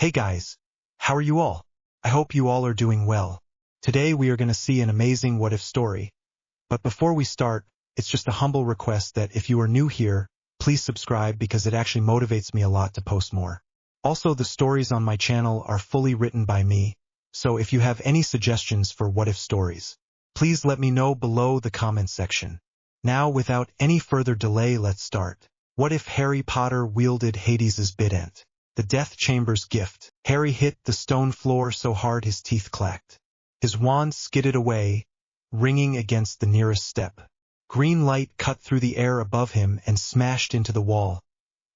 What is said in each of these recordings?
Hey guys, how are you all? I hope you all are doing well. Today we are going to see an amazing what-if story. But before we start, it's just a humble request that if you are new here, please subscribe because it actually motivates me a lot to post more. Also, the stories on my channel are fully written by me, so if you have any suggestions for what-if stories, please let me know below the comment section. Now, without any further delay, let's start. What if Harry Potter wielded Hades's Bident? The Death Chamber's gift. Harry hit the stone floor so hard his teeth clacked. His wand skidded away, ringing against the nearest step. Green light cut through the air above him and smashed into the wall,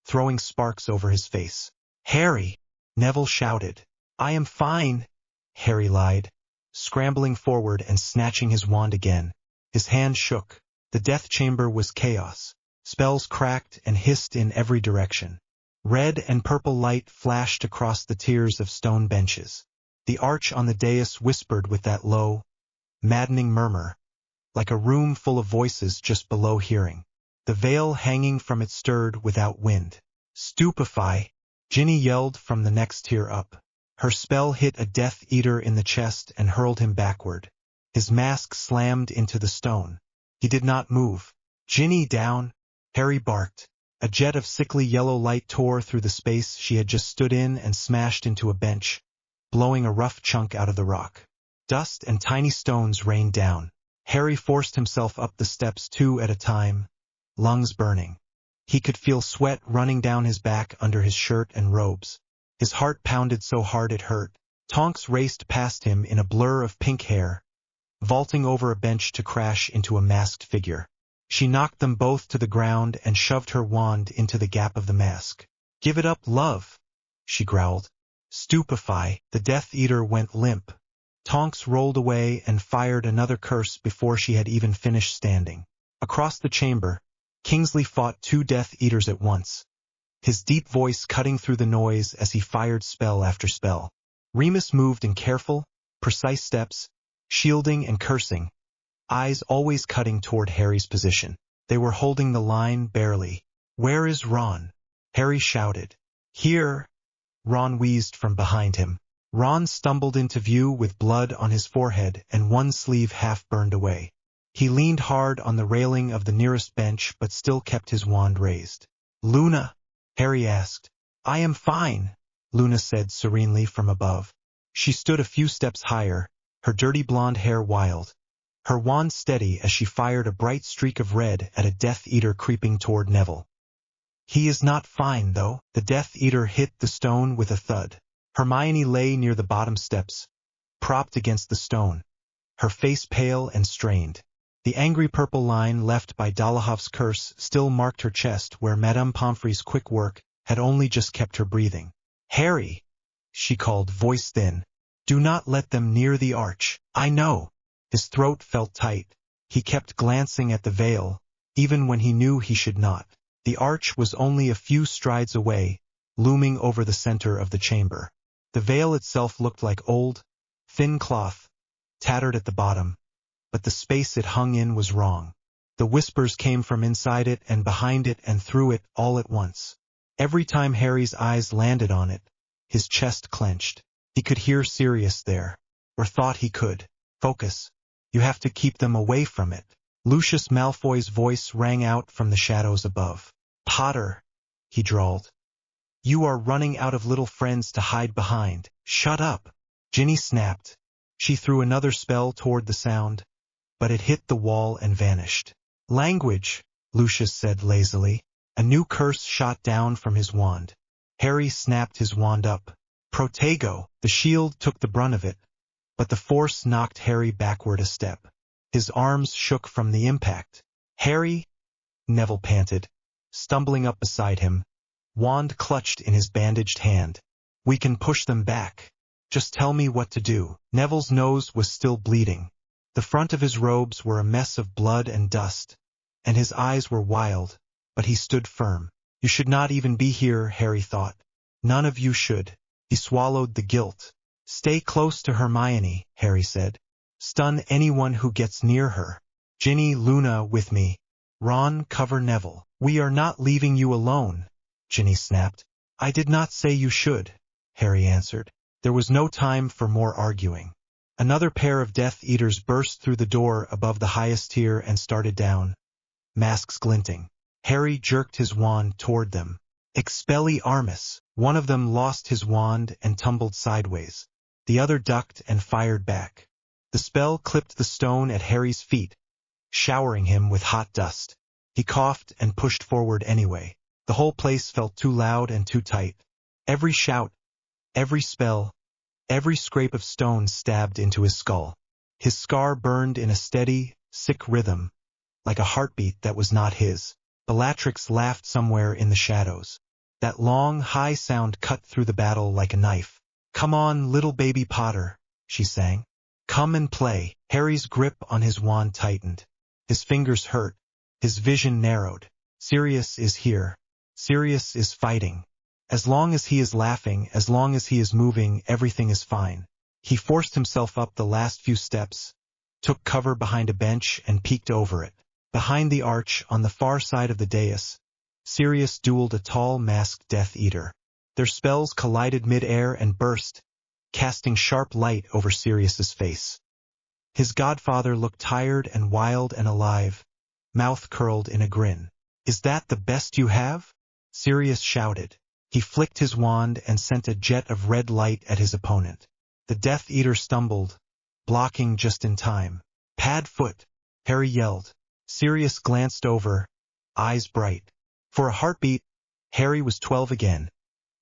throwing sparks over his face. "Harry!" Neville shouted. "I am fine," Harry lied, scrambling forward and snatching his wand again. His hand shook. The Death Chamber was chaos. Spells cracked and hissed in every direction. Red and purple light flashed across the tiers of stone benches. The arch on the dais whispered with that low, maddening murmur, like a room full of voices just below hearing. The veil hanging from it stirred without wind. "Stupefy!" Ginny yelled from the next tier up. Her spell hit a Death Eater in the chest and hurled him backward. His mask slammed into the stone. He did not move. "Ginny, down!" Harry barked. A jet of sickly yellow light tore through the space she had just stood in and smashed into a bench, blowing a rough chunk out of the rock. Dust and tiny stones rained down. Harry forced himself up the steps 2 at a time, lungs burning. He could feel sweat running down his back under his shirt and robes. His heart pounded so hard it hurt. Tonks raced past him in a blur of pink hair, vaulting over a bench to crash into a masked figure. She knocked them both to the ground and shoved her wand into the gap of the mask. "Give it up, love," she growled. "Stupefy!" The Death Eater went limp. Tonks rolled away and fired another curse before she had even finished standing. Across the chamber, Kingsley fought 2 Death Eaters at once, his deep voice cutting through the noise as he fired spell after spell. Remus moved in careful, precise steps, shielding and cursing, eyes always cutting toward Harry's position. They were holding the line barely. "Where is Ron?" Harry shouted. "Here," Ron wheezed from behind him. Ron stumbled into view with blood on his forehead and one sleeve half burned away. He leaned hard on the railing of the nearest bench but still kept his wand raised. "Luna?" Harry asked. "I am fine," Luna said serenely from above. She stood a few steps higher, her dirty blonde hair wild, her wand steady as she fired a bright streak of red at a Death Eater creeping toward Neville. "He is not fine, though." The Death Eater hit the stone with a thud. Hermione lay near the bottom steps, propped against the stone, her face pale and strained. The angry purple line left by Dolohhov's curse still marked her chest where Madame Pomfrey's quick work had only just kept her breathing. "Harry," she called, voice thin, "do not let them near the arch." "I know." His throat felt tight. He kept glancing at the veil, even when he knew he should not. The arch was only a few strides away, looming over the center of the chamber. The veil itself looked like old, thin cloth, tattered at the bottom, but the space it hung in was wrong. The whispers came from inside it and behind it and through it all at once. Every time Harry's eyes landed on it, his chest clenched. He could hear Sirius there, or thought he could. "Focus. You have to keep them away from it." Lucius Malfoy's voice rang out from the shadows above. "Potter," he drawled. "You are running out of little friends to hide behind." "Shut up," Ginny snapped. She threw another spell toward the sound, but it hit the wall and vanished. "Language," Lucius said lazily. A new curse shot down from his wand. Harry snapped his wand up. "Protego." The shield took the brunt of it, but the force knocked Harry backward a step. His arms shook from the impact. "Harry," Neville panted, stumbling up beside him, wand clutched in his bandaged hand. "We can push them back. Just tell me what to do." Neville's nose was still bleeding. The front of his robes were a mess of blood and dust, and his eyes were wild, but he stood firm. "You should not even be here," Harry thought. "None of you should." He swallowed the guilt. "Stay close to Hermione," Harry said. "Stun anyone who gets near her. Ginny, Luna, with me. Ron, cover Neville." "We are not leaving you alone," Ginny snapped. "I did not say you should." Harry answered. There was no time for more arguing. Another pair of Death Eaters burst through the door above the highest tier and started down, masks glinting. Harry jerked his wand toward them. Expelliarmus! One of them lost his wand and tumbled sideways. The other ducked and fired back. The spell clipped the stone at Harry's feet, showering him with hot dust. He coughed and pushed forward anyway. The whole place felt too loud and too tight. Every shout, every spell, every scrape of stone stabbed into his skull. His scar burned in a steady, sick rhythm, like a heartbeat that was not his. Bellatrix laughed somewhere in the shadows. That long, high sound cut through the battle like a knife. "Come on, little baby Potter," she sang. "Come and play." Harry's grip on his wand tightened. His fingers hurt. His vision narrowed. Sirius is here. Sirius is fighting. As long as he is laughing, as long as he is moving, everything is fine. He forced himself up the last few steps, took cover behind a bench and peeked over it. Behind the arch, on the far side of the dais, Sirius dueled a tall, masked Death Eater. Their spells collided mid-air and burst, casting sharp light over Sirius's face. His godfather looked tired and wild and alive, mouth curled in a grin. "Is that the best you have?" Sirius shouted. He flicked his wand and sent a jet of red light at his opponent. The Death Eater stumbled, blocking just in time. "Padfoot!" Harry yelled. Sirius glanced over, eyes bright. For a heartbeat, Harry was 12 again,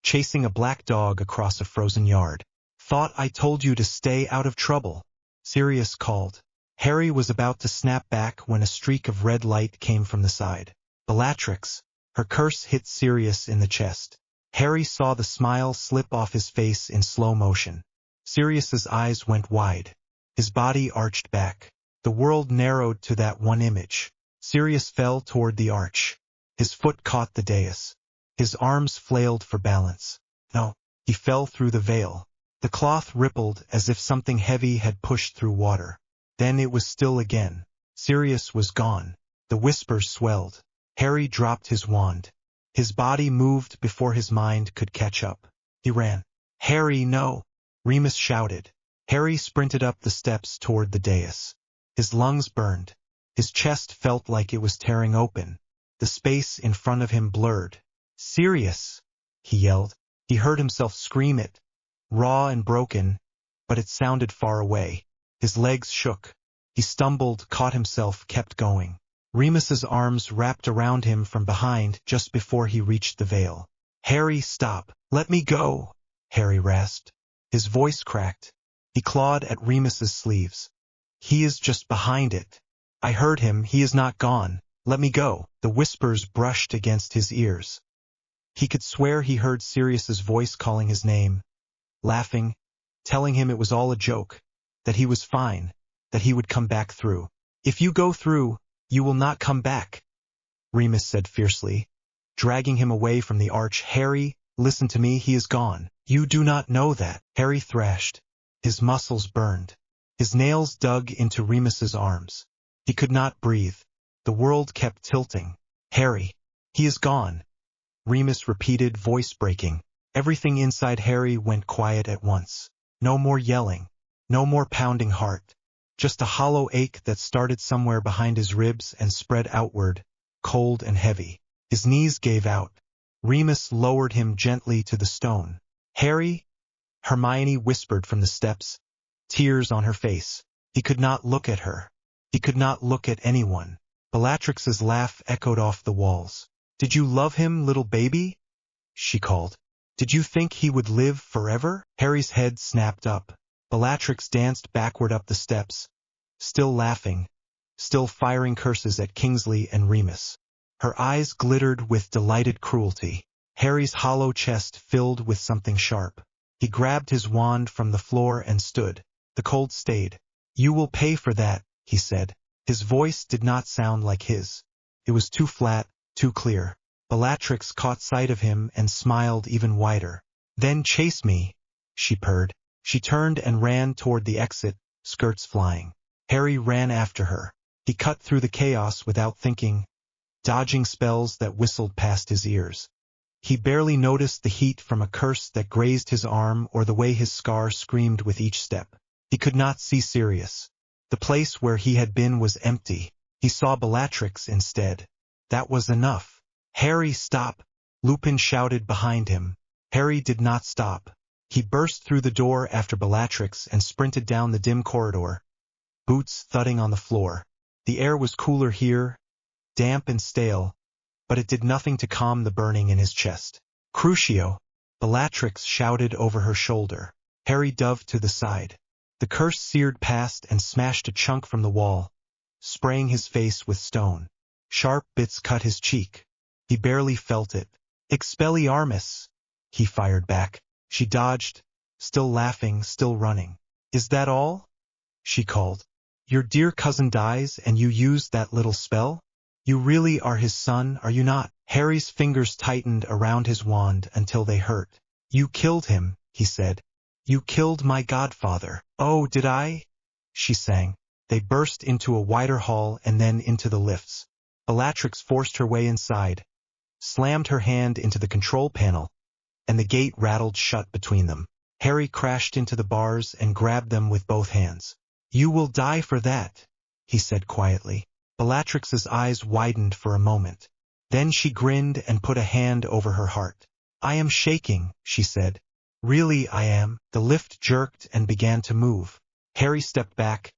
chasing a black dog across a frozen yard. "Thought I told you to stay out of trouble," Sirius called. Harry was about to snap back when a streak of red light came from the side. Bellatrix! Her curse hit Sirius in the chest. Harry saw the smile slip off his face in slow motion. Sirius's eyes went wide. His body arched back. The world narrowed to that one image. Sirius fell toward the arch. His foot caught the dais. His arms flailed for balance. No, he fell through the veil. The cloth rippled as if something heavy had pushed through water. Then it was still again. Sirius was gone. The whispers swelled. Harry dropped his wand. His body moved before his mind could catch up. He ran. "Harry, no!" Remus shouted. Harry sprinted up the steps toward the dais. His lungs burned. His chest felt like it was tearing open. The space in front of him blurred. "Sirius!" he yelled. He heard himself scream it, raw and broken, but it sounded far away. His legs shook. He stumbled, caught himself, kept going. Remus's arms wrapped around him from behind just before he reached the veil. "Harry, stop! Let me go!" Harry rasped. His voice cracked. He clawed at Remus's sleeves. "He is just behind it. I heard him. He is not gone. Let me go." The whispers brushed against his ears. He could swear he heard Sirius's voice calling his name, laughing, telling him it was all a joke, that he was fine, that he would come back through. "If you go through, you will not come back," Remus said fiercely, dragging him away from the arch. "Harry, listen to me, he is gone." "You do not know that," Harry thrashed. His muscles burned. His nails dug into Remus's arms. He could not breathe. The world kept tilting. "Harry, he is gone," Remus repeated, voice breaking. Everything inside Harry went quiet at once. No more yelling. No more pounding heart. Just a hollow ache that started somewhere behind his ribs and spread outward, cold and heavy. His knees gave out. Remus lowered him gently to the stone. "Harry?" Hermione whispered from the steps, tears on her face. He could not look at her. He could not look at anyone. Bellatrix's laugh echoed off the walls. "Did you love him, little baby?" she called. "Did you think he would live forever?" Harry's head snapped up. Bellatrix danced backward up the steps, still laughing, still firing curses at Kingsley and Remus. Her eyes glittered with delighted cruelty. Harry's hollow chest filled with something sharp. He grabbed his wand from the floor and stood. The cold stayed. "You will pay for that," he said. His voice did not sound like his. It was too flat, too clear. Bellatrix caught sight of him and smiled even wider. "Then chase me," she purred. She turned and ran toward the exit, skirts flying. Harry ran after her. He cut through the chaos without thinking, dodging spells that whistled past his ears. He barely noticed the heat from a curse that grazed his arm or the way his scar screamed with each step. He could not see Sirius. The place where he had been was empty. He saw Bellatrix instead. That was enough. "Harry, stop!" Lupin shouted behind him. Harry did not stop. He burst through the door after Bellatrix and sprinted down the dim corridor, boots thudding on the floor. The air was cooler here, damp and stale, but it did nothing to calm the burning in his chest. "Crucio!" Bellatrix shouted over her shoulder. Harry dove to the side. The curse seared past and smashed a chunk from the wall, spraying his face with stone. Sharp bits cut his cheek. He barely felt it. "Expelliarmus!" he fired back. She dodged, still laughing, still running. "Is that all?" she called. "Your dear cousin dies and you used that little spell? You really are his son, are you not?" Harry's fingers tightened around his wand until they hurt. "You killed him," he said. "You killed my godfather." "Oh, did I?" she sang. They burst into a wider hall and then into the lifts. Bellatrix forced her way inside, slammed her hand into the control panel, and the gate rattled shut between them. Harry crashed into the bars and grabbed them with both hands. "You will die for that," he said quietly. Bellatrix's eyes widened for a moment. Then she grinned and put a hand over her heart. "I am shaking," she said. "Really, I am." The lift jerked and began to move. Harry stepped back,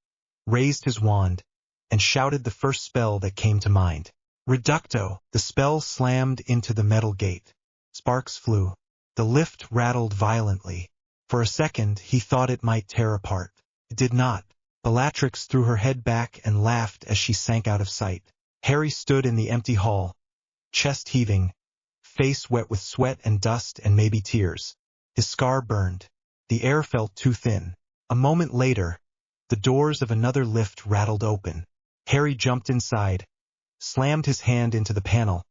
raised his wand, and shouted the first spell that came to mind. "Reducto!" The spell slammed into the metal gate. Sparks flew. The lift rattled violently. For a second, he thought it might tear apart. It did not. Bellatrix threw her head back and laughed as she sank out of sight. Harry stood in the empty hall, chest heaving, face wet with sweat and dust and maybe tears. His scar burned. The air felt too thin. A moment later, the doors of another lift rattled open. Harry jumped inside, slammed his hand into the panel,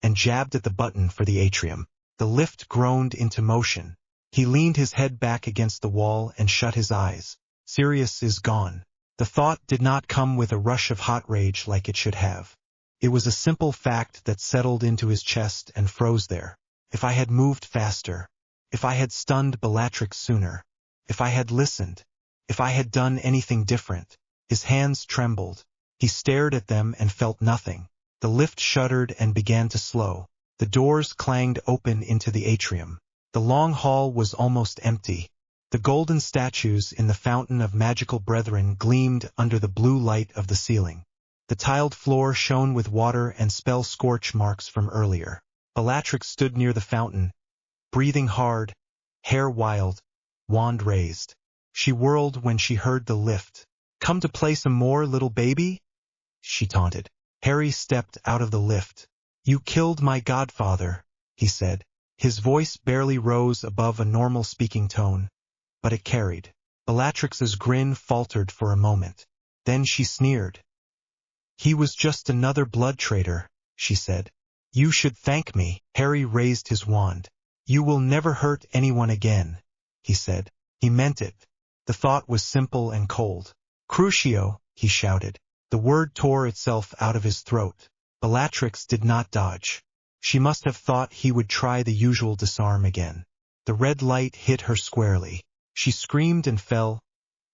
and jabbed at the button for the atrium. The lift groaned into motion. He leaned his head back against the wall and shut his eyes. Sirius is gone. The thought did not come with a rush of hot rage like it should have. It was a simple fact that settled into his chest and froze there. If I had moved faster, if I had stunned Bellatrix sooner, if I had listened, if I had done anything different. His hands trembled. He stared at them and felt nothing. The lift shuddered and began to slow. The doors clanged open into the atrium. The long hall was almost empty. The golden statues in the Fountain of Magical Brethren gleamed under the blue light of the ceiling. The tiled floor shone with water and spell scorch marks from earlier. Bellatrix stood near the fountain, breathing hard, hair wild, wand raised. She whirled when she heard the lift. "Come to play some more, little baby?" she taunted. Harry stepped out of the lift. "You killed my godfather," he said. His voice barely rose above a normal speaking tone, but it carried. Bellatrix's grin faltered for a moment. Then she sneered. "He was just another blood traitor," she said. "You should thank me." Harry raised his wand. "You will never hurt anyone again," he said. He meant it. The thought was simple and cold. "Crucio!" he shouted. The word tore itself out of his throat. Bellatrix did not dodge. She must have thought he would try the usual disarm again. The red light hit her squarely. She screamed and fell,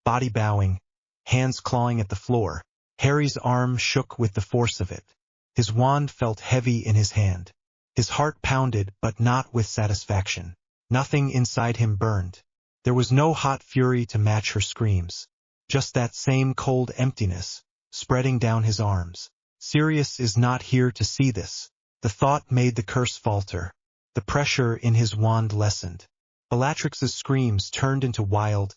body bowing, hands clawing at the floor. Harry's arm shook with the force of it. His wand felt heavy in his hand. His heart pounded, but not with satisfaction. Nothing inside him burned. There was no hot fury to match her screams. Just that same cold emptiness, spreading down his arms. Sirius is not here to see this. The thought made the curse falter. The pressure in his wand lessened. Bellatrix's screams turned into wild,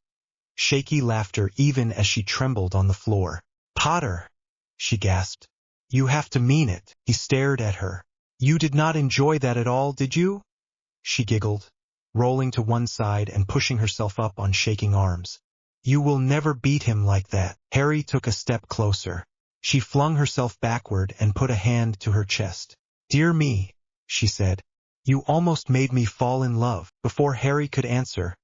shaky laughter even as she trembled on the floor. "Potter!" she gasped. "You have to mean it." He stared at her. "You did not enjoy that at all, did you?" She giggled, rolling to one side and pushing herself up on shaking arms. "You will never beat him like that." Harry took a step closer. She flung herself backward and put a hand to her chest. "Dear me," she said. "You almost made me fall in love." Before Harry could answer,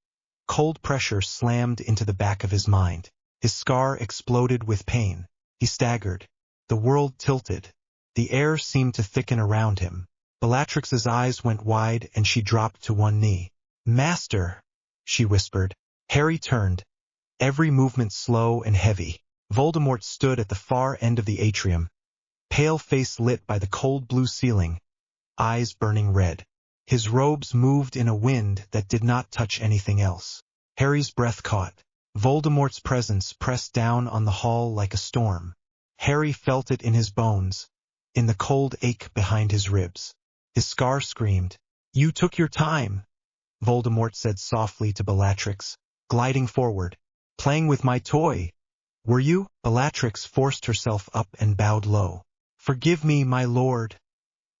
cold pressure slammed into the back of his mind. His scar exploded with pain. He staggered. The world tilted. The air seemed to thicken around him. Bellatrix's eyes went wide and she dropped to one knee. "Master," she whispered. Harry turned, every movement slow and heavy. Voldemort stood at the far end of the atrium, pale face lit by the cold blue ceiling, eyes burning red. His robes moved in a wind that did not touch anything else. Harry's breath caught. Voldemort's presence pressed down on the hall like a storm. Harry felt it in his bones, in the cold ache behind his ribs. His scar screamed. "You took your time," Voldemort said softly to Bellatrix, gliding forward. "Playing with my toy, were you?" Bellatrix forced herself up and bowed low. "Forgive me, my lord,"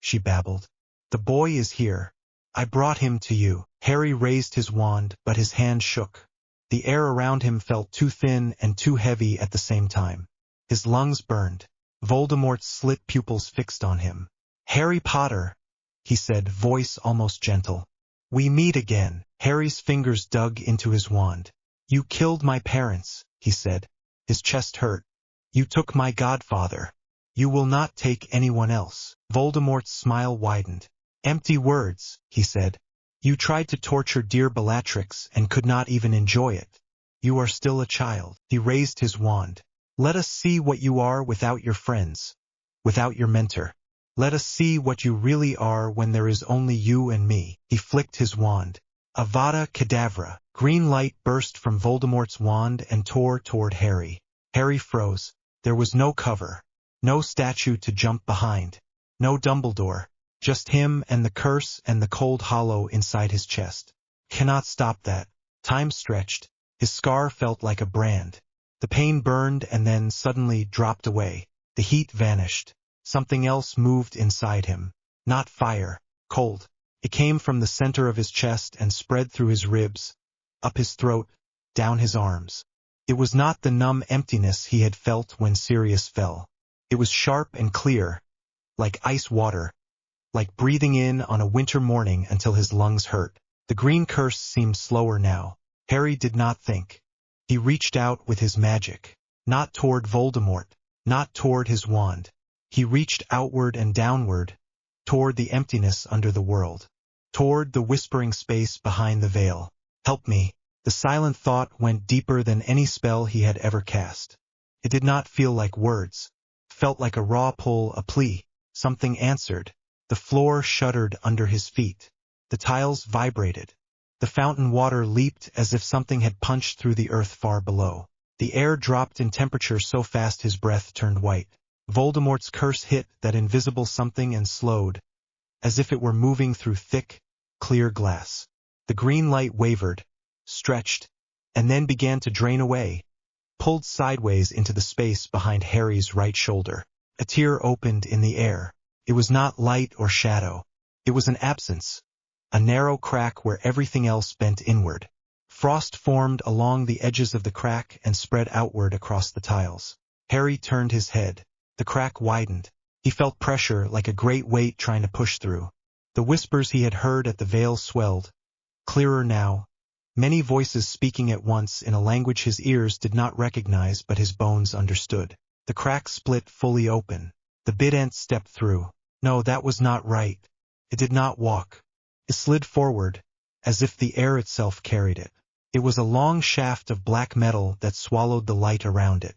she babbled. "The boy is here. I brought him to you." Harry raised his wand, but his hand shook. The air around him felt too thin and too heavy at the same time. His lungs burned. Voldemort's slit pupils fixed on him. "Harry Potter," he said, voice almost gentle. "We meet again." Harry's fingers dug into his wand. "You killed my parents," he said. His chest hurt. "You took my godfather. You will not take anyone else." Voldemort's smile widened. "Empty words," he said. "You tried to torture dear Bellatrix and could not even enjoy it. You are still a child." He raised his wand. "Let us see what you are without your friends, without your mentor. Let us see what you really are when there is only you and me." He flicked his wand. Avada Kedavra. Green light burst from Voldemort's wand and tore toward Harry. Harry froze. There was no cover, no statue to jump behind, no Dumbledore. Just him and the curse and the cold hollow inside his chest. Cannot stop that. Time stretched. His scar felt like a brand. The pain burned and then suddenly dropped away. The heat vanished. Something else moved inside him. Not fire. Cold. It came from the center of his chest and spread through his ribs, up his throat, down his arms. It was not the numb emptiness he had felt when Sirius fell. It was sharp and clear, like ice water, like breathing in on a winter morning until his lungs hurt. The green curse seemed slower now. Harry did not think. He reached out with his magic. Not toward Voldemort, not toward his wand. He reached outward and downward, toward the emptiness under the world, toward the whispering space behind the veil. "Help me." The silent thought went deeper than any spell he had ever cast. It did not feel like words. It felt like a raw pull, a plea. Something answered. The floor shuddered under his feet. The tiles vibrated. The fountain water leaped as if something had punched through the earth far below. The air dropped in temperature so fast his breath turned white. Voldemort's curse hit that invisible something and slowed, as if it were moving through thick, clear glass. The green light wavered, stretched, and then began to drain away, pulled sideways into the space behind Harry's right shoulder. A tear opened in the air. It was not light or shadow. It was an absence, a narrow crack where everything else bent inward. Frost formed along the edges of the crack and spread outward across the tiles. Harry turned his head. The crack widened. He felt pressure like a great weight trying to push through. The whispers he had heard at the veil swelled, clearer now, many voices speaking at once in a language his ears did not recognize but his bones understood. The crack split fully open. The Bident stepped through. No, that was not right. It did not walk. It slid forward, as if the air itself carried it. It was a long shaft of black metal that swallowed the light around it.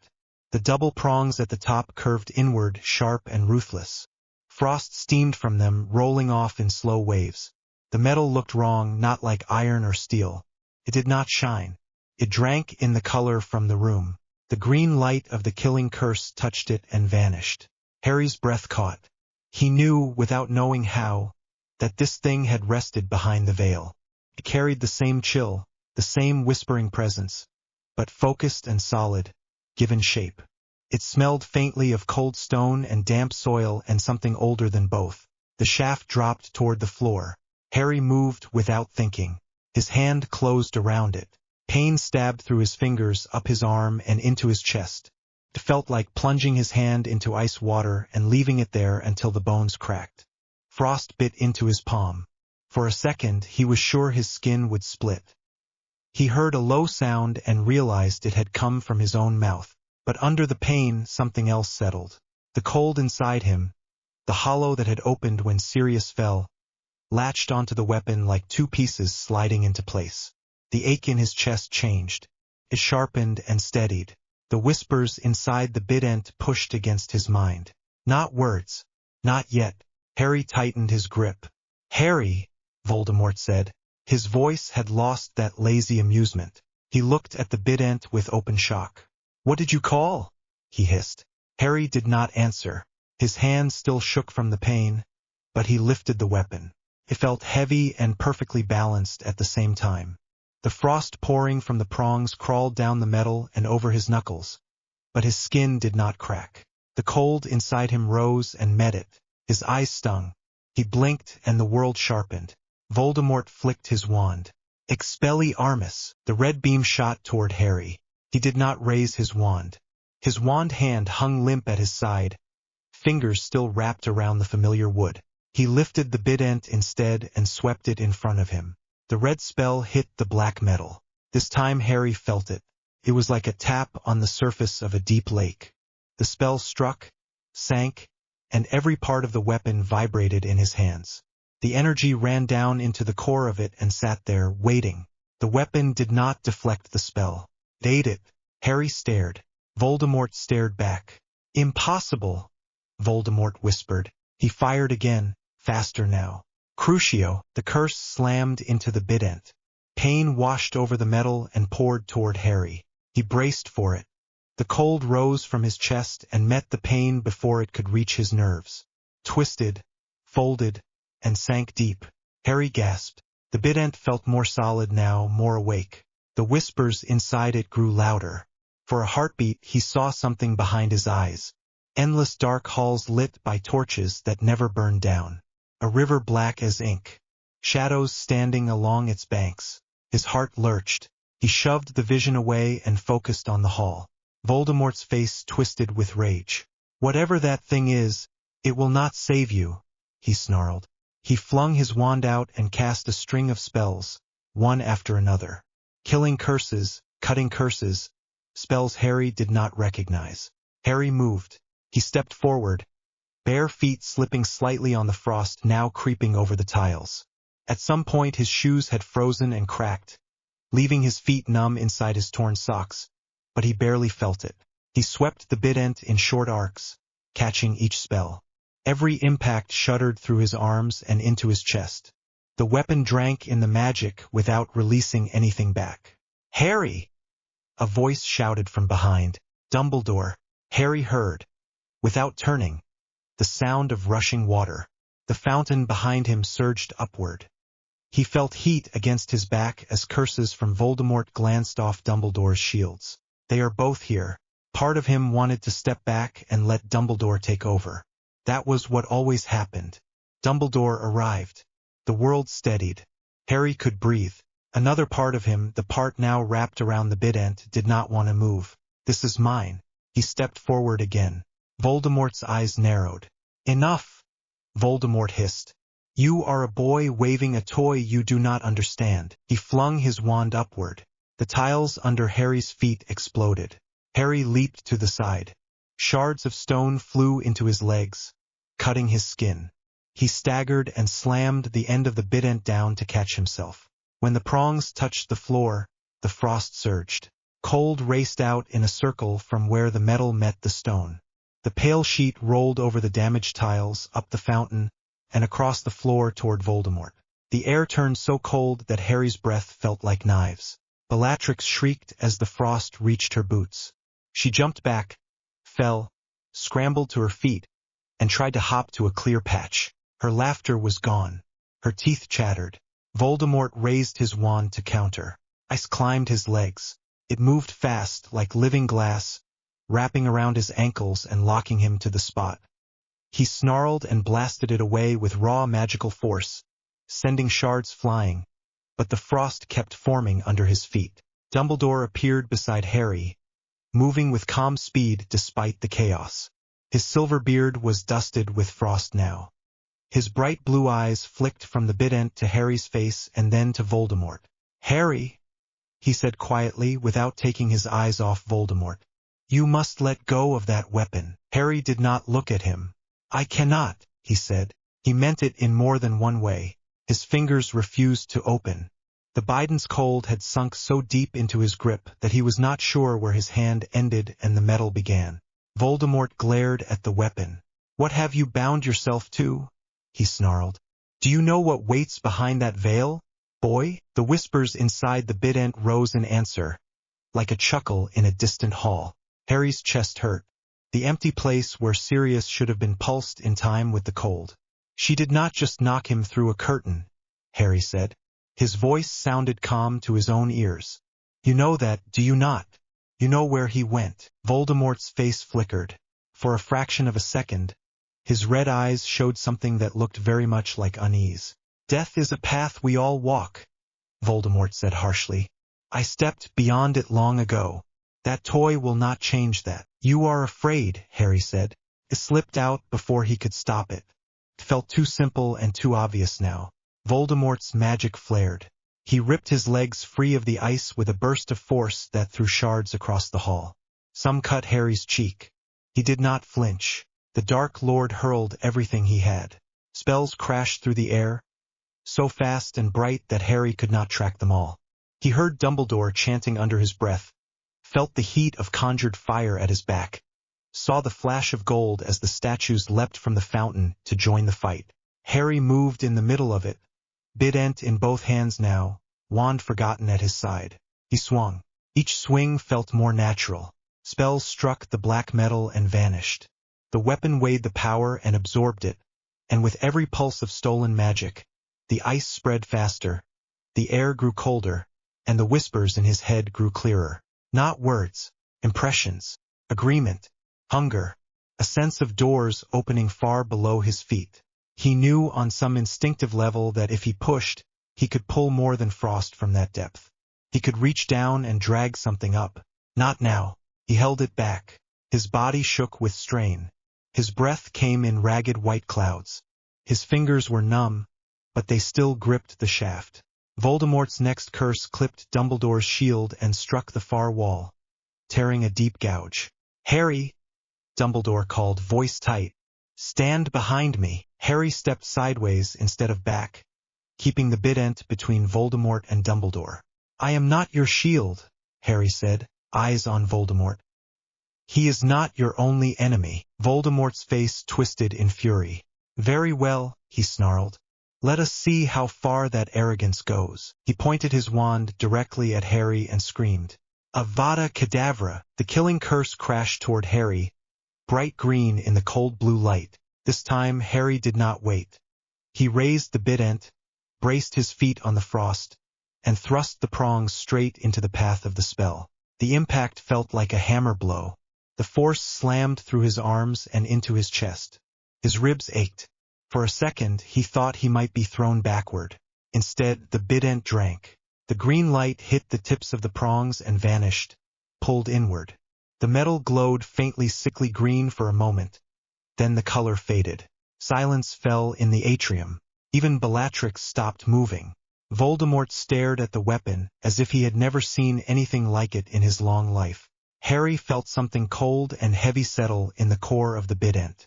The double prongs at the top curved inward, sharp and ruthless. Frost steamed from them, rolling off in slow waves. The metal looked wrong, not like iron or steel. It did not shine. It drank in the color from the room. The green light of the killing curse touched it and vanished. Harry's breath caught. He knew, without knowing how, that this thing had rested behind the veil. It carried the same chill, the same whispering presence, but focused and solid, given shape. It smelled faintly of cold stone and damp soil and something older than both. The shaft dropped toward the floor. Harry moved without thinking. His hand closed around it. Pain stabbed through his fingers, up his arm and into his chest. It felt like plunging his hand into ice water and leaving it there until the bones cracked. Frost bit into his palm. For a second, he was sure his skin would split. He heard a low sound and realized it had come from his own mouth. But under the pain, something else settled. The cold inside him, The hollow that had opened when Sirius fell latched onto the weapon like two pieces sliding into place. The ache in his chest changed. It sharpened and steadied. The whispers inside the Bident pushed against his mind. Not words. Not yet. Harry tightened his grip. Harry, Voldemort said. His voice had lost that lazy amusement. He looked at the Bident with open shock. What did you call? He hissed. Harry did not answer. His hand still shook from the pain, but he lifted the weapon. It felt heavy and perfectly balanced at the same time. The frost pouring from the prongs crawled down the metal and over his knuckles, but his skin did not crack. The cold inside him rose and met it. His eyes stung. He blinked and the world sharpened. Voldemort flicked his wand. Expelliarmus! The red beam shot toward Harry. He did not raise his wand. His wand hand hung limp at his side, fingers still wrapped around the familiar wood. He lifted the Bident instead and swept it in front of him. The red spell hit the black metal. This time Harry felt it. It was like a tap on the surface of a deep lake. The spell struck, sank, and every part of the weapon vibrated in his hands. The energy ran down into the core of it and sat there, waiting. The weapon did not deflect the spell. It ate it. Harry stared. Voldemort stared back. Impossible, Voldemort whispered. He fired again, faster now. Crucio, the curse slammed into the Bident. Pain washed over the metal and poured toward Harry. He braced for it. The cold rose from his chest and met the pain before it could reach his nerves. Twisted, folded, and sank deep. Harry gasped. The Bident felt more solid now, more awake. The whispers inside it grew louder. For a heartbeat he saw something behind his eyes. Endless dark halls lit by torches that never burned down. A river black as ink. Shadows standing along its banks. His heart lurched. He shoved the vision away and focused on the hall. Voldemort's face twisted with rage. Whatever that thing is, it will not save you, he snarled. He flung his wand out and cast a string of spells, one after another. Killing curses, cutting curses, spells Harry did not recognize. Harry moved. He stepped forward, bare feet slipping slightly on the frost now creeping over the tiles. At some point his shoes had frozen and cracked, leaving his feet numb inside his torn socks, but he barely felt it. He swept the Bident in short arcs, catching each spell. Every impact shuddered through his arms and into his chest. The weapon drank in the magic without releasing anything back. Harry! A voice shouted from behind. Dumbledore. Harry heard, without turning, the sound of rushing water. The fountain behind him surged upward. He felt heat against his back as curses from Voldemort glanced off Dumbledore's shields. They are both here. Part of him wanted to step back and let Dumbledore take over. That was what always happened. Dumbledore arrived. The world steadied. Harry could breathe. Another part of him, the part now wrapped around the Bident, did not want to move. This is mine. He stepped forward again. Voldemort's eyes narrowed. Enough! Voldemort hissed. You are a boy waving a toy you do not understand. He flung his wand upward. The tiles under Harry's feet exploded. Harry leaped to the side. Shards of stone flew into his legs, cutting his skin. He staggered and slammed the end of the Bident down to catch himself. When the prongs touched the floor, the frost surged. Cold raced out in a circle from where the metal met the stone. The pale sheet rolled over the damaged tiles, up the fountain, and across the floor toward Voldemort. The air turned so cold that Harry's breath felt like knives. Bellatrix shrieked as the frost reached her boots. She jumped back, fell, scrambled to her feet, and tried to hop to a clear patch. Her laughter was gone. Her teeth chattered. Voldemort raised his wand to counter. Ice climbed his legs. It moved fast, like living glass, wrapping around his ankles and locking him to the spot. He snarled and blasted it away with raw magical force, sending shards flying, but the frost kept forming under his feet. Dumbledore appeared beside Harry, moving with calm speed despite the chaos. His silver beard was dusted with frost now. His bright blue eyes flicked from the Bident to Harry's face and then to Voldemort. Harry, he said quietly without taking his eyes off Voldemort. You must let go of that weapon. Harry did not look at him. I cannot, he said. He meant it in more than one way. His fingers refused to open. The Bident's cold had sunk so deep into his grip that he was not sure where his hand ended and the metal began. Voldemort glared at the weapon. "What have you bound yourself to?" he snarled. "Do you know what waits behind that veil, boy?" The whispers inside the Bident rose in answer, like a chuckle in a distant hall. Harry's chest hurt. The empty place where Sirius should have been pulsed in time with the cold. "She did not just knock him through a curtain," Harry said. His voice sounded calm to his own ears. "You know that, do you not? You know where he went." Voldemort's face flickered. For a fraction of a second, his red eyes showed something that looked very much like unease. "Death is a path we all walk," Voldemort said harshly. "I stepped beyond it long ago. That toy will not change that." "You are afraid," Harry said. It slipped out before he could stop it. It felt too simple and too obvious now. Voldemort's magic flared. He ripped his legs free of the ice with a burst of force that threw shards across the hall. Some cut Harry's cheek. He did not flinch. The Dark Lord hurled everything he had. Spells crashed through the air, so fast and bright that Harry could not track them all. He heard Dumbledore chanting under his breath, felt the heat of conjured fire at his back, saw the flash of gold as the statues leapt from the fountain to join the fight. Harry moved in the middle of it, Bident in both hands now, wand forgotten at his side. He swung. Each swing felt more natural. Spells struck the black metal and vanished. The weapon weighed the power and absorbed it, and with every pulse of stolen magic, the ice spread faster, the air grew colder, and the whispers in his head grew clearer. Not words, impressions, agreement, hunger, a sense of doors opening far below his feet. He knew on some instinctive level that if he pushed, he could pull more than frost from that depth. He could reach down and drag something up. Not now. He held it back. His body shook with strain. His breath came in ragged white clouds. His fingers were numb, but they still gripped the shaft. Voldemort's next curse clipped Dumbledore's shield and struck the far wall, tearing a deep gouge. "Harry!" Dumbledore called, voice tight. "Stand behind me." Harry stepped sideways instead of back, keeping the Bident between Voldemort and Dumbledore. "I am not your shield," Harry said, eyes on Voldemort. "He is not your only enemy." Voldemort's face twisted in fury. "Very well," he snarled. "Let us see how far that arrogance goes." He pointed his wand directly at Harry and screamed, "Avada Kedavra!" The killing curse crashed toward Harry, bright green in the cold blue light. This time Harry did not wait. He raised the Bident, braced his feet on the frost, and thrust the prongs straight into the path of the spell. The impact felt like a hammer blow. The force slammed through his arms and into his chest. His ribs ached. For a second he thought he might be thrown backward. Instead, the Bident drank. The green light hit the tips of the prongs and vanished, pulled inward. The metal glowed faintly sickly green for a moment. Then the color faded. Silence fell in the atrium. Even Bellatrix stopped moving. Voldemort stared at the weapon as if he had never seen anything like it in his long life. Harry felt something cold and heavy settle in the core of the Bident.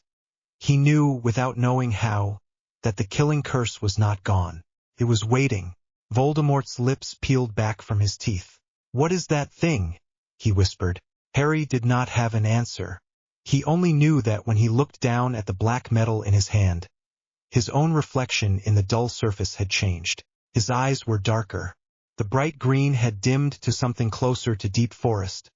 He knew, without knowing how, that the killing curse was not gone. It was waiting. Voldemort's lips peeled back from his teeth. "What is that thing?" he whispered. Harry did not have an answer. He only knew that when he looked down at the black metal in his hand, his own reflection in the dull surface had changed. His eyes were darker. The bright green had dimmed to something closer to deep forest,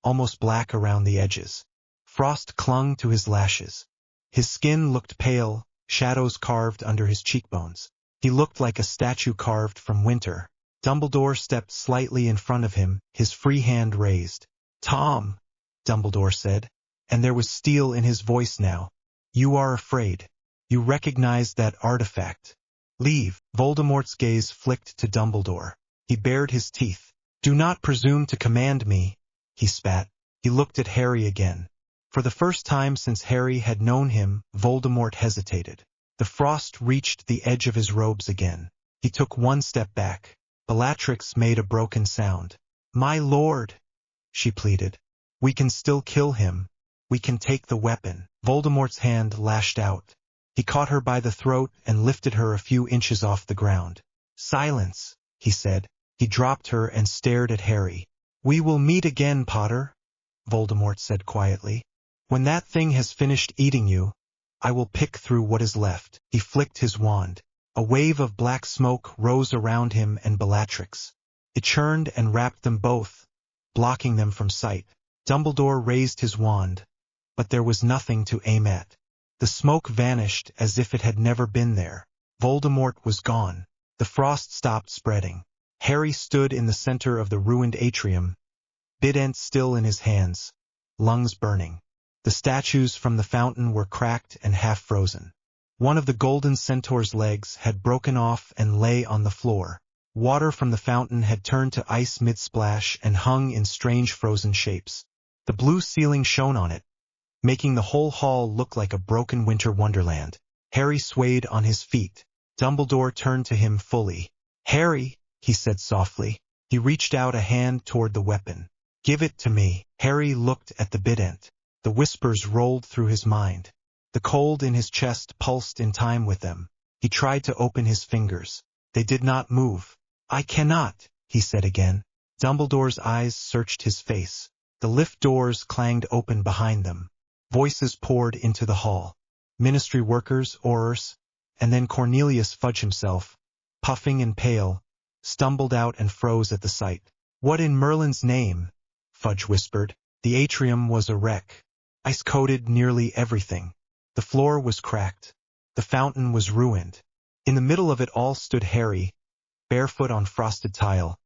almost black around the edges. Frost clung to his lashes. His skin looked pale, shadows carved under his cheekbones. He looked like a statue carved from winter. Dumbledore stepped slightly in front of him, his free hand raised. "Tom," Dumbledore said, and there was steel in his voice now. "You are afraid. You recognize that artifact. Leave." Voldemort's gaze flicked to Dumbledore. He bared his teeth. "Do not presume to command me," he spat. He looked at Harry again. For the first time since Harry had known him, Voldemort hesitated. The frost reached the edge of his robes again. He took one step back. Bellatrix made a broken sound. "My lord," she pleaded. "We can still kill him. We can take the weapon." Voldemort's hand lashed out. He caught her by the throat and lifted her a few inches off the ground. "Silence," he said. He dropped her and stared at Harry. "We will meet again, Potter," Voldemort said quietly. "When that thing has finished eating you, I will pick through what is left." He flicked his wand. A wave of black smoke rose around him and Bellatrix. It churned and wrapped them both, blocking them from sight. Dumbledore raised his wand, but there was nothing to aim at. The smoke vanished as if it had never been there. Voldemort was gone. The frost stopped spreading. Harry stood in the center of the ruined atrium, Bident still in his hands, lungs burning. The statues from the fountain were cracked and half frozen. One of the golden centaur's legs had broken off and lay on the floor. Water from the fountain had turned to ice mid-splash and hung in strange frozen shapes. The blue ceiling shone on it, making the whole hall look like a broken winter wonderland. Harry swayed on his feet. Dumbledore turned to him fully. "Harry," he said softly. He reached out a hand toward the weapon. "Give it to me." Harry looked at the Bident. The whispers rolled through his mind. The cold in his chest pulsed in time with them. He tried to open his fingers. They did not move. "I cannot," he said again. Dumbledore's eyes searched his face. The lift doors clanged open behind them. Voices poured into the hall. Ministry workers, Aurors, and then Cornelius Fudge himself, puffing and pale, stumbled out and froze at the sight. "What in Merlin's name?" Fudge whispered. The atrium was a wreck. Ice-coated nearly everything. The floor was cracked. The fountain was ruined. In the middle of it all stood Harry, barefoot on frosted tile,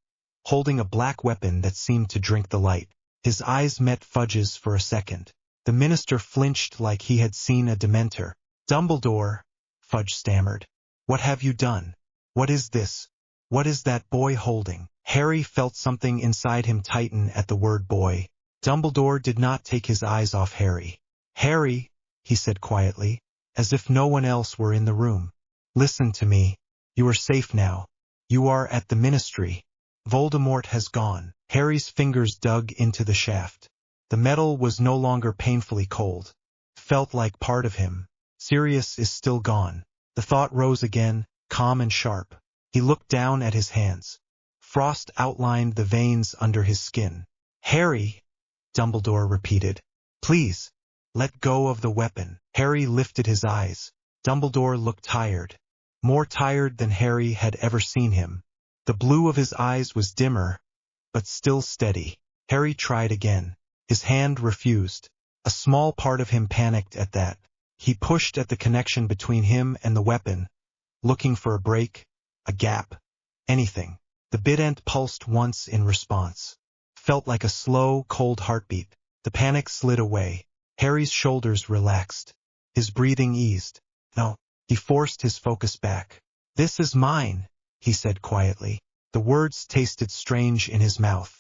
holding a black weapon that seemed to drink the light. His eyes met Fudge's for a second. The minister flinched like he had seen a Dementor. "Dumbledore," Fudge stammered. "What have you done? What is this? What is that boy holding?" Harry felt something inside him tighten at the word boy. Dumbledore did not take his eyes off Harry. "Harry," he said quietly, as if no one else were in the room. "Listen to me. You are safe now. You are at the ministry. Voldemort has gone." Harry's fingers dug into the shaft. The metal was no longer painfully cold. It felt like part of him. Sirius is still gone. The thought rose again, calm and sharp. He looked down at his hands. Frost outlined the veins under his skin. "Harry," Dumbledore repeated. "Please, let go of the weapon." Harry lifted his eyes. Dumbledore looked tired. More tired than Harry had ever seen him. The blue of his eyes was dimmer, but still steady. Harry tried again. His hand refused. A small part of him panicked at that. He pushed at the connection between him and the weapon, looking for a break, a gap, anything. The Bident pulsed once in response. Felt like a slow, cold heartbeat. The panic slid away. Harry's shoulders relaxed. His breathing eased. "No." He forced his focus back. "This is mine," he said quietly. The words tasted strange in his mouth.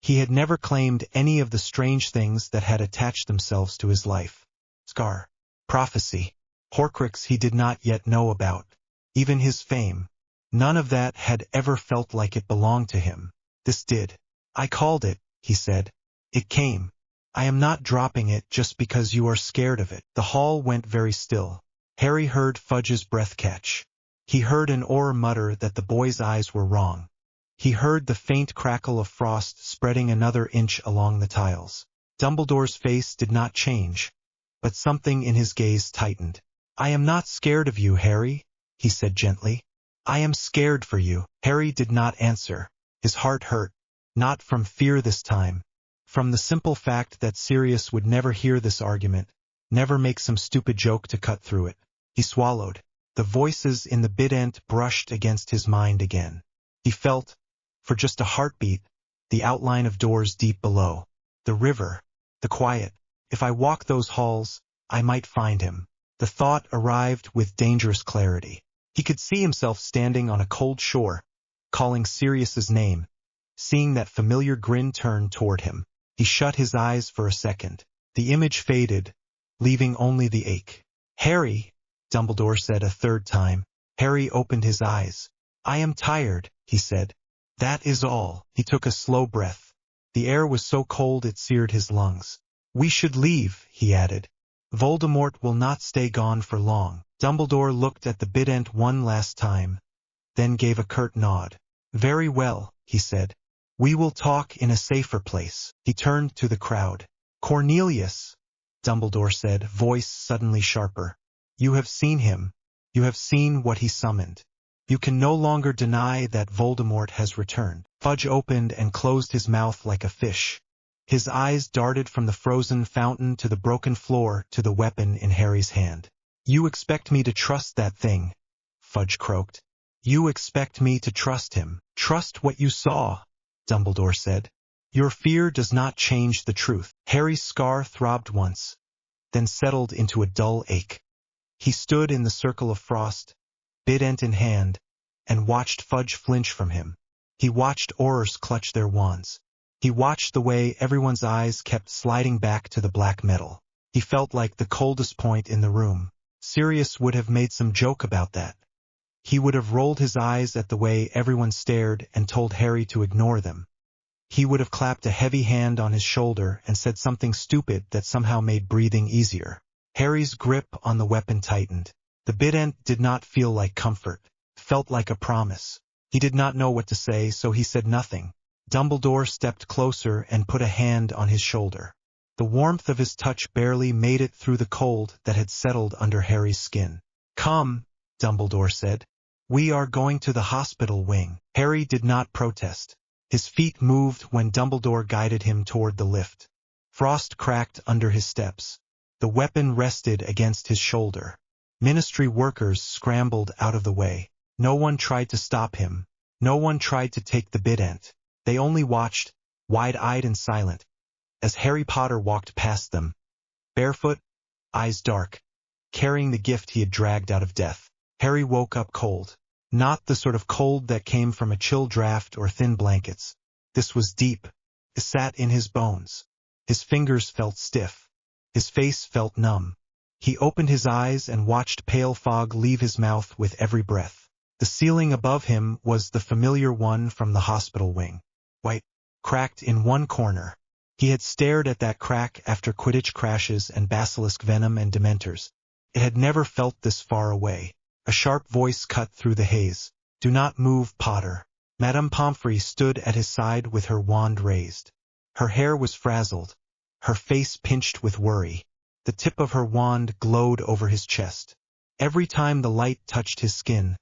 He had never claimed any of the strange things that had attached themselves to his life. Scar, prophecy, Horcrux he did not yet know about. Even his fame. None of that had ever felt like it belonged to him. This did. "I called it," he said. "It came. I am not dropping it just because you are scared of it." The hall went very still. Harry heard Fudge's breath catch. He heard an Auror mutter that the boy's eyes were wrong. He heard the faint crackle of frost spreading another inch along the tiles. Dumbledore's face did not change, but something in his gaze tightened. "I am not scared of you, Harry," he said gently. "I am scared for you." Harry did not answer. His heart hurt, not from fear this time, from the simple fact that Sirius would never hear this argument, never make some stupid joke to cut through it. He swallowed. The voices in the Bident brushed against his mind again. He felt, for just a heartbeat, the outline of doors deep below. The river, the quiet. If I walk those halls, I might find him. The thought arrived with dangerous clarity. He could see himself standing on a cold shore, calling Sirius's name, seeing that familiar grin turn toward him. He shut his eyes for a second. The image faded, leaving only the ache. "Harry," Dumbledore said a third time. Harry opened his eyes. "I am tired," he said. "That is all." He took a slow breath. The air was so cold it seared his lungs. "We should leave," he added. Voldemort will not stay gone for long. Dumbledore looked at the Bident one last time, then gave a curt nod. Very well, he said. We will talk in a safer place. He turned to the crowd. Cornelius, Dumbledore said, voice suddenly sharper. You have seen him. You have seen what he summoned. You can no longer deny that Voldemort has returned. Fudge opened and closed his mouth like a fish. His eyes darted from the frozen fountain to the broken floor to the weapon in Harry's hand. You expect me to trust that thing, Fudge croaked. You expect me to trust him. Trust what you saw, Dumbledore said. Your fear does not change the truth. Harry's scar throbbed once, then settled into a dull ache. He stood in the circle of frost, Bident in hand, and watched Fudge flinch from him. He watched Aurors clutch their wands. He watched the way everyone's eyes kept sliding back to the black metal. He felt like the coldest point in the room. Sirius would have made some joke about that. He would have rolled his eyes at the way everyone stared and told Harry to ignore them. He would have clapped a heavy hand on his shoulder and said something stupid that somehow made breathing easier. Harry's grip on the weapon tightened. The Bident did not feel like comfort. It felt like a promise. He did not know what to say, so he said nothing. Dumbledore stepped closer and put a hand on his shoulder. The warmth of his touch barely made it through the cold that had settled under Harry's skin. Come, Dumbledore said. We are going to the hospital wing. Harry did not protest. His feet moved when Dumbledore guided him toward the lift. Frost cracked under his steps. The weapon rested against his shoulder. Ministry workers scrambled out of the way. No one tried to stop him. No one tried to take the Bident. They only watched, wide-eyed and silent, as Harry Potter walked past them, barefoot, eyes dark, carrying the gift he had dragged out of death. Harry woke up cold. Not the sort of cold that came from a chill draft or thin blankets. This was deep. It sat in his bones. His fingers felt stiff. His face felt numb. He opened his eyes and watched pale fog leave his mouth with every breath. The ceiling above him was the familiar one from the hospital wing. White, cracked in one corner. He had stared at that crack after Quidditch crashes and basilisk venom and dementors. It had never felt this far away. A sharp voice cut through the haze. Do not move, Potter. Madame Pomfrey stood at his side with her wand raised. Her hair was frazzled, her face pinched with worry. The tip of her wand glowed over his chest. Every time the light touched his skin,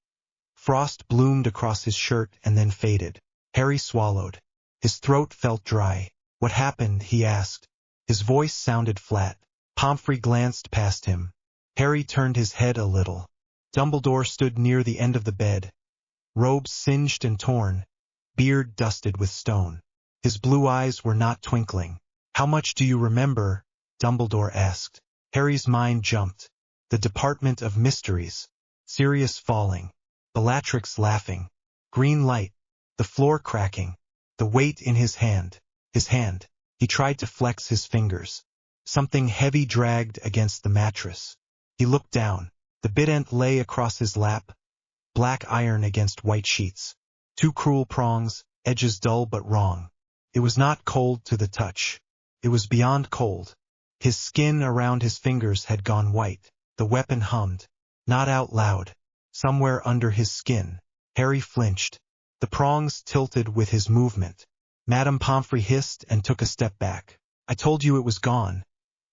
frost bloomed across his shirt and then faded. Harry swallowed. His throat felt dry. What happened? He asked. His voice sounded flat. Pomfrey glanced past him. Harry turned his head a little. Dumbledore stood near the end of the bed, robes singed and torn, beard dusted with stone. His blue eyes were not twinkling. How much do you remember? Dumbledore asked. Harry's mind jumped. The Department of Mysteries. Sirius falling. Bellatrix laughing. Green light. The floor cracking. The weight in his hand. His hand. He tried to flex his fingers. Something heavy dragged against the mattress. He looked down. The Bident lay across his lap, black iron against white sheets. Two cruel prongs, edges dull but wrong. It was not cold to the touch. It was beyond cold. His skin around his fingers had gone white. The weapon hummed. Not out loud. Somewhere under his skin. Harry flinched. The prongs tilted with his movement. Madame Pomfrey hissed and took a step back. I told you it was gone.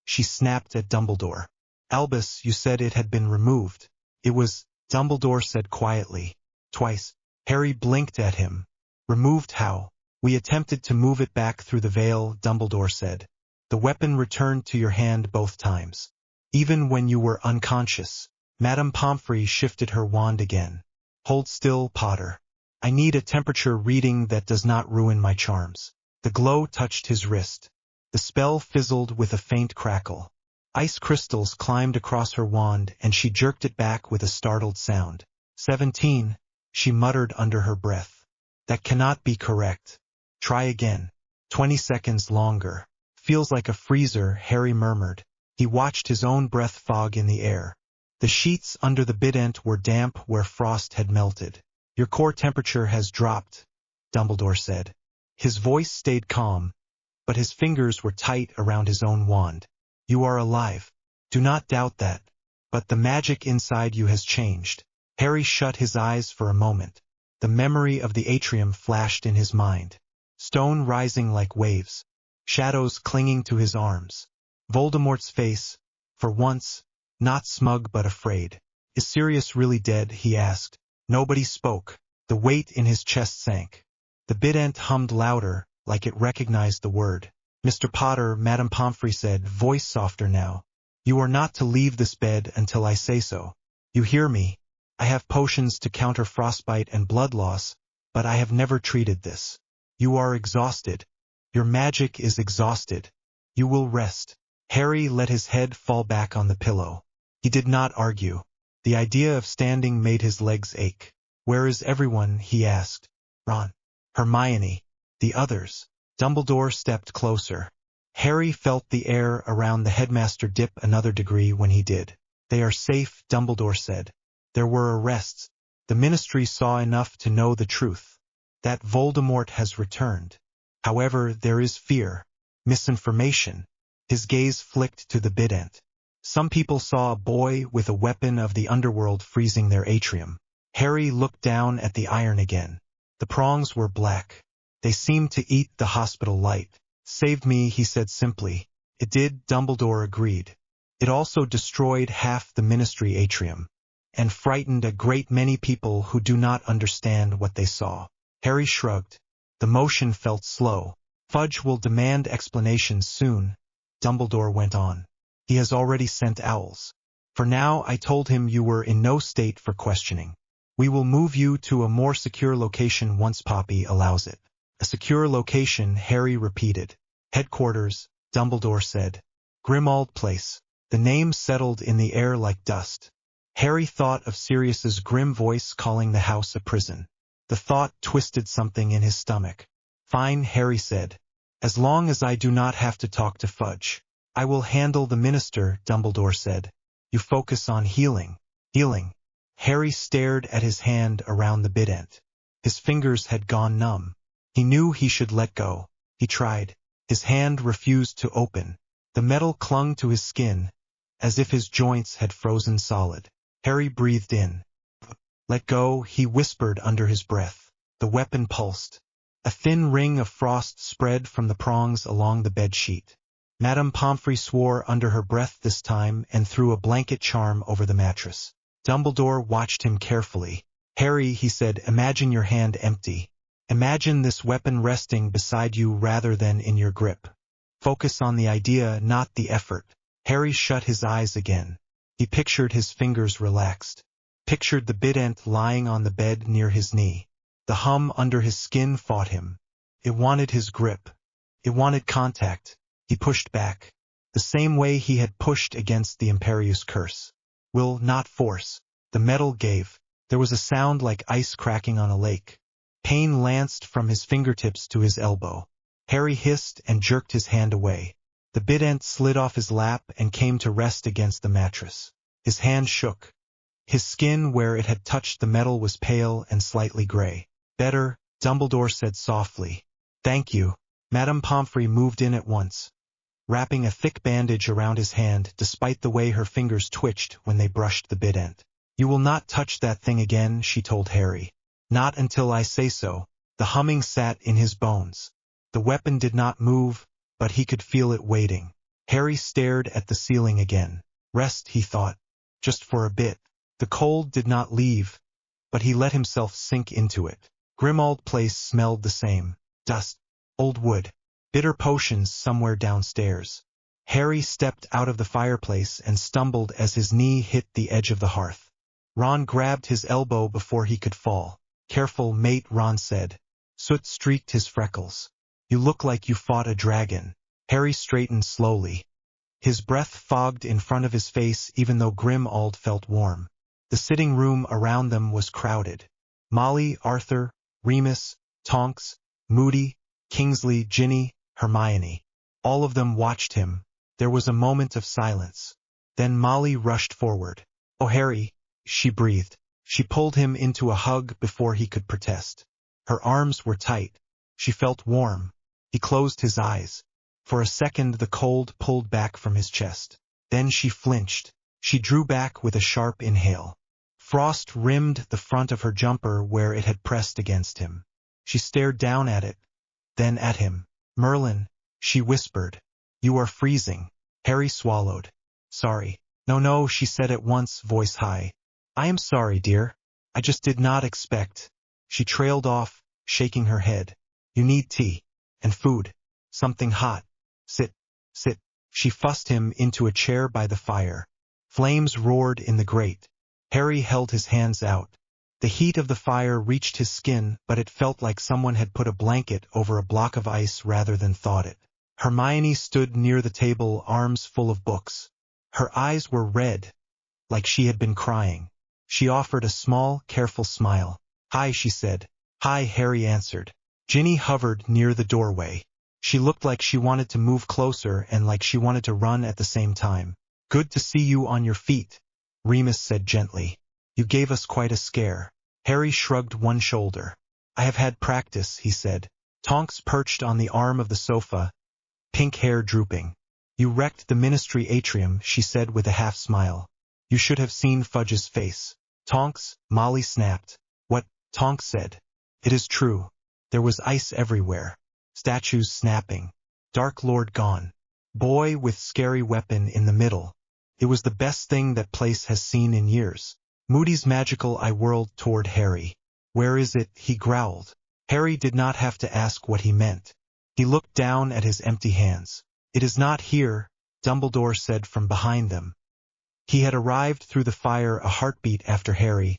She snapped at Dumbledore. Albus, you said it had been removed. It was, Dumbledore said quietly. Twice. Harry blinked at him. Removed how? We attempted to move it back through the veil, Dumbledore said. The weapon returned to your hand both times. Even when you were unconscious. Madame Pomfrey shifted her wand again. Hold still, Potter. I need a temperature reading that does not ruin my charms. The glow touched his wrist. The spell fizzled with a faint crackle. Ice crystals climbed across her wand and she jerked it back with a startled sound. 17, she muttered under her breath. That cannot be correct. Try again. 20 seconds longer. Feels like a freezer, Harry murmured. He watched his own breath fog in the air. The sheets under the Bident were damp where frost had melted. Your core temperature has dropped, Dumbledore said. His voice stayed calm, but his fingers were tight around his own wand. You are alive. Do not doubt that. But the magic inside you has changed. Harry shut his eyes for a moment. The memory of the atrium flashed in his mind. Stone rising like waves. Shadows clinging to his arms. Voldemort's face, for once, not smug but afraid. Is Sirius really dead? He asked. Nobody spoke. The weight in his chest sank. The Bident hummed louder, like it recognized the word. Mr. Potter, Madame Pomfrey said, voice softer now. You are not to leave this bed until I say so. You hear me? I have potions to counter frostbite and blood loss, but I have never treated this. You are exhausted. Your magic is exhausted. You will rest. Harry let his head fall back on the pillow. He did not argue. The idea of standing made his legs ache. Where is everyone? He asked. Ron. Hermione. The others. Dumbledore stepped closer. Harry felt the air around the headmaster dip another degree when he did. They are safe, Dumbledore said. There were arrests. The Ministry saw enough to know the truth. That Voldemort has returned. However, there is fear. Misinformation. His gaze flicked to the Bident. Some people saw a boy with a weapon of the underworld freezing their atrium. Harry looked down at the iron again. The prongs were black. They seemed to eat the hospital light. Saved me, he said simply. It did, Dumbledore agreed. It also destroyed half the Ministry atrium, and frightened a great many people who do not understand what they saw. Harry shrugged. The motion felt slow. Fudge will demand explanations soon, Dumbledore went on. He has already sent owls. For now, I told him you were in no state for questioning. We will move you to a more secure location once Poppy allows it. A secure location, Harry repeated. Headquarters, Dumbledore said. Grimmauld Place. The name settled in the air like dust. Harry thought of Sirius's grim voice calling the house a prison. The thought twisted something in his stomach. Fine, Harry said. As long as I do not have to talk to Fudge. I will handle the minister, Dumbledore said. You focus on healing. Healing. Harry stared at his hand around the Bident. His fingers had gone numb. He knew he should let go. He tried. His hand refused to open. The metal clung to his skin, as if his joints had frozen solid. Harry breathed in. Let go, he whispered under his breath. The weapon pulsed. A thin ring of frost spread from the prongs along the bedsheet. Madame Pomfrey swore under her breath this time and threw a blanket charm over the mattress. Dumbledore watched him carefully. Harry, he said, imagine your hand empty. Imagine this weapon resting beside you rather than in your grip. Focus on the idea, not the effort. Harry shut his eyes again. He pictured his fingers relaxed. Pictured the Bident lying on the bed near his knee. The hum under his skin fought him. It wanted his grip. It wanted contact. He pushed back. The same way he had pushed against the Imperius curse. Will, not force. The metal gave. There was a sound like ice cracking on a lake. Pain lanced from his fingertips to his elbow. Harry hissed and jerked his hand away. The Bident slid off his lap and came to rest against the mattress. His hand shook. His skin where it had touched the metal was pale and slightly gray. Better, Dumbledore said softly. Thank you. Madame Pomfrey moved in at once, wrapping a thick bandage around his hand despite the way her fingers twitched when they brushed the Bident. You will not touch that thing again, she told Harry. Not until I say so. The humming sat in his bones. The weapon did not move, but he could feel it waiting. Harry stared at the ceiling again. Rest, he thought. Just for a bit. The cold did not leave, but he let himself sink into it. Grimmauld Place smelled the same. Dust. Old wood. Bitter potions somewhere downstairs. Harry stepped out of the fireplace and stumbled as his knee hit the edge of the hearth. Ron grabbed his elbow before he could fall. Careful, mate, Ron said. Soot streaked his freckles. You look like you fought a dragon. Harry straightened slowly. His breath fogged in front of his face even though Grimmauld felt warm. The sitting room around them was crowded. Molly, Arthur, Remus, Tonks, Moody, Kingsley, Ginny, Hermione. All of them watched him. There was a moment of silence. Then Molly rushed forward. Oh, Harry, she breathed. She pulled him into a hug before he could protest. Her arms were tight. She felt warm. He closed his eyes. For a second the cold pulled back from his chest. Then she flinched. She drew back with a sharp inhale. Frost rimmed the front of her jumper where it had pressed against him. She stared down at it, then at him. "Merlin," she whispered. "You are freezing." Harry swallowed. "Sorry." No, she said at once, voice high. "I am sorry, dear. I just did not expect." She trailed off, shaking her head. "You need tea. And food. Something hot. Sit. Sit." She fussed him into a chair by the fire. Flames roared in the grate. Harry held his hands out. The heat of the fire reached his skin, but it felt like someone had put a blanket over a block of ice rather than thawed it. Hermione stood near the table, arms full of books. Her eyes were red, like she had been crying. She offered a small, careful smile. "Hi," she said. "Hi," Harry answered. Ginny hovered near the doorway. She looked like she wanted to move closer and like she wanted to run at the same time. "Good to see you on your feet," Remus said gently. "You gave us quite a scare." Harry shrugged one shoulder. "I have had practice," he said. Tonks perched on the arm of the sofa, pink hair drooping. "You wrecked the ministry atrium," she said with a half-smile. "You should have seen Fudge's face." "Tonks," Molly snapped. "What?" Tonks said. "It is true. There was ice everywhere. Statues snapping. Dark Lord gone. Boy with scary weapon in the middle. It was the best thing that place has seen in years." Moody's magical eye whirled toward Harry. "Where is it?" he growled. Harry did not have to ask what he meant. He looked down at his empty hands. "It is not here," Dumbledore said from behind them. He had arrived through the fire a heartbeat after Harry,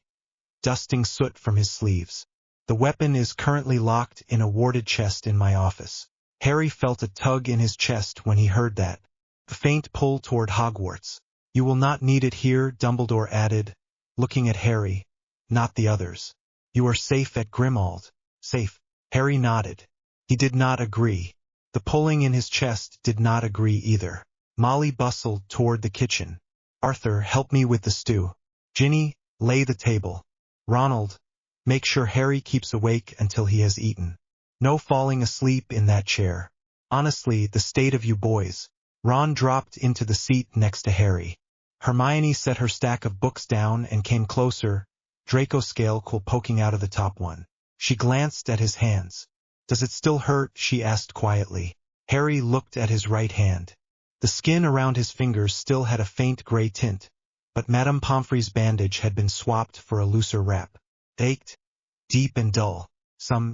dusting soot from his sleeves. "The weapon is currently locked in a warded chest in my office." Harry felt a tug in his chest when he heard that. A faint pull toward Hogwarts. "You will not need it here," Dumbledore added, looking at Harry, not the others. "You are safe at Grimmauld." "Safe." Harry nodded. He did not agree. The pulling in his chest did not agree either. Molly bustled toward the kitchen. "Arthur, help me with the stew." "Ginny, lay the table." "Ronald, make sure Harry keeps awake until he has eaten. No falling asleep in that chair. Honestly, the state of you boys." Ron dropped into the seat next to Harry. Hermione set her stack of books down and came closer, Draco scale quill poking out of the top one. She glanced at his hands. "Does it still hurt?" she asked quietly. Harry looked at his right hand. The skin around his fingers still had a faint gray tint, but Madame Pomfrey's bandage had been swapped for a looser wrap. It ached, deep and dull.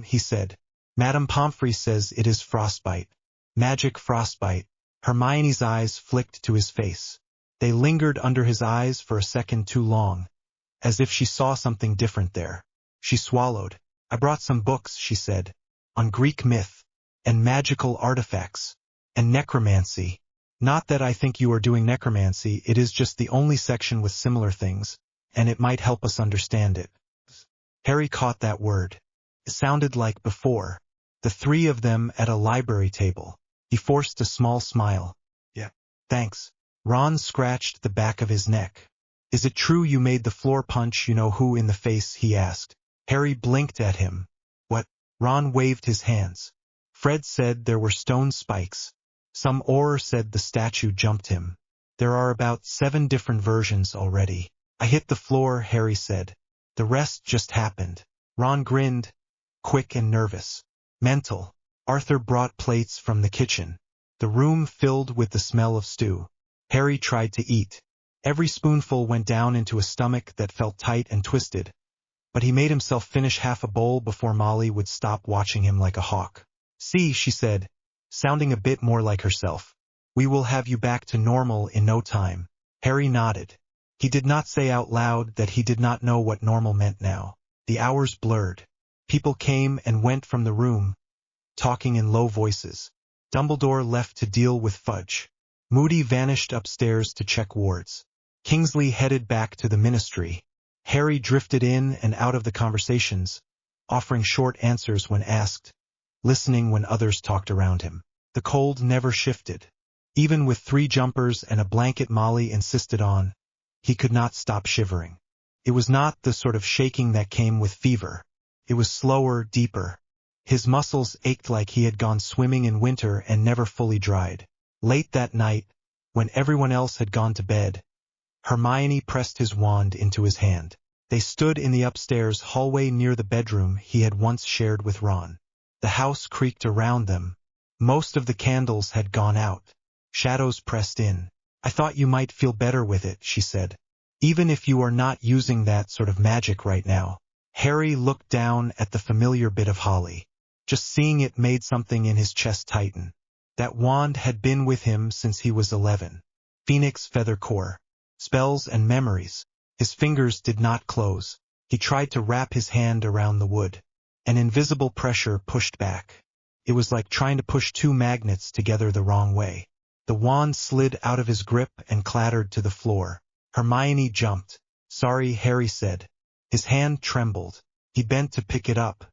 He said. "Madame Pomfrey says it is frostbite." "Magic frostbite." Hermione's eyes flicked to his face. They lingered under his eyes for a second too long, as if she saw something different there. She swallowed. "I brought some books," she said, "on Greek myth, and magical artifacts, and necromancy. Not that I think you are doing necromancy, it is just the only section with similar things, and it might help us understand it." Harry caught that word. It sounded like before. The three of them at a library table. He forced a small smile. "Yeah, thanks." Ron scratched the back of his neck. "Is it true you made the floor punch you know who in the face?" he asked. Harry blinked at him. "What?" Ron waved his hands. "Fred said there were stone spikes. Some Auror said the statue jumped him. There are about 7 different versions already." "I hit the floor," Harry said. "The rest just happened." Ron grinned, quick and nervous. "Mental." Arthur brought plates from the kitchen. The room filled with the smell of stew. Harry tried to eat. Every spoonful went down into a stomach that felt tight and twisted, but he made himself finish half a bowl before Molly would stop watching him like a hawk. "See," she said, sounding a bit more like herself. "We will have you back to normal in no time." Harry nodded. He did not say out loud that he did not know what normal meant now. The hours blurred. People came and went from the room, talking in low voices. Dumbledore left to deal with Fudge. Moody vanished upstairs to check wards. Kingsley headed back to the ministry. Harry drifted in and out of the conversations, offering short answers when asked, listening when others talked around him. The cold never shifted. Even with 3 jumpers and a blanket Molly insisted on, he could not stop shivering. It was not the sort of shaking that came with fever. It was slower, deeper. His muscles ached like he had gone swimming in winter and never fully dried. Late that night, When everyone else had gone to bed, Hermione pressed his wand into his hand. They stood in the upstairs hallway near the bedroom he had once shared with Ron. The house creaked around them. Most of the candles had gone out. Shadows pressed in. "I thought you might feel better with it," she said. "Even if you are not using that sort of magic right now." Harry looked down at the familiar bit of holly. Just seeing it made something in his chest tighten. That wand had been with him since he was 11. Phoenix Feather Core. Spells and memories. His fingers did not close. He tried to wrap his hand around the wood. An invisible pressure pushed back. It was like trying to push two magnets together the wrong way. The wand slid out of his grip and clattered to the floor. Hermione jumped. "Sorry," Harry said. His hand trembled. He bent to pick it up.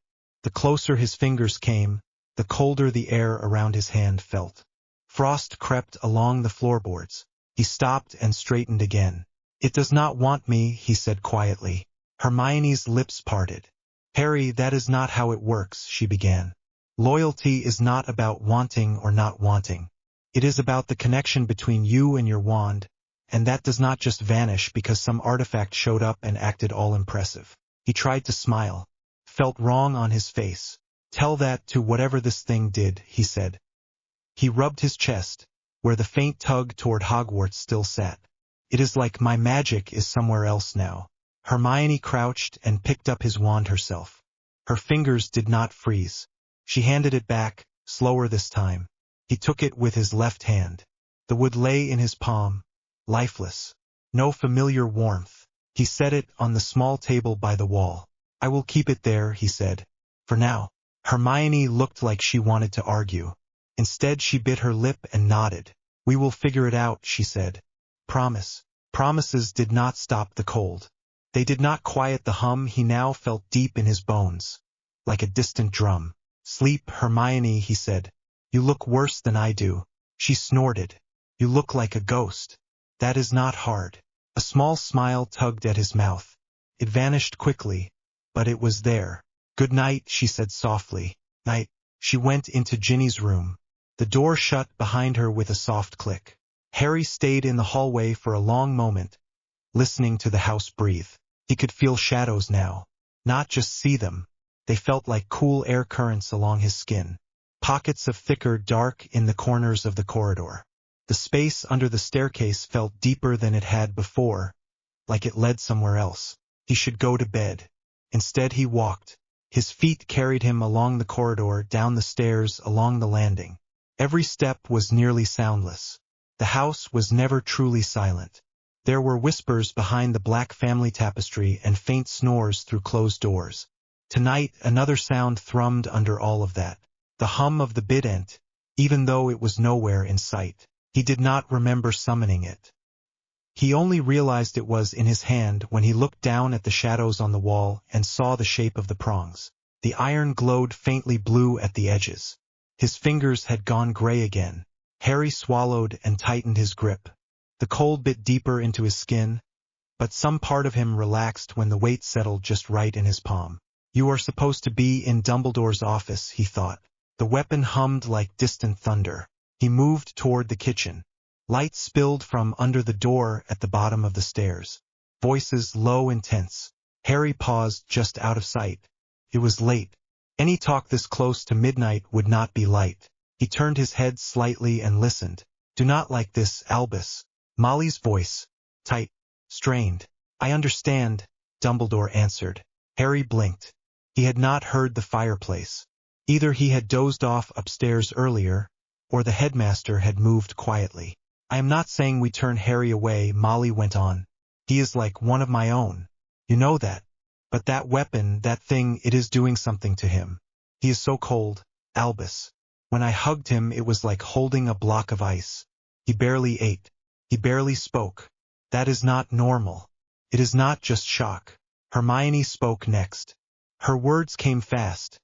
The closer his fingers came, the colder the air around his hand felt. Frost crept along the floorboards. He stopped and straightened again. "It does not want me," he said quietly. Hermione's lips parted. "Harry, that is not how it works," she began. "Loyalty is not about wanting or not wanting. It is about the connection between you and your wand, and that does not just vanish because some artifact showed up and acted all impressive." He tried to smile. Felt wrong on his face. "Tell that to whatever this thing did," he said. He rubbed his chest, where the faint tug toward Hogwarts still sat. "It is like my magic is somewhere else now." Hermione crouched and picked up his wand herself. Her fingers did not freeze. She handed it back, slower this time. He took it with his left hand. The wood lay in his palm, lifeless. No familiar warmth. He set it on the small table by the wall. "I will keep it there," he said. "For now." Hermione looked like she wanted to argue. Instead she bit her lip and nodded. "We will figure it out," she said. "Promise." Promises did not stop the cold. They did not quiet the hum he now felt deep in his bones, like a distant drum. "Sleep, Hermione," he said. "You look worse than I do." She snorted. "You look like a ghost." "That is not hard." A small smile tugged at his mouth. It vanished quickly, but it was there. "Good night," she said softly. "Night." She went into Ginny's room. The door shut behind her with a soft click. Harry stayed in the hallway for a long moment, listening to the house breathe. He could feel shadows now, not just see them. They felt like cool air currents along his skin. Pockets of thicker dark in the corners of the corridor. The space under the staircase felt deeper than it had before, like it led somewhere else. He should go to bed. Instead he walked. His feet carried him along the corridor, down the stairs, along the landing. Every step was nearly soundless. The house was never truly silent. There were whispers behind the black family tapestry and faint snores through closed doors. Tonight another sound thrummed under all of that. The hum of the Bident, even though it was nowhere in sight. He did not remember summoning it. He only realized it was in his hand when he looked down at the shadows on the wall and saw the shape of the prongs. The iron glowed faintly blue at the edges. His fingers had gone gray again. Harry swallowed and tightened his grip. The cold bit deeper into his skin, but some part of him relaxed when the weight settled just right in his palm. "You are supposed to be in Dumbledore's office," he thought. The weapon hummed like distant thunder. He moved toward the kitchen. Light spilled from under the door at the bottom of the stairs. Voices low and tense. Harry paused just out of sight. It was late. Any talk this close to midnight would not be light. He turned his head slightly and listened. "Do not like this, Albus." Molly's voice. Tight. Strained. "I understand," Dumbledore answered. Harry blinked. He had not heard the fireplace. Either he had dozed off upstairs earlier, or the headmaster had moved quietly. "I am not saying we turn Harry away," Molly went on. "He is like one of my own. You know that. But that weapon, that thing, it is doing something to him. He is so cold, Albus. When I hugged him it was like holding a block of ice. He barely ate. He barely spoke. That is not normal. It is not just shock." Hermione spoke next. Her words came fast,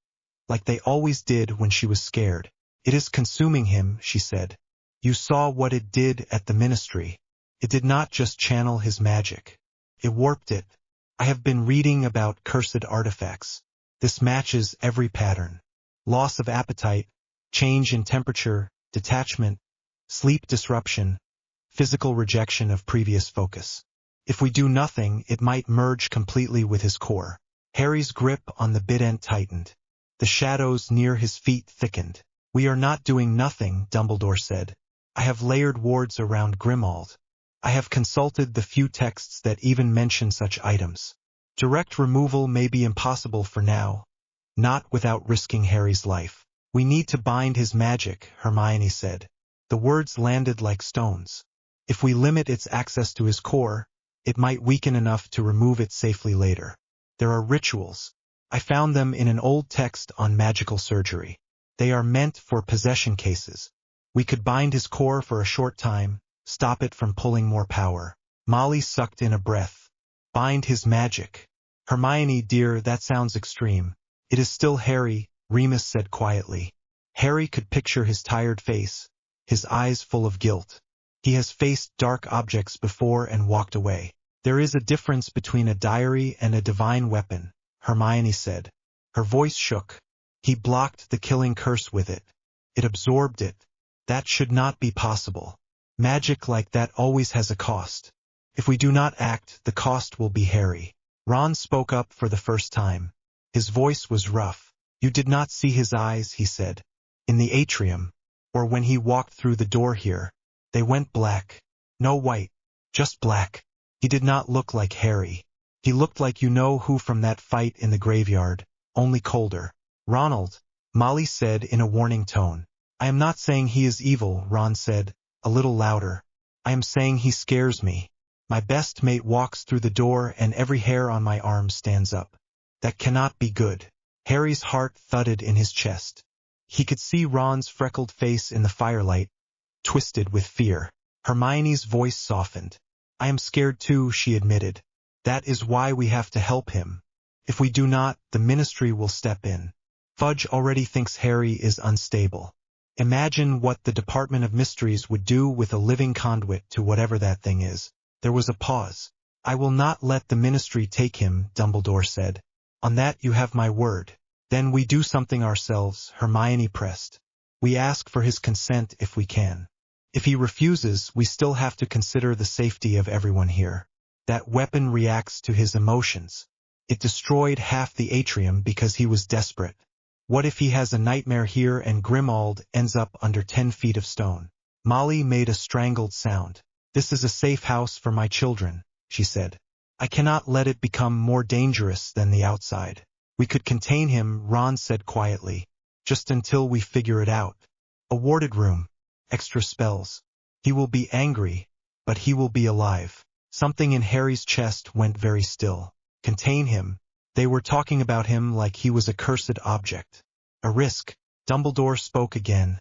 like they always did when she was scared. "It is consuming him," she said. "You saw what it did at the ministry. It did not just channel his magic. It warped it. I have been reading about cursed artifacts. This matches every pattern. Loss of appetite, change in temperature, detachment, sleep disruption, physical rejection of previous focus. If we do nothing, it might merge completely with his core. Harry's grip on the Bident tightened. The shadows near his feet thickened. We are not doing nothing, Dumbledore said. I have layered wards around Grimmauld. I have consulted the few texts that even mention such items. Direct removal may be impossible for now, not without risking Harry's life. We need to bind his magic, Hermione said. The words landed like stones. If we limit its access to his core, it might weaken enough to remove it safely later. There are rituals. I found them in an old text on magical surgery. They are meant for possession cases. We could bind his core for a short time, stop it from pulling more power. Molly sucked in a breath. Bind his magic. Hermione, dear, that sounds extreme. It is still Harry, Remus said quietly. Harry could picture his tired face, his eyes full of guilt. He has faced dark objects before and walked away. There is a difference between a diary and a divine weapon, Hermione said. Her voice shook. He blocked the killing curse with it. It absorbed it. That should not be possible. Magic like that always has a cost. If we do not act, the cost will be Harry. Ron spoke up for the first time. His voice was rough. You did not see his eyes, he said. In the atrium, or when he walked through the door here, they went black. No white, just black. He did not look like Harry. He looked like you know who from that fight in the graveyard, only colder. Ronald, Molly said in a warning tone. I am not saying he is evil, Ron said, a little louder. I am saying he scares me. My best mate walks through the door and every hair on my arm stands up. That cannot be good. Harry's heart thudded in his chest. He could see Ron's freckled face in the firelight, twisted with fear. Hermione's voice softened. I am scared too, she admitted. That is why we have to help him. If we do not, the Ministry will step in. Fudge already thinks Harry is unstable. Imagine what the Department of Mysteries would do with a living conduit to whatever that thing is. There was a pause. I will not let the Ministry take him, Dumbledore said. On that you have my word. Then we do something ourselves, Hermione pressed. We ask for his consent if we can. If he refuses, we still have to consider the safety of everyone here. That weapon reacts to his emotions. It destroyed half the atrium because he was desperate. What if he has a nightmare here and Grimmauld ends up under 10 feet of stone? Molly made a strangled sound. This is a safe house for my children, she said. I cannot let it become more dangerous than the outside. We could contain him, Ron said quietly, just until we figure it out. A warded room. Extra spells. He will be angry, but he will be alive. Something in Harry's chest went very still. Contain him. They were talking about him like he was a cursed object. A risk. Dumbledore spoke again.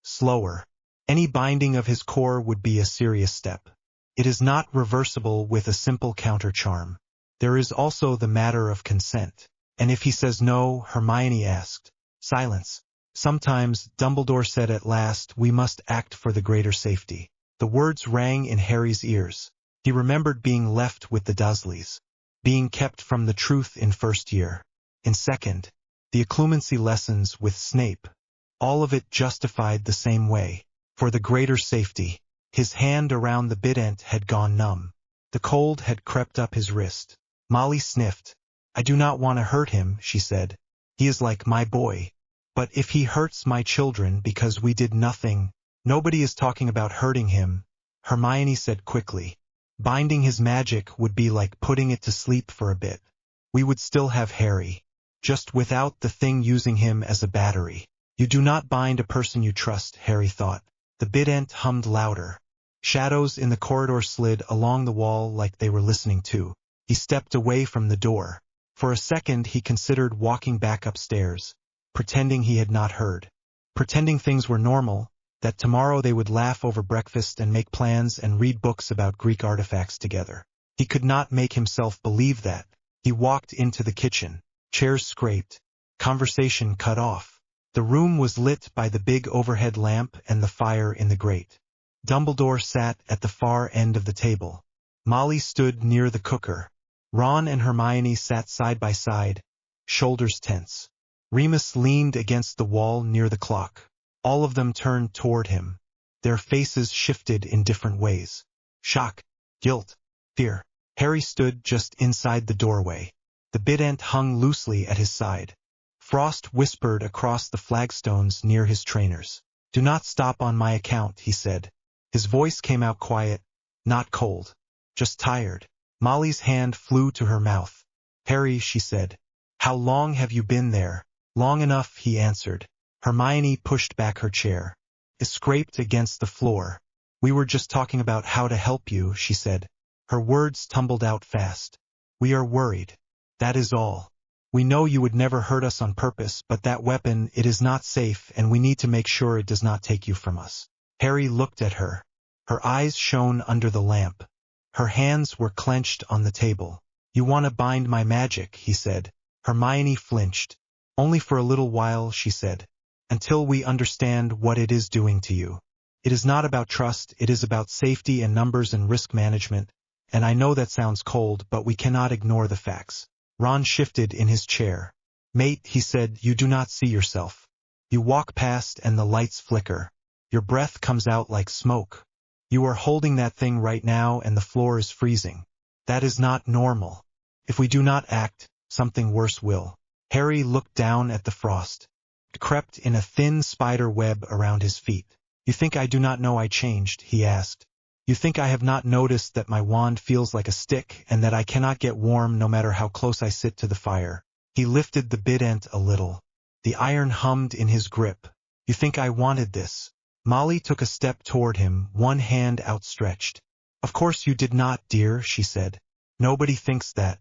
Slower. Any binding of his core would be a serious step. It is not reversible with a simple counter-charm. There is also the matter of consent. And if he says no, Hermione asked. Silence. Sometimes, Dumbledore said at last, we must act for the greater safety. The words rang in Harry's ears. He remembered being left with the Dursleys, being kept from the truth in first year. In second, the occlumency lessons with Snape. All of it justified the same way. For the greater safety. His hand around the Bident had gone numb. The cold had crept up his wrist. Molly sniffed. I do not want to hurt him, she said. He is like my boy. But if he hurts my children because we did nothing, nobody is talking about hurting him, Hermione said quickly. Binding his magic would be like putting it to sleep for a bit. We would still have Harry, just without the thing using him as a battery. You do not bind a person you trust, Harry thought. The Bident hummed louder. Shadows in the corridor slid along the wall like they were listening too. He stepped away from the door. For a second he considered walking back upstairs, pretending he had not heard. Pretending things were normal, that tomorrow they would laugh over breakfast and make plans and read books about Greek artifacts together. He could not make himself believe that. He walked into the kitchen. Chairs scraped. Conversation cut off. The room was lit by the big overhead lamp and the fire in the grate. Dumbledore sat at the far end of the table. Molly stood near the cooker. Ron and Hermione sat side by side, shoulders tense. Remus leaned against the wall near the clock. All of them turned toward him. Their faces shifted in different ways. Shock, guilt, fear. Harry stood just inside the doorway. The Bident hung loosely at his side. Frost whispered across the flagstones near his trainers. "Do not stop on my account," he said. His voice came out quiet, not cold, just tired. Molly's hand flew to her mouth. "Harry," she said. "How long have you been there?" "Long enough," he answered. Hermione pushed back her chair. It scraped against the floor. "We were just talking about how to help you," she said. Her words tumbled out fast. "We are worried. That is all. We know you would never hurt us on purpose, but that weapon, it is not safe, and we need to make sure it does not take you from us." Harry looked at her. Her eyes shone under the lamp. Her hands were clenched on the table. "You want to bind my magic," he said. Hermione flinched. "Only for a little while," she said. "Until we understand what it is doing to you. It is not about trust, it is about safety and numbers and risk management. And I know that sounds cold, but we cannot ignore the facts." Ron shifted in his chair. "Mate," he said, "you do not see yourself. You walk past and the lights flicker. Your breath comes out like smoke. You are holding that thing right now and the floor is freezing. That is not normal. If we do not act, something worse will." Harry looked down at the frost. It crept in a thin spider web around his feet. "You think I do not know I changed?" he asked. "You think I have not noticed that my wand feels like a stick and that I cannot get warm no matter how close I sit to the fire?" He lifted the Bident a little. The iron hummed in his grip. "You think I wanted this?" Molly took a step toward him, one hand outstretched. "Of course you did not, dear," she said. "Nobody thinks that.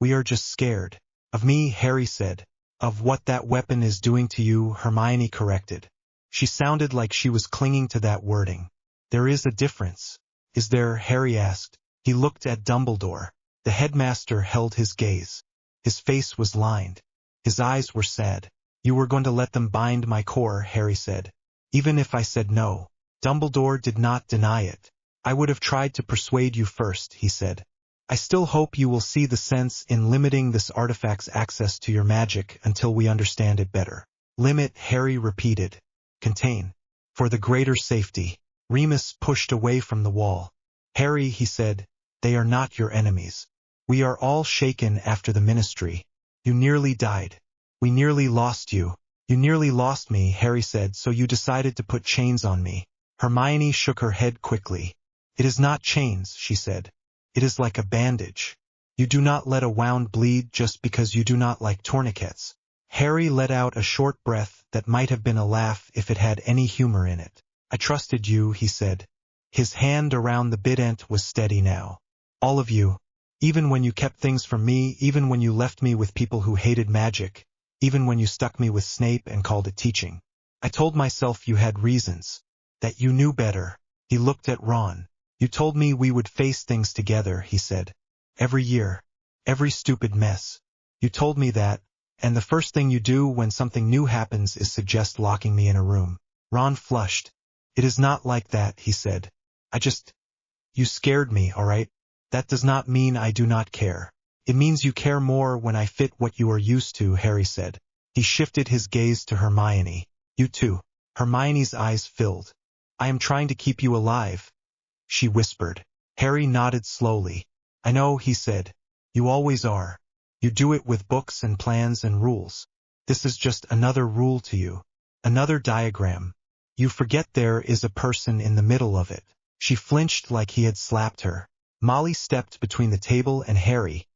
We are just scared." "Of me," Harry said. "Of what that weapon is doing to you," Hermione corrected. She sounded like she was clinging to that wording. "There is a difference." "Is there?" Harry asked. He looked at Dumbledore. The headmaster held his gaze. His face was lined. His eyes were sad. "You were going to let them bind my core," Harry said. "Even if I said no." Dumbledore did not deny it. "I would have tried to persuade you first," he said. "I still hope you will see the sense in limiting this artifact's access to your magic until we understand it better." "Limit," Harry repeated. "Contain. For the greater safety." Remus pushed away from the wall. "Harry," he said, "they are not your enemies. We are all shaken after the ministry. You nearly died. We nearly lost you." "You nearly lost me," Harry said, "so you decided to put chains on me." Hermione shook her head quickly. "It is not chains," she said. "It is like a bandage. You do not let a wound bleed just because you do not like tourniquets." Harry let out a short breath that might have been a laugh if it had any humor in it. "I trusted you," he said. His hand around the Bident was steady now. "All of you. Even when you kept things from me, even when you left me with people who hated magic, even when you stuck me with Snape and called it teaching. I told myself you had reasons. That you knew better." He looked at Ron. "You told me we would face things together," he said. "Every year. Every stupid mess. You told me that, and the first thing you do when something new happens is suggest locking me in a room." Ron flushed. "It is not like that," he said. You scared me, all right? That does not mean I do not care. It means you care more when I fit what you are used to," Harry said. He shifted his gaze to Hermione. "You too." Hermione's eyes filled. "I am trying to keep you alive," she whispered. Harry nodded slowly. "I know," he said. "You always are. You do it with books and plans and rules. This is just another rule to you. Another diagram. You forget there is a person in the middle of it." She flinched like he had slapped her. Molly stepped between the table and Harry,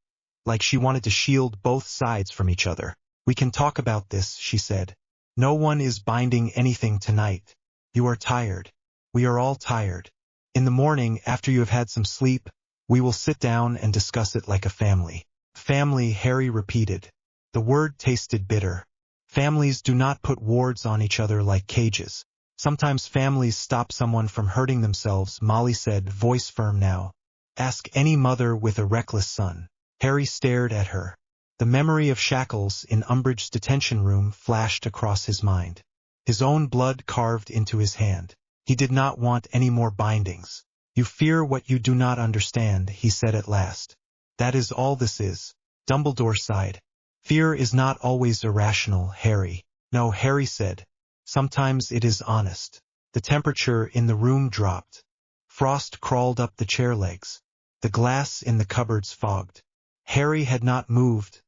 like she wanted to shield both sides from each other. "We can talk about this," she said. "No one is binding anything tonight. You are tired. We are all tired. In the morning, after you have had some sleep, we will sit down and discuss it like a family." "Family," Harry repeated. The word tasted bitter. Families do not put wards on each other like cages. Sometimes families stop someone from hurting themselves, Molly said, voice firm now. "Ask any mother with a reckless son." Harry stared at her. The memory of shackles in Umbridge's detention room flashed across his mind. His own blood carved into his hand. He did not want any more bindings. "You fear what you do not understand," he said at last. "That is all this is." Dumbledore sighed. "Fear is not always irrational, Harry." "No," Harry said. "Sometimes it is honest." The temperature in the room dropped. Frost crawled up the chair legs. The glass in the cupboards fogged. Harry had not moved,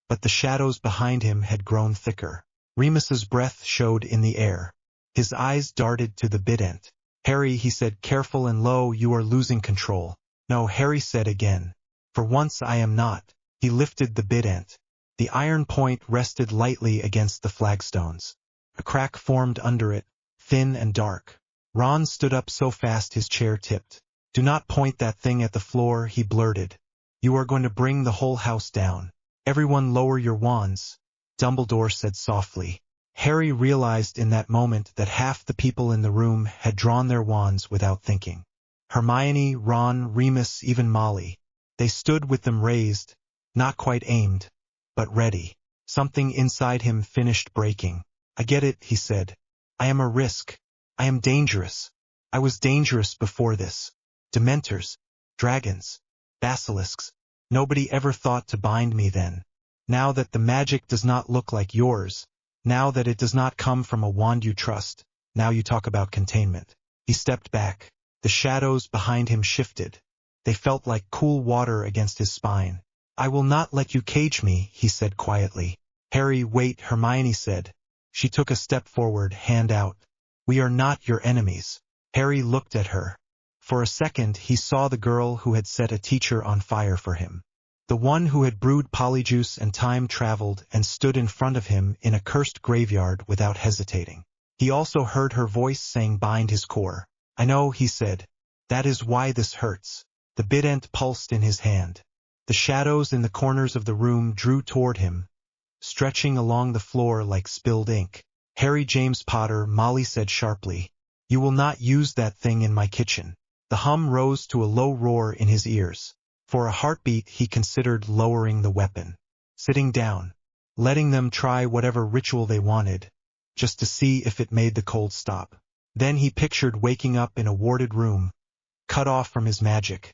but the shadows behind him had grown thicker. Remus's breath showed in the air. His eyes darted to the Bident. "Harry," he said, careful and low, "you are losing control." "No," Harry said again. "For once I am not." He lifted the Bident. The iron point rested lightly against the flagstones. A crack formed under it, thin and dark. Ron stood up so fast his chair tipped. "Do not point that thing at the floor," he blurted. "You are going to bring the whole house down." "Everyone lower your wands," Dumbledore said softly. Harry realized in that moment that half the people in the room had drawn their wands without thinking. Hermione, Ron, Remus, even Molly. They stood with them raised, not quite aimed, but ready. Something inside him finished breaking. "I get it," he said. "I am a risk. I am dangerous. I was dangerous before this. Dementors, dragons, basilisks. Nobody ever thought to bind me then. Now that the magic does not look like yours, now that it does not come from a wand you trust, now you talk about containment." He stepped back. The shadows behind him shifted. They felt like cool water against his spine. "I will not let you cage me," he said quietly. "Harry, wait," Hermione said. She took a step forward, hand out. "We are not your enemies." Harry looked at her. For a second he saw the girl who had set a teacher on fire for him. The one who had brewed polyjuice and time-traveled and stood in front of him in a cursed graveyard without hesitating. He also heard her voice saying behind his core. "I know," he said. "That is why this hurts." The Bident pulsed in his hand. The shadows in the corners of the room drew toward him, stretching along the floor like spilled ink. "Harry James Potter," Molly said sharply. "You will not use that thing in my kitchen." The hum rose to a low roar in his ears. For a heartbeat he considered lowering the weapon. Sitting down. Letting them try whatever ritual they wanted, just to see if it made the cold stop. Then he pictured waking up in a warded room, cut off from his magic,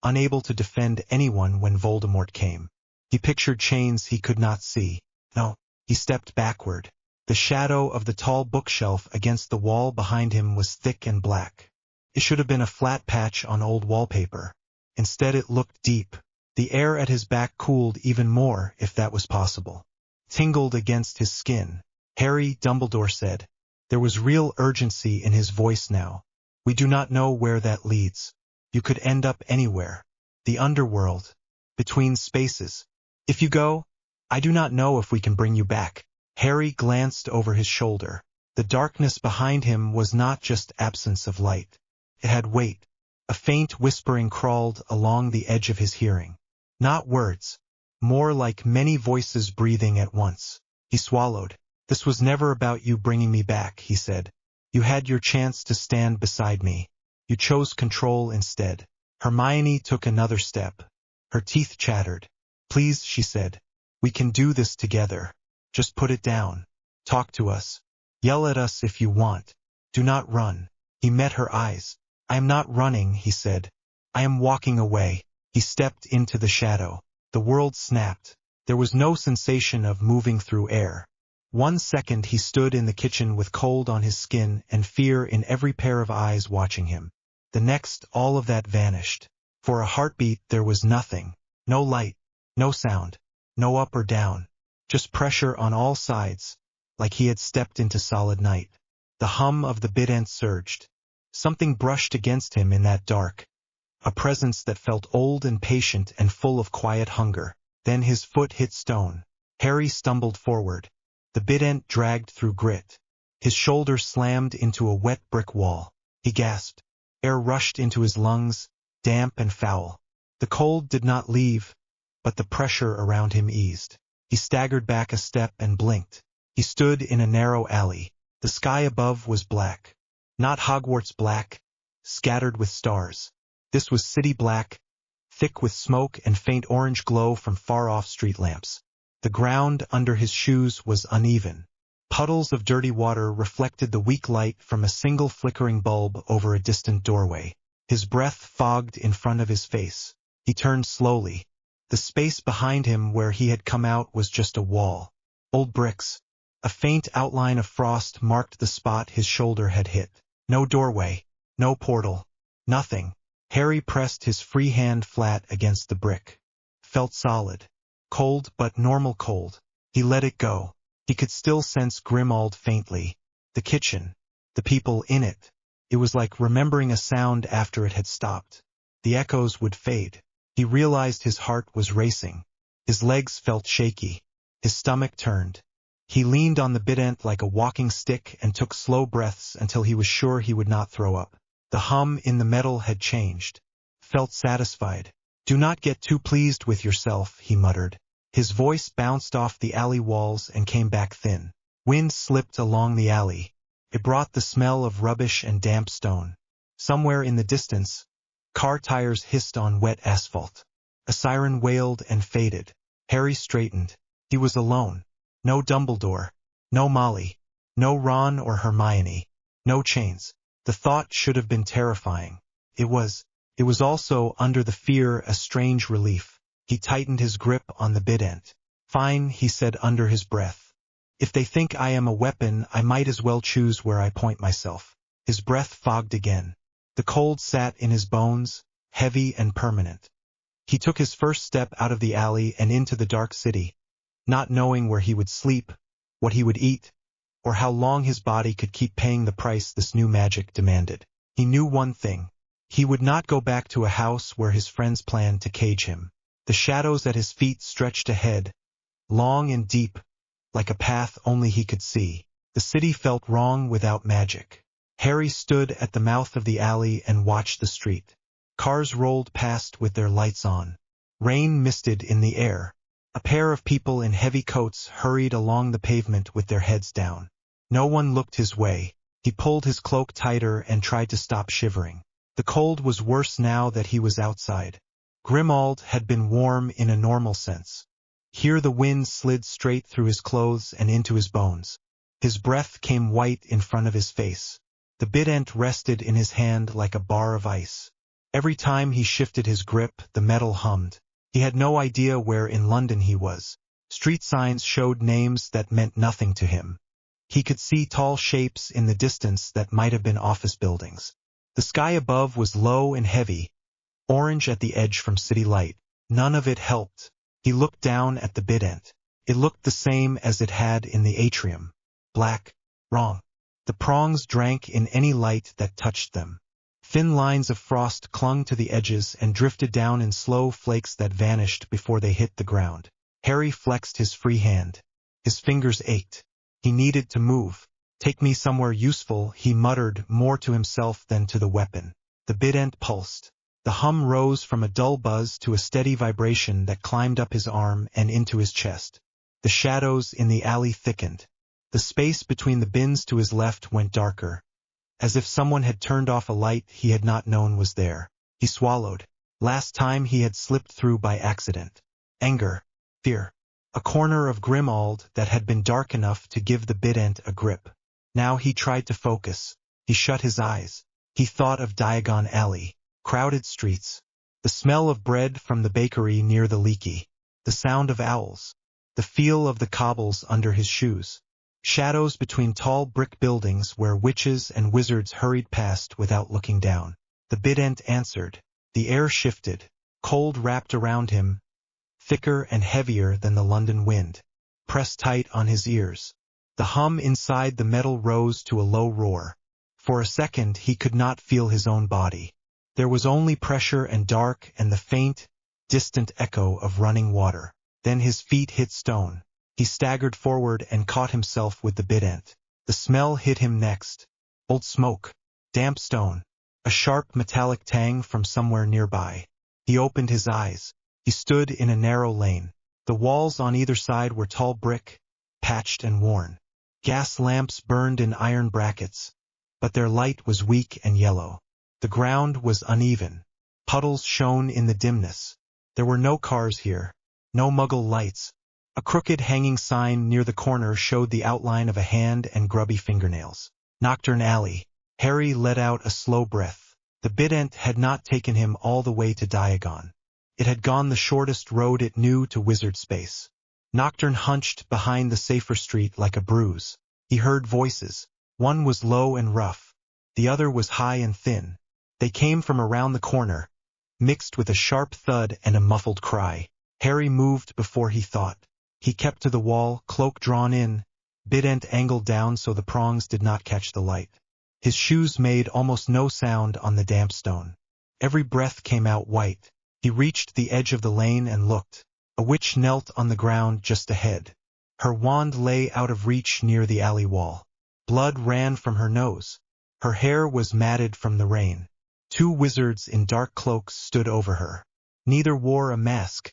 unable to defend anyone when Voldemort came. He pictured chains he could not see. No, he stepped backward. The shadow of the tall bookshelf against the wall behind him was thick and black. It should have been a flat patch on old wallpaper. Instead it looked deep. The air at his back cooled even more, if that was possible. Tingled against his skin. "Harry," Dumbledore said. There was real urgency in his voice now. "We do not know where that leads. You could end up anywhere. The underworld. Between spaces. If you go, I do not know if we can bring you back." Harry glanced over his shoulder. The darkness behind him was not just absence of light. It had weight. A faint whispering crawled along the edge of his hearing. Not words. More like many voices breathing at once. He swallowed. "This was never about you bringing me back," he said. "You had your chance to stand beside me. You chose control instead." Hermione took another step. Her teeth chattered. "Please," she said. "We can do this together. Just put it down. Talk to us. Yell at us if you want. Do not run." He met her eyes. "I am not running," he said. "I am walking away." He stepped into the shadow. The world snapped. There was no sensation of moving through air. 1 second he stood in the kitchen with cold on his skin and fear in every pair of eyes watching him. The next, all of that vanished. For a heartbeat there was nothing. No light, no sound, no up or down. Just pressure on all sides, like he had stepped into solid night. The hum of the Bident surged. Something brushed against him in that dark. A presence that felt old and patient and full of quiet hunger. Then his foot hit stone. Harry stumbled forward. The Bident dragged through grit. His shoulder slammed into a wet brick wall. He gasped. Air rushed into his lungs, damp and foul. The cold did not leave, but the pressure around him eased. He staggered back a step and blinked. He stood in a narrow alley. The sky above was black. Not Hogwarts black, scattered with stars. This was city black, thick with smoke and faint orange glow from far-off street lamps. The ground under his shoes was uneven. Puddles of dirty water reflected the weak light from a single flickering bulb over a distant doorway. His breath fogged in front of his face. He turned slowly. The space behind him where he had come out was just a wall. Old bricks. A faint outline of frost marked the spot his shoulder had hit. No doorway. No portal. Nothing. Harry pressed his free hand flat against the brick. Felt solid. Cold but normal cold. He let it go. He could still sense Grimald faintly. The kitchen. The people in it. It was like remembering a sound after it had stopped. The echoes would fade. He realized his heart was racing. His legs felt shaky. His stomach turned. He leaned on the bident like a walking stick and took slow breaths until he was sure he would not throw up. The hum in the metal had changed. Felt satisfied. "Do not get too pleased with yourself," he muttered. His voice bounced off the alley walls and came back thin. Wind slipped along the alley. It brought the smell of rubbish and damp stone. Somewhere in the distance, car tires hissed on wet asphalt. A siren wailed and faded. Harry straightened. He was alone. No Dumbledore. No Molly. No Ron or Hermione. No chains. The thought should have been terrifying. It was also, under the fear, a strange relief. He tightened his grip on the bident. "Fine," he said under his breath. "If they think I am a weapon, I might as well choose where I point myself." His breath fogged again. The cold sat in his bones, heavy and permanent. He took his first step out of the alley and into the dark city, not knowing where he would sleep, what he would eat, or how long his body could keep paying the price this new magic demanded. He knew one thing. He would not go back to a house where his friends planned to cage him. The shadows at his feet stretched ahead, long and deep, like a path only he could see. The city felt wrong without magic. Harry stood at the mouth of the alley and watched the street. Cars rolled past with their lights on. Rain misted in the air. A pair of people in heavy coats hurried along the pavement with their heads down. No one looked his way. He pulled his cloak tighter and tried to stop shivering. The cold was worse now that he was outside. Grimald had been warm in a normal sense. Here the wind slid straight through his clothes and into his bones. His breath came white in front of his face. The bident rested in his hand like a bar of ice. Every time he shifted his grip, the metal hummed. He had no idea where in London he was. Street signs showed names that meant nothing to him. He could see tall shapes in the distance that might have been office buildings. The sky above was low and heavy, orange at the edge from city light. None of it helped. He looked down at the bident. It looked the same as it had in the atrium. Black. Wrong. The prongs drank in any light that touched them. Thin lines of frost clung to the edges and drifted down in slow flakes that vanished before they hit the ground. Harry flexed his free hand. His fingers ached. He needed to move. "Take me somewhere useful," he muttered, more to himself than to the weapon. The bident pulsed. The hum rose from a dull buzz to a steady vibration that climbed up his arm and into his chest. The shadows in the alley thickened. The space between the bins to his left went darker, as if someone had turned off a light he had not known was there. He swallowed. Last time he had slipped through by accident. Anger. Fear. A corner of Grimald that had been dark enough to give the bident a grip. Now he tried to focus. He shut his eyes. He thought of Diagon Alley. Crowded streets. The smell of bread from the bakery near the leaky. The sound of owls. The feel of the cobbles under his shoes. Shadows between tall brick buildings where witches and wizards hurried past without looking down. The bident answered. The air shifted. Cold wrapped around him, thicker and heavier than the London wind. Pressed tight on his ears. The hum inside the metal rose to a low roar. For a second he could not feel his own body. There was only pressure and dark and the faint, distant echo of running water. Then his feet hit stone. He staggered forward and caught himself with the bident. The smell hit him next. Old smoke. Damp stone. A sharp metallic tang from somewhere nearby. He opened his eyes. He stood in a narrow lane. The walls on either side were tall brick, patched and worn. Gas lamps burned in iron brackets, but their light was weak and yellow. The ground was uneven. Puddles shone in the dimness. There were no cars here. No Muggle lights. A crooked hanging sign near the corner showed the outline of a hand and grubby fingernails. Nocturne Alley. Harry let out a slow breath. The bident had not taken him all the way to Diagon. It had gone the shortest road it knew to wizard space. Nocturne hunched behind the safer street like a bruise. He heard voices. One was low and rough. the other was high and thin. They came from around the corner, mixed with a sharp thud and a muffled cry. Harry moved before he thought. He kept to the wall, cloak drawn in, Bident angled down so the prongs did not catch the light. His shoes made almost no sound on the damp stone. Every breath came out white. He reached the edge of the lane and looked. A witch knelt on the ground just ahead. Her wand lay out of reach near the alley wall. Blood ran from her nose. Her hair was matted from the rain. Two wizards in dark cloaks stood over her. Neither wore a mask,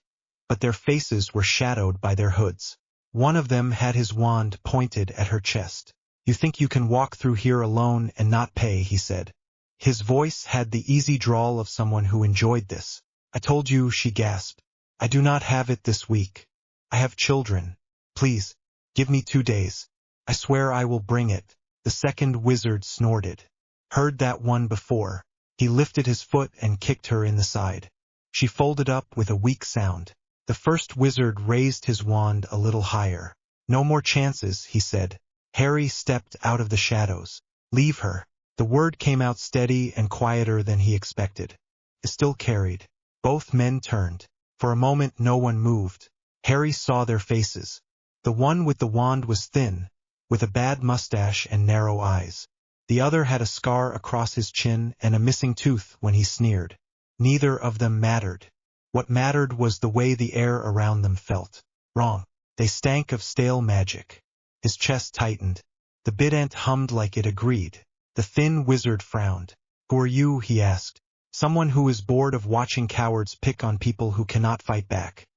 but their faces were shadowed by their hoods. One of them had his wand pointed at her chest. "You think you can walk through here alone and not pay," he said. His voice had the easy drawl of someone who enjoyed this. "I told you," she gasped. "I do not have it this week. I have children. Please, give me 2 days. I swear I will bring it." The second wizard snorted. "Heard that one before." He lifted his foot and kicked her in the side. She folded up with a weak sound. The first wizard raised his wand a little higher. "No more chances," he said. Harry stepped out of the shadows. "Leave her." The word came out steady and quieter than he expected. It still carried. Both men turned. For a moment no one moved. Harry saw their faces. The one with the wand was thin, with a bad mustache and narrow eyes. The other had a scar across his chin and a missing tooth when he sneered. Neither of them mattered. What mattered was the way the air around them felt. Wrong. They stank of stale magic. His chest tightened. The Bident hummed like it agreed. The thin wizard frowned. "Who are you?" he asked. "Someone who is bored of watching cowards pick on people who cannot fight back,"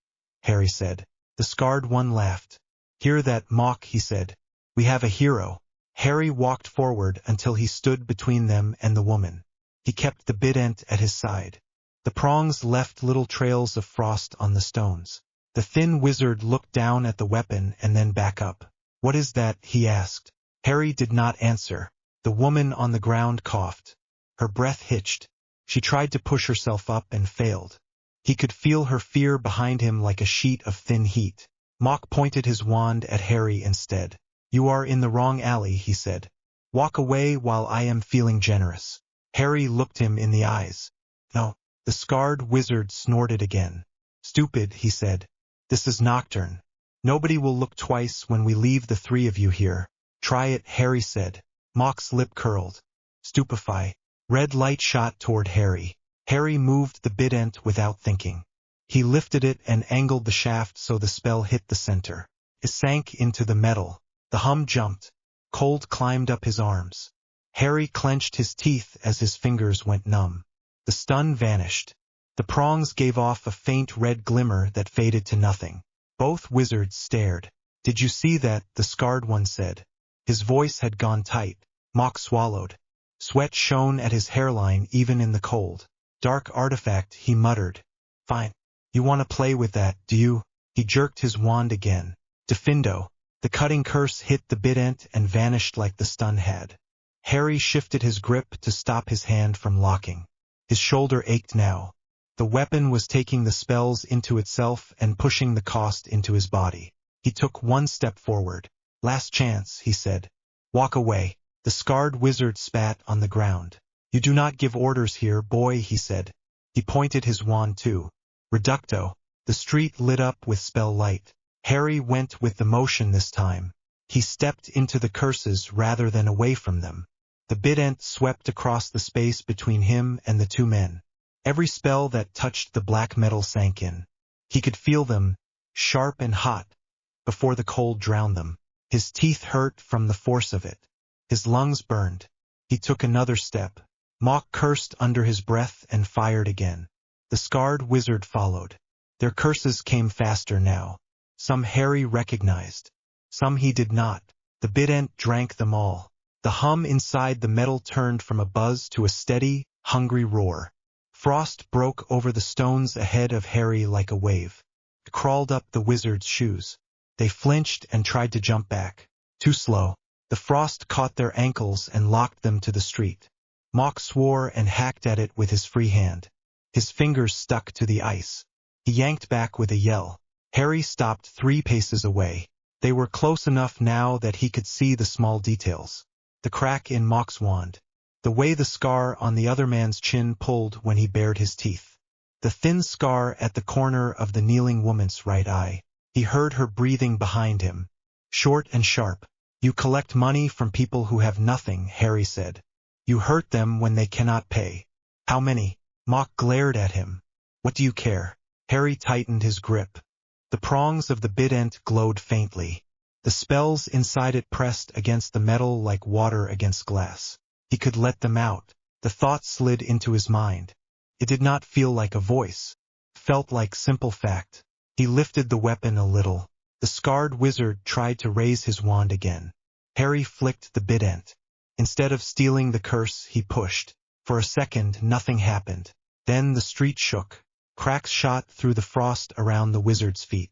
Harry said. The scarred one laughed. "Hear that mock," he said. "We have a hero." Harry walked forward until he stood between them and the woman. He kept the Bident at his side. The prongs left little trails of frost on the stones. The thin wizard looked down at the weapon and then back up. "What is that?" he asked. Harry did not answer. The woman on the ground coughed. Her breath hitched. She tried to push herself up and failed. He could feel her fear behind him like a sheet of thin heat. Mock pointed his wand at Harry instead. "You are in the wrong alley," he said. "Walk away while I am feeling generous." Harry looked him in the eyes. "No." The scarred wizard snorted again. "Stupid," he said. "This is Nocturne. Nobody will look twice when we leave the 3 of you here." "Try it," Harry said. Mock's lip curled. "Stupefy." Red light shot toward Harry. Harry moved the Bident without thinking. He lifted it and angled the shaft so the spell hit the center. It sank into the metal. The hum jumped. Cold climbed up his arms. Harry clenched his teeth as his fingers went numb. The stun vanished. The prongs gave off a faint red glimmer that faded to nothing. Both wizards stared. "Did you see that?" the scarred one said. His voice had gone tight. Mock swallowed. Sweat shone at his hairline even in the cold. "Dark artifact," he muttered. "Fine. You want to play with that, do you?" He jerked his wand again. "Defendo." The cutting curse hit the Bident and vanished like the stun had. Harry shifted his grip to stop his hand from locking. His shoulder ached now. The weapon was taking the spells into itself and pushing the cost into his body. He took one step forward. "Last chance," he said. "Walk away." The scarred wizard spat on the ground. "You do not give orders here, boy," he said. He pointed his wand too. Reducto. The street lit up with spell light. Harry went with the motion this time. He stepped into the curses rather than away from them. The Bident swept across the space between him and the 2 men. Every spell that touched the black metal sank in. He could feel them, sharp and hot, before the cold drowned them. His teeth hurt from the force of it. His lungs burned. He took another step. Mock cursed under his breath and fired again. The scarred wizard followed. Their curses came faster now. Some Harry recognized. Some he did not. The Bident drank them all. The hum inside the metal turned from a buzz to a steady, hungry roar. Frost broke over the stones ahead of Harry like a wave. It crawled up the wizard's shoes. They flinched and tried to jump back. Too slow. The frost caught their ankles and locked them to the street. Mock swore and hacked at it with his free hand. His fingers stuck to the ice. He yanked back with a yell. Harry stopped 3 paces away. They were close enough now that he could see the small details. The crack in Mock's wand. the way the scar on the other man's chin pulled when he bared his teeth. The thin scar at the corner of the kneeling woman's right eye. He heard her breathing behind him, short and sharp. You collect money from people who have nothing, Harry said. You hurt them when they cannot pay. How many? Mock glared at him. What do you care? Harry tightened his grip. The prongs of the bident glowed faintly. The spells inside it pressed against the metal like water against glass. He could let them out. The thought slid into his mind. It did not feel like a voice. It felt like simple fact. He lifted the weapon a little. The scarred wizard tried to raise his wand again. Harry flicked the bident. Instead of stealing the curse, he pushed. For a second, nothing happened. Then the street shook. Cracks shot through the frost around the wizard's feet.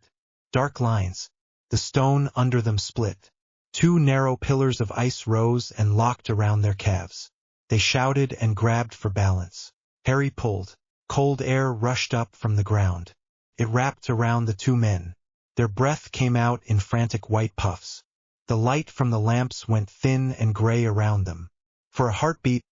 Dark lines. The stone under them split. Two narrow pillars of ice rose and locked around their calves. They shouted and grabbed for balance. Harry pulled. Cold air rushed up from the ground. It wrapped around the two men. Their breath came out in frantic white puffs. The light from the lamps went thin and gray around them. For a heartbeat,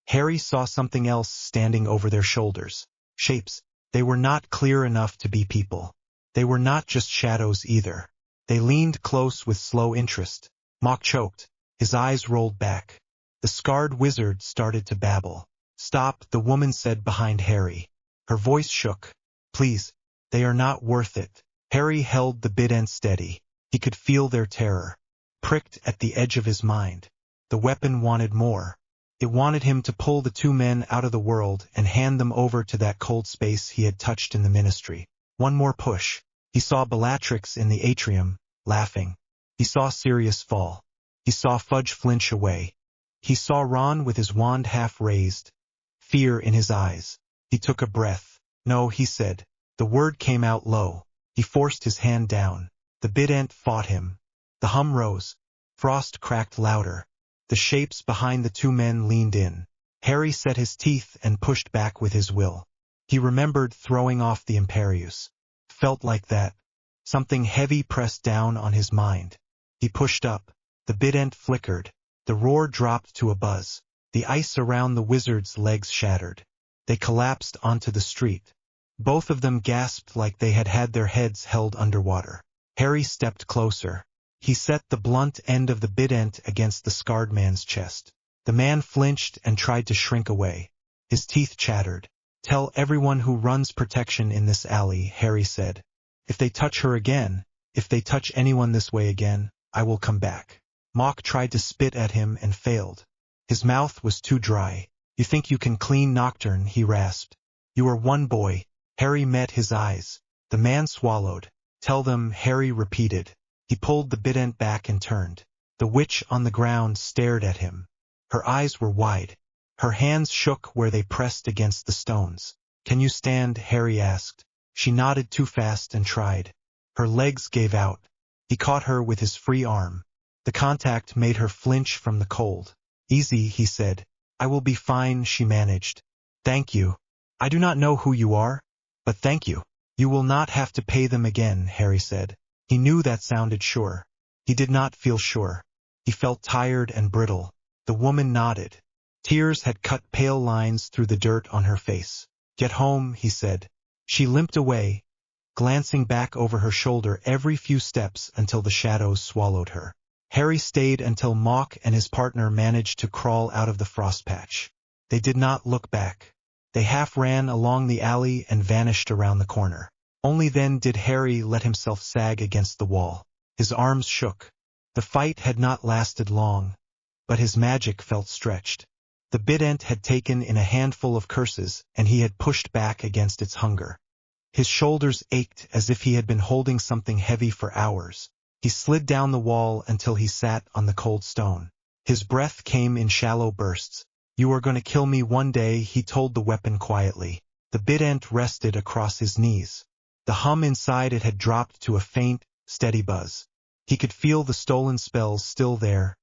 Harry saw something else standing over their shoulders. Shapes. They were not clear enough to be people. They were not just shadows either. They leaned close with slow interest. Mock choked. His eyes rolled back. The scarred wizard started to babble. Stop, the woman said behind Harry. Her voice shook. Please, they are not worth it. Harry held the bident steady. He could feel their terror. Pricked at the edge of his mind. The weapon wanted more. It wanted him to pull the two men out of the world and hand them over to that cold space he had touched in the ministry. One more push. He saw Bellatrix in the atrium, laughing. He saw Sirius fall. He saw Fudge flinch away. He saw Ron with his wand half raised. Fear in his eyes. He took a breath. No, he said. The word came out low. He forced his hand down. The bident fought him. The hum rose. Frost cracked louder. The shapes behind the two men leaned in. Harry set his teeth and pushed back with his will. He remembered throwing off the Imperius. Felt like that. Something heavy pressed down on his mind. He pushed up. The bident flickered. The roar dropped to a buzz. The ice around the wizard's legs shattered. They collapsed onto the street. Both of them gasped like they had had their heads held underwater. Harry stepped closer. He set the blunt end of the bident against the scarred man's chest. The man flinched and tried to shrink away. His teeth chattered. Tell everyone who runs protection in this alley, Harry said. If they touch her again, if they touch anyone this way again, I will come back. Mock tried to spit at him and failed. His mouth was too dry. You think you can clean Nocturne, he rasped. You are one boy. Harry met his eyes. The man swallowed. Tell them, Harry repeated. He pulled the bident back and turned. The witch on the ground stared at him. Her eyes were wide. Her hands shook where they pressed against the stones. Can you stand? Harry asked. She nodded too fast and tried. Her legs gave out. He caught her with his free arm. The contact made her flinch from the cold. Easy, he said. I will be fine, she managed. Thank you. I do not know who you are, but thank you. You will not have to pay them again, Harry said. He knew that sounded sure. He did not feel sure. He felt tired and brittle. The woman nodded. Tears had cut pale lines through the dirt on her face. Get home, he said. She limped away, glancing back over her shoulder every few steps until the shadows swallowed her. Harry stayed until Mock and his partner managed to crawl out of the frost patch. They did not look back. They half ran along the alley and vanished around the corner. Only then did Harry let himself sag against the wall. His arms shook. The fight had not lasted long, but his magic felt stretched. The bident had taken in a handful of curses, and he had pushed back against its hunger. His shoulders ached as if he had been holding something heavy for hours. He slid down the wall until he sat on the cold stone. His breath came in shallow bursts. You are going to kill me one day, he told the weapon quietly. The bident rested across his knees. The hum inside it had dropped to a faint, steady buzz. He could feel the stolen spells still there,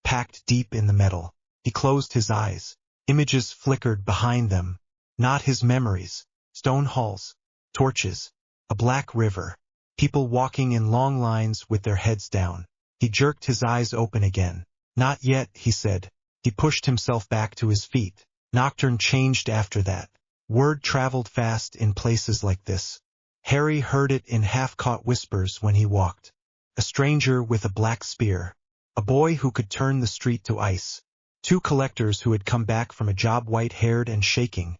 packed deep in the metal. He closed his eyes. Images flickered behind them. Not his memories. Stone halls, torches, a black river, people walking in long lines with their heads down. He jerked his eyes open again. Not yet, he said. He pushed himself back to his feet. Nocturne changed after that. Word traveled fast in places like this. Harry heard it in half-caught whispers when he walked. A stranger with a black spear. A boy who could turn the street to ice. Two collectors who had come back from a job white-haired and shaking,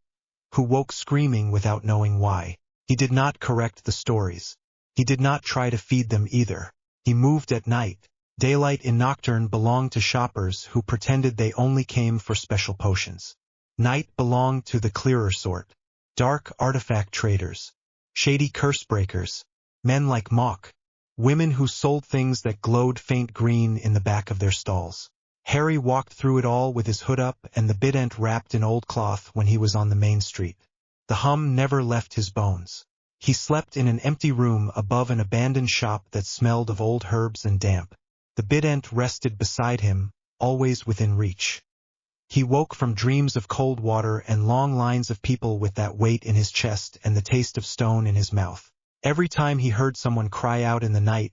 who woke screaming without knowing why. He did not correct the stories. He did not try to feed them either. He moved at night. Daylight in Nocturne belonged to shoppers who pretended they only came for special potions. Night belonged to the clearer sort. Dark artifact traders. Shady curse breakers. Men like Mock. Women who sold things that glowed faint green in the back of their stalls. Harry walked through it all with his hood up and the Bident wrapped in old cloth when he was on the main street. The hum never left his bones. He slept in an empty room above an abandoned shop that smelled of old herbs and damp. The Bident rested beside him, always within reach. He woke from dreams of cold water and long lines of people with that weight in his chest and the taste of stone in his mouth. Every time he heard someone cry out in the night,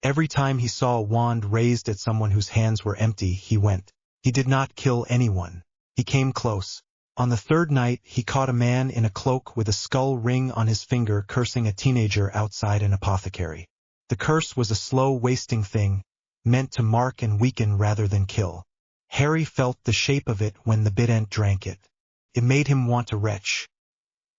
every time he saw a wand raised at someone whose hands were empty, he went. He did not kill anyone. He came close. On the third night, he caught a man in a cloak with a skull ring on his finger cursing a teenager outside an apothecary. The curse was a slow, wasting thing, meant to mark and weaken rather than kill. Harry felt the shape of it when the Bident drank it. It made him want to retch.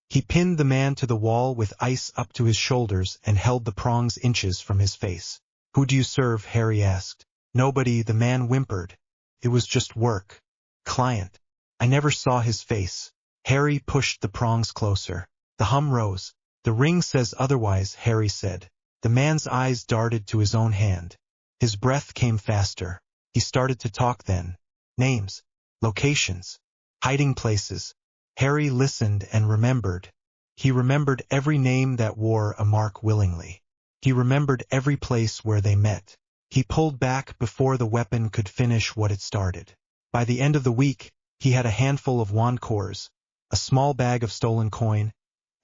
He pinned the man to the wall with ice up to his shoulders and held the prongs inches from his face. "Who do you serve?" Harry asked. "Nobody," the man whimpered. "It was just work. Client. I never saw his face." Harry pushed the prongs closer. The hum rose. "The ring says otherwise," Harry said. The man's eyes darted to his own hand. His breath came faster. He started to talk then. Names. Locations. Hiding places. Harry listened and remembered. He remembered every name that wore a mark willingly. He remembered every place where they met. He pulled back before the weapon could finish what it started. By the end of the week, he had a handful of wand cores, a small bag of stolen coin,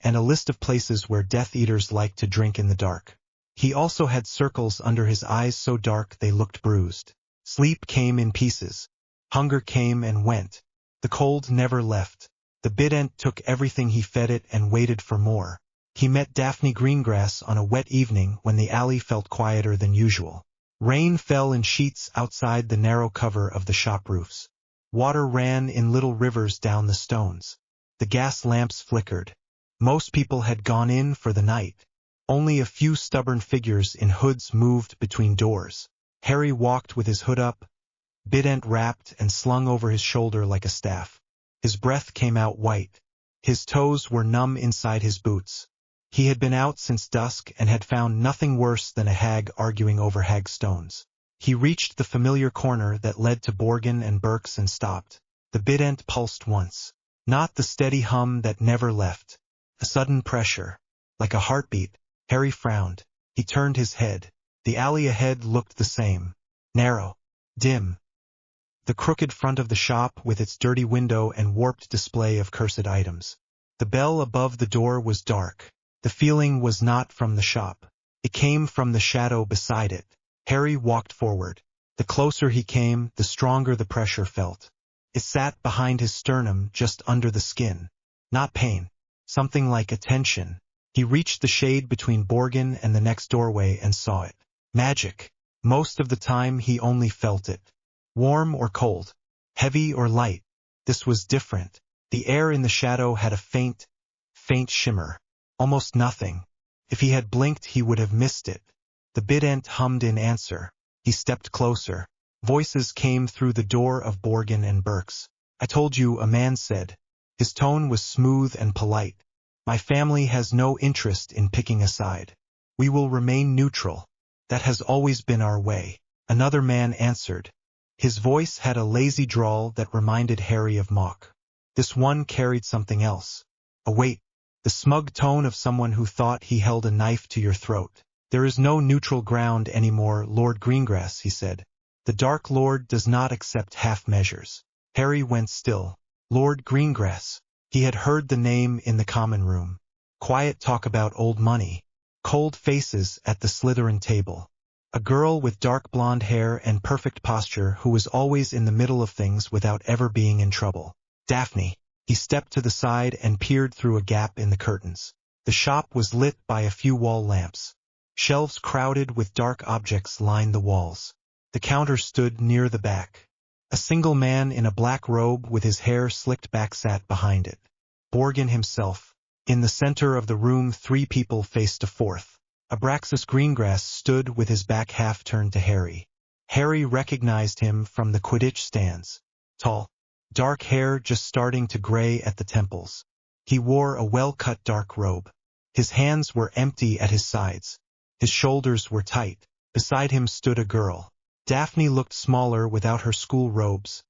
and a list of places where Death Eaters liked to drink in the dark. He also had circles under his eyes so dark they looked bruised. Sleep came in pieces. Hunger came and went. The cold never left. The Bident took everything he fed it and waited for more. He met Daphne Greengrass on a wet evening when the alley felt quieter than usual. Rain fell in sheets outside the narrow cover of the shop roofs. Water ran in little rivers down the stones. The gas lamps flickered. Most people had gone in for the night. Only a few stubborn figures in hoods moved between doors. Harry walked with his hood up, Bident wrapped and slung over his shoulder like a staff. His breath came out white. His toes were numb inside his boots. He had been out since dusk and had found nothing worse than a hag arguing over hag stones. He reached the familiar corner that led to Borgin and Burke's and stopped. The Bident pulsed once. Not the steady hum that never left. A sudden pressure. Like a heartbeat. Harry frowned. He turned his head. The alley ahead looked the same. Narrow. Dim. The crooked front of the shop with its dirty window and warped display of cursed items. The bell above the door was dark. The feeling was not from the shop. It came from the shadow beside it. Harry walked forward. The closer he came, the stronger the pressure felt. It sat behind his sternum, just under the skin. Not pain. Something like attention. He reached the shade between Borgin and the next doorway and saw it. Magic. Most of the time he only felt it. Warm or cold. Heavy or light. This was different. The air in the shadow had a faint shimmer. Almost nothing. If he had blinked he would have missed it. The Bident hummed in answer. He stepped closer. Voices came through the door of Borgin and Burke's. "I told you," a man said. His tone was smooth and polite. "My family has no interest in picking a side. We will remain neutral. That has always been our way." Another man answered. His voice had a lazy drawl that reminded Harry of Mock. This one carried something else. A weight. The smug tone of someone who thought he held a knife to your throat. "There is no neutral ground anymore, Lord Greengrass," he said. "The Dark Lord does not accept half measures." Harry went still. Lord Greengrass. He had heard the name in the common room. Quiet talk about old money. Cold faces at the Slytherin table. A girl with dark blonde hair and perfect posture who was always in the middle of things without ever being in trouble. Daphne. He stepped to the side and peered through a gap in the curtains. The shop was lit by a few wall lamps. Shelves crowded with dark objects lined the walls. The counter stood near the back. A single man in a black robe with his hair slicked back sat behind it. Borgin himself. In the center of the room 3 people faced a fourth. Abraxas Greengrass stood with his back half turned to Harry. Harry recognized him from the Quidditch stands. Tall. Dark hair just starting to gray at the temples. He wore a well-cut dark robe. His hands were empty at his sides. His shoulders were tight. Beside him stood a girl. Daphne looked smaller without her school robes,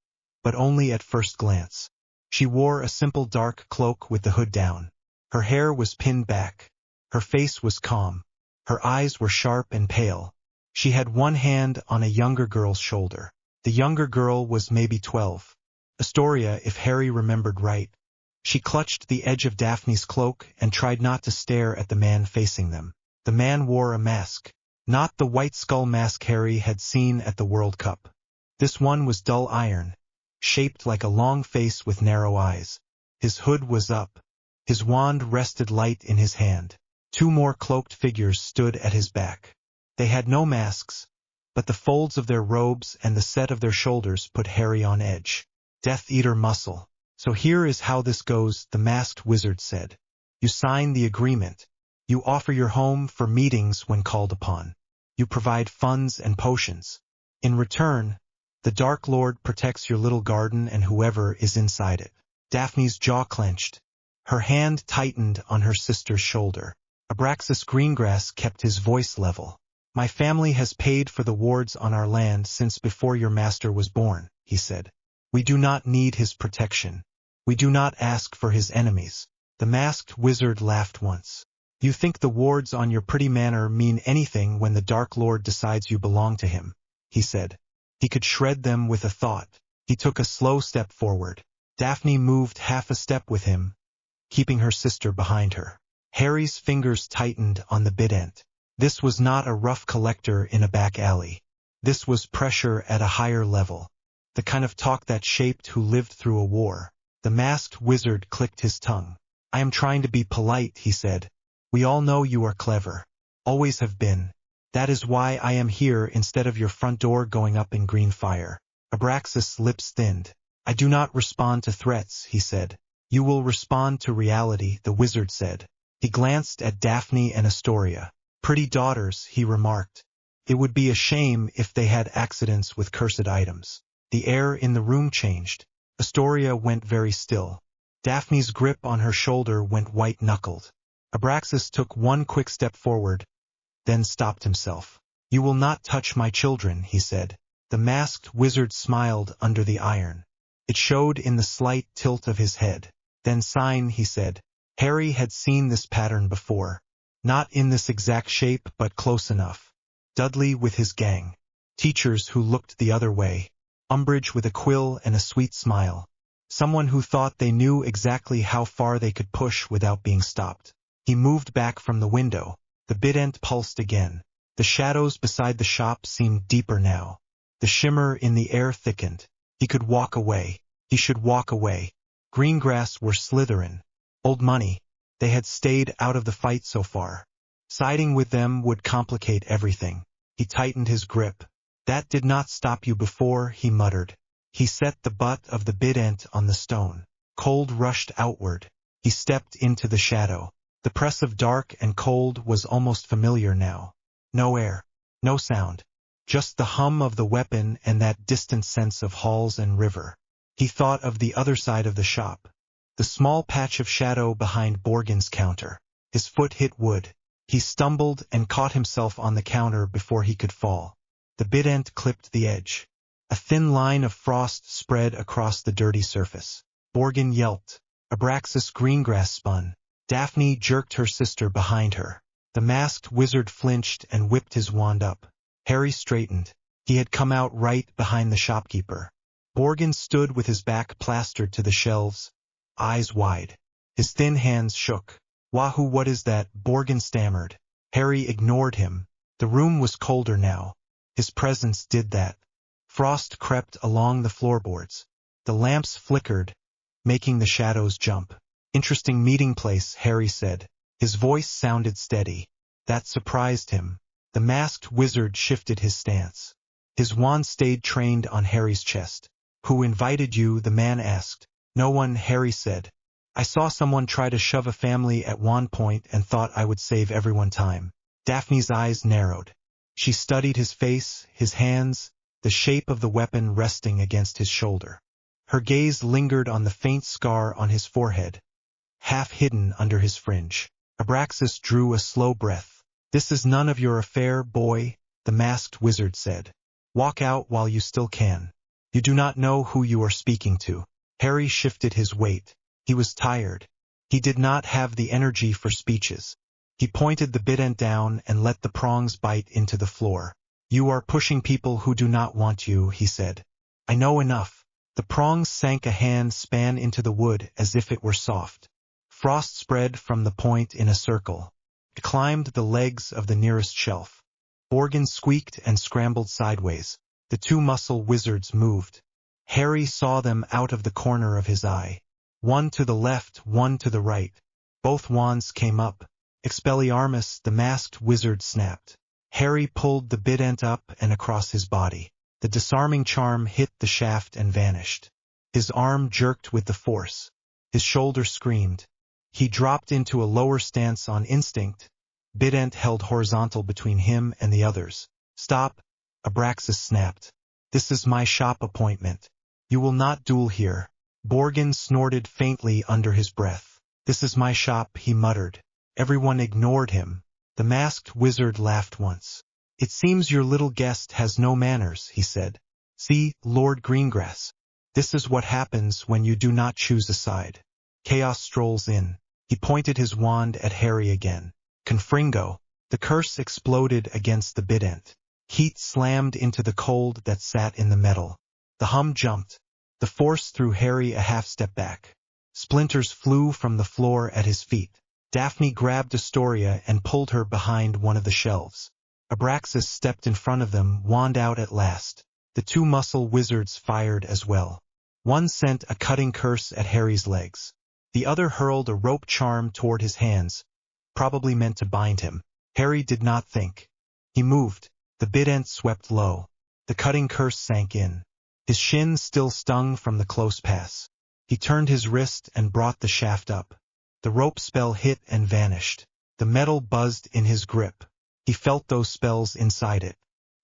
but only at first glance. She wore a simple dark cloak with the hood down. Her hair was pinned back. Her face was calm. Her eyes were sharp and pale. She had one hand on a younger girl's shoulder. The younger girl was maybe 12. Astoria, if Harry remembered right. She clutched the edge of Daphne's cloak and tried not to stare at the man facing them. The man wore a mask. Not the white skull mask Harry had seen at the World Cup. This one was dull iron, shaped like a long face with narrow eyes. His hood was up. His wand rested light in his hand. 2 more cloaked figures stood at his back. They had no masks, but the folds of their robes and the set of their shoulders put Harry on edge. Death Eater muscle. So here is how this goes, the masked wizard said. You sign the agreement. You offer your home for meetings when called upon. You provide funds and potions. In return, the Dark Lord protects your little garden and whoever is inside it. Daphne's jaw clenched. Her hand tightened on her sister's shoulder. Abraxas Greengrass kept his voice level. My family has paid for the wards on our land since before your master was born, he said. We do not need his protection. We do not ask for his enemies. The masked wizard laughed once. You think the wards on your pretty manor mean anything when the Dark Lord decides you belong to him, he said. He could shred them with a thought. He took a slow step forward. Daphne moved half a step with him, keeping her sister behind her. Harry's fingers tightened on the bident. This was not a rough collector in a back alley. This was pressure at a higher level. The kind of talk that shaped who lived through a war. The masked wizard clicked his tongue. I am trying to be polite, he said. We all know you are clever. Always have been. That is why I am here instead of your front door going up in green fire. Abraxas' lips thinned. I do not respond to threats, he said. You will respond to reality, the wizard said. He glanced at Daphne and Astoria. Pretty daughters, he remarked. It would be a shame if they had accidents with cursed items. The air in the room changed. Astoria went very still. Daphne's grip on her shoulder went white-knuckled. Abraxas took one quick step forward, then stopped himself. You will not touch my children, he said. The masked wizard smiled under the iron. It showed in the slight tilt of his head. Then sign, he said. Harry had seen this pattern before. Not in this exact shape, but close enough. Dudley with his gang. Teachers who looked the other way. Umbridge with a quill and a sweet smile. Someone who thought they knew exactly how far they could push without being stopped. He moved back from the window. The bident pulsed again. The shadows beside the shop seemed deeper now. The shimmer in the air thickened. He could walk away. He should walk away. Greengrass were Slytherin. Old money. They had stayed out of the fight so far. Siding with them would complicate everything. He tightened his grip. That did not stop you before, he muttered. He set the butt of the bident on the stone. Cold rushed outward. He stepped into the shadow. The press of dark and cold was almost familiar now. No air. No sound. Just the hum of the weapon and that distant sense of halls and river. He thought of the other side of the shop. The small patch of shadow behind Borgin's counter. His foot hit wood. He stumbled and caught himself on the counter before he could fall. The bident clipped the edge. A thin line of frost spread across the dirty surface. Borgin yelped. Abraxas Greengrass spun. Daphne jerked her sister behind her. The masked wizard flinched and whipped his wand up. Harry straightened. He had come out right behind the shopkeeper. Borgin stood with his back plastered to the shelves, eyes wide. His thin hands shook. Wahoo, what is that? Borgin stammered. Harry ignored him. The room was colder now. His presence did that. Frost crept along the floorboards. The lamps flickered, making the shadows jump. Interesting meeting place, Harry said. His voice sounded steady. That surprised him. The masked wizard shifted his stance. His wand stayed trained on Harry's chest. Who invited you? The man asked. No one, Harry said. I saw someone try to shove a family at one point and thought I would save everyone time. Daphne's eyes narrowed. She studied his face, his hands, the shape of the weapon resting against his shoulder. Her gaze lingered on the faint scar on his forehead, half hidden under his fringe. Abraxas drew a slow breath. This is none of your affair, boy, the masked wizard said. Walk out while you still can. You do not know who you are speaking to. Harry shifted his weight. He was tired. He did not have the energy for speeches. He pointed the bident down and let the prongs bite into the floor. You are pushing people who do not want you, he said. I know enough. The prongs sank a hand span into the wood as if it were soft. Frost spread from the point in a circle. It climbed the legs of the nearest shelf. Organs squeaked and scrambled sideways. The two muscle wizards moved. Harry saw them out of the corner of his eye. One to the left, one to the right. Both wands came up. Expelliarmus, the masked wizard snapped. Harry pulled the bident up and across his body. The disarming charm hit the shaft and vanished. His arm jerked with the force. His shoulder screamed. He dropped into a lower stance on instinct. Bident held horizontal between him and the others. Stop, Abraxas snapped. This is my shop appointment. You will not duel here. Borgin snorted faintly under his breath. This is my shop, he muttered. Everyone ignored him. The masked wizard laughed once. It seems your little guest has no manners, he said. See, Lord Greengrass. This is what happens when you do not choose a side. Chaos strolls in. He pointed his wand at Harry again. Confringo. The curse exploded against the bident. Heat slammed into the cold that sat in the metal. The hum jumped. The force threw Harry a half step back. Splinters flew from the floor at his feet. Daphne grabbed Astoria and pulled her behind one of the shelves. Abraxas stepped in front of them, wand out at last. The two muscle wizards fired as well. One sent a cutting curse at Harry's legs. The other hurled a rope charm toward his hands, probably meant to bind him. Harry did not think. He moved. The bident swept low. The cutting curse sank in. His shin still stung from the close pass. He turned his wrist and brought the shaft up. The rope spell hit and vanished. The metal buzzed in his grip. He felt those spells inside it.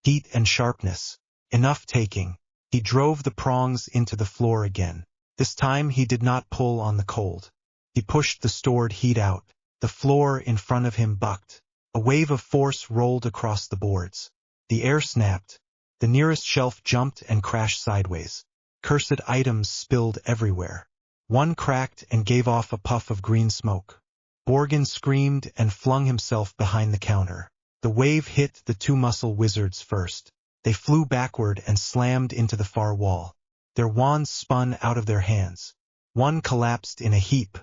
Heat and sharpness. Enough taking. He drove the prongs into the floor again. This time he did not pull on the cold. He pushed the stored heat out. The floor in front of him bucked. A wave of force rolled across the boards. The air snapped. The nearest shelf jumped and crashed sideways. Cursed items spilled everywhere. One cracked and gave off a puff of green smoke. Borgin screamed and flung himself behind the counter. The wave hit the two muscle wizards first. They flew backward and slammed into the far wall. Their wands spun out of their hands. One collapsed in a heap.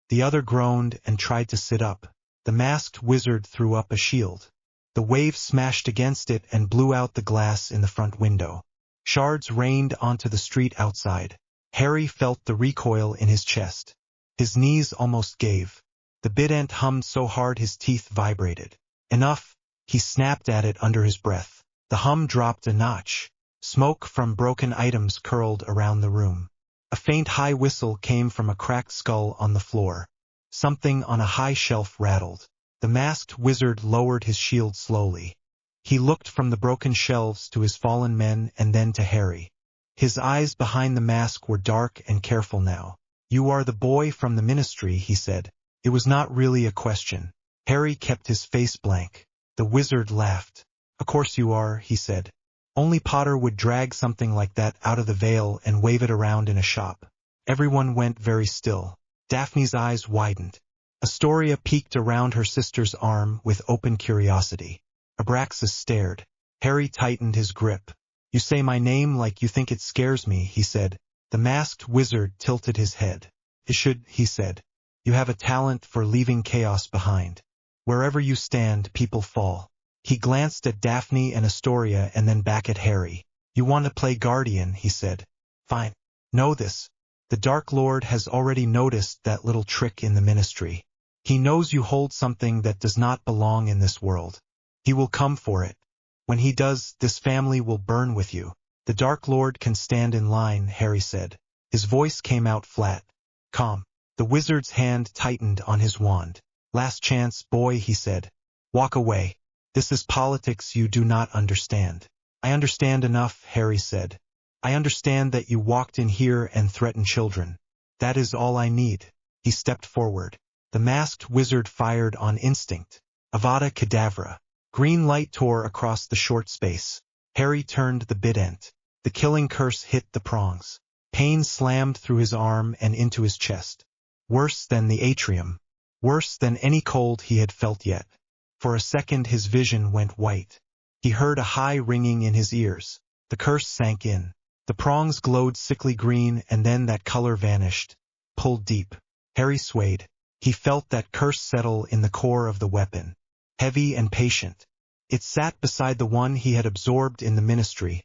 The other groaned and tried to sit up. The masked wizard threw up a shield. The wave smashed against it and blew out the glass in the front window. Shards rained onto the street outside. Harry felt the recoil in his chest. His knees almost gave. The bident hummed so hard his teeth vibrated. Enough, he snapped at it under his breath. The hum dropped a notch. Smoke from broken items curled around the room. A faint high whistle came from a cracked skull on the floor. Something on a high shelf rattled. The masked wizard lowered his shield slowly. He looked from the broken shelves to his fallen men and then to Harry. His eyes behind the mask were dark and careful now. You are the boy from the ministry, he said. It was not really a question. Harry kept his face blank. The wizard laughed. Of course you are, he said. Only Potter would drag something like that out of the veil and wave it around in a shop. Everyone went very still. Daphne's eyes widened. Astoria peeked around her sister's arm with open curiosity. Abraxas stared. Harry tightened his grip. You say my name like you think it scares me, he said. The masked wizard tilted his head. It should, he said. You have a talent for leaving chaos behind. Wherever you stand, people fall. He glanced at Daphne and Astoria and then back at Harry. You want to play guardian, he said. Fine. Know this. The Dark Lord has already noticed that little trick in the ministry. He knows you hold something that does not belong in this world. He will come for it. When he does, this family will burn with you. The Dark Lord can stand in line, Harry said. His voice came out flat. Calm. The wizard's hand tightened on his wand. Last chance, boy, he said. Walk away. This is politics you do not understand. I understand enough, Harry said. I understand that you walked in here and threatened children. That is all I need. He stepped forward. The masked wizard fired on instinct. Avada Kedavra. Green light tore across the short space. Harry turned the Bident. The killing curse hit the prongs. Pain slammed through his arm and into his chest. Worse than the atrium. Worse than any cold he had felt yet. For a second his vision went white. He heard a high ringing in his ears. The curse sank in. The prongs glowed sickly green and then that color vanished. Pulled deep. Harry swayed. He felt that curse settle in the core of the weapon. Heavy and patient. It sat beside the one he had absorbed in the ministry.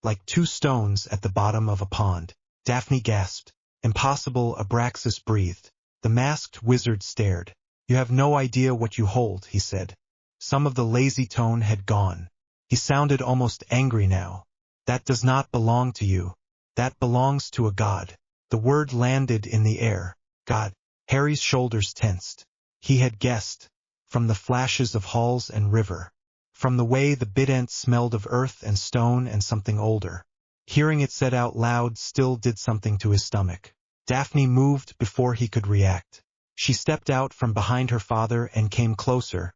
Like two stones at the bottom of a pond. Daphne gasped. Impossible, Abraxas breathed. The masked wizard stared. You have no idea what you hold, he said. Some of the lazy tone had gone. He sounded almost angry now. That does not belong to you. That belongs to a god. The word landed in the air. God. Harry's shoulders tensed. He had guessed. From the flashes of halls and river. From the way the Bident smelled of earth and stone and something older. Hearing it said out loud still did something to his stomach. Daphne moved before he could react. She stepped out from behind her father and came closer,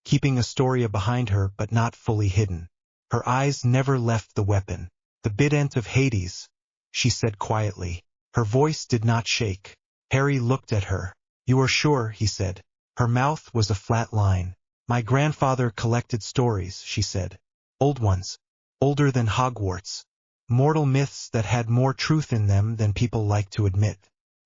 keeping Astoria behind her but not fully hidden. Her eyes never left the weapon. The Bident of Hades, she said quietly. Her voice did not shake. Harry looked at her. You are sure, he said. Her mouth was a flat line. My grandfather collected stories, she said. Old ones. Older than Hogwarts. Mortal myths that had more truth in them than people like to admit.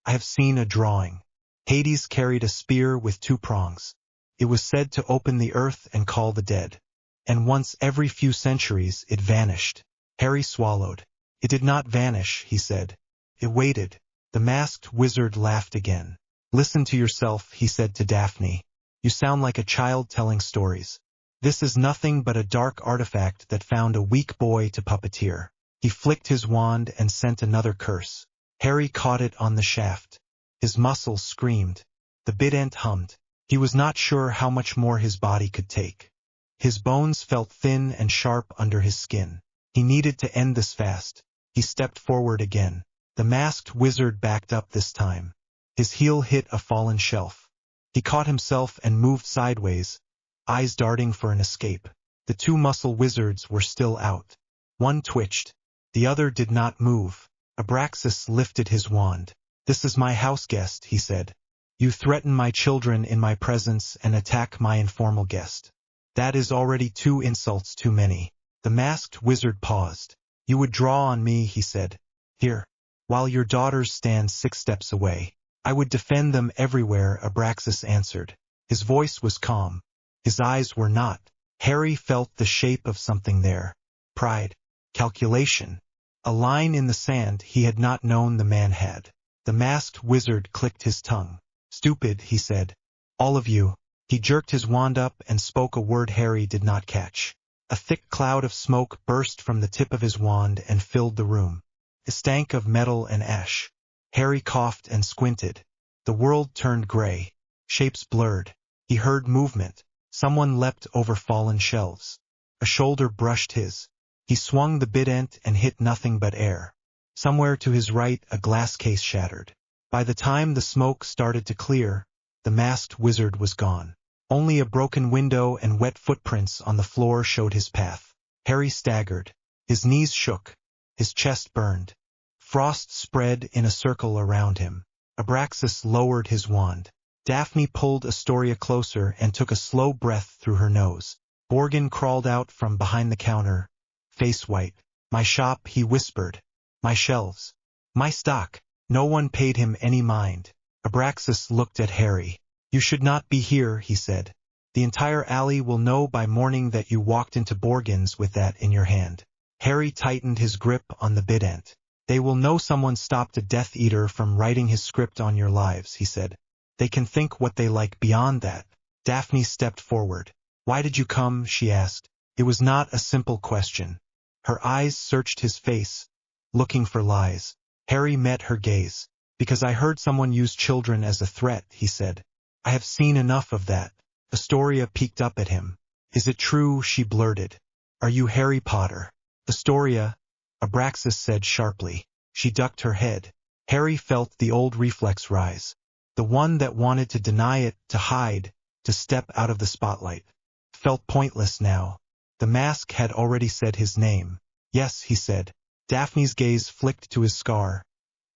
I have seen a drawing. Hades carried a spear with two prongs. It was said to open the earth and call the dead. And once every few centuries it vanished. Harry swallowed. It did not vanish, he said. It waited. The masked wizard laughed again. Listen to yourself, he said to Daphne. You sound like a child telling stories. This is nothing but a dark artifact that found a weak boy to puppeteer. He flicked his wand and sent another curse. Harry caught it on the shaft. His muscles screamed. The Bident hummed. He was not sure how much more his body could take. His bones felt thin and sharp under his skin. He needed to end this fast. He stepped forward again. The masked wizard backed up this time. His heel hit a fallen shelf. He caught himself and moved sideways, eyes darting for an escape. The two muscle wizards were still out. One twitched. The other did not move. Abraxas lifted his wand. This is my house guest, he said. You threaten my children in my presence and attack my informal guest. That is already 2 insults too many. The masked wizard paused. You would draw on me, he said. Here. While your daughters stand 6 steps away. I would defend them everywhere, Abraxas answered. His voice was calm. His eyes were not. Harry felt the shape of something there. Pride. Calculation. A line in the sand he had not known the man had. The masked wizard clicked his tongue. Stupid, he said. All of you. He jerked his wand up and spoke a word Harry did not catch. A thick cloud of smoke burst from the tip of his wand and filled the room. It stank of metal and ash. Harry coughed and squinted. The world turned gray. Shapes blurred. He heard movement. Someone leapt over fallen shelves. A shoulder brushed his. He swung the Bident and hit nothing but air. Somewhere to his right a glass case shattered. By the time the smoke started to clear, the masked wizard was gone. Only a broken window and wet footprints on the floor showed his path. Harry staggered. His knees shook. His chest burned. Frost spread in a circle around him. Abraxas lowered his wand. Daphne pulled Astoria closer and took a slow breath through her nose. Borgin crawled out from behind the counter, face white. My shop, he whispered. My shelves. My stock. No one paid him any mind. Abraxas looked at Harry. You should not be here, he said. The entire alley will know by morning that you walked into Borgins with that in your hand. Harry tightened his grip on the Bident. They will know someone stopped a Death Eater from writing his script on your lives, he said. They can think what they like beyond that. Daphne stepped forward. Why did you come? She asked. It was not a simple question. Her eyes searched his face, looking for lies. Harry met her gaze. Because I heard someone use children as a threat, he said. I have seen enough of that. Astoria peeked up at him. Is it true? She blurted. Are you Harry Potter? Astoria, Abraxas said sharply. She ducked her head. Harry felt the old reflex rise. The one that wanted to deny it, to hide, to step out of the spotlight. Felt pointless now. The mask had already said his name. Yes, he said. Daphne's gaze flicked to his scar,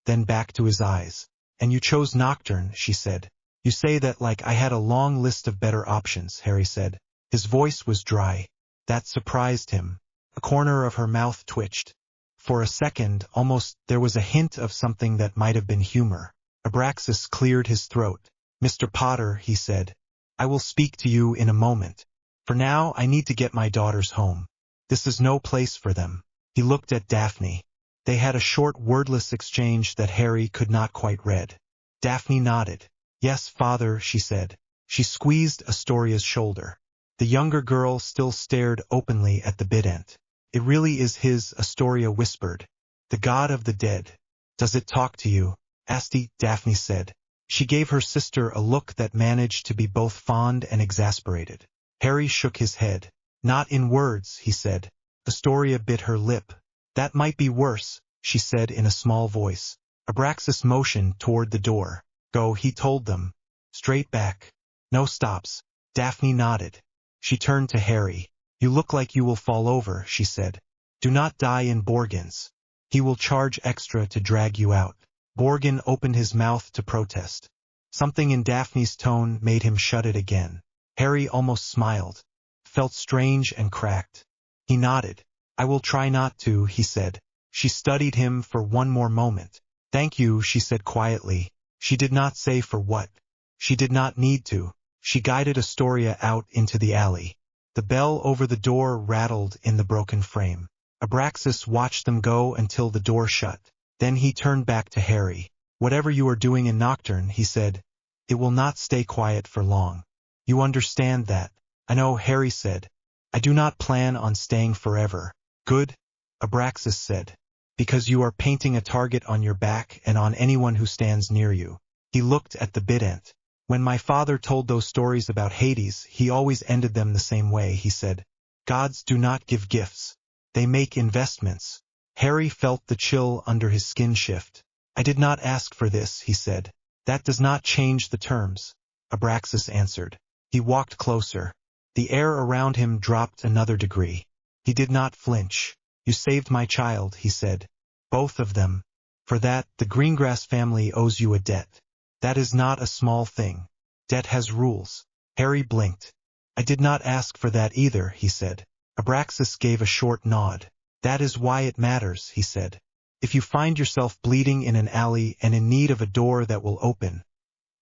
then back to his eyes. And you chose Nocturne, she said. You say that like I had a long list of better options, Harry said. His voice was dry. That surprised him. A corner of her mouth twitched. For a second, almost, there was a hint of something that might have been humor. Abraxas cleared his throat. Mr. Potter, he said. I will speak to you in a moment. For now, I need to get my daughters home. This is no place for them. He looked at Daphne. They had a short wordless exchange that Harry could not quite read. Daphne nodded. Yes, father, she said. She squeezed Astoria's shoulder. The younger girl still stared openly at the Bident. It really is his, Astoria whispered. The god of the dead. Does it talk to you? Asti, Daphne said. She gave her sister a look that managed to be both fond and exasperated. Harry shook his head. Not in words, he said. Astoria bit her lip. That might be worse, she said in a small voice. Abraxas motioned toward the door. Go, he told them. Straight back. No stops. Daphne nodded. She turned to Harry. You look like you will fall over, she said. Do not die in Borgins. He will charge extra to drag you out. Borgin opened his mouth to protest. Something in Daphne's tone made him shut it again. Harry almost smiled. Felt strange and cracked. He nodded. I will try not to, he said. She studied him for one more moment. Thank you, she said quietly. She did not say for what. She did not need to. She guided Astoria out into the alley. The bell over the door rattled in the broken frame. Abraxas watched them go until the door shut. Then he turned back to Harry. Whatever you are doing in Nocturne, he said, it will not stay quiet for long. You understand that? I know, Harry said. I do not plan on staying forever. Good? Abraxas said. Because you are painting a target on your back and on anyone who stands near you. He looked at the Bident. When my father told those stories about Hades, he always ended them the same way, he said. Gods do not give gifts. They make investments. Harry felt the chill under his skin shift. I did not ask for this, he said. That does not change the terms. Abraxas answered. He walked closer. The air around him dropped another degree. He did not flinch. You saved my child, he said. Both of them. For that, the Greengrass family owes you a debt. That is not a small thing. Debt has rules. Harry blinked. I did not ask for that either, he said. Abraxas gave a short nod. That is why it matters, he said. If you find yourself bleeding in an alley and in need of a door that will open,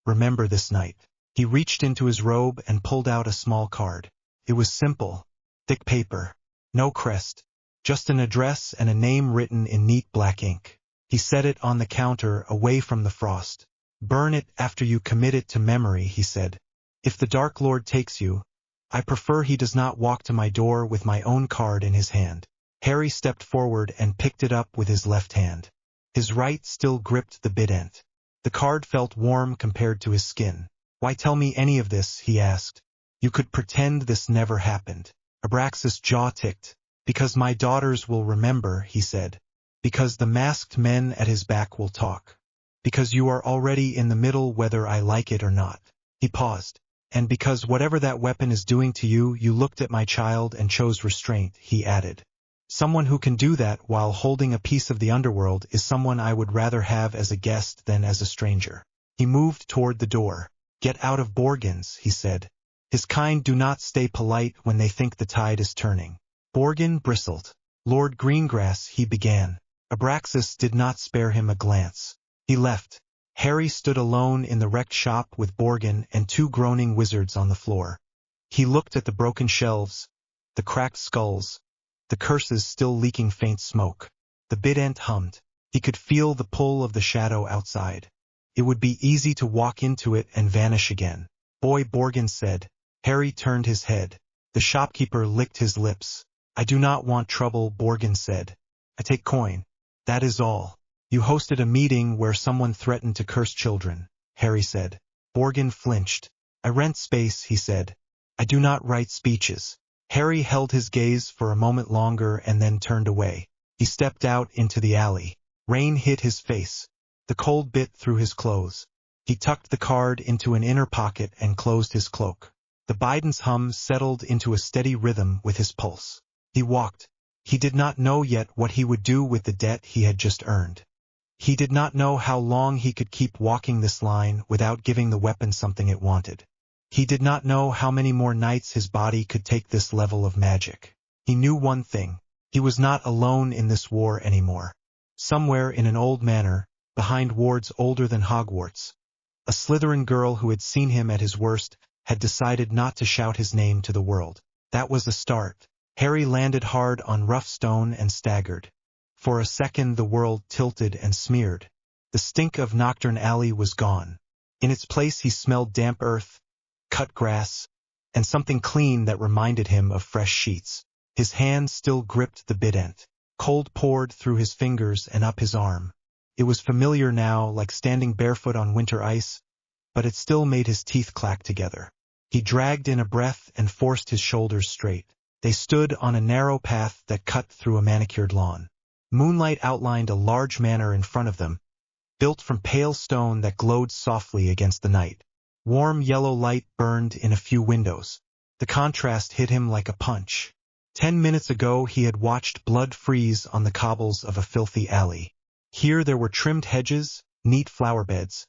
remember this night. He reached into his robe and pulled out a small card. It was simple. Thick paper. No crest. Just an address and a name written in neat black ink. He set it on the counter away from the frost. Burn it after you commit it to memory, he said. If the Dark Lord takes you, I prefer he does not walk to my door with my own card in his hand. Harry stepped forward and picked it up with his left hand. His right still gripped the Bident. The card felt warm compared to his skin. Why tell me any of this, he asked. You could pretend this never happened. Abraxas' jaw ticked. Because my daughters will remember, he said. Because the masked men at his back will talk. Because you are already in the middle whether I like it or not. He paused. And because whatever that weapon is doing to you, you looked at my child and chose restraint, he added. Someone who can do that while holding a piece of the underworld is someone I would rather have as a guest than as a stranger. He moved toward the door. Get out of Borgins, he said. His kind do not stay polite when they think the tide is turning. Borgin bristled. Lord Greengrass, he began. Abraxas did not spare him a glance. He left. Harry stood alone in the wrecked shop with Borgin and two groaning wizards on the floor. He looked at the broken shelves, the cracked skulls, the curses still leaking faint smoke. The Bident hummed. He could feel the pull of the shadow outside. It would be easy to walk into it and vanish again. Boy, Borgin said. Harry turned his head. The shopkeeper licked his lips. I do not want trouble, Borgin said. I take coin. That is all. You hosted a meeting where someone threatened to curse children, Harry said. Borgin flinched. I rent space, he said. I do not write speeches. Harry held his gaze for a moment longer and then turned away. He stepped out into the alley. Rain hit his face. The cold bit through his clothes. He tucked the card into an inner pocket and closed his cloak. The Bident's hum settled into a steady rhythm with his pulse. He walked. He did not know yet what he would do with the debt he had just earned. He did not know how long he could keep walking this line without giving the weapon something it wanted. He did not know how many more nights his body could take this level of magic. He knew one thing. He was not alone in this war anymore. Somewhere in an old manor, behind wards older than Hogwarts, a Slytherin girl who had seen him at his worst had decided not to shout his name to the world. That was the start. Harry landed hard on rough stone and staggered. For a second the world tilted and smeared. The stink of Nocturne Alley was gone. In its place he smelled damp earth, cut grass, and something clean that reminded him of fresh sheets. His hand still gripped the Bident. Cold poured through his fingers and up his arm. It was familiar now, like standing barefoot on winter ice, but it still made his teeth clack together. He dragged in a breath and forced his shoulders straight. They stood on a narrow path that cut through a manicured lawn. Moonlight outlined a large manor in front of them, built from pale stone that glowed softly against the night. Warm yellow light burned in a few windows. The contrast hit him like a punch. 10 minutes ago he had watched blood freeze on the cobbles of a filthy alley. Here there were trimmed hedges, neat flower beds,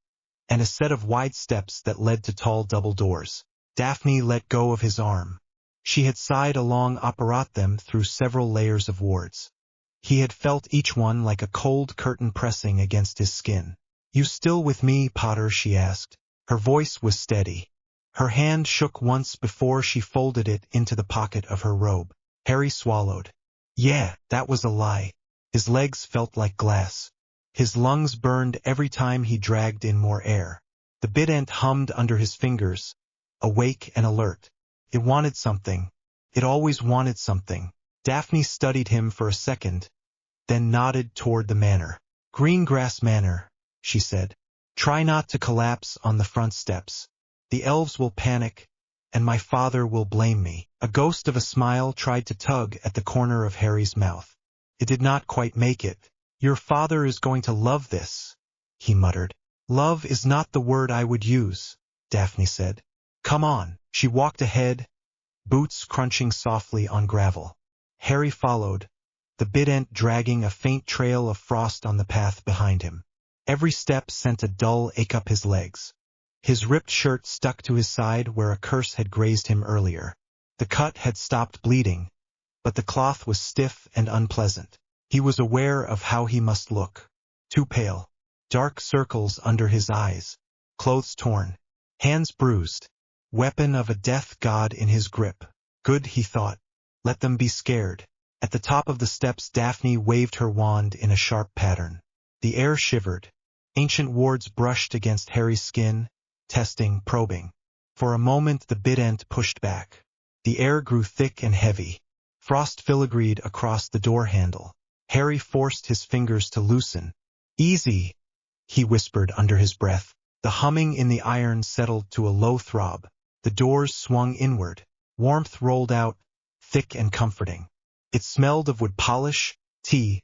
and a set of wide steps that led to tall double doors. Daphne let go of his arm. She had sighed along opposite them through several layers of wards. He had felt each one like a cold curtain pressing against his skin. You still with me, Potter? She asked. Her voice was steady. Her hand shook once before she folded it into the pocket of her robe. Harry swallowed. Yeah, that was a lie. His legs felt like glass. His lungs burned every time he dragged in more air. The Bident hummed under his fingers, awake and alert. It wanted something. It always wanted something. Daphne studied him for a second, then nodded toward the manor. Greengrass Manor, she said. Try not to collapse on the front steps. The elves will panic, and my father will blame me. A ghost of a smile tried to tug at the corner of Harry's mouth. It did not quite make it. Your father is going to love this, he muttered. Love is not the word I would use, Daphne said. Come on. She walked ahead, boots crunching softly on gravel. Harry followed, the Bident dragging a faint trail of frost on the path behind him. Every step sent a dull ache up his legs. His ripped shirt stuck to his side where a curse had grazed him earlier. The cut had stopped bleeding, but the cloth was stiff and unpleasant. He was aware of how he must look. Too pale. Dark circles under his eyes. Clothes torn. Hands bruised. Weapon of a death god in his grip. Good, he thought. Let them be scared. At the top of the steps Daphne waved her wand in a sharp pattern. The air shivered. Ancient wards brushed against Harry's skin, testing, probing. For a moment the Bident pushed back. The air grew thick and heavy. Frost filigreed across the door handle. Harry forced his fingers to loosen. Easy, he whispered under his breath. The humming in the iron settled to a low throb. The doors swung inward. Warmth rolled out, thick and comforting. It smelled of wood polish, tea,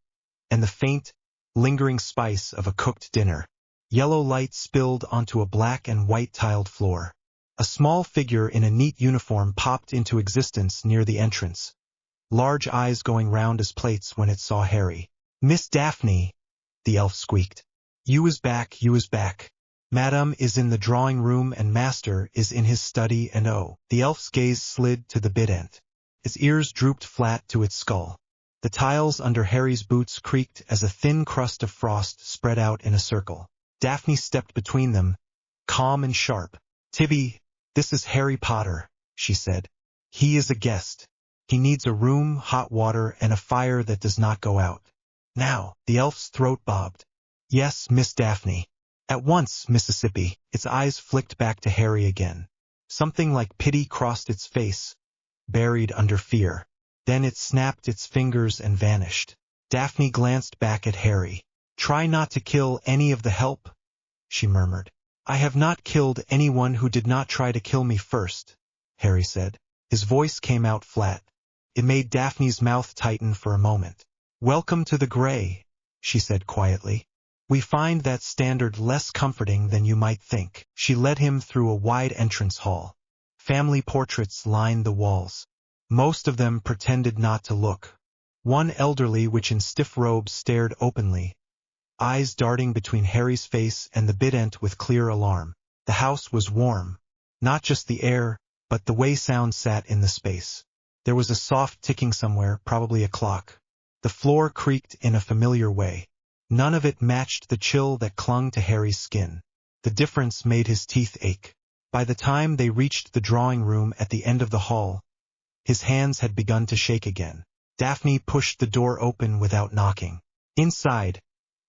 and the faint, lingering spice of a cooked dinner. Yellow light spilled onto a black and white tiled floor. A small figure in a neat uniform popped into existence near the entrance, large eyes going round as plates when it saw Harry. Miss Daphne, the elf squeaked. You is back, you is back. Madame is in the drawing room and Master is in his study and oh. The elf's gaze slid to the Bident. Its ears drooped flat to its skull. The tiles under Harry's boots creaked as a thin crust of frost spread out in a circle. Daphne stepped between them, calm and sharp. Tibby, this is Harry Potter. she said. He is a guest. He needs a room, hot water, and a fire that does not go out. Now, the elf's throat bobbed. Yes, Miss Daphne. At once, Mississippi. Its eyes flicked back to Harry again. Something like pity crossed its face, buried under fear. Then it snapped its fingers and vanished. Daphne glanced back at Harry. Try not to kill any of the help, she murmured. I have not killed anyone who did not try to kill me first, Harry said. His voice came out flat. It made Daphne's mouth tighten for a moment. Welcome to the Grey, she said quietly. We find that standard less comforting than you might think. She led him through a wide entrance hall. Family portraits lined the walls. Most of them pretended not to look. One elderly witch in stiff robes stared openly, eyes darting between Harry's face and the Bident with clear alarm. The house was warm. Not just the air, but the way sound sat in the space. There was a soft ticking somewhere, probably a clock. The floor creaked in a familiar way. None of it matched the chill that clung to Harry's skin. The difference made his teeth ache. By the time they reached the drawing room at the end of the hall, his hands had begun to shake again. Daphne pushed the door open without knocking. Inside,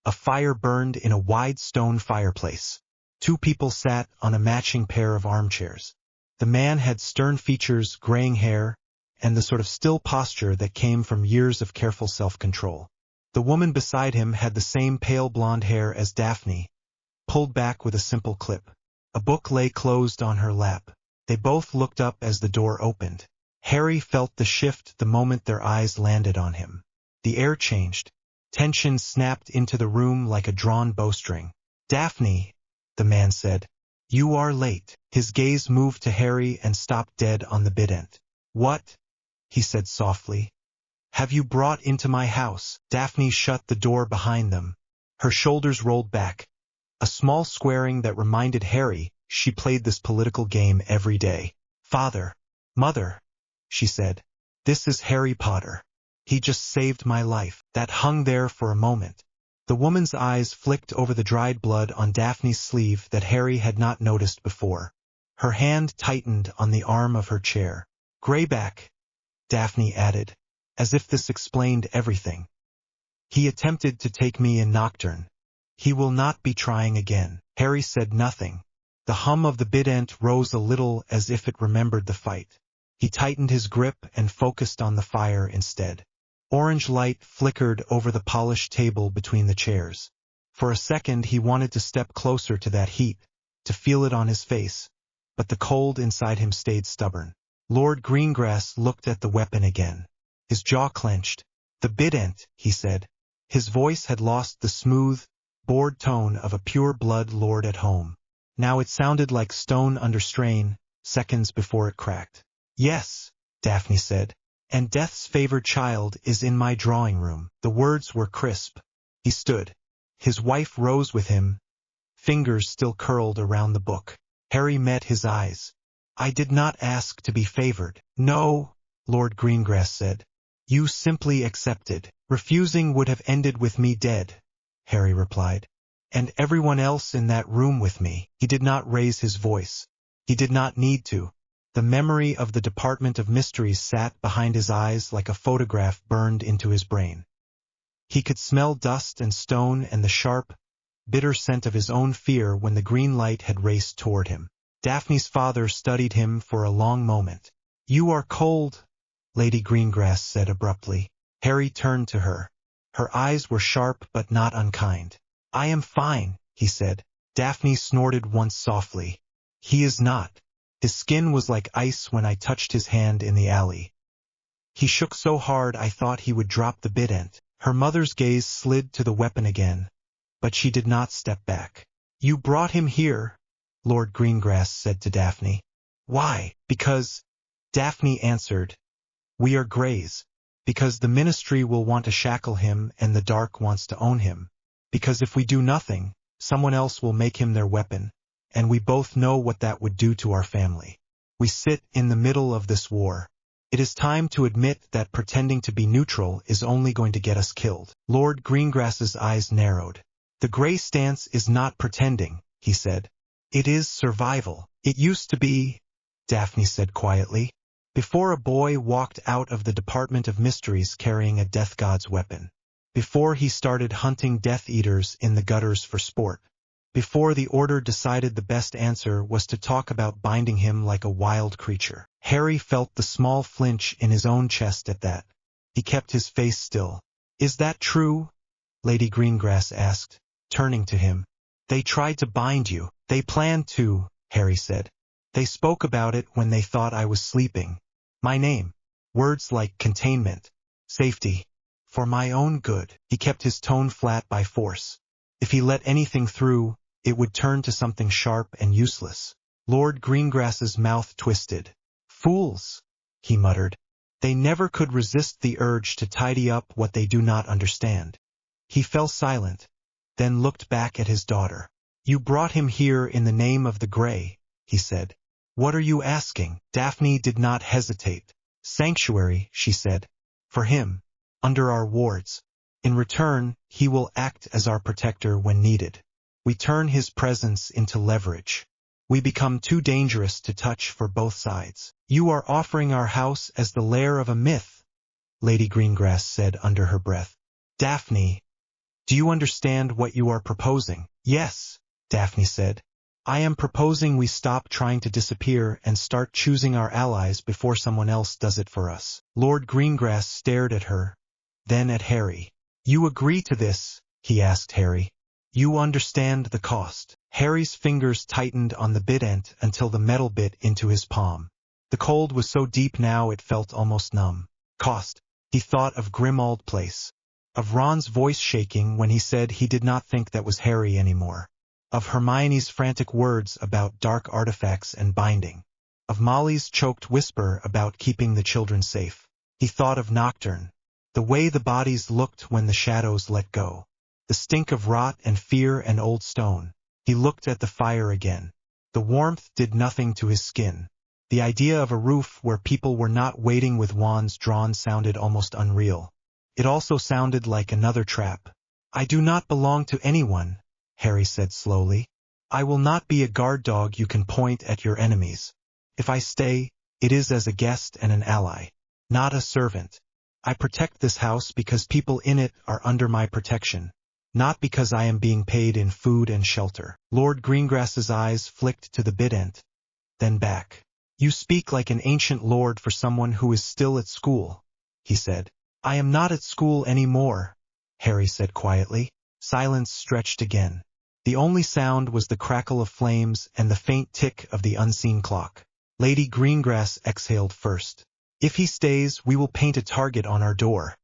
a fire burned in a wide stone fireplace. Two people sat on a matching pair of armchairs. The man had stern features, graying hair, and the sort of still posture that came from years of careful self-control. The woman beside him had the same pale blonde hair as Daphne, pulled back with a simple clip. A book lay closed on her lap. They both looked up as the door opened. Harry felt the shift the moment their eyes landed on him. The air changed. Tension snapped into the room like a drawn bowstring. Daphne, the man said. You are late. His gaze moved to Harry and stopped dead on the Bident. What? He said softly. Have you brought into my house? Daphne shut the door behind them. Her shoulders rolled back. A small squaring that reminded Harry she played this political game every day. Father, mother, she said. This is Harry Potter. He just saved my life. That hung there for a moment. The woman's eyes flicked over the dried blood on Daphne's sleeve that Harry had not noticed before. Her hand tightened on the arm of her chair. Greyback, Daphne added, as if this explained everything. He attempted to take me in Nocturne. He will not be trying again. Harry said nothing. The hum of the Bident rose a little as if it remembered the fight. He tightened his grip and focused on the fire instead. Orange light flickered over the polished table between the chairs. For a second he wanted to step closer to that heat, to feel it on his face, but the cold inside him stayed stubborn. Lord Greengrass looked at the weapon again. His jaw clenched. The Bident, he said. His voice had lost the smooth, bored tone of a pure-blood lord at home. Now it sounded like stone under strain, seconds before it cracked. Yes, Daphne said. And death's favored child is in my drawing room. The words were crisp. He stood. His wife rose with him, fingers still curled around the book. Harry met his eyes. I did not ask to be favored. No, Lord Greengrass said. You simply accepted. Refusing would have ended with me dead, Harry replied. And everyone else in that room with me. He did not raise his voice. He did not need to. The memory of the Department of Mysteries sat behind his eyes like a photograph burned into his brain. He could smell dust and stone and the sharp, bitter scent of his own fear when the green light had raced toward him. Daphne's father studied him for a long moment. You are cold, Lady Greengrass said abruptly. Harry turned to her. Her eyes were sharp but not unkind. I am fine, he said. Daphne snorted once softly. He is not. His skin was like ice when I touched his hand in the alley. He shook so hard I thought he would drop the Bident. Her mother's gaze slid to the weapon again, but she did not step back. You brought him here, Lord Greengrass said to Daphne. Why? Because, Daphne answered, we are Greys. Because the Ministry will want to shackle him and the Dark wants to own him. Because if we do nothing, someone else will make him their weapon. And we both know what that would do to our family. We sit in the middle of this war. It is time to admit that pretending to be neutral is only going to get us killed. Lord Greengrass's eyes narrowed. The Grey stance is not pretending, he said. It is survival. It used to be, Daphne said quietly. Before a boy walked out of the Department of Mysteries carrying a death god's weapon. Before he started hunting Death Eaters in the gutters for sport. Before the Order decided the best answer was to talk about binding him like a wild creature. Harry felt the small flinch in his own chest at that. He kept his face still. "Is that true?" Lady Greengrass asked, turning to him. "They tried to bind you. They planned to," Harry said. "They spoke about it when they thought I was sleeping. My name. Words like containment, safety. For my own good." He kept his tone flat by force. If he let anything through, it would turn to something sharp and useless. Lord Greengrass's mouth twisted. "Fools," he muttered. "They never could resist the urge to tidy up what they do not understand." He fell silent, then looked back at his daughter. "You brought him here in the name of the Grey," he said. "What are you asking?" Daphne did not hesitate. "Sanctuary," she said. "For him. Under our wards. In return, he will act as our protector when needed. We turn his presence into leverage. We become too dangerous to touch for both sides." "You are offering our house as the lair of a myth," Lady Greengrass said under her breath. "Daphne, do you understand what you are proposing?" "Yes," Daphne said. "I am proposing we stop trying to disappear and start choosing our allies before someone else does it for us." Lord Greengrass stared at her, then at Harry. "You agree to this?" he asked Harry. "You understand the cost." Harry's fingers tightened on the bident until the metal bit into his palm. The cold was so deep now it felt almost numb. Cost. He thought of Grimmauld Place. Of Ron's voice shaking when he said he did not think that was Harry anymore. Of Hermione's frantic words about dark artifacts and binding. Of Molly's choked whisper about keeping the children safe. He thought of Nocturne. The way the bodies looked when the shadows let go. The stink of rot and fear and old stone. He looked at the fire again. The warmth did nothing to his skin. The idea of a roof where people were not waiting with wands drawn sounded almost unreal. It also sounded like another trap. "I do not belong to anyone," Harry said slowly. "I will not be a guard dog you can point at your enemies. If I stay, it is as a guest and an ally, not a servant. I protect this house because people in it are under my protection, not because I am being paid in food and shelter." Lord Greengrass's eyes flicked to the bident, then back. "You speak like an ancient lord for someone who is still at school," he said. "I am not at school anymore," Harry said quietly. Silence stretched again. The only sound was the crackle of flames and the faint tick of the unseen clock. Lady Greengrass exhaled first. "If he stays, we will paint a target on our door,"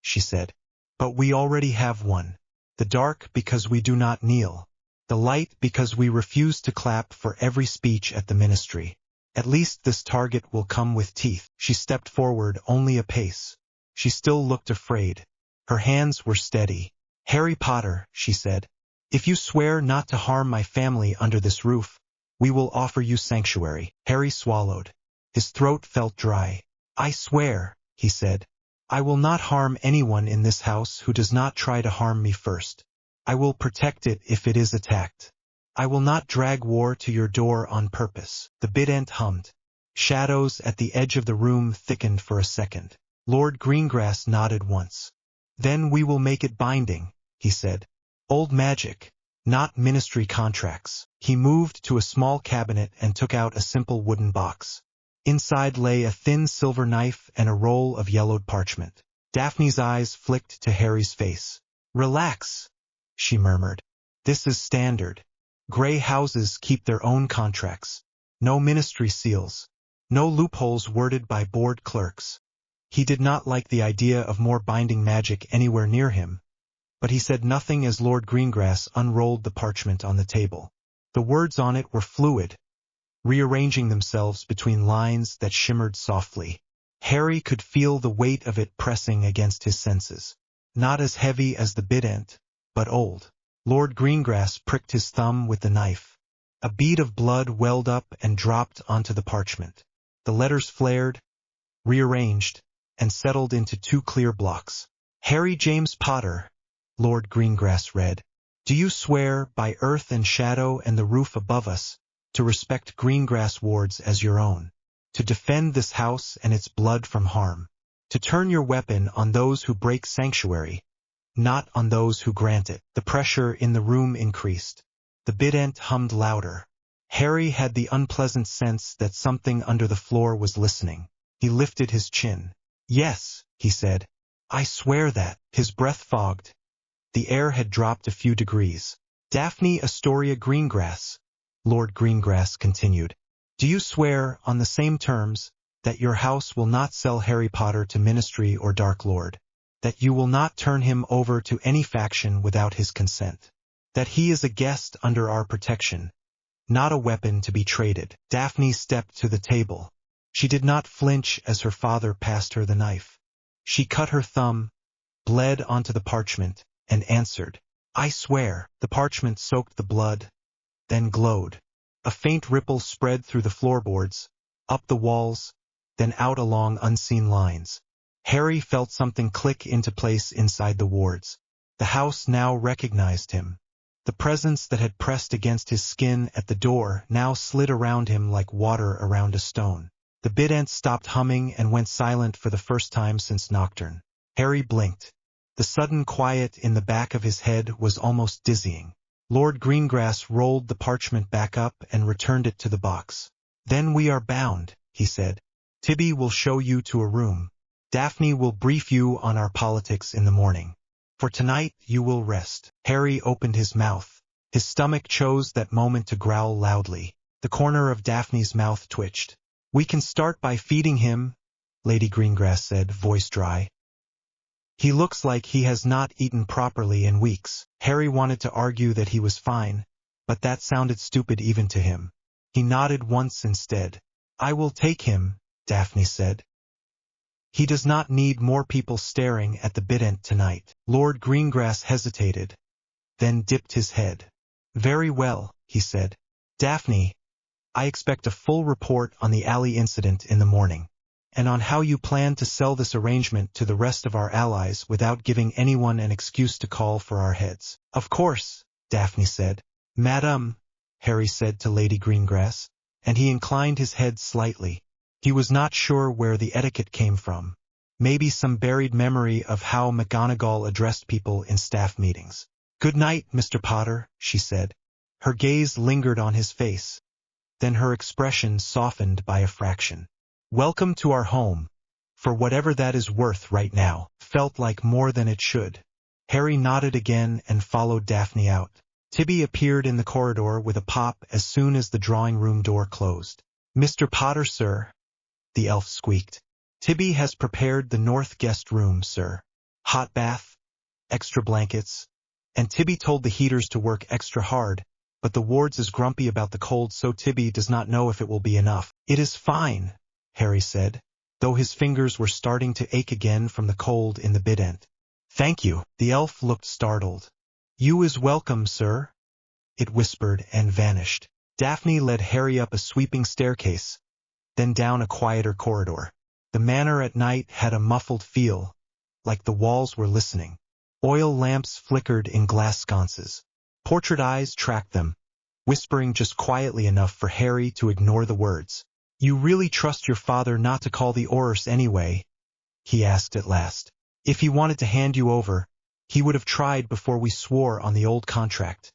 she said. "But we already have one. The dark because we do not kneel. The light because we refuse to clap for every speech at the ministry. At least this target will come with teeth." She stepped forward only a pace. She still looked afraid. Her hands were steady. "Harry Potter," she said, "if you swear not to harm my family under this roof, we will offer you sanctuary." Harry swallowed. His throat felt dry. "I swear," he said, "I will not harm anyone in this house who does not try to harm me first. I will protect it if it is attacked. I will not drag war to your door on purpose." The bident hummed. Shadows at the edge of the room thickened for a second. Lord Greengrass nodded once. "Then we will make it binding," he said. "Old magic, not ministry contracts." He moved to a small cabinet and took out a simple wooden box. Inside lay a thin silver knife and a roll of yellowed parchment. Daphne's eyes flicked to Harry's face. "Relax," she murmured. "This is standard. Grey houses keep their own contracts. No ministry seals. No loopholes worded by board clerks." He did not like the idea of more binding magic anywhere near him, but he said nothing as Lord Greengrass unrolled the parchment on the table. The words on it were fluid, rearranging themselves between lines that shimmered softly. Harry could feel the weight of it pressing against his senses. Not as heavy as the bident, but old. Lord Greengrass pricked his thumb with the knife. A bead of blood welled up and dropped onto the parchment. The letters flared, rearranged, and settled into two clear blocks. "Harry James Potter," Lord Greengrass read. "Do you swear by earth and shadow and the roof above us to respect Greengrass wards as your own?" to defend this house and its blood from harm, to turn your weapon on those who break sanctuary, not on those who grant it. The pressure in the room increased. The Bident hummed louder. Harry had the unpleasant sense that something under the floor was listening. He lifted his chin. Yes, he said. I swear that. His breath fogged. The air had dropped a few degrees. Daphne Astoria Greengrass, Lord Greengrass continued. Do you swear, on the same terms, that your house will not sell Harry Potter to Ministry or Dark Lord? That you will not turn him over to any faction without his consent? That he is a guest under our protection, not a weapon to be traded? Daphne stepped to the table. She did not flinch as her father passed her the knife. She cut her thumb, bled onto the parchment, and answered, I swear. The parchment soaked the blood, then glowed. A faint ripple spread through the floorboards, up the walls, then out along unseen lines. Harry felt something click into place inside the wards. The house now recognized him. The presence that had pressed against his skin at the door now slid around him like water around a stone. The Bident stopped humming and went silent for the first time since Nocturne. Harry blinked. The sudden quiet in the back of his head was almost dizzying. Lord Greengrass rolled the parchment back up and returned it to the box. Then we are bound, he said. Tibby will show you to a room. Daphne will brief you on our politics in the morning. For tonight you will rest. Harry opened his mouth. His stomach chose that moment to growl loudly. The corner of Daphne's mouth twitched. We can start by feeding him, Lady Greengrass said, voice dry. He looks like he has not eaten properly in weeks. Harry wanted to argue that he was fine, but that sounded stupid even to him. He nodded once instead. I will take him, Daphne said. He does not need more people staring at the Bident tonight. Lord Greengrass hesitated, then dipped his head. Very well, he said. Daphne, I expect a full report on the alley incident in the morning, and on how you plan to sell this arrangement to the rest of our allies without giving anyone an excuse to call for our heads. Of course, Daphne said. Madam, Harry said to Lady Greengrass, and he inclined his head slightly. He was not sure where the etiquette came from. Maybe some buried memory of how McGonagall addressed people in staff meetings. Good night, Mr. Potter, she said. Her gaze lingered on his face. Then her expression softened by a fraction. Welcome to our home, for whatever that is worth right now. Felt like more than it should. Harry nodded again and followed Daphne out. Tibby appeared in the corridor with a pop as soon as the drawing room door closed. Mr. Potter, sir, the elf squeaked. Tibby has prepared the north guest room, sir. Hot bath, extra blankets, and Tibby told the heaters to work extra hard, but the wards is grumpy about the cold, so Tibby does not know if it will be enough. It is fine, Harry said, though his fingers were starting to ache again from the cold in the Bident. Thank you. The elf looked startled. You is welcome, sir, it whispered and vanished. Daphne led Harry up a sweeping staircase, then down a quieter corridor. The manor at night had a muffled feel, like the walls were listening. Oil lamps flickered in glass sconces. Portrait eyes tracked them, whispering just quietly enough for Harry to ignore the words. You really trust your father not to call the Aurors anyway? He asked at last. If he wanted to hand you over, he would have tried before we swore on the old contract.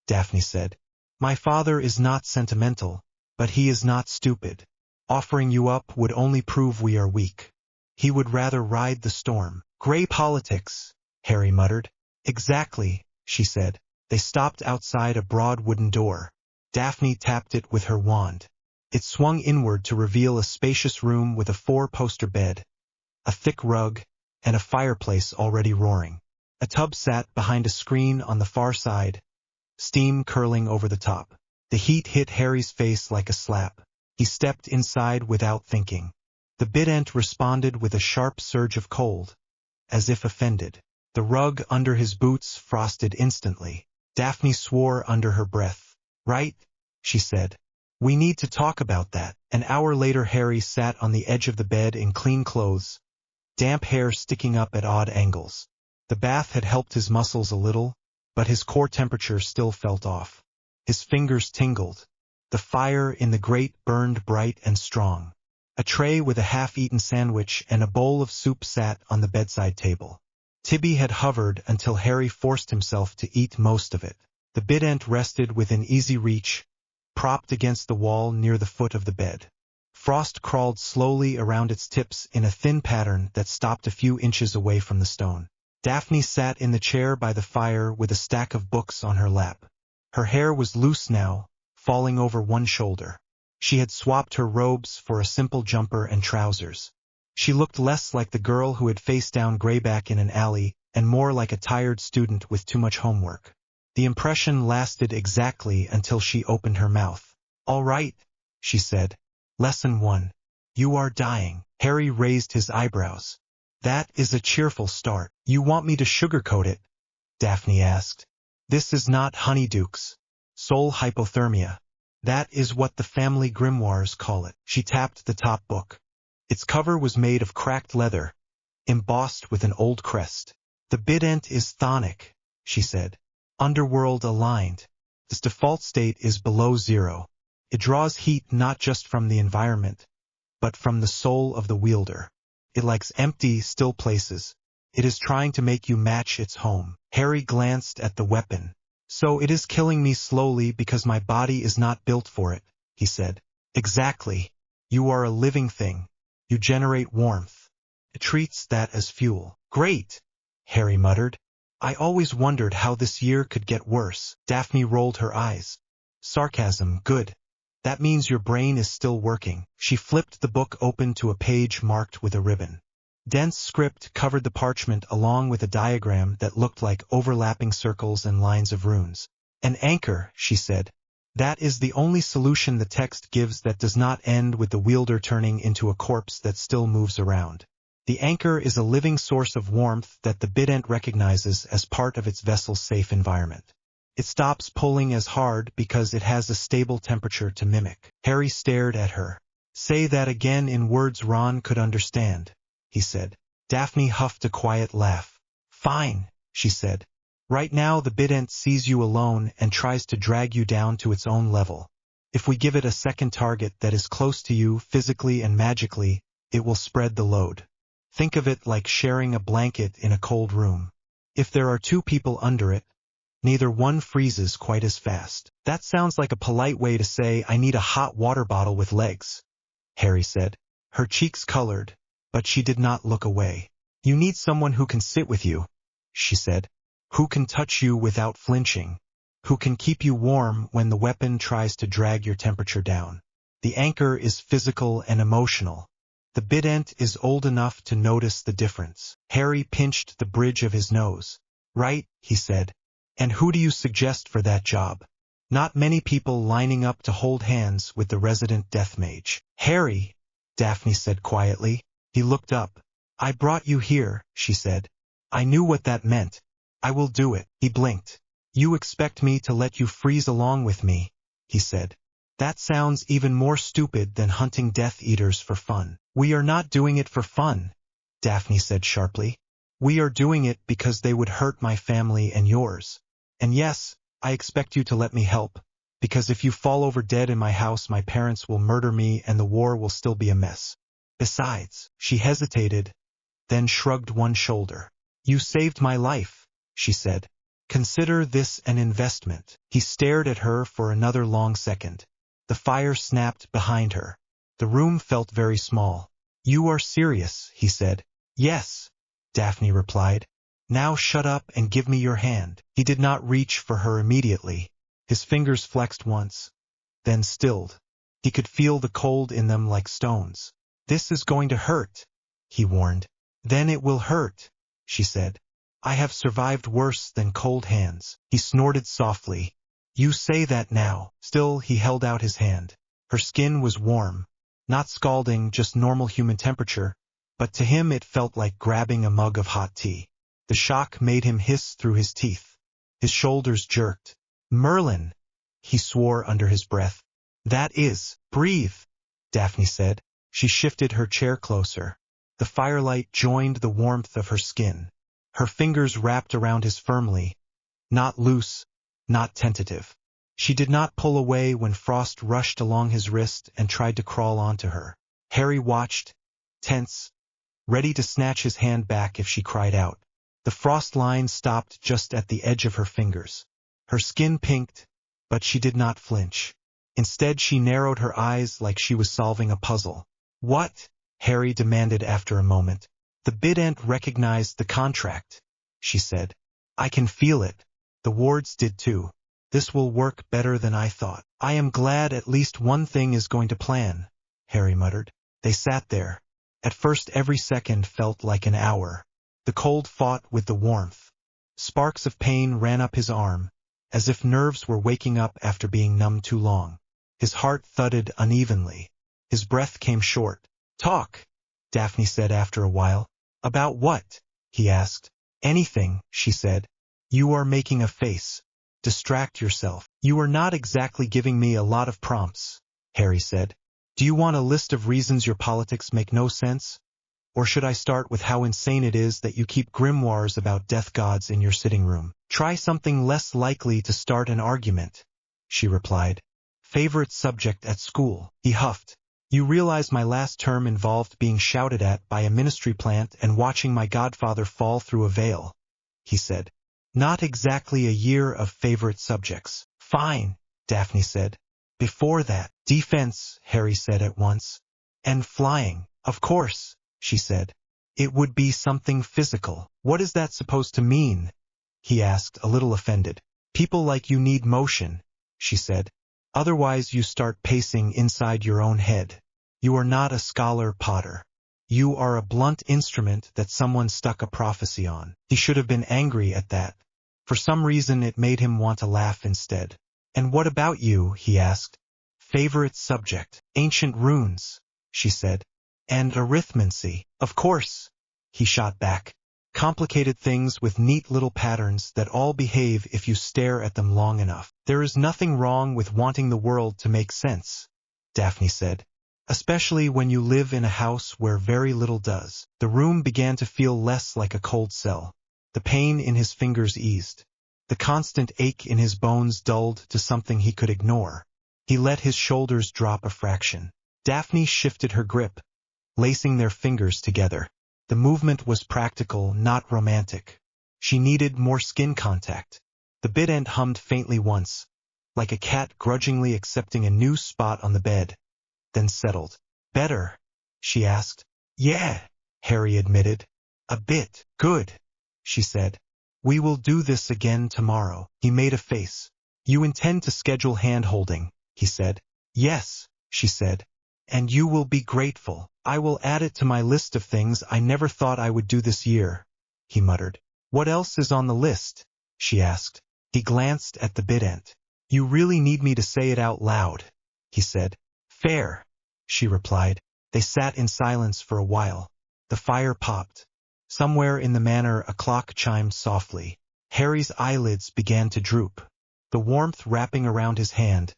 Daphne said. My father is not sentimental, but he is not stupid. Offering you up would only prove we are weak. He would rather ride the storm. Grey politics, Harry muttered. Exactly, she said. They stopped outside a broad wooden door. Daphne tapped it with her wand. It swung inward to reveal a spacious room with a 4-poster bed, a thick rug, and a fireplace already roaring. A tub sat behind a screen on the far side, steam curling over the top. The heat hit Harry's face like a slap. He stepped inside without thinking. The Bident responded with a sharp surge of cold, as if offended. The rug under his boots frosted instantly. Daphne swore under her breath. Right, she said. We need to talk about that. An hour later Harry sat on the edge of the bed in clean clothes, damp hair sticking up at odd angles. The bath had helped his muscles a little, but his core temperature still felt off. His fingers tingled. The fire in the grate burned bright and strong. A tray with a half-eaten sandwich and a bowl of soup sat on the bedside table. Tibby had hovered until Harry forced himself to eat most of it. The Bident rested within easy reach, propped against the wall near the foot of the bed. Frost crawled slowly around its tips in a thin pattern that stopped a few inches away from the stone. Daphne sat in the chair by the fire with a stack of books on her lap. Her hair was loose now, falling over one shoulder. She had swapped her robes for a simple jumper and trousers. She looked less like the girl who had faced down Greyback in an alley, and more like a tired student with too much homework. The impression lasted exactly until she opened her mouth. "All right," she said. "Lesson 1. You are dying." Harry raised his eyebrows. "That is a cheerful start." "You want me to sugarcoat it?" Daphne asked. "This is not honeydukes. Soul hypothermia. That is what the family grimoires call it." She tapped the top book. Its cover was made of cracked leather, embossed with an old crest. "The Bident is chthonic," she said. "Underworld aligned. Its default state is below zero. It draws heat not just from the environment, but from the soul of the wielder. It likes empty, still places. It is trying to make you match its home." Harry glanced at the weapon. "So it is killing me slowly because my body is not built for it," he said. "Exactly. You are a living thing. You generate warmth. It treats that as fuel." "Great," Harry muttered. "I always wondered how this year could get worse." Daphne rolled her eyes. "Sarcasm, good. That means your brain is still working." She flipped the book open to a page marked with a ribbon. Dense script covered the parchment along with a diagram that looked like overlapping circles and lines of runes. "An anchor," she said. "That is the only solution the text gives that does not end with the wielder turning into a corpse that still moves around. The anchor is a living source of warmth that the Bident recognizes as part of its vessel's safe environment. It stops pulling as hard because it has a stable temperature to mimic." Harry stared at her. "Say that again in words Ron could understand," he said. Daphne huffed a quiet laugh. "Fine," she said. "Right now the Bident sees you alone and tries to drag you down to its own level. If we give it a second target that is close to you physically and magically, it will spread the load. Think of it like sharing a blanket in a cold room. If there are two people under it, neither one freezes quite as fast." "That sounds like a polite way to say I need a hot water bottle with legs," Harry said. Her cheeks colored, but she did not look away. "You need someone who can sit with you," she said. "Who can touch you without flinching. Who can keep you warm when the weapon tries to drag your temperature down. The anchor is physical and emotional. The Bident is old enough to notice the difference." Harry pinched the bridge of his nose. "Right," he said. "And who do you suggest for that job?" "Not many people lining up to hold hands with the resident death mage." "Harry," Daphne said quietly. He looked up. "I brought you here," she said. "I knew what that meant. I will do it." He blinked. "You expect me to let you freeze along with me," he said. "That sounds even more stupid than hunting Death Eaters for fun." "We are not doing it for fun," Daphne said sharply. "We are doing it because they would hurt my family and yours. And yes, I expect you to let me help, because if you fall over dead in my house my parents will murder me and the war will still be a mess. Besides," she hesitated, then shrugged one shoulder. "You saved my life," she said. "Consider this an investment." He stared at her for another long second. The fire snapped behind her. The room felt very small. "You are serious," he said. "Yes," Daphne replied. "Now shut up and give me your hand." He did not reach for her immediately. His fingers flexed once, then stilled. He could feel the cold in them like stones. "This is going to hurt," he warned. "Then it will hurt," she said. "I have survived worse than cold hands." He snorted softly. "You say that now." Still, he held out his hand. Her skin was warm. Not scalding, just normal human temperature, but to him it felt like grabbing a mug of hot tea. The shock made him hiss through his teeth. His shoulders jerked. "Merlin," he swore under his breath. "That is, breathe," Daphne said. She shifted her chair closer. The firelight joined the warmth of her skin. Her fingers wrapped around his firmly, not loose, not tentative. She did not pull away when Frost rushed along his wrist and tried to crawl onto her. Harry watched, tense, ready to snatch his hand back if she cried out. The frost line stopped just at the edge of her fingers. Her skin pinked, but she did not flinch. Instead, she narrowed her eyes like she was solving a puzzle. "What?" Harry demanded after a moment. "The Bident recognized the contract," she said. "I can feel it. The wards did too. This will work better than I thought." "I am glad at least one thing is going to plan," Harry muttered. They sat there. At first every second felt like an hour. The cold fought with the warmth. Sparks of pain ran up his arm, as if nerves were waking up after being numb too long. His heart thudded unevenly. His breath came short. "Talk," Daphne said after a while. "About what?" he asked. "Anything," she said. "You are making a face. Distract yourself." "You are not exactly giving me a lot of prompts," Harry said. "Do you want a list of reasons your politics make no sense? Or should I start with how insane it is that you keep grimoires about death gods in your sitting room?" "Try something less likely to start an argument," she replied. "Favorite subject at school?" He huffed. "You realize my last term involved being shouted at by a ministry plant and watching my godfather fall through a veil," he said. "Not exactly a year of favorite subjects." "Fine," Daphne said. "Before that." "Defense," Harry said at once. "And flying." "Of course," she said. "It would be something physical." "What is that supposed to mean?" he asked, a little offended. "People like you need motion," she said. "Otherwise you start pacing inside your own head. You are not a scholar, Potter. You are a blunt instrument that someone stuck a prophecy on." He should have been angry at that. For some reason it made him want to laugh instead. "And what about you?" he asked. "Favorite subject?" "Ancient runes," she said. "And arithmancy." "Of course," he shot back. "Complicated things with neat little patterns that all behave if you stare at them long enough." "There is nothing wrong with wanting the world to make sense," Daphne said. "Especially when you live in a house where very little does." The room began to feel less like a cold cell. The pain in his fingers eased. The constant ache in his bones dulled to something he could ignore. He let his shoulders drop a fraction. Daphne shifted her grip, lacing their fingers together. The movement was practical, not romantic. She needed more skin contact. The Bident hummed faintly once, like a cat grudgingly accepting a new spot on the bed, then settled. "Better?" she asked. "Yeah," Harry admitted. "A bit." "Good," she said. "We will do this again tomorrow." He made a face. "You intend to schedule hand-holding," he said. "Yes," she said. "And you will be grateful." "I will add it to my list of things I never thought I would do this year," he muttered. "What else is on the list?" she asked. He glanced at the Bident. "You really need me to say it out loud," he said. "Fair," she replied. They sat in silence for a while. The fire popped. Somewhere in the manor a clock chimed softly. Harry's eyelids began to droop. The warmth wrapping around his hand,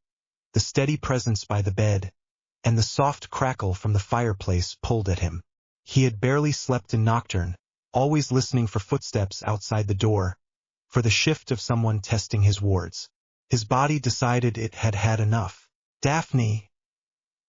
the steady presence by the bed, and the soft crackle from the fireplace pulled at him. He had barely slept in Nocturne, always listening for footsteps outside the door, for the shift of someone testing his wards. His body decided it had had enough. "Daphne,"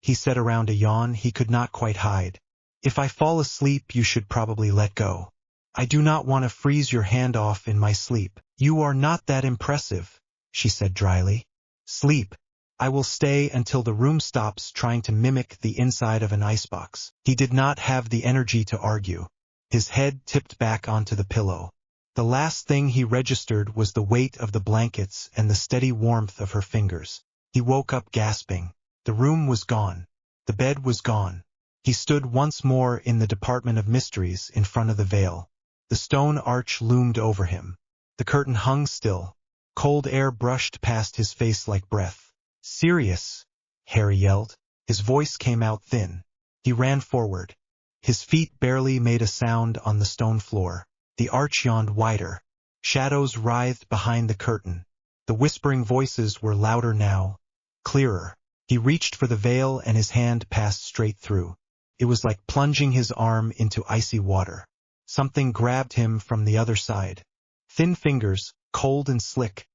he said around a yawn he could not quite hide. "If I fall asleep you should probably let go. I do not want to freeze your hand off in my sleep." "You are not that impressive," she said dryly. "Sleep. I will stay until the room stops trying to mimic the inside of an icebox." He did not have the energy to argue. His head tipped back onto the pillow. The last thing he registered was the weight of the blankets and the steady warmth of her fingers. He woke up gasping. The room was gone. The bed was gone. He stood once more in the Department of Mysteries in front of the veil. The stone arch loomed over him. The curtain hung still. Cold air brushed past his face like breath. "Sirius!" Harry yelled. His voice came out thin. He ran forward. His feet barely made a sound on the stone floor. The arch yawned wider. Shadows writhed behind the curtain. The whispering voices were louder now, clearer. He reached for the veil and his hand passed straight through. It was like plunging his arm into icy water. Something grabbed him from the other side. Thin fingers, cold and slick,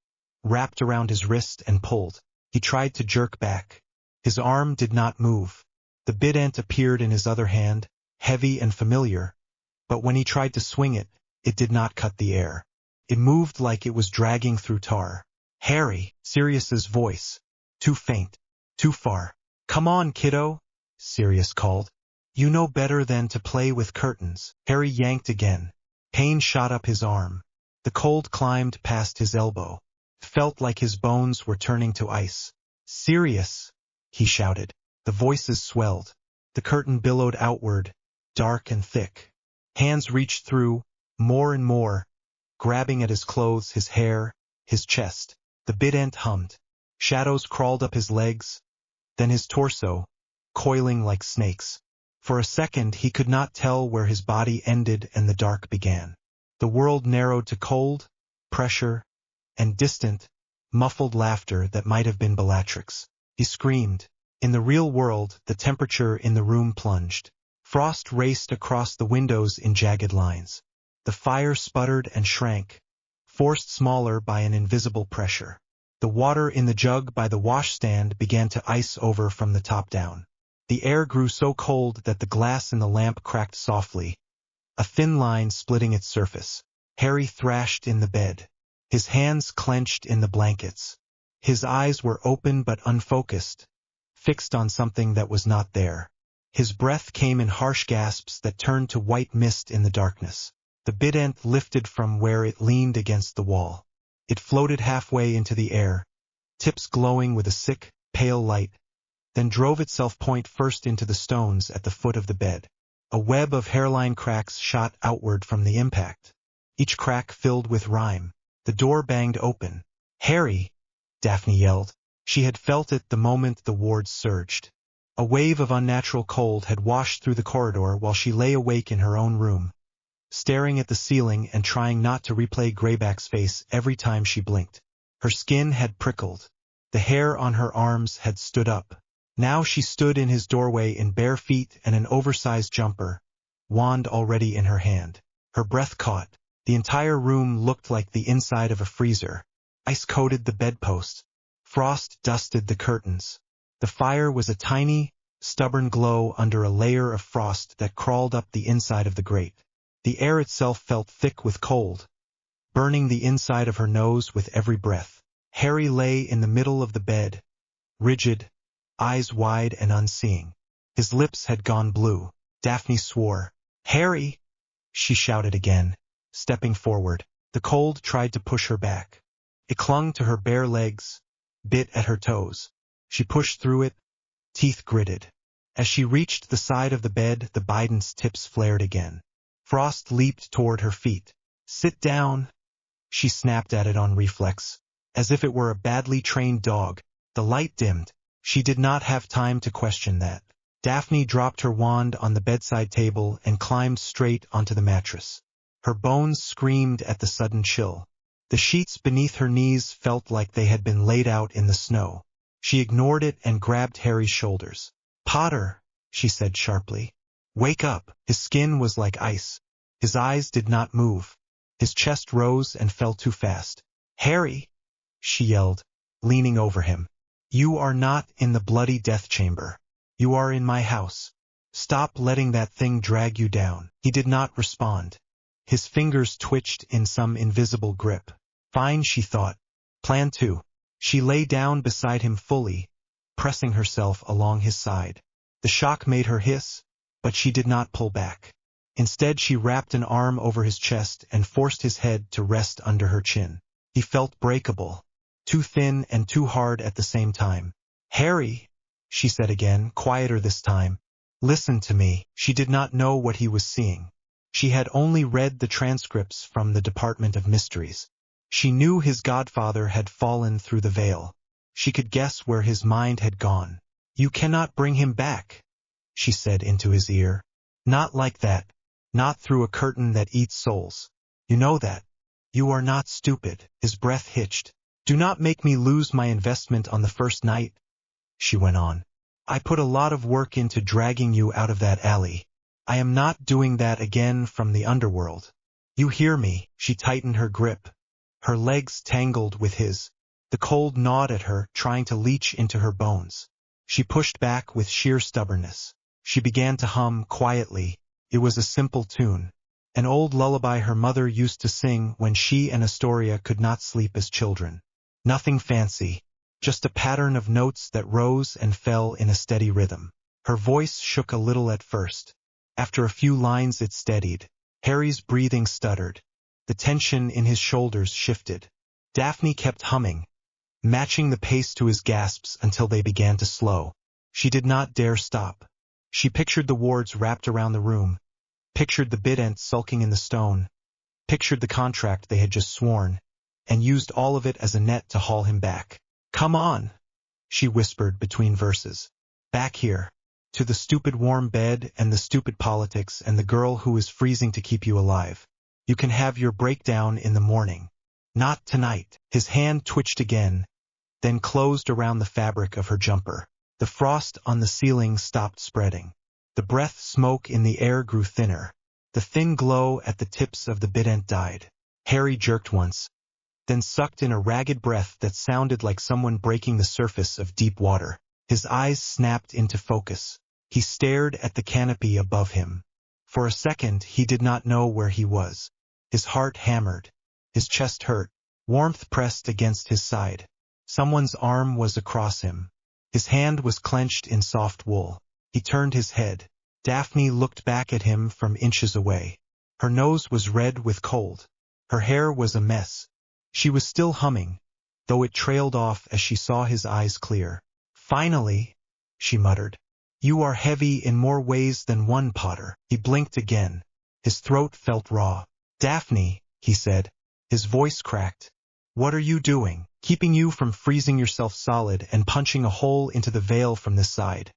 wrapped around his wrist and pulled. He tried to jerk back. His arm did not move. The bident appeared in his other hand, heavy and familiar, but when he tried to swing it, it did not cut the air. It moved like it was dragging through tar. Harry, Sirius's voice. Too faint. Too far. Come on, kiddo, Sirius called. You know better than to play with curtains. Harry yanked again. Pain shot up his arm. The cold climbed past his elbow. It felt like his bones were turning to ice. Sirius, he shouted. The voices swelled. The curtain billowed outward, dark and thick. Hands reached through, more and more, grabbing at his clothes, his hair, his chest. The bident hummed. Shadows crawled up his legs, then his torso, coiling like snakes. For a second he could not tell where his body ended and the dark began. The world narrowed to cold, pressure, and distant, muffled laughter that might have been Bellatrix. He screamed. In the real world, the temperature in the room plunged. Frost raced across the windows in jagged lines. The fire sputtered and shrank, forced smaller by an invisible pressure. The water in the jug by the washstand began to ice over from the top down. The air grew so cold that the glass in the lamp cracked softly, a thin line splitting its surface. Harry thrashed in the bed. His hands clenched in the blankets. His eyes were open but unfocused, fixed on something that was not there. His breath came in harsh gasps that turned to white mist in the darkness. The bident lifted from where it leaned against the wall. It floated halfway into the air, tips glowing with a sick, pale light, then drove itself point first into the stones at the foot of the bed. A web of hairline cracks shot outward from the impact, each crack filled with rime. The door banged open. Harry, Daphne yelled. She had felt it the moment the wards surged. A wave of unnatural cold had washed through the corridor while she lay awake in her own room, staring at the ceiling and trying not to replay Greyback's face every time she blinked. Her skin had prickled. The hair on her arms had stood up. Now she stood in his doorway in bare feet and an oversized jumper, wand already in her hand. Her breath caught. The entire room looked like the inside of a freezer. Ice coated the bedposts. Frost dusted the curtains. The fire was a tiny, stubborn glow under a layer of frost that crawled up the inside of the grate. The air itself felt thick with cold, burning the inside of her nose with every breath. Harry lay in the middle of the bed, rigid, eyes wide and unseeing. His lips had gone blue. Daphne swore. "Harry!" she shouted again, stepping forward. The cold tried to push her back. It clung to her bare legs, bit at her toes. She pushed through it, teeth gritted. As she reached the side of the bed, the Bident's tips flared again. Frost leaped toward her feet. "Sit down," she snapped at it on reflex, as if it were a badly trained dog. The light dimmed. She did not have time to question that. Daphne dropped her wand on the bedside table and climbed straight onto the mattress. Her bones screamed at the sudden chill. The sheets beneath her knees felt like they had been laid out in the snow. She ignored it and grabbed Harry's shoulders. "Potter," she said sharply. "Wake up." His skin was like ice. His eyes did not move. His chest rose and fell too fast. "Harry," she yelled, leaning over him. "You are not in the bloody death chamber. You are in my house. Stop letting that thing drag you down." He did not respond. His fingers twitched in some invisible grip. Fine, she thought. Plan 2. She lay down beside him fully, pressing herself along his side. The shock made her hiss, but she did not pull back. Instead, she wrapped an arm over his chest and forced his head to rest under her chin. He felt breakable, too thin and too hard at the same time. "Harry," she said again, quieter this time. "Listen to me." She did not know what he was seeing. She had only read the transcripts from the Department of Mysteries. She knew his godfather had fallen through the veil. She could guess where his mind had gone. "You cannot bring him back," she said into his ear. "Not like that. Not through a curtain that eats souls. You know that. You are not stupid." His breath hitched. "Do not make me lose my investment on the first night," she went on. "I put a lot of work into dragging you out of that alley. I am not doing that again from the underworld. You hear me?" She tightened her grip. Her legs tangled with his. The cold gnawed at her, trying to leach into her bones. She pushed back with sheer stubbornness. She began to hum quietly. It was a simple tune. An old lullaby her mother used to sing when she and Astoria could not sleep as children. Nothing fancy, just a pattern of notes that rose and fell in a steady rhythm. Her voice shook a little at first. After a few lines it steadied. Harry's breathing stuttered. The tension in his shoulders shifted. Daphne kept humming, matching the pace to his gasps until they began to slow. She did not dare stop. She pictured the wards wrapped around the room, pictured the Bident sulking in the stone, pictured the contract they had just sworn, and used all of it as a net to haul him back. "Come on," she whispered between verses. "Back here. To the stupid warm bed and the stupid politics and the girl who is freezing to keep you alive. You can have your breakdown in the morning. Not tonight." His hand twitched again, then closed around the fabric of her jumper. The frost on the ceiling stopped spreading. The breath smoke in the air grew thinner. The thin glow at the tips of the Bident died. Harry jerked once, then sucked in a ragged breath that sounded like someone breaking the surface of deep water. His eyes snapped into focus. He stared at the canopy above him. For a second he did not know where he was. His heart hammered. His chest hurt. Warmth pressed against his side. Someone's arm was across him. His hand was clenched in soft wool. He turned his head. Daphne looked back at him from inches away. Her nose was red with cold. Her hair was a mess. She was still humming, though it trailed off as she saw his eyes clear. "Finally," she muttered. "You are heavy in more ways than one, Potter." He blinked again. His throat felt raw. "Daphne," he said. His voice cracked. "What are you doing? Keeping you from freezing yourself solid and punching a hole into the veil from this side,"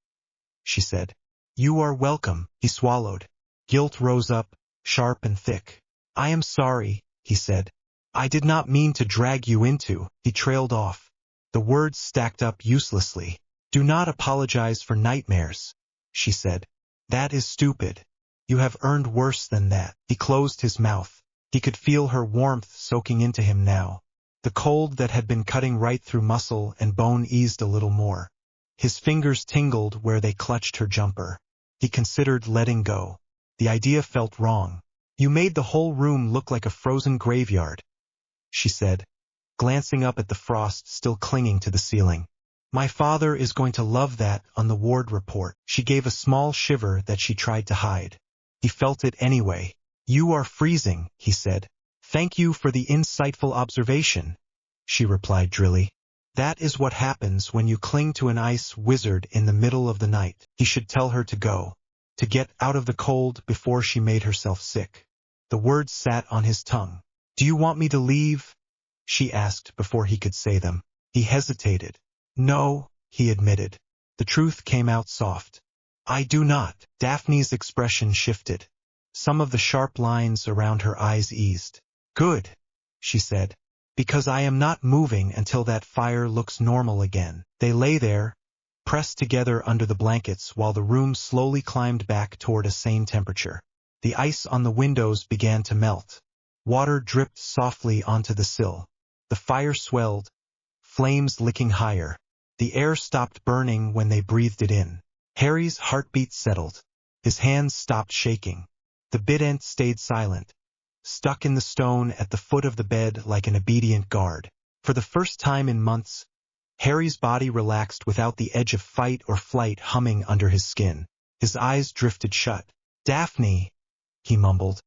she said. "You are welcome," he swallowed. Guilt rose up, sharp and thick. "I am sorry," he said. "I did not mean to drag you into." He trailed off. The words stacked up uselessly. "Do not apologize for nightmares," she said. "That is stupid. You have earned worse than that." He closed his mouth. He could feel her warmth soaking into him now. The cold that had been cutting right through muscle and bone eased a little more. His fingers tingled where they clutched her jumper. He considered letting go. The idea felt wrong. "You made the whole room look like a frozen graveyard," she said, glancing up at the frost still clinging to the ceiling. "My father is going to love that on the ward report." She gave a small shiver that she tried to hide. He felt it anyway. "You are freezing," he said. "Thank you for the insightful observation," she replied drily. "That is what happens when you cling to an ice wizard in the middle of the night." He should tell her to go, to get out of the cold before she made herself sick. The words sat on his tongue. "Do you want me to leave?" she asked before he could say them. He hesitated. "No," he admitted. The truth came out soft. "I do not." Daphne's expression shifted. Some of the sharp lines around her eyes eased. "Good," she said, "because I am not moving until that fire looks normal again." They lay there, pressed together under the blankets while the room slowly climbed back toward a sane temperature. The ice on the windows began to melt. Water dripped softly onto the sill. The fire swelled, flames licking higher. The air stopped burning when they breathed it in. Harry's heartbeat settled. His hands stopped shaking. The Bident stayed silent, stuck in the stone at the foot of the bed like an obedient guard. For the first time in months, Harry's body relaxed without the edge of fight or flight humming under his skin. His eyes drifted shut. "Daphne," he mumbled.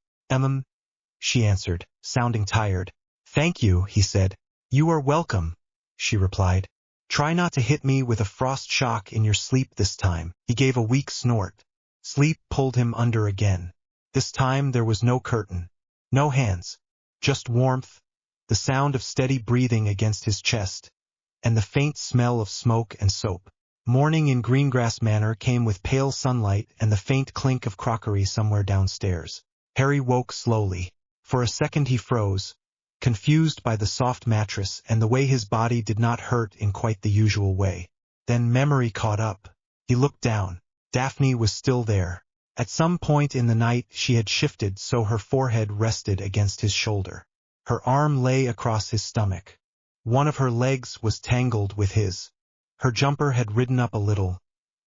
She answered, sounding tired. "Thank you," he said. "You are welcome," she replied. "Try not to hit me with a frost shock in your sleep this time." He gave a weak snort. Sleep pulled him under again. This time there was no curtain, no hands, just warmth, the sound of steady breathing against his chest, and the faint smell of smoke and soap. Morning in Greengrass Manor came with pale sunlight and the faint clink of crockery somewhere downstairs. Harry woke slowly. For a second he froze, confused by the soft mattress and the way his body did not hurt in quite the usual way. Then memory caught up. He looked down. Daphne was still there. At some point in the night she had shifted so her forehead rested against his shoulder. Her arm lay across his stomach. One of her legs was tangled with his. Her jumper had ridden up a little,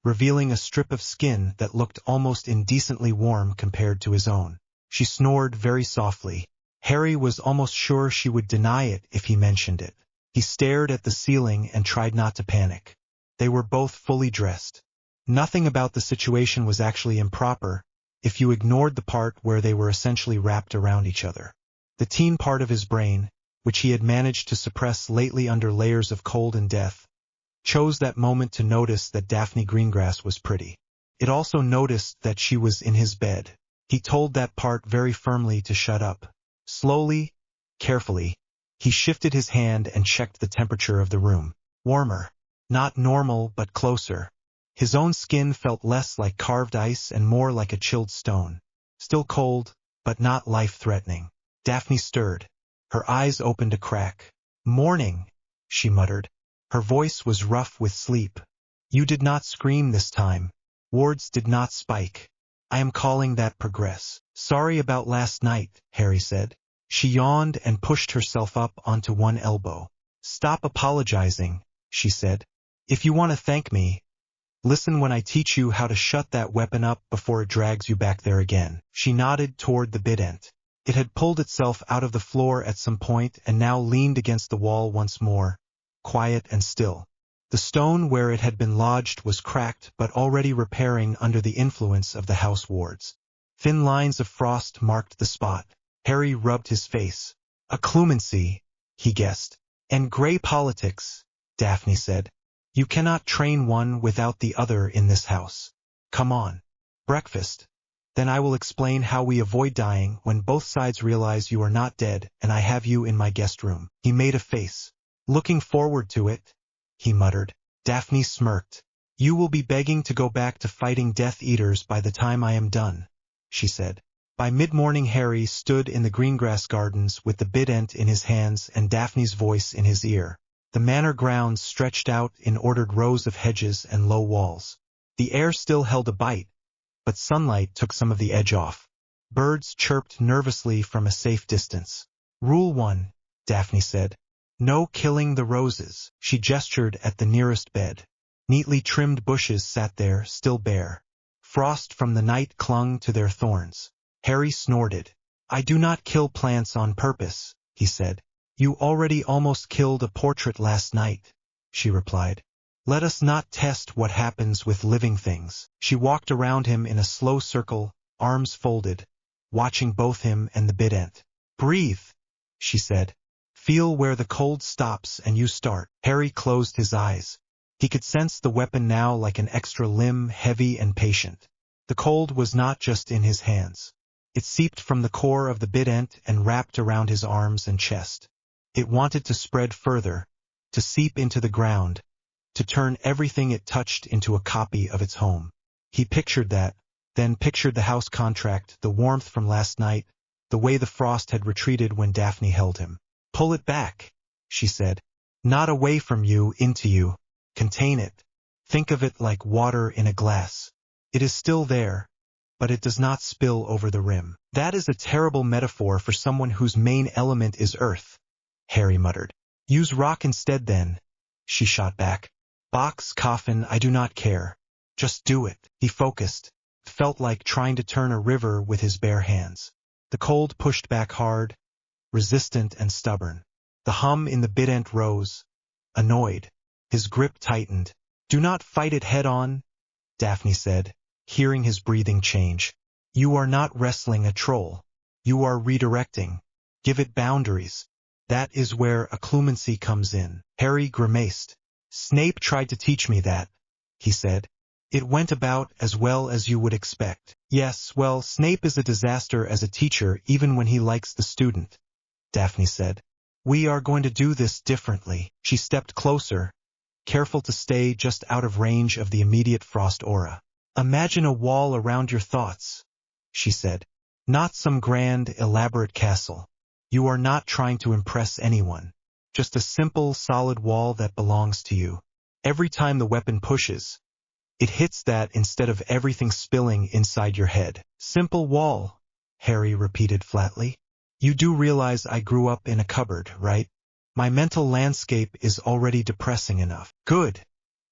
revealing a strip of skin that looked almost indecently warm compared to his own. She snored very softly. Harry was almost sure she would deny it if he mentioned it. He stared at the ceiling and tried not to panic. They were both fully dressed. Nothing about the situation was actually improper, if you ignored the part where they were essentially wrapped around each other. The teen part of his brain, which he had managed to suppress lately under layers of cold and death, chose that moment to notice that Daphne Greengrass was pretty. It also noticed that she was in his bed. He told that part very firmly to shut up. Slowly, carefully, he shifted his hand and checked the temperature of the room. Warmer. Not normal, but closer. His own skin felt less like carved ice and more like a chilled stone. Still cold, but not life-threatening. Daphne stirred. Her eyes opened a crack. "Morning," she muttered. Her voice was rough with sleep. "You did not scream this time. Wards did not spike. I am calling that progress." "Sorry about last night," Harry said. She yawned and pushed herself up onto one elbow. "Stop apologizing," she said. "If you want to thank me, listen when I teach you how to shut that weapon up before it drags you back there again." She nodded toward the Bident. It had pulled itself out of the floor at some point and now leaned against the wall once more, quiet and still. The stone where it had been lodged was cracked but already repairing under the influence of the house wards. Thin lines of frost marked the spot. Harry rubbed his face. "A clemency," he guessed. "And grey politics," Daphne said. "You cannot train one without the other in this house. Come on. Breakfast. Then I will explain how we avoid dying when both sides realize you are not dead and I have you in my guest room." He made a face. "Looking forward to it," he muttered. Daphne smirked. "You will be begging to go back to fighting Death Eaters by the time I am done," she said. By mid-morning Harry stood in the Greengrass Gardens with the Bident in his hands and Daphne's voice in his ear. The manor grounds stretched out in ordered rows of hedges and low walls. The air still held a bite, but sunlight took some of the edge off. Birds chirped nervously from a safe distance. "Rule 1, Daphne said. "No killing the roses." She gestured at the nearest bed. Neatly trimmed bushes sat there, still bare. Frost from the night clung to their thorns. Harry snorted. "I do not kill plants on purpose," he said. "You already almost killed a portrait last night," she replied. "Let us not test what happens with living things." She walked around him in a slow circle, arms folded, watching both him and the Bident. "Breathe," she said. "Feel where the cold stops and you start." Harry closed his eyes. He could sense the weapon now like an extra limb, heavy and patient. The cold was not just in his hands. It seeped from the core of the Bident and wrapped around his arms and chest. It wanted to spread further, to seep into the ground, to turn everything it touched into a copy of its home. He pictured that, then pictured the house contract, the warmth from last night, the way the frost had retreated when Daphne held him. "Pull it back," she said. "Not away from you, into you. Contain it. Think of it like water in a glass. It is still there, but it does not spill over the rim." "That is a terrible metaphor for someone whose main element is earth," Harry muttered. "Use rock instead then," she shot back. "Box, coffin, I do not care. Just do it." He focused. It felt like trying to turn a river with his bare hands. The cold pushed back hard, resistant and stubborn. The hum in the Bident rose, annoyed. His grip tightened. "Do not fight it head-on," Daphne said, hearing his breathing change. "You are not wrestling a troll. You are redirecting. Give it boundaries. That is where a clemency comes in." Harry grimaced. "Snape tried to teach me that," he said. "It went about as well as you would expect." "Yes, well, Snape is a disaster as a teacher even when he likes the student," Daphne said. "We are going to do this differently." She stepped closer, careful to stay just out of range of the immediate frost aura. "Imagine a wall around your thoughts," she said. "Not some grand, elaborate castle. You are not trying to impress anyone. Just a simple, solid wall that belongs to you. Every time the weapon pushes, it hits that instead of everything spilling inside your head." "Simple wall," Harry repeated flatly. "You do realize I grew up in a cupboard, right? My mental landscape is already depressing enough." "Good,"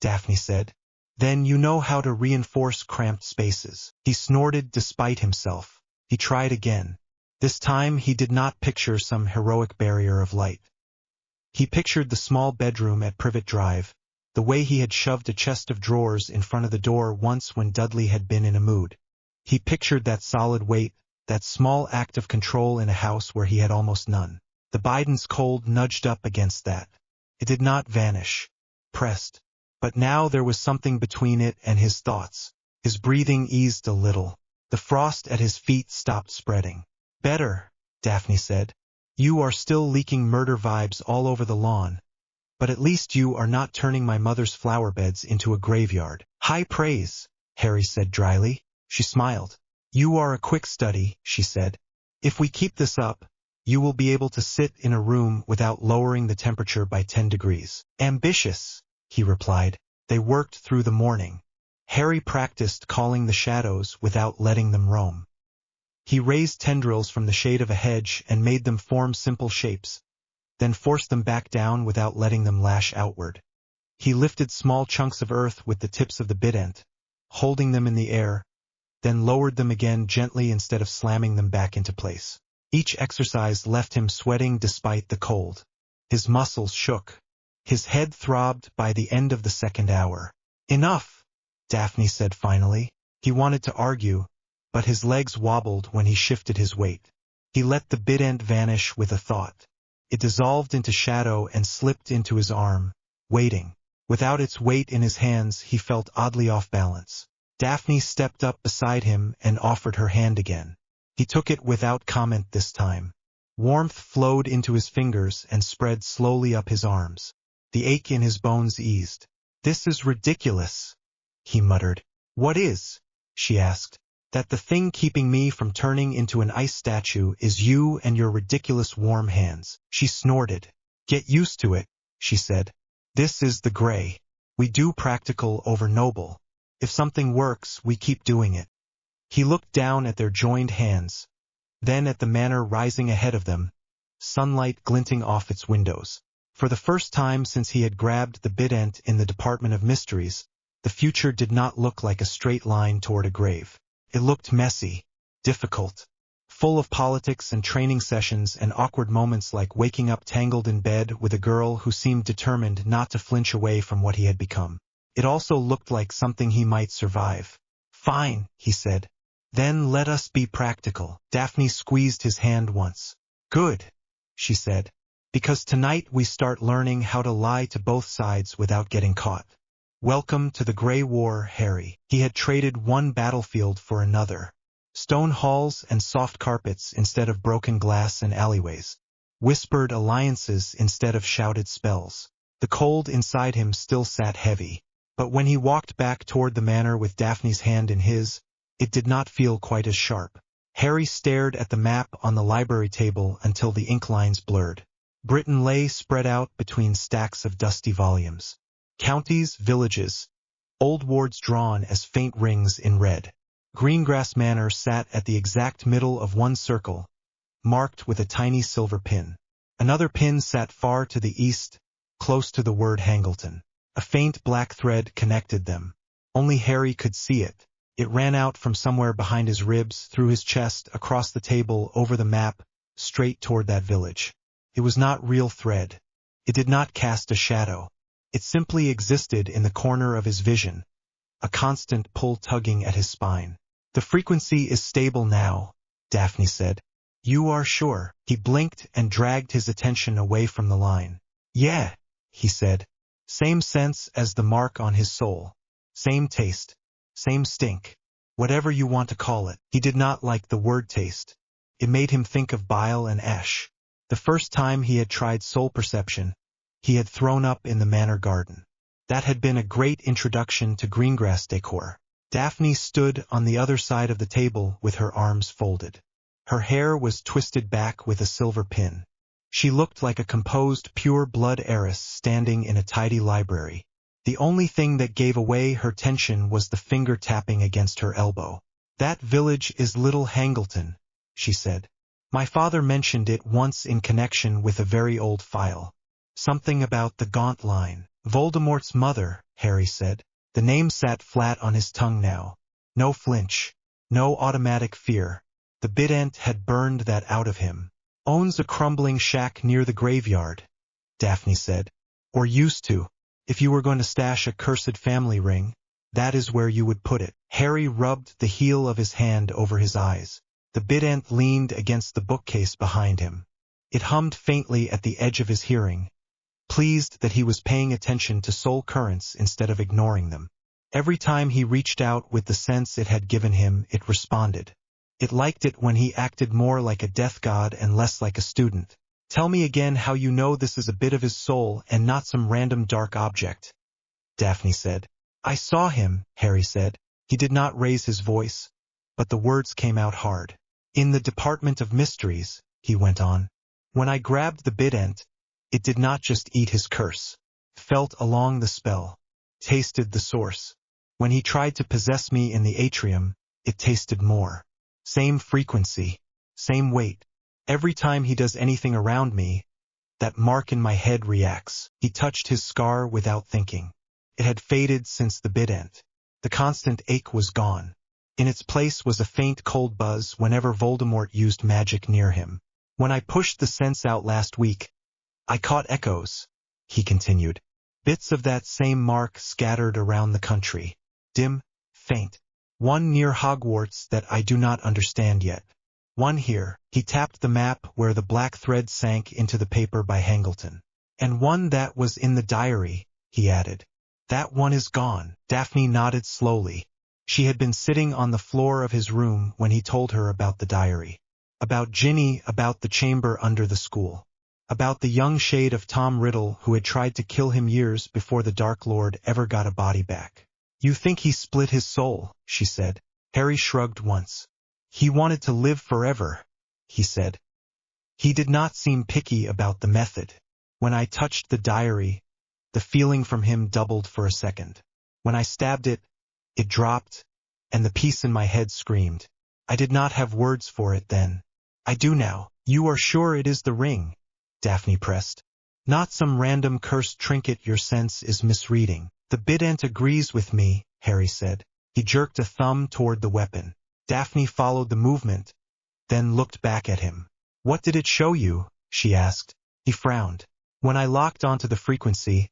Daphne said. Then you know how to reinforce cramped spaces. He snorted despite himself. He tried again. This time he did not picture some heroic barrier of light. He pictured the small bedroom at Privet Drive, the way he had shoved a chest of drawers in front of the door once when Dudley had been in a mood. He pictured that solid weight, that small act of control in a house where he had almost none. The Bident's cold nudged up against that. It did not vanish. Pressed. But now there was something between it and his thoughts. His breathing eased a little. The frost at his feet stopped spreading. Better, Daphne said. You are still leaking murder vibes all over the lawn. But at least you are not turning my mother's flower beds into a graveyard. High praise, Harry said dryly. She smiled. You are a quick study, she said. If we keep this up, you will be able to sit in a room without lowering the temperature by 10 degrees. Ambitious, he replied. They worked through the morning. Harry practiced calling the shadows without letting them roam. He raised tendrils from the shade of a hedge and made them form simple shapes, then forced them back down without letting them lash outward. He lifted small chunks of earth with the tips of the Bident, holding them in the air, then lowered them again gently instead of slamming them back into place. Each exercise left him sweating despite the cold. His muscles shook. His head throbbed by the end of the second hour. Enough, Daphne said finally. He wanted to argue, but his legs wobbled when he shifted his weight. He let the Bident vanish with a thought. It dissolved into shadow and slipped into his arm, waiting. Without its weight in his hands, he felt oddly off balance. Daphne stepped up beside him and offered her hand again. He took it without comment this time. Warmth flowed into his fingers and spread slowly up his arms. The ache in his bones eased. This is ridiculous, he muttered. What is? She asked. That the thing keeping me from turning into an ice statue is you and your ridiculous warm hands. She snorted. Get used to it, she said. This is the gray. We do practical over noble. If something works, we keep doing it. He looked down at their joined hands, then at the manor rising ahead of them, sunlight glinting off its windows. For the first time since he had grabbed the Bident in the Department of Mysteries, the future did not look like a straight line toward a grave. It looked messy, difficult, full of politics and training sessions and awkward moments like waking up tangled in bed with a girl who seemed determined not to flinch away from what he had become. It also looked like something he might survive. Fine, he said. Then let us be practical. Daphne squeezed his hand once. Good, she said. Because tonight we start learning how to lie to both sides without getting caught. Welcome to the Grey War, Harry. He had traded one battlefield for another. Stone halls and soft carpets instead of broken glass and alleyways. Whispered alliances instead of shouted spells. The cold inside him still sat heavy. But when he walked back toward the manor with Daphne's hand in his, it did not feel quite as sharp. Harry stared at the map on the library table until the ink lines blurred. Britain lay spread out between stacks of dusty volumes. Counties, villages, old wards drawn as faint rings in red. Greengrass Manor sat at the exact middle of one circle, marked with a tiny silver pin. Another pin sat far to the east, close to the word Hangleton. A faint black thread connected them. Only Harry could see it. It ran out from somewhere behind his ribs, through his chest, across the table, over the map, straight toward that village. It was not real thread. It did not cast a shadow. It simply existed in the corner of his vision, a constant pull tugging at his spine. The frequency is stable now, Daphne said. You are sure? He blinked and dragged his attention away from the line. Yeah, he said. Same sense as the mark on his soul. Same taste. Same stink. Whatever you want to call it. He did not like the word taste. It made him think of bile and ash. The first time he had tried soul perception, he had thrown up in the manor garden. That had been a great introduction to greengrass decor. Daphne stood on the other side of the table with her arms folded. Her hair was twisted back with a silver pin. She looked like a composed, pure-blood heiress standing in a tidy library. The only thing that gave away her tension was the finger tapping against her elbow. That village is Little Hangleton, she said. My father mentioned it once in connection with a very old file. Something about the Gaunt line. Voldemort's mother, Harry said. The name sat flat on his tongue now. No flinch. No automatic fear. The Bident had burned that out of him. Owns a crumbling shack near the graveyard, Daphne said. Or used to. If you were going to stash a cursed family ring, that is where you would put it. Harry rubbed the heel of his hand over his eyes. The Bident leaned against the bookcase behind him. It hummed faintly at the edge of his hearing, pleased that he was paying attention to soul currents instead of ignoring them. Every time he reached out with the sense it had given him, it responded. It liked it when he acted more like a death god and less like a student. Tell me again how you know this is a bit of his soul and not some random dark object, Daphne said. I saw him, Harry said. He did not raise his voice, but the words came out hard. In the Department of Mysteries, he went on. When I grabbed the Bident, it did not just eat his curse. Felt along the spell. Tasted the source. When he tried to possess me in the atrium, it tasted more. Same frequency. Same weight. Every time he does anything around me, that mark in my head reacts. He touched his scar without thinking. It had faded since the Bident. The constant ache was gone. In its place was a faint cold buzz whenever Voldemort used magic near him. When I pushed the sense out last week, I caught echoes, he continued. Bits of that same mark scattered around the country. Dim, faint. One near Hogwarts that I do not understand yet. One here, he tapped the map where the black thread sank into the paper by Hangleton. And one that was in the diary, he added. That one is gone. Daphne nodded slowly. She had been sitting on the floor of his room when he told her about the diary. About Ginny, about the chamber under the school. About the young shade of Tom Riddle who had tried to kill him years before the Dark Lord ever got a body back. You think he split his soul, she said. Harry shrugged once. He wanted to live forever, he said. He did not seem picky about the method. When I touched the diary, the feeling from him doubled for a second. When I stabbed it, it dropped, and the piece in my head screamed. I did not have words for it then. I do now. You are sure it is the ring? Daphne pressed. Not some random cursed trinket your sense is misreading. The Bident agrees with me, Harry said. He jerked a thumb toward the weapon. Daphne followed the movement, then looked back at him. What did it show you? She asked. He frowned. When I locked onto the frequency,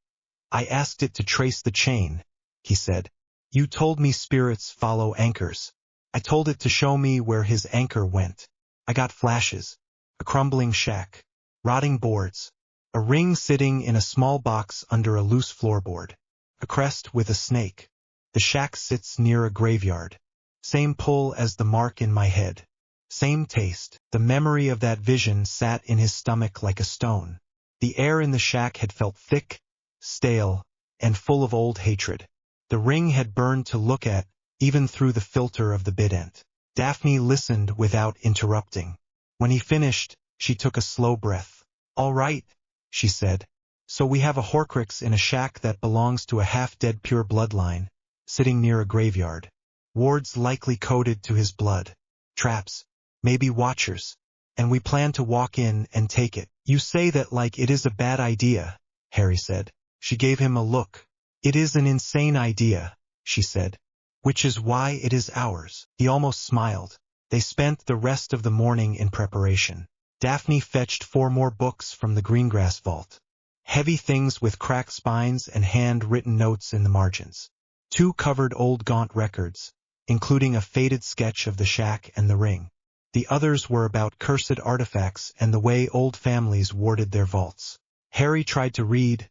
I asked it to trace the chain, he said. You told me spirits follow anchors. I told it to show me where his anchor went. I got flashes. A crumbling shack. Rotting boards. A ring sitting in a small box under a loose floorboard. A crest with a snake. The shack sits near a graveyard. Same pull as the mark in my head. Same taste. The memory of that vision sat in his stomach like a stone. The air in the shack had felt thick, stale, and full of old hatred. The ring had burned to look at, even through the filter of the Bident. Daphne listened without interrupting. When he finished, she took a slow breath. All right, she said. So we have a Horcrux in a shack that belongs to a half-dead pure bloodline, sitting near a graveyard. Wards likely coded to his blood. Traps. Maybe watchers. And we plan to walk in and take it. You say that like it is a bad idea, Harry said. She gave him a look. It is an insane idea, she said. Which is why it is ours. He almost smiled. They spent the rest of the morning in preparation. Daphne fetched 4 more books from the Greengrass vault. Heavy things with cracked spines and hand-written notes in the margins. 2 covered old gaunt records, including a faded sketch of the shack and the ring. The others were about cursed artifacts and the way old families warded their vaults. Harry tried to read,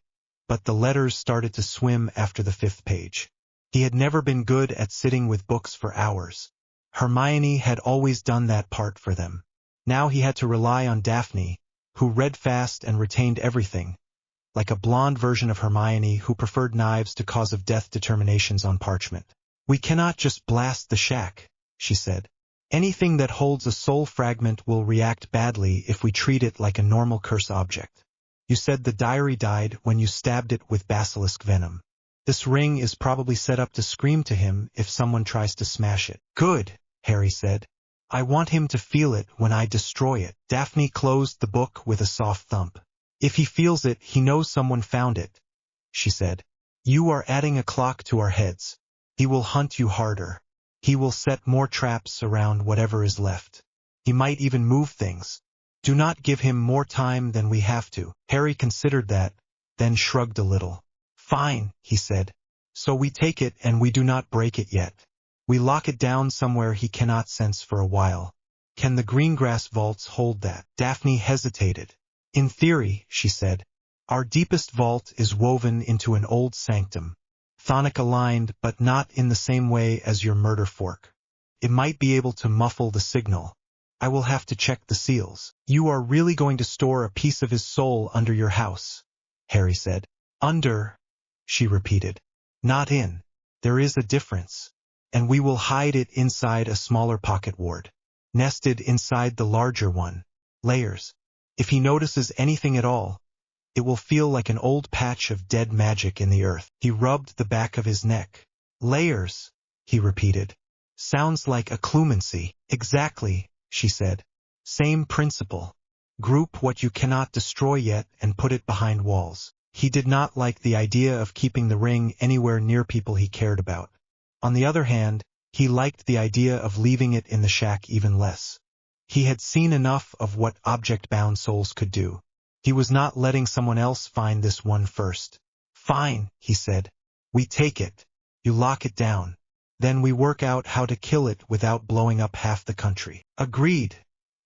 but the letters started to swim after the 5th page. He had never been good at sitting with books for hours. Hermione had always done that part for them. Now he had to rely on Daphne, who read fast and retained everything, like a blonde version of Hermione who preferred knives to cause-of-death determinations on parchment. We cannot just blast the shack, she said. Anything that holds a soul fragment will react badly if we treat it like a normal curse object. You said the diary died when you stabbed it with basilisk venom. This ring is probably set up to scream to him if someone tries to smash it. Good, Harry said. I want him to feel it when I destroy it. Daphne closed the book with a soft thump. If he feels it, he knows someone found it, she said. You are adding a clock to our heads. He will hunt you harder. He will set more traps around whatever is left. He might even move things. Do not give him more time than we have to. Harry considered that, then shrugged a little. Fine, he said. So we take it and we do not break it yet. We lock it down somewhere he cannot sense for a while. Can the Greengrass vaults hold that? Daphne hesitated. In theory, she said. Our deepest vault is woven into an old sanctum. Thonic aligned, but not in the same way as your murder fork. It might be able to muffle the signal. I will have to check the seals. You are really going to store a piece of his soul under your house, Harry said. Under, she repeated. Not in. There is a difference. And we will hide it inside a smaller pocket ward. Nested inside the larger one. Layers. If he notices anything at all, it will feel like an old patch of dead magic in the earth. He rubbed the back of his neck. Layers, he repeated. Sounds like a clumancy. Exactly, she said. Same principle. Group what you cannot destroy yet and put it behind walls. He did not like the idea of keeping the ring anywhere near people he cared about. On the other hand, he liked the idea of leaving it in the shack even less. He had seen enough of what object-bound souls could do. He was not letting someone else find this one first. Fine, he said. We take it. You lock it down. Then we work out how to kill it without blowing up half the country. Agreed,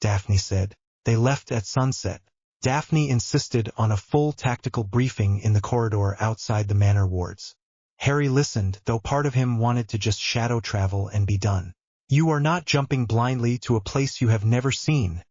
Daphne said. They left at sunset. Daphne insisted on a full tactical briefing in the corridor outside the manor wards. Harry listened, though part of him wanted to just shadow travel and be done. You are not jumping blindly to a place you have never seen,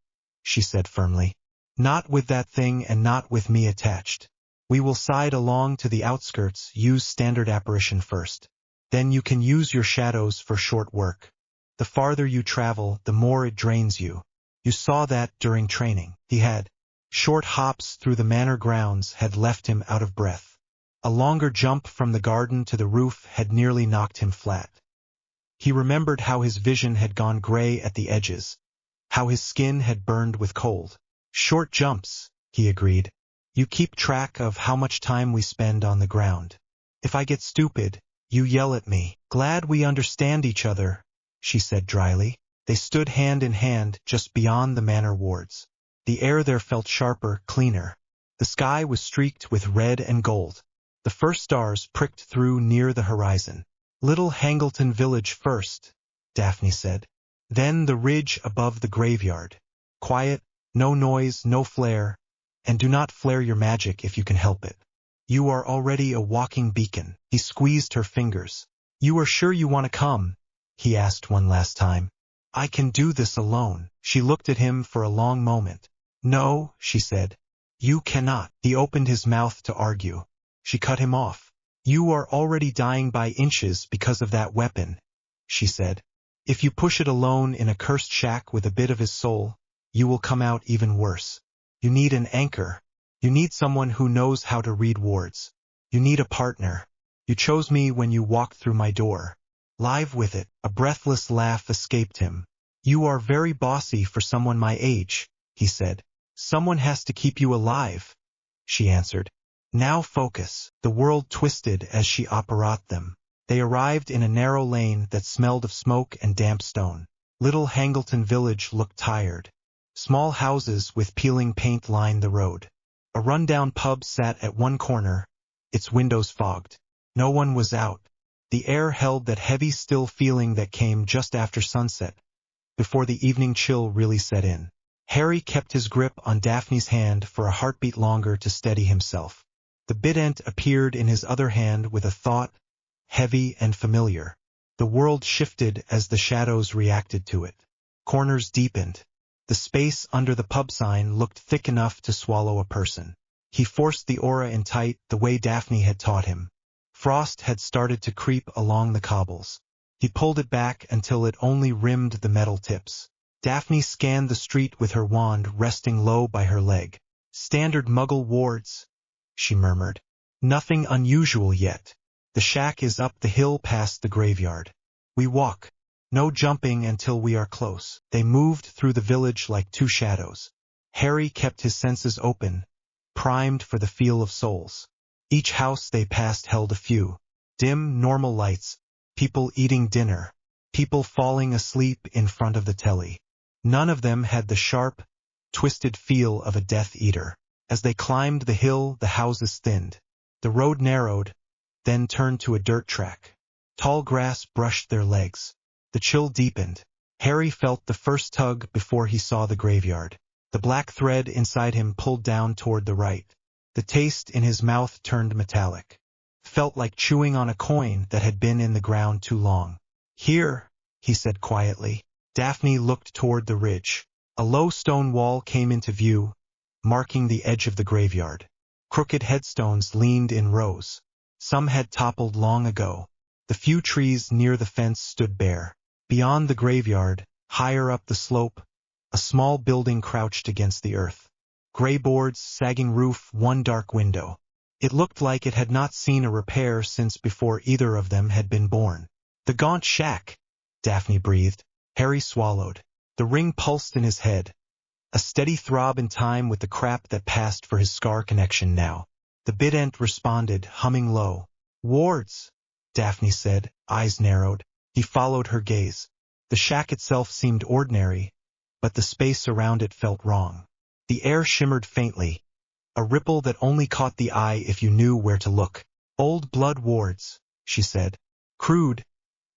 she said firmly. Not with that thing and not with me attached. We will side along to the outskirts, use standard apparition first. Then you can use your shadows for short work. The farther you travel, the more it drains you. You saw that during training. He had. Short hops through the manor grounds had left him out of breath. A longer jump from the garden to the roof had nearly knocked him flat. He remembered how his vision had gone gray at the edges, how his skin had burned with cold. Short jumps, he agreed. You keep track of how much time we spend on the ground. If I get stupid, you yell at me. Glad we understand each other, she said dryly. They stood hand in hand just beyond the manor wards. The air there felt sharper, cleaner. The sky was streaked with red and gold. The first stars pricked through near the horizon. Little Hangleton village first, Daphne said. Then the ridge above the graveyard. Quiet, no noise, no flare, and do not flare your magic if you can help it. You are already a walking beacon. He squeezed her fingers. You are sure you want to come? He asked one last time. I can do this alone. She looked at him for a long moment. No, she said. You cannot. He opened his mouth to argue. She cut him off. You are already dying by inches because of that weapon, she said. If you push it alone in a cursed shack with a bit of his soul, you will come out even worse. You need an anchor. You need someone who knows how to read wards. You need a partner. You chose me when you walked through my door. Live with it. A breathless laugh escaped him. You are very bossy for someone my age, he said. Someone has to keep you alive, she answered. Now focus. The world twisted as she apparat them. They arrived in a narrow lane that smelled of smoke and damp stone. Little Hangleton village looked tired. Small houses with peeling paint lined the road. A rundown pub sat at one corner, its windows fogged. No one was out. The air held that heavy, still feeling that came just after sunset, before the evening chill really set in. Harry kept his grip on Daphne's hand for a heartbeat longer to steady himself. The Bident appeared in his other hand with a thought, heavy and familiar. The world shifted as the shadows reacted to it. Corners deepened. The space under the pub sign looked thick enough to swallow a person. He forced the aura in tight the way Daphne had taught him. Frost had started to creep along the cobbles. He pulled it back until it only rimmed the metal tips. Daphne scanned the street with her wand resting low by her leg. Standard Muggle wards, she murmured. Nothing unusual yet. The shack is up the hill past the graveyard. We walk. No jumping until we are close. They moved through the village like two shadows. Harry kept his senses open, primed for the feel of souls. Each house they passed held a few dim, normal lights, people eating dinner, people falling asleep in front of the telly. None of them had the sharp, twisted feel of a Death Eater. As they climbed the hill, the houses thinned. The road narrowed, then turned to a dirt track. Tall grass brushed their legs. The chill deepened. Harry felt the first tug before he saw the graveyard. The black thread inside him pulled down toward the right. The taste in his mouth turned metallic. Felt like chewing on a coin that had been in the ground too long. Here, he said quietly. Daphne looked toward the ridge. A low stone wall came into view, marking the edge of the graveyard. Crooked headstones leaned in rows. Some had toppled long ago. The few trees near the fence stood bare. Beyond the graveyard, higher up the slope, a small building crouched against the earth. Gray boards, sagging roof, one dark window. It looked like it had not seen a repair since before either of them had been born. The gaunt shack, Daphne breathed. Harry swallowed. The ring pulsed in his head. A steady throb in time with the crap that passed for his scar connection now. The Bident responded, humming low. Wards, Daphne said, eyes narrowed. He followed her gaze. The shack itself seemed ordinary, but the space around it felt wrong. The air shimmered faintly, a ripple that only caught the eye if you knew where to look. Old blood wards, she said. Crude,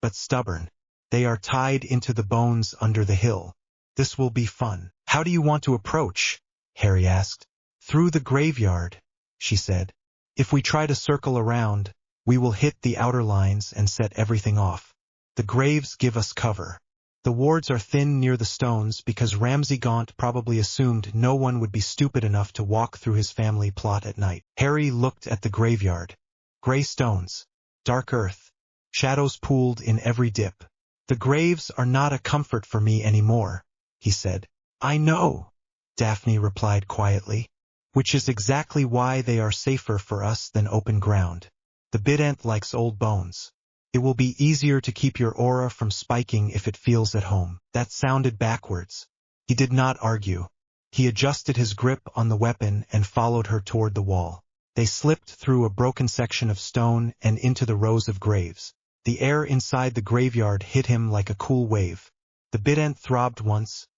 but stubborn. They are tied into the bones under the hill. This will be fun. How do you want to approach? Harry asked. Through the graveyard, she said. If we try to circle around, we will hit the outer lines and set everything off. The graves give us cover. The wards are thin near the stones because Ramsay Gaunt probably assumed no one would be stupid enough to walk through his family plot at night. Harry looked at the graveyard. Gray stones, dark earth, shadows pooled in every dip. The graves are not a comfort for me anymore, he said. I know, Daphne replied quietly, which is exactly why they are safer for us than open ground. The Bident likes old bones. It will be easier to keep your aura from spiking if it feels at home. That sounded backwards. He did not argue. He adjusted his grip on the weapon and followed her toward the wall. They slipped through a broken section of stone and into the rows of graves. The air inside the graveyard hit him like a cool wave. The Bident throbbed once,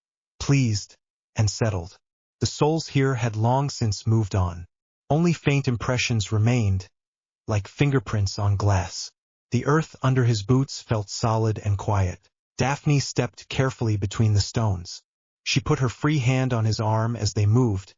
pleased, and settled. The souls here had long since moved on. Only faint impressions remained, like fingerprints on glass. The earth under his boots felt solid and quiet. Daphne stepped carefully between the stones. She put her free hand on his arm as they moved,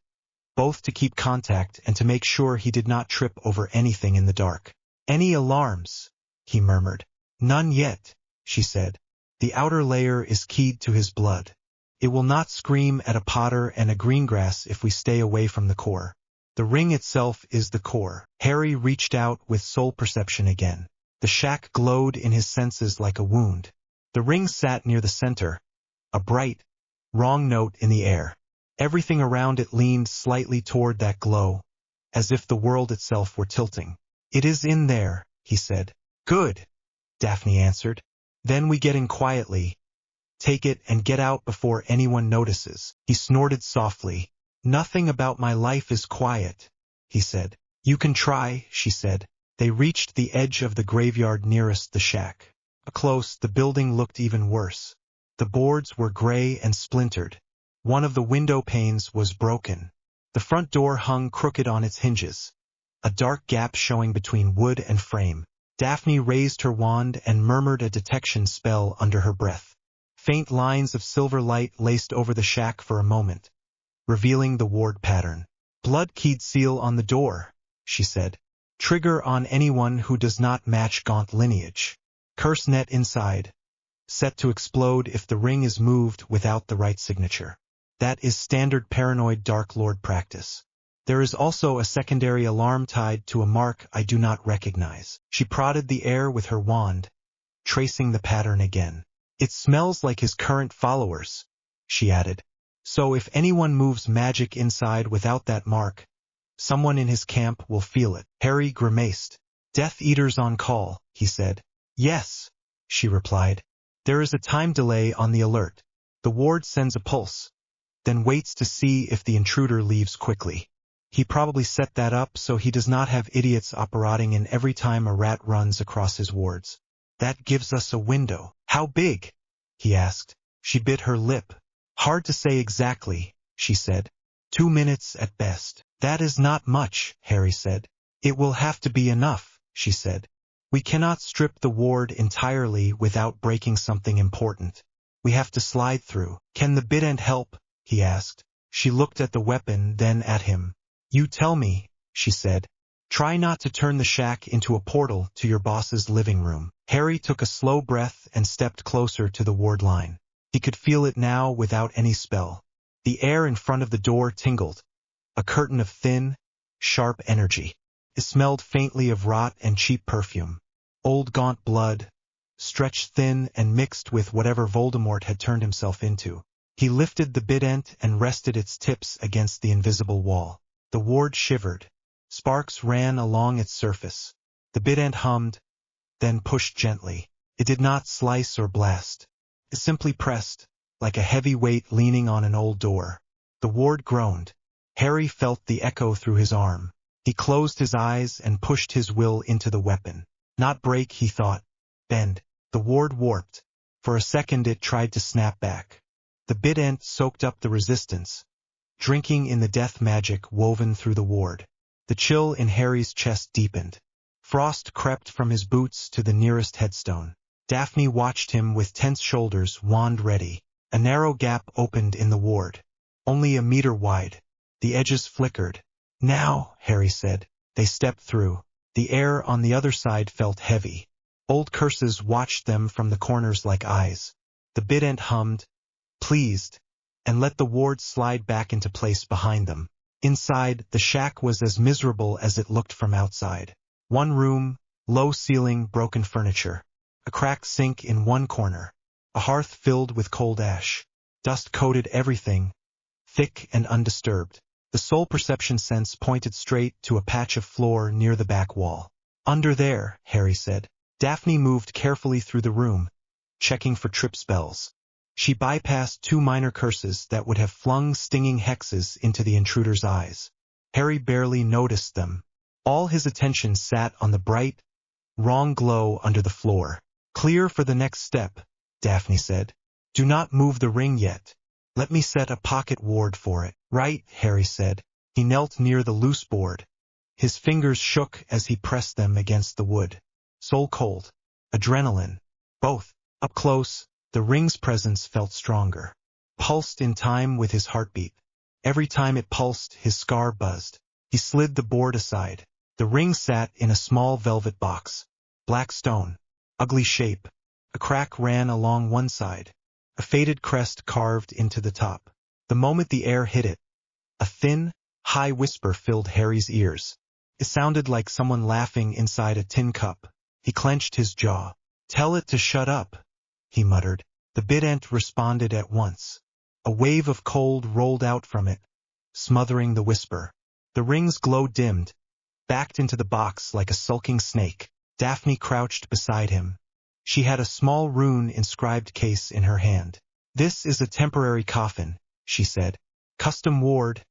both to keep contact and to make sure he did not trip over anything in the dark. Any alarms? He murmured. None yet, she said. The outer layer is keyed to his blood. It will not scream at a Potter and a Greengrass if we stay away from the core. The ring itself is the core. Harry reached out with soul perception again. The shack glowed in his senses like a wound. The ring sat near the center, a bright, wrong note in the air. Everything around it leaned slightly toward that glow, as if the world itself were tilting. It is in there, he said. Good, Daphne answered. Then we get in quietly. Take it and get out before anyone notices. He snorted softly. Nothing about my life is quiet, he said. You can try, she said. They reached the edge of the graveyard nearest the shack. Close, the building looked even worse. The boards were gray and splintered. One of the window panes was broken. The front door hung crooked on its hinges, a dark gap showing between wood and frame. Daphne raised her wand and murmured a detection spell under her breath. Faint lines of silver light laced over the shack for a moment, revealing the ward pattern. Blood-keyed seal on the door, she said. Trigger on anyone who does not match Gaunt lineage. Curse net inside. Set to explode if the ring is moved without the right signature. That is standard paranoid Dark Lord practice. There is also a secondary alarm tied to a mark I do not recognize. She prodded the air with her wand, tracing the pattern again. It smells like his current followers, she added. So if anyone moves magic inside without that mark, someone in his camp will feel it. Harry grimaced. Death Eaters on call, he said. Yes, she replied. There is a time delay on the alert. The ward sends a pulse, then waits to see if the intruder leaves quickly. He probably set that up so he does not have idiots operating in every time a rat runs across his wards. That gives us a window. How big? He asked. She bit her lip. Hard to say exactly, she said. 2 minutes at best. That is not much, Harry said. It will have to be enough, she said. We cannot strip the ward entirely without breaking something important. We have to slide through. Can the Bident help? He asked. She looked at the weapon, then at him. You tell me, she said. Try not to turn the shack into a portal to your boss's living room. Harry took a slow breath and stepped closer to the ward line. He could feel it now without any spell. The air in front of the door tingled. A curtain of thin, sharp energy. It smelled faintly of rot and cheap perfume. Old gaunt blood, stretched thin and mixed with whatever Voldemort had turned himself into. He lifted the Bident and rested its tips against the invisible wall. The ward shivered. Sparks ran along its surface. The Bident hummed, then pushed gently. It did not slice or blast. It simply pressed, like a heavy weight leaning on an old door. The ward groaned. Harry felt the echo through his arm. He closed his eyes and pushed his will into the weapon. Not break, he thought. Bend. The ward warped. For a second it tried to snap back. The Bident soaked up the resistance, drinking in the death magic woven through the ward. The chill in Harry's chest deepened. Frost crept from his boots to the nearest headstone. Daphne watched him with tense shoulders, wand ready. A narrow gap opened in the ward. Only a meter wide. The edges flickered. Now, Harry said. They stepped through. The air on the other side felt heavy. Old curses watched them from the corners like eyes. The Bident hummed, pleased, and let the ward slide back into place behind them. Inside, the shack was as miserable as it looked from outside. One room, low ceiling, broken furniture. A cracked sink in one corner. A hearth filled with cold ash. Dust coated everything, thick and undisturbed. The sole perception sense pointed straight to a patch of floor near the back wall. Under there, Harry said. Daphne moved carefully through the room, checking for trip spells. She bypassed 2 minor curses that would have flung stinging hexes into the intruder's eyes. Harry barely noticed them. All his attention sat on the bright, wrong glow under the floor. Clear for the next step, Daphne said. Do not move the ring yet. Let me set a pocket ward for it. Right, Harry said. He knelt near the loose board. His fingers shook as he pressed them against the wood. Soul cold. Adrenaline. Both. Up close, the ring's presence felt stronger. Pulsed in time with his heartbeat. Every time it pulsed, his scar buzzed. He slid the board aside. The ring sat in a small velvet box. Black stone. Ugly shape. A crack ran along one side. A faded crest carved into the top. The moment the air hit it, a thin, high whisper filled Harry's ears. It sounded like someone laughing inside a tin cup. He clenched his jaw. Tell it to shut up, he muttered. The Bident responded at once. A wave of cold rolled out from it, smothering the whisper. The ring's glow dimmed, backed into the box like a sulking snake. Daphne crouched beside him. She had a small rune-inscribed case in her hand. This is a temporary coffin, she said. Custom ward,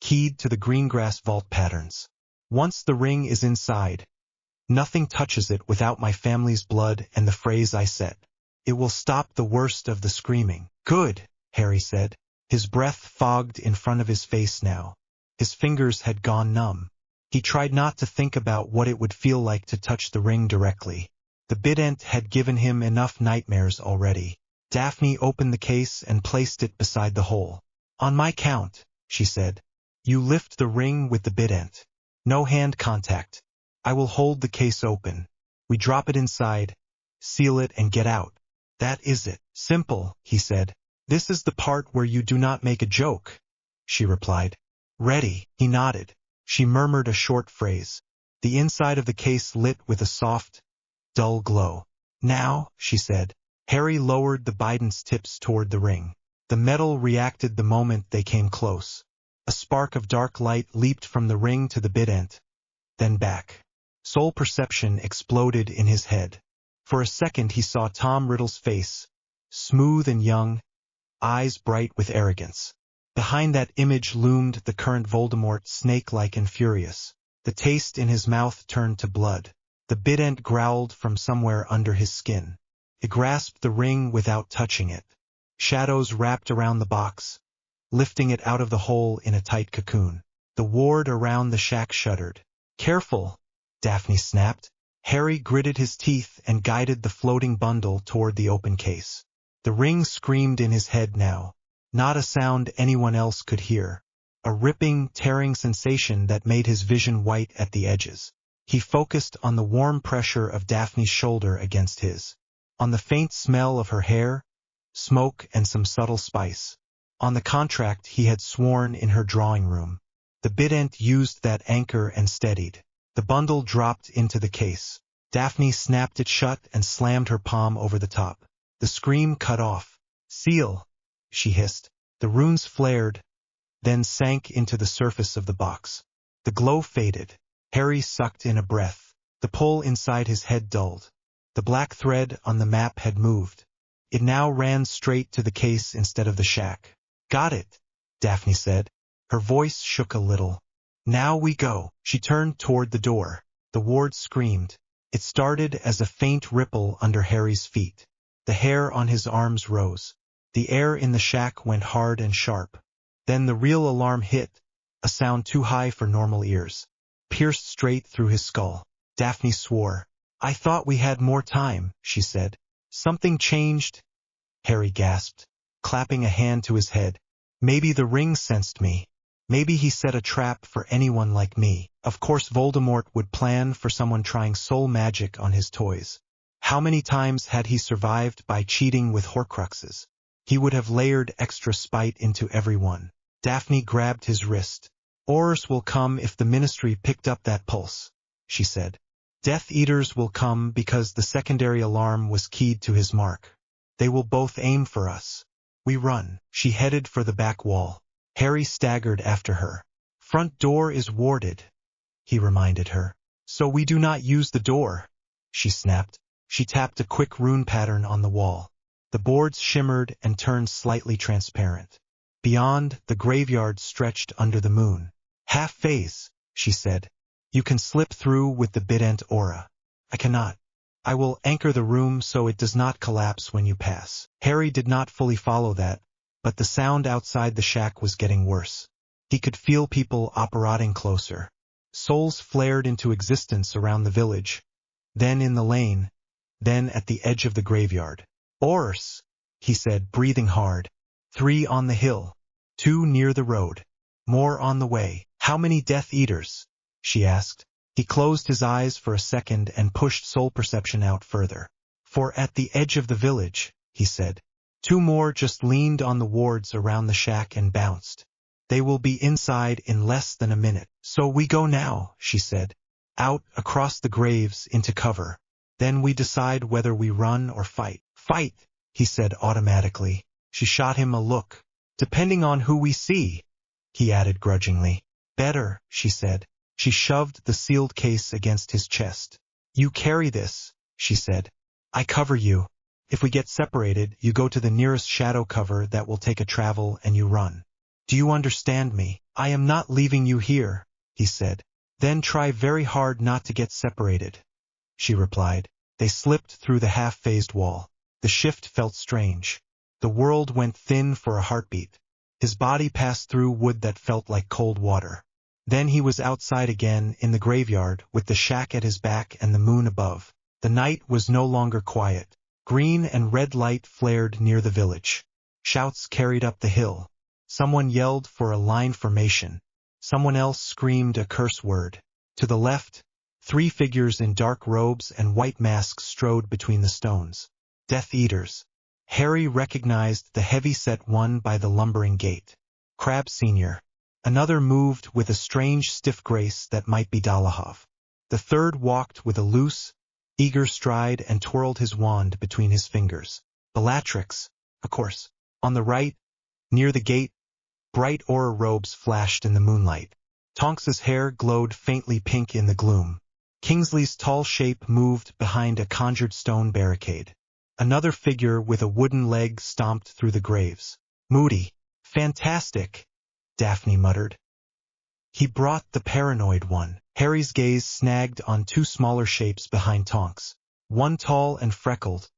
keyed to the greengrass vault patterns. Once the ring is inside, nothing touches it without my family's blood and the phrase I set. It will stop the worst of the screaming. Good, Harry said. His breath fogged in front of his face now. His fingers had gone numb. He tried not to think about what it would feel like to touch the ring directly. The Bident had given him enough nightmares already. Daphne opened the case and placed it beside the hole. On my count, she said. You lift the ring with the Bident. No hand contact. I will hold the case open. We drop it inside, seal it and get out. That is it. Simple, he said. This is the part where you do not make a joke, she replied. Ready, he nodded. She murmured a short phrase. The inside of the case lit with a soft, dull glow. Now, she said. Harry lowered the Bident's tips toward the ring. The metal reacted the moment they came close. A spark of dark light leaped from the ring to the Bident, then back. Soul perception exploded in his head. For a second he saw Tom Riddle's face, smooth and young, eyes bright with arrogance. Behind that image loomed the current Voldemort, snake-like and furious. The taste in his mouth turned to blood. The Bident growled from somewhere under his skin. It grasped the ring without touching it. Shadows wrapped around the box, lifting it out of the hole in a tight cocoon. The ward around the shack shuddered. "Careful," Daphne snapped. Harry gritted his teeth and guided the floating bundle toward the open case. The ring screamed in his head now. Not a sound anyone else could hear. A ripping, tearing sensation that made his vision white at the edges. He focused on the warm pressure of Daphne's shoulder against his. On the faint smell of her hair, smoke and some subtle spice. On the contract he had sworn in her drawing room. The Bident used that anchor and steadied. The bundle dropped into the case. Daphne snapped it shut and slammed her palm over the top. The scream cut off. "Seal," she hissed. The runes flared, then sank into the surface of the box. The glow faded. Harry sucked in a breath. The pull inside his head dulled. The black thread on the map had moved. It now ran straight to the case instead of the shack. "Got it," Daphne said. Her voice shook a little. "Now we go." She turned toward the door. The ward screamed. It started as a faint ripple under Harry's feet. The hair on his arms rose. The air in the shack went hard and sharp. Then the real alarm hit, a sound too high for normal ears. Pierced straight through his skull. Daphne swore. "I thought we had more time," she said. "Something changed," Harry gasped, clapping a hand to his head. "Maybe the ring sensed me. Maybe he set a trap for anyone like me." Of course Voldemort would plan for someone trying soul magic on his toys. How many times had he survived by cheating with Horcruxes? He would have layered extra spite into every one. Daphne grabbed his wrist. "Orders will come if the Ministry picked up that pulse," she said. "Death Eaters will come because the secondary alarm was keyed to his mark. They will both aim for us. We run." She headed for the back wall. Harry staggered after her. "Front door is warded," he reminded her. "So we do not use the door," she snapped. She tapped a quick rune pattern on the wall. The boards shimmered and turned slightly transparent. Beyond, the graveyard stretched under the moon. "Half phase," she said. "You can slip through with the Bident aura. I cannot. I will anchor the room so it does not collapse when you pass." Harry did not fully follow that, but the sound outside the shack was getting worse. He could feel people apparating closer. Souls flared into existence around the village, then in the lane, then at the edge of the graveyard. "Ors," he said, breathing hard. 3 on the hill, 2 near the road, more on the way. "How many Death Eaters?" she asked. He closed his eyes for a second and pushed soul perception out further. "For at the edge of the village," he said. 2 more just leaned on the wards around the shack and bounced. "They will be inside in less than a minute." "So we go now," she said. "Out, across the graves, into cover. Then we decide whether we run or fight." "Fight," he said automatically. She shot him a look. "Depending on who we see," he added grudgingly. "Better," she said. She shoved the sealed case against his chest. "You carry this," she said. "I cover you. If we get separated, you go to the nearest shadow cover that will take a travel and you run. Do you understand me?" "I am not leaving you here," he said. "Then try very hard not to get separated," she replied. They slipped through the half-phased wall. The shift felt strange. The world went thin for a heartbeat. His body passed through wood that felt like cold water. Then he was outside again in the graveyard with the shack at his back and the moon above. The night was no longer quiet. Green and red light flared near the village. Shouts carried up the hill. Someone yelled for a line formation. Someone else screamed a curse word. To the left, 3 figures in dark robes and white masks strode between the stones. Death Eaters. Harry recognized the heavy-set one by the lumbering gait. Crabbe Sr. Another moved with a strange stiff grace that might be Dolohov. The third walked with a loose, eager stride and twirled his wand between his fingers. Bellatrix, of course. On the right, near the gate, bright aura robes flashed in the moonlight. Tonks's hair glowed faintly pink in the gloom. Kingsley's tall shape moved behind a conjured stone barricade. Another figure with a wooden leg stomped through the graves. Moody. Fantastic, Daphne muttered. He brought the paranoid one. Harry's gaze snagged on two smaller shapes behind Tonks. One tall and freckled,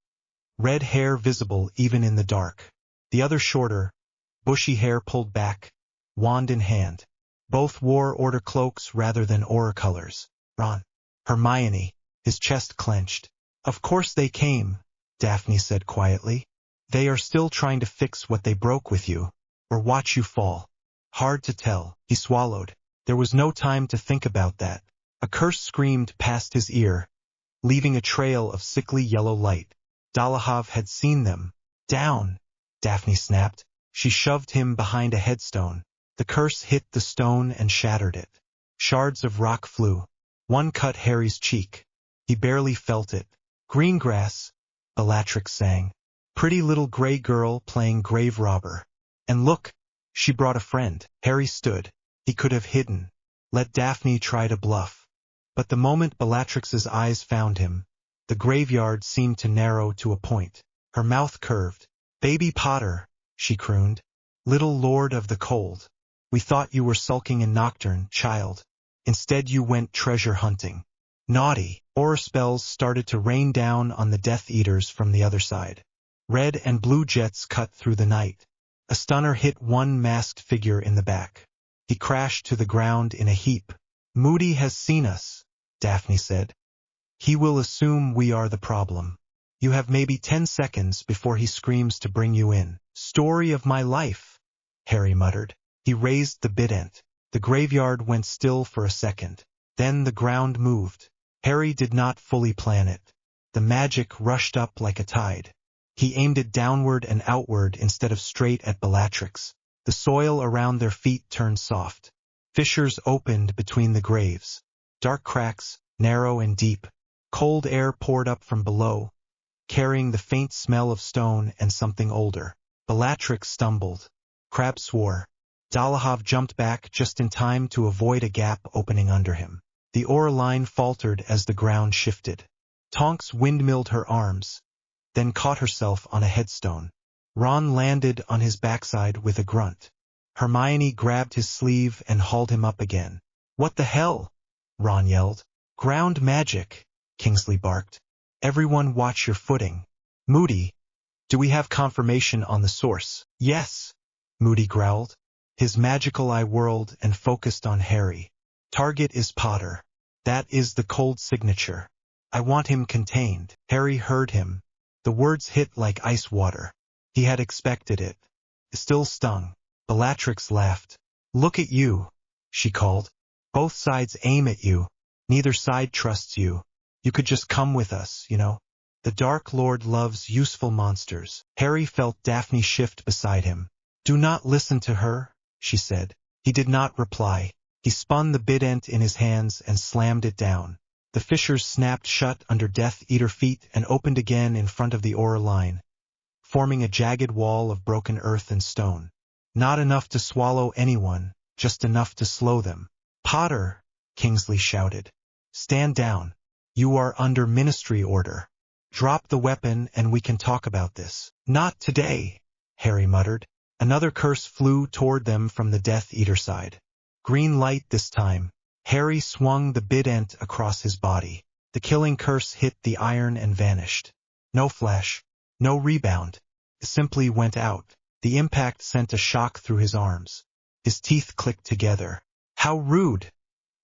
red hair visible even in the dark. The other shorter, bushy hair pulled back, wand in hand. Both wore order cloaks rather than aura colors. Ron. Hermione, his chest clenched. Of course they came, Daphne said quietly. They are still trying to fix what they broke with you, or watch you fall. Hard to tell, he swallowed. There was no time to think about that. A curse screamed past his ear, leaving a trail of sickly yellow light. Dolohov had seen them. Down, Daphne snapped. She shoved him behind a headstone. The curse hit the stone and shattered it. Shards of rock flew. One cut Harry's cheek. He barely felt it. Green grass, Bellatrix sang. Pretty little gray girl playing grave robber. And look, she brought a friend. Harry stood. He could have hidden. Let Daphne try to bluff. But the moment Bellatrix's eyes found him, the graveyard seemed to narrow to a point. Her mouth curved. Baby Potter, she crooned. Little Lord of the Cold. We thought you were sulking in Nocturne, child. Instead you went treasure hunting. Naughty. Aura spells started to rain down on the Death Eaters from the other side. Red and blue jets cut through the night. A stunner hit one masked figure in the back. He crashed to the ground in a heap. Moody has seen us, Daphne said. He will assume we are the problem. You have maybe 10 seconds before he screams to bring you in. Story of my life, Harry muttered. He raised the Bident. The graveyard went still for a second. Then the ground moved. Harry did not fully plan it. The magic rushed up like a tide. He aimed it downward and outward instead of straight at Bellatrix. The soil around their feet turned soft. Fissures opened between the graves. Dark cracks, narrow and deep. Cold air poured up from below, carrying the faint smell of stone and something older. Bellatrix stumbled. Crabbe swore. Dolohov jumped back just in time to avoid a gap opening under him. The aura line faltered as the ground shifted. Tonks windmilled her arms, then caught herself on a headstone. Ron landed on his backside with a grunt. Hermione grabbed his sleeve and hauled him up again. What the hell? Ron yelled. Ground magic, Kingsley barked. Everyone watch your footing. Moody, do we have confirmation on the source? Yes, Moody growled. His magical eye whirled and focused on Harry. Target is Potter. That is the cold signature. I want him contained. Harry heard him. The words hit like ice water. He had expected it. It still stung. Bellatrix laughed. Look at you, she called. Both sides aim at you. Neither side trusts you. You could just come with us, you know. The Dark Lord loves useful monsters. Harry felt Daphne shift beside him. Do not listen to her, she said. He did not reply. He spun the Bident in his hands and slammed it down. The fissures snapped shut under Death Eater feet and opened again in front of the aura line, forming a jagged wall of broken earth and stone. Not enough to swallow anyone, just enough to slow them. Potter, Kingsley shouted. Stand down. You are under ministry order. Drop the weapon and we can talk about this. Not today, Harry muttered. Another curse flew toward them from the Death Eater side. Green light this time. Harry swung the Bident across his body. The killing curse hit the iron and vanished. No flash, no rebound. It simply went out. The impact sent a shock through his arms. His teeth clicked together. How rude,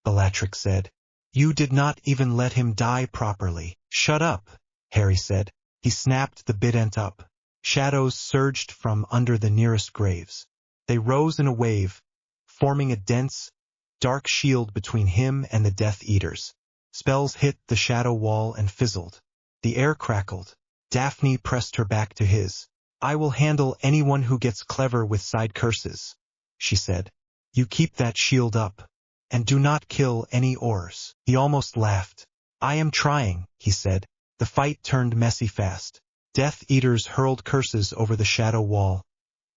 Bellatrix said. You did not even let him die properly. Shut up, Harry said. He snapped the Bident up. Shadows surged from under the nearest graves. They rose in a wave, forming a dense, dark shield between him and the Death Eaters. Spells hit the shadow wall and fizzled. The air crackled. Daphne pressed her back to his. I will handle anyone who gets clever with side curses, she said. You keep that shield up. And do not kill any Aurs. He almost laughed. I am trying, he said. The fight turned messy fast. Death Eaters hurled curses over the shadow wall,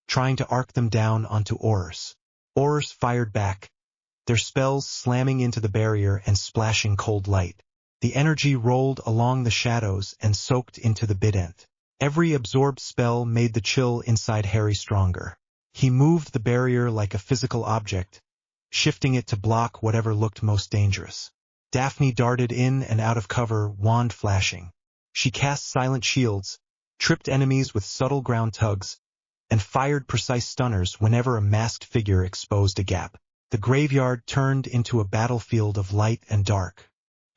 trying to arc them down onto Aurs. Aurs fired back, their spells slamming into the barrier and splashing cold light. The energy rolled along the shadows and soaked into the Bident. Every absorbed spell made the chill inside Harry stronger. He moved the barrier like a physical object, shifting it to block whatever looked most dangerous. Daphne darted in and out of cover, wand flashing. She cast silent shields, tripped enemies with subtle ground tugs, and fired precise stunners whenever a masked figure exposed a gap. The graveyard turned into a battlefield of light and dark.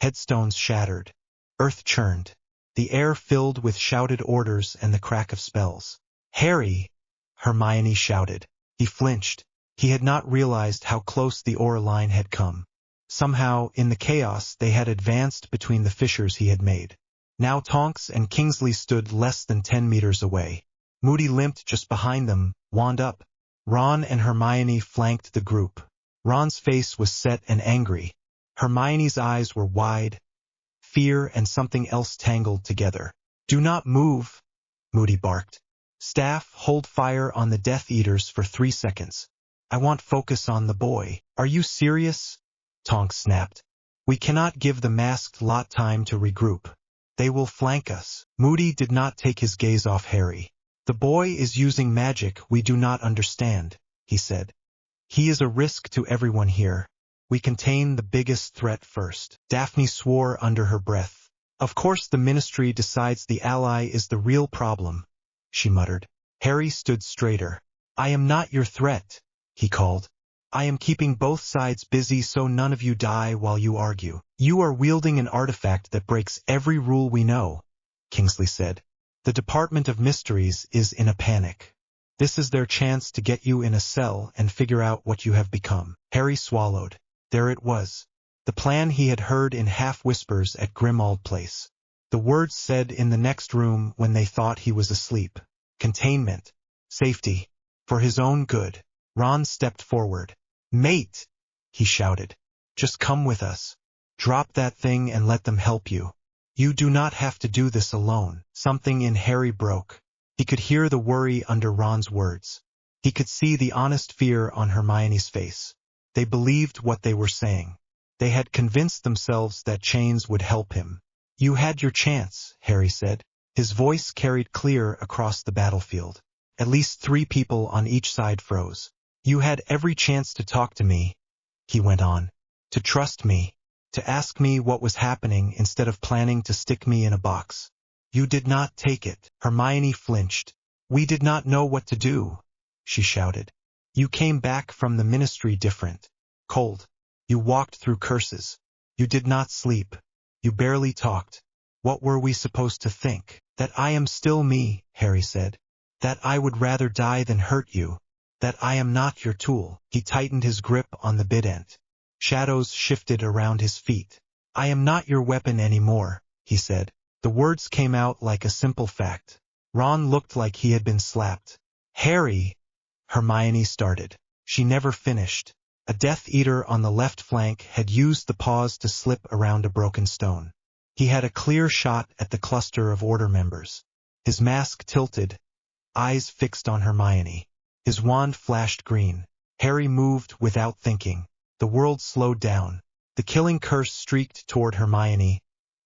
Headstones shattered. Earth churned. The air filled with shouted orders and the crack of spells. "Harry!" Hermione shouted. He flinched. He had not realized how close the aura line had come. Somehow, in the chaos, they had advanced between the fissures he had made. Now Tonks and Kingsley stood less than 10 meters away. Moody limped just behind them, wand up. Ron and Hermione flanked the group. Ron's face was set and angry. Hermione's eyes were wide. Fear and something else tangled together. "Do not move," Moody barked. "Staff, hold fire on the Death Eaters for 3 seconds. I want focus on the boy." "Are you serious?" Tonks snapped. "We cannot give the masked lot time to regroup. They will flank us." Moody did not take his gaze off Harry. "The boy is using magic we do not understand," he said. "He is a risk to everyone here. We contain the biggest threat first." Daphne swore under her breath. "Of course the Ministry decides the ally is the real problem," she muttered. Harry stood straighter. "I am not your threat," he called. "I am keeping both sides busy so none of you die while you argue." "You are wielding an artifact that breaks every rule we know," Kingsley said. "The Department of Mysteries is in a panic. This is their chance to get you in a cell and figure out what you have become." Harry swallowed. There it was. The plan he had heard in half-whispers at Grimmauld Place. The words said in the next room when they thought he was asleep. Containment. Safety. For his own good. Ron stepped forward. "Mate!" he shouted. "Just come with us. Drop that thing and let them help you. You do not have to do this alone." Something in Harry broke. He could hear the worry under Ron's words. He could see the honest fear on Hermione's face. They believed what they were saying. They had convinced themselves that chains would help him. "You had your chance," Harry said. His voice carried clear across the battlefield. At least 3 people on each side froze. "You had every chance to talk to me," he went on. "To trust me. To ask me what was happening instead of planning to stick me in a box. You did not take it." Hermione flinched. "We did not know what to do," she shouted. "You came back from the Ministry different. Cold. You walked through curses. You did not sleep. You barely talked. What were we supposed to think?" "That I am still me," Harry said. "That I would rather die than hurt you. That I am not your tool." He tightened his grip on the bident. Shadows shifted around his feet. "I am not your weapon anymore," he said. The words came out like a simple fact. Ron looked like he had been slapped. "Harry!" Hermione started. She never finished. A Death Eater on the left flank had used the pause to slip around a broken stone. He had a clear shot at the cluster of Order members. His mask tilted, eyes fixed on Hermione. His wand flashed green. Harry moved without thinking. The world slowed down. The killing curse streaked toward Hermione,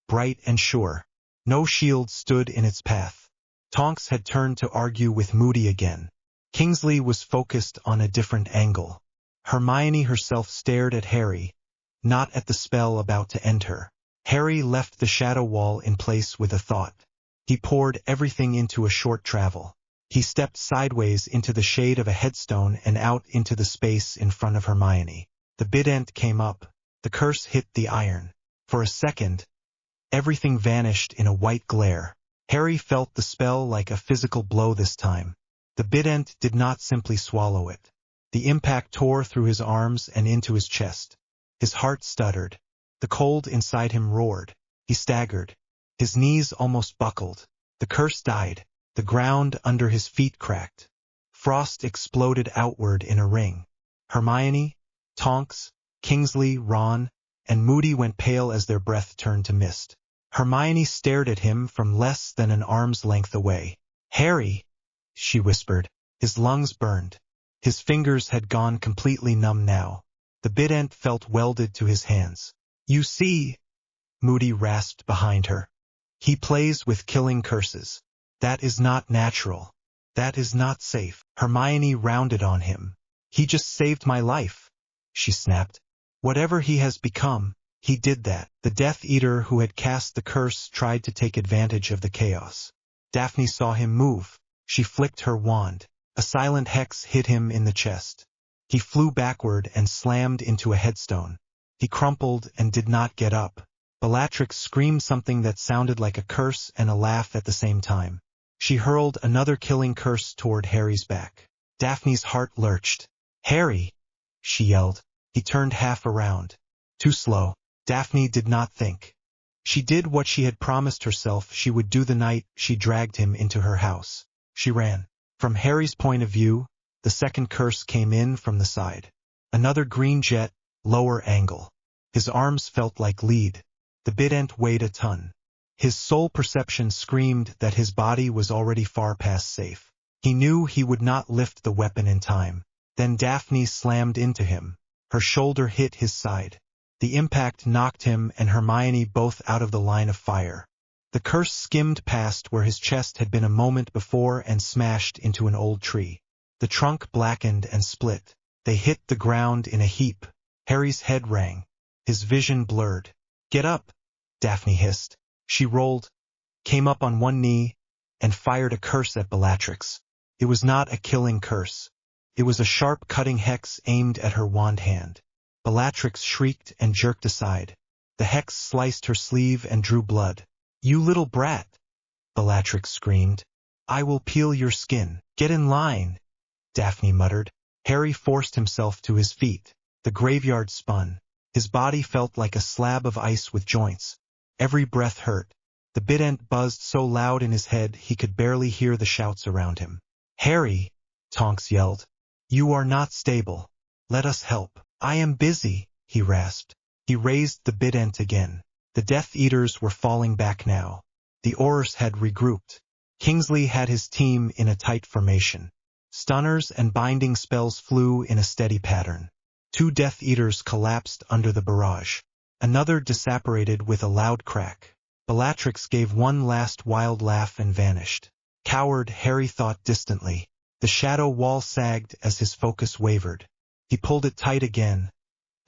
bright and sure. No shield stood in its path. Tonks had turned to argue with Moody again. Kingsley was focused on a different angle. Hermione herself stared at Harry, not at the spell about to end her. Harry left the shadow wall in place with a thought. He poured everything into a short travel. He stepped sideways into the shade of a headstone and out into the space in front of Hermione. The bident came up. The curse hit the iron. For a second, everything vanished in a white glare. Harry felt the spell like a physical blow this time. The bident did not simply swallow it. The impact tore through his arms and into his chest. His heart stuttered. The cold inside him roared. He staggered. His knees almost buckled. The curse died. The ground under his feet cracked. Frost exploded outward in a ring. Hermione, Tonks, Kingsley, Ron, and Moody went pale as their breath turned to mist. Hermione stared at him from less than an arm's length away. "Harry," she whispered. His lungs burned. His fingers had gone completely numb now. The bident felt welded to his hands. "You see," Moody rasped behind her. "He plays with killing curses. That is not natural. That is not safe. Hermione rounded on him. He just saved my life, she snapped. Whatever he has become, he did that. The Death Eater who had cast the curse tried to take advantage of the chaos. Daphne saw him move. She flicked her wand. A silent hex hit him in the chest. He flew backward and slammed into a headstone. He crumpled and did not get up. Bellatrix screamed something that sounded like a curse and a laugh at the same time. She hurled another killing curse toward Harry's back. Daphne's heart lurched. "Harry!" she yelled. He turned half around. Too slow. Daphne did not think. She did what she had promised herself she would do the night she dragged him into her house. She ran. From Harry's point of view, the second curse came in from the side. Another green jet, lower angle. His arms felt like lead. The Bident weighed a ton. His soul perception screamed that his body was already far past safe. He knew he would not lift the weapon in time. Then Daphne slammed into him. Her shoulder hit his side. The impact knocked him and Hermione both out of the line of fire. The curse skimmed past where his chest had been a moment before and smashed into an old tree. The trunk blackened and split. They hit the ground in a heap. Harry's head rang. His vision blurred. "Get up," Daphne hissed. She rolled, came up on one knee, and fired a curse at Bellatrix. It was not a killing curse. It was a sharp cutting hex aimed at her wand hand. Bellatrix shrieked and jerked aside. The hex sliced her sleeve and drew blood. "You little brat!" Bellatrix screamed. "I will peel your skin. Get in line," Daphne muttered. Harry forced himself to his feet. The graveyard spun. His body felt like a slab of ice with joints. Every breath hurt. The Bident buzzed so loud in his head he could barely hear the shouts around him. "Harry!" Tonks yelled. "You are not stable. Let us help." "I am busy," he rasped. He raised the Bident again. The Death Eaters were falling back now. The Aurors had regrouped. Kingsley had his team in a tight formation. Stunners and binding spells flew in a steady pattern. 2 Death Eaters collapsed under the barrage. Another disapparated with a loud crack. Bellatrix gave one last wild laugh and vanished. Coward, Harry thought distantly. The shadow wall sagged as his focus wavered. He pulled it tight again,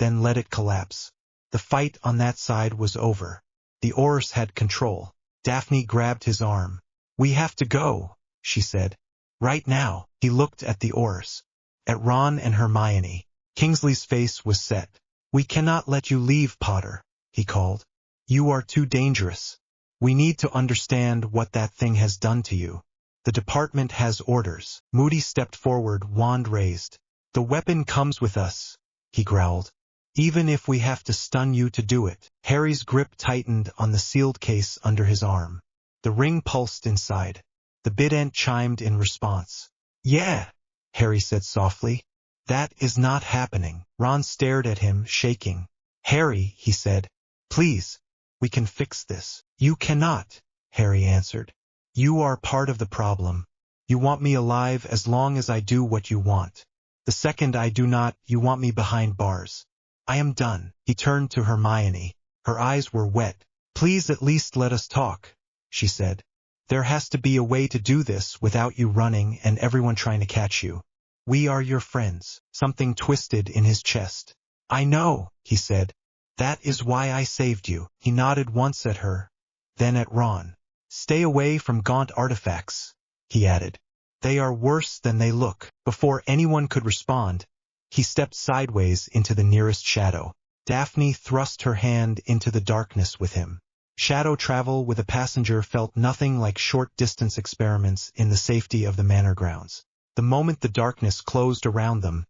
then let it collapse. The fight on that side was over. The Aurors had control. Daphne grabbed his arm. "We have to go," she said. "Right now." He looked at the Aurors. At Ron and Hermione. Kingsley's face was set. "We cannot let you leave, Potter," he called. "You are too dangerous. We need to understand what that thing has done to you. The department has orders." Moody stepped forward, wand raised. "The weapon comes with us," he growled. "Even if we have to stun you to do it." Harry's grip tightened on the sealed case under his arm. The ring pulsed inside. The Bident chimed in response. "Yeah," Harry said softly. "That is not happening." Ron stared at him, shaking. "Harry," he said, "please, we can fix this." "You cannot," Harry answered. "You are part of the problem. You want me alive as long as I do what you want. The second I do not, you want me behind bars. I am done." He turned to Hermione. Her eyes were wet. "Please at least let us talk," she said. "There has to be a way to do this without you running and everyone trying to catch you. We are your friends." Something twisted in his chest. "I know," he said. "That is why I saved you." He nodded once at her, then at Ron. "Stay away from gaunt artifacts," he added. "They are worse than they look." Before anyone could respond, he stepped sideways into the nearest shadow. Daphne thrust her hand into the darkness with him. Shadow travel with a passenger felt nothing like short-distance experiments in the safety of the manor grounds. The moment the darkness closed around them,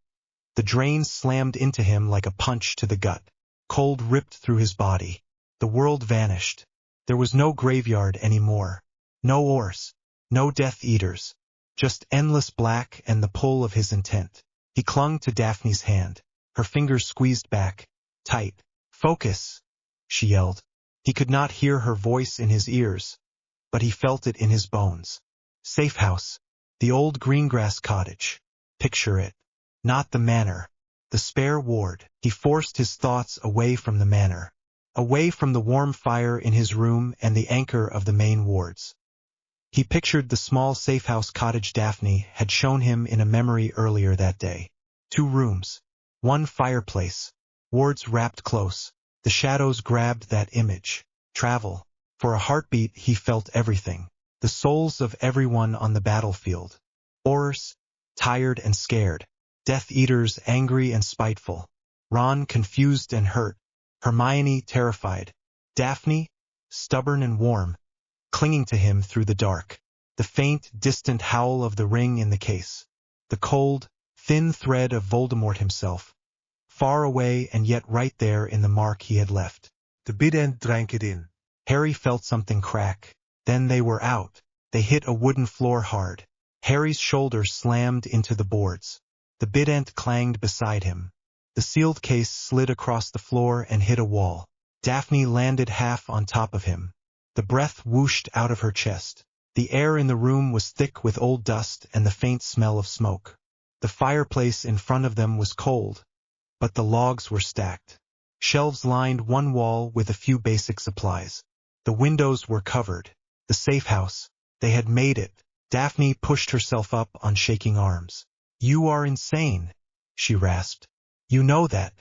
the drain slammed into him like a punch to the gut. Cold ripped through his body. The world vanished. There was no graveyard anymore. No Aurors. No Death Eaters. Just endless black and the pull of his intent. He clung to Daphne's hand. Her fingers squeezed back. Tight. "Focus," she yelled. He could not hear her voice in his ears, but he felt it in his bones. Safe house. The old Greengrass cottage. Picture it. Not the manor. The spare ward. He forced his thoughts away from the manor. Away from the warm fire in his room and the anchor of the main wards. He pictured the small safe-house cottage Daphne had shown him in a memory earlier that day. 2 rooms. 1 fireplace. Wards wrapped close. The shadows grabbed that image. Travel. For a heartbeat he felt everything. The souls of everyone on the battlefield. Horus, tired and scared. Death Eaters angry and spiteful. Ron confused and hurt. Hermione terrified. Daphne, stubborn and warm, clinging to him through the dark. The faint, distant howl of the ring in the case. The cold, thin thread of Voldemort himself. Far away and yet right there in the mark he had left. The Bident drank it in. Harry felt something crack. Then they were out. They hit a wooden floor hard. Harry's shoulder slammed into the boards. The Bident clanged beside him. The sealed case slid across the floor and hit a wall. Daphne landed half on top of him. The breath whooshed out of her chest. The air in the room was thick with old dust and the faint smell of smoke. The fireplace in front of them was cold, but the logs were stacked. Shelves lined one wall with a few basic supplies. The windows were covered. The safe house. They had made it. Daphne pushed herself up on shaking arms. "You are insane," she rasped. "You know that.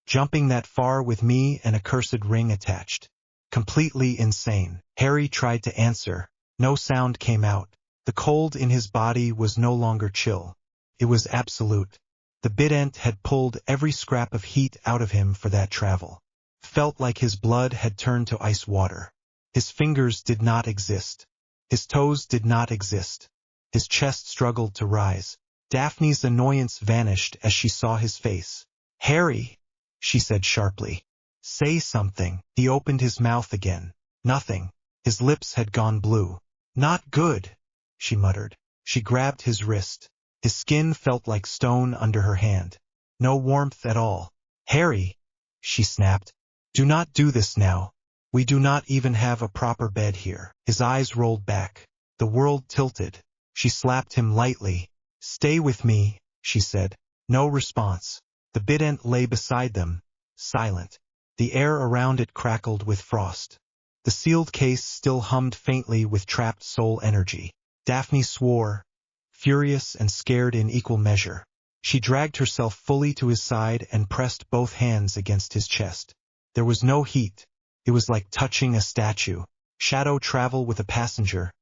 Jumping that far with me and a cursed ring attached. Completely insane." Harry tried to answer. No sound came out. The cold in his body was no longer chill. It was absolute. The Bident had pulled every scrap of heat out of him for that travel. Felt like his blood had turned to ice water. His fingers did not exist. His toes did not exist. His chest struggled to rise. Daphne's annoyance vanished as she saw his face. "Harry," she said sharply. "Say something." He opened his mouth again. Nothing. His lips had gone blue. "Not good," she muttered. She grabbed his wrist. His skin felt like stone under her hand. No warmth at all. "Harry," she snapped. "Do not do this now. We do not even have a proper bed here." His eyes rolled back. The world tilted. She slapped him lightly. "Stay with me," she said. No response. The Bident lay beside them, silent. The air around it crackled with frost. The sealed case still hummed faintly with trapped soul energy. Daphne swore, furious and scared in equal measure. She dragged herself fully to his side and pressed both hands against his chest. There was no heat. It was like touching a statue. Shadow travel with a passenger,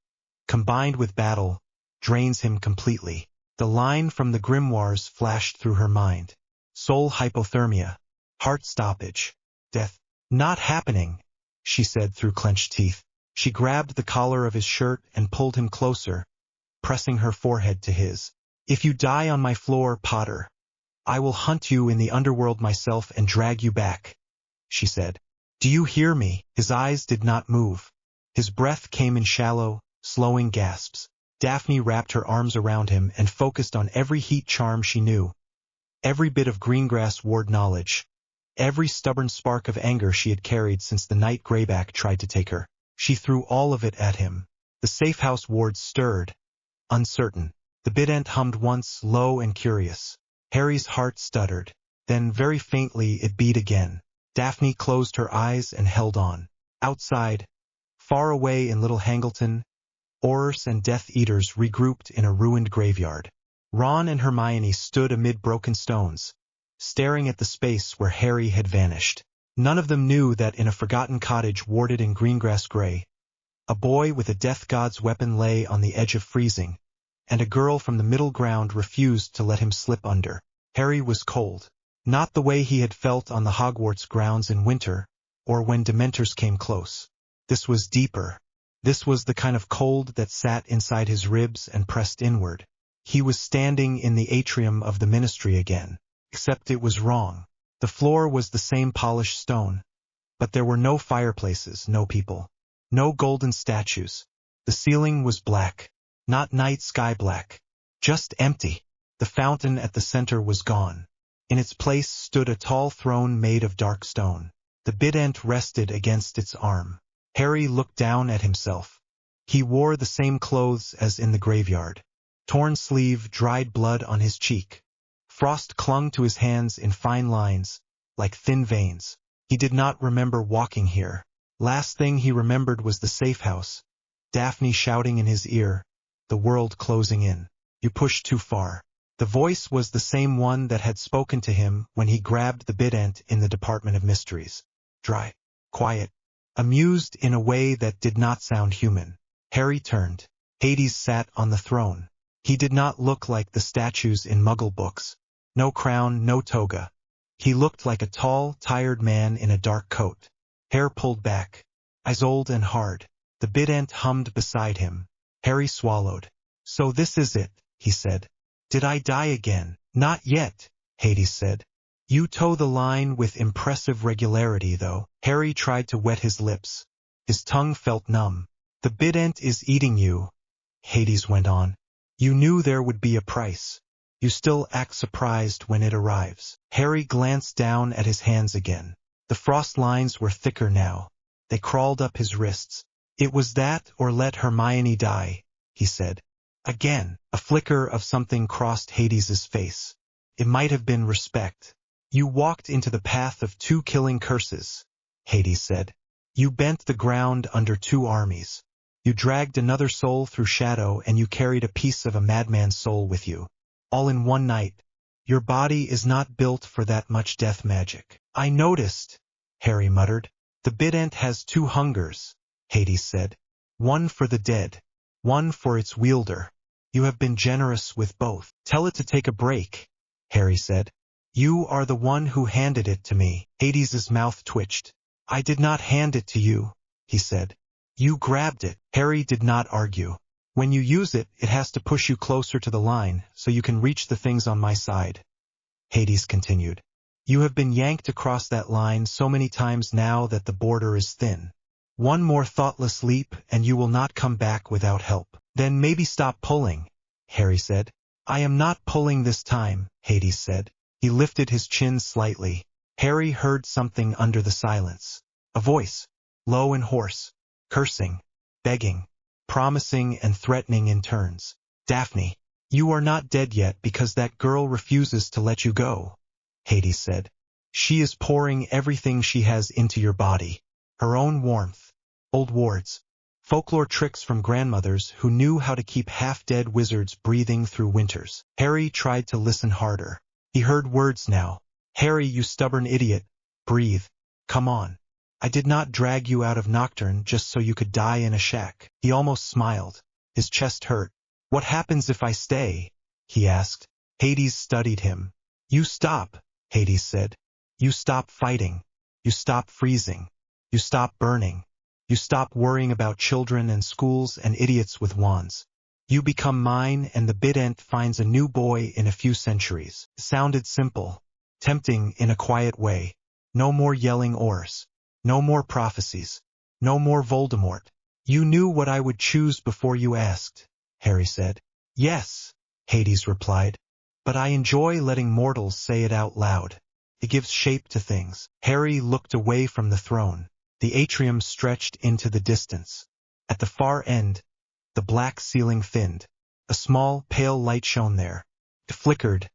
combined with battle, drains him completely. The line from the grimoires flashed through her mind. Soul hypothermia. Heart stoppage. Death. "Not happening," she said through clenched teeth. She grabbed the collar of his shirt and pulled him closer, pressing her forehead to his. "If you die on my floor, Potter, I will hunt you in the underworld myself and drag you back," she said. "Do you hear me?" His eyes did not move. His breath came in shallow, slowing gasps. Daphne wrapped her arms around him and focused on every heat charm she knew. Every bit of Greengrass ward knowledge. Every stubborn spark of anger she had carried since the night Greyback tried to take her. She threw all of it at him. The safe house wards stirred, uncertain. The Bident hummed once, low and curious. Harry's heart stuttered. Then very faintly it beat again. Daphne closed her eyes and held on. Outside, far away in Little Hangleton, Horus and Death Eaters regrouped in a ruined graveyard. Ron and Hermione stood amid broken stones, staring at the space where Harry had vanished. None of them knew that in a forgotten cottage warded in Greengrass Grey, a boy with a death god's weapon lay on the edge of freezing, and a girl from the middle ground refused to let him slip under. Harry was cold. Not the way he had felt on the Hogwarts grounds in winter, or when Dementors came close. This was deeper. This was the kind of cold that sat inside his ribs and pressed inward. He was standing in the atrium of the ministry again. Except it was wrong. The floor was the same polished stone. But there were no fireplaces, no people. No golden statues. The ceiling was black. Not night sky black. Just empty. The fountain at the center was gone. In its place stood a tall throne made of dark stone. The Bident rested against its arm. Harry looked down at himself. He wore the same clothes as in the graveyard. Torn sleeve, dried blood on his cheek. Frost clung to his hands in fine lines, like thin veins. He did not remember walking here. Last thing he remembered was the safe house, Daphne shouting in his ear, the world closing in. You pushed too far. The voice was the same one that had spoken to him when he grabbed the Bident in the Department of Mysteries. Dry, quiet, amused in a way that did not sound human. Harry turned. Hades sat on the throne. He did not look like the statues in Muggle books. No crown, no toga. He looked like a tall, tired man in a dark coat. Hair pulled back. Eyes old and hard. The Bident hummed beside him. Harry swallowed. So this is it, he said. Did I die again? Not yet, Hades said. You toe the line with impressive regularity, though. Harry tried to wet his lips. His tongue felt numb. The Bident is eating you, Hades went on. You knew there would be a price. You still act surprised when it arrives. Harry glanced down at his hands again. The frost lines were thicker now. They crawled up his wrists. It was that or let Hermione die, he said. Again, a flicker of something crossed Hades's face. It might have been respect. You walked into the path of 2 killing curses, Hades said. You bent the ground under 2 armies. You dragged another soul through shadow, and you carried a piece of a madman's soul with you. All in one night. Your body is not built for that much death magic. I noticed, Harry muttered. The Bident has 2 hungers, Hades said. One for the dead. One for its wielder. You have been generous with both. Tell it to take a break, Harry said. You are the one who handed it to me. Hades's mouth twitched. I did not hand it to you, he said. You grabbed it. Harry did not argue. When you use it, it has to push you closer to the line, so you can reach the things on my side. Hades continued. You have been yanked across that line so many times now that the border is thin. One more thoughtless leap, and you will not come back without help. Then maybe stop pulling, Harry said. I am not pulling this time, Hades said. He lifted his chin slightly. Harry heard something under the silence. A voice, low and hoarse, cursing, begging, promising and threatening in turns. Daphne, you are not dead yet because that girl refuses to let you go, Hades said. She is pouring everything she has into your body. Her own warmth, old wards, folklore tricks from grandmothers who knew how to keep half-dead wizards breathing through winters. Harry tried to listen harder. He heard words now. Harry, you stubborn idiot. Breathe. Come on. I did not drag you out of Nocturne just so you could die in a shack. He almost smiled. His chest hurt. What happens if I stay? He asked. Hades studied him. You stop, Hades said. You stop fighting. You stop freezing. You stop burning. You stop worrying about children and schools and idiots with wands. You become mine, and the Bident finds a new boy in a few centuries. It sounded simple, tempting in a quiet way. No more yelling oars. No more prophecies. No more Voldemort. You knew what I would choose before you asked, Harry said. Yes, Hades replied. But I enjoy letting mortals say it out loud. It gives shape to things. Harry looked away from the throne. The atrium stretched into the distance. At the far end, the black ceiling thinned. A small, pale light shone there. It flickered,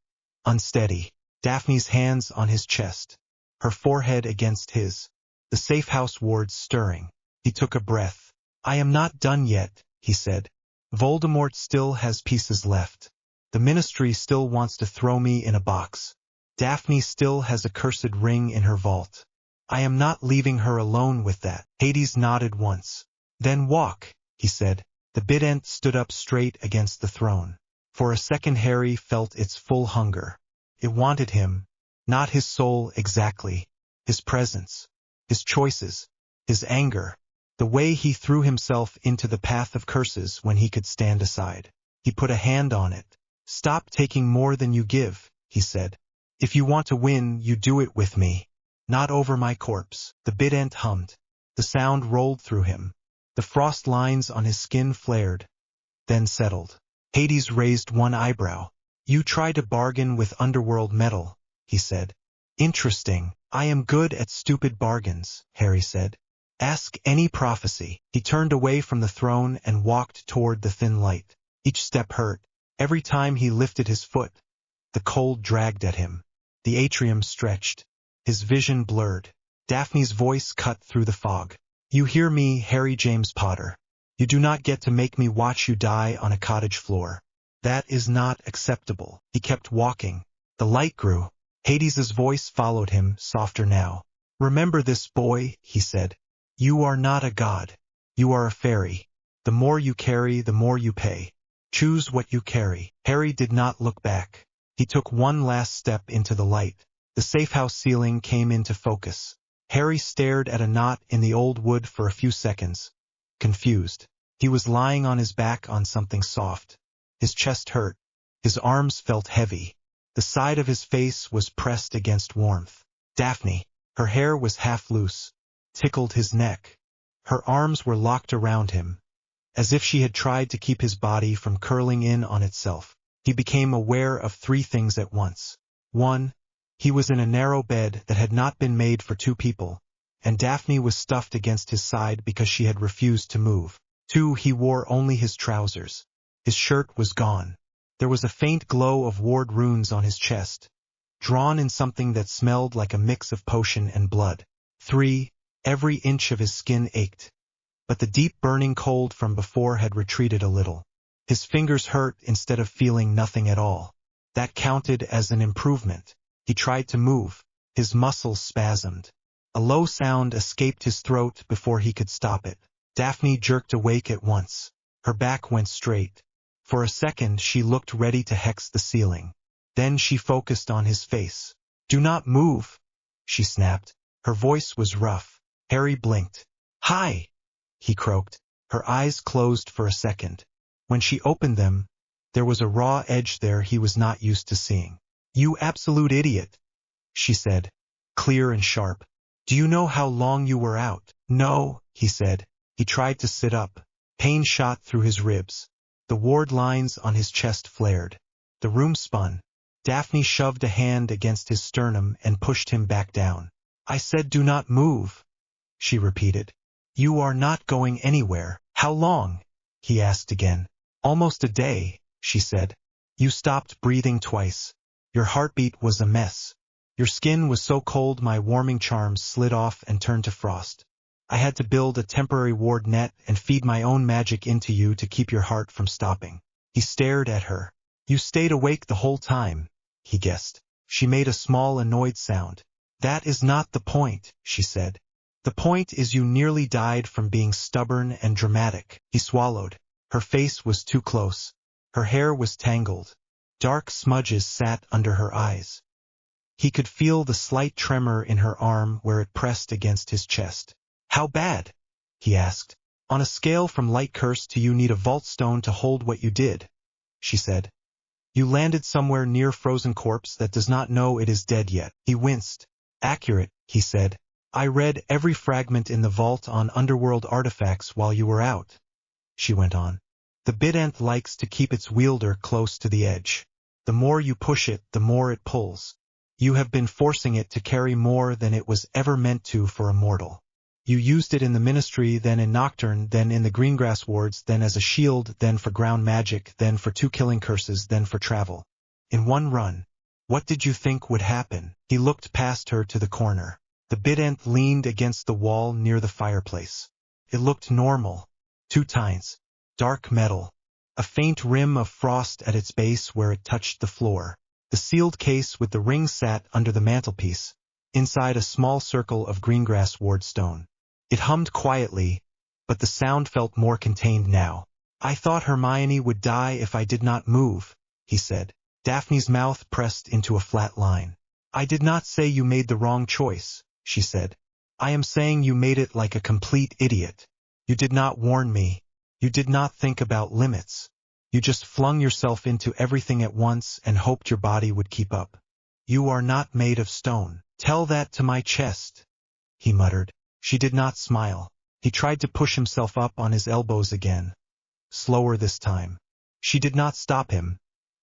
unsteady. Daphne's hands on his chest, her forehead against his. The safe house wards stirring. He took a breath. I am not done yet, he said. Voldemort still has pieces left. The Ministry still wants to throw me in a box. Daphne still has a cursed ring in her vault. I am not leaving her alone with that. Hades nodded once. Then walk, he said. The Bident stood up straight against the throne. For a second Harry felt its full hunger. It wanted him, not his soul exactly, his presence, his choices, his anger, the way he threw himself into the path of curses when he could stand aside. He put a hand on it. Stop taking more than you give, he said. If you want to win, you do it with me, not over my corpse. The Bident hummed. The sound rolled through him. The frost lines on his skin flared, then settled. Hades raised one eyebrow. You try to bargain with underworld metal, he said. Interesting. I am good at stupid bargains, Harry said. Ask any prophecy. He turned away from the throne and walked toward the thin light. Each step hurt. Every time he lifted his foot, the cold dragged at him. The atrium stretched. His vision blurred. Daphne's voice cut through the fog. You hear me, Harry James Potter. You do not get to make me watch you die on a cottage floor. That is not acceptable. He kept walking. The light grew. Hades's voice followed him, softer now. Remember this, boy, he said. You are not a god. You are a fairy. The more you carry, the more you pay. Choose what you carry. Harry did not look back. He took one last step into the light. The safehouse ceiling came into focus. Harry stared at a knot in the old wood for a few seconds, confused. He was lying on his back on something soft. His chest hurt. His arms felt heavy. The side of his face was pressed against warmth. Daphne, her hair was half loose, tickled his neck. Her arms were locked around him, as if she had tried to keep his body from curling in on itself. He became aware of three things at once. 1. He was in a narrow bed that had not been made for two people, and Daphne was stuffed against his side because she had refused to move. 2. He wore only his trousers. His shirt was gone. There was a faint glow of ward runes on his chest, drawn in something that smelled like a mix of potion and blood. 3. Every inch of his skin ached, but the deep burning cold from before had retreated a little. His fingers hurt instead of feeling nothing at all. That counted as an improvement. He tried to move. His muscles spasmed. A low sound escaped his throat before he could stop it. Daphne jerked awake at once. Her back went straight. For a second she looked ready to hex the ceiling. Then she focused on his face. Do not move, she snapped. Her voice was rough. Harry blinked. Hi, he croaked. Her eyes closed for a second. When she opened them, there was a raw edge there he was not used to seeing. You absolute idiot, she said, clear and sharp. Do you know how long you were out? No, he said. He tried to sit up. Pain shot through his ribs. The ward lines on his chest flared. The room spun. Daphne shoved a hand against his sternum and pushed him back down. I said do not move, she repeated. You are not going anywhere. How long? He asked again. Almost a day, she said. You stopped breathing twice. Your heartbeat was a mess. Your skin was so cold my warming charms slid off and turned to frost. I had to build a temporary ward net and feed my own magic into you to keep your heart from stopping. He stared at her. You stayed awake the whole time, he guessed. She made a small annoyed sound. That is not the point, she said. The point is you nearly died from being stubborn and dramatic. He swallowed. Her face was too close. Her hair was tangled. Dark smudges sat under her eyes. He could feel the slight tremor in her arm where it pressed against his chest. How bad? He asked. On a scale from light curse to you need a vault stone to hold what you did, she said. You landed somewhere near frozen corpse that does not know it is dead yet. He winced. Accurate, he said. I read every fragment in the vault on underworld artifacts while you were out, she went on. The Bident likes to keep its wielder close to the edge. The more you push it, the more it pulls. You have been forcing it to carry more than it was ever meant to for a mortal. You used it in the ministry, then in Nocturne, then in the Greengrass wards, then as a shield, then for ground magic, then for 2 killing curses, then for travel. In one run. What did you think would happen? He looked past her to the corner. The Bident leaned against the wall near the fireplace. It looked normal. 2 tines. Dark metal. A faint rim of frost at its base where it touched the floor. The sealed case with the ring sat under the mantelpiece, inside a small circle of greengrass ward stone. It hummed quietly, but the sound felt more contained now. I thought Hermione would die if I did not move, he said. Daphne's mouth pressed into a flat line. I did not say you made the wrong choice, she said. I am saying you made it like a complete idiot. You did not warn me. You did not think about limits. You just flung yourself into everything at once and hoped your body would keep up. You are not made of stone. Tell that to my chest, he muttered. She did not smile. He tried to push himself up on his elbows again. Slower this time. She did not stop him,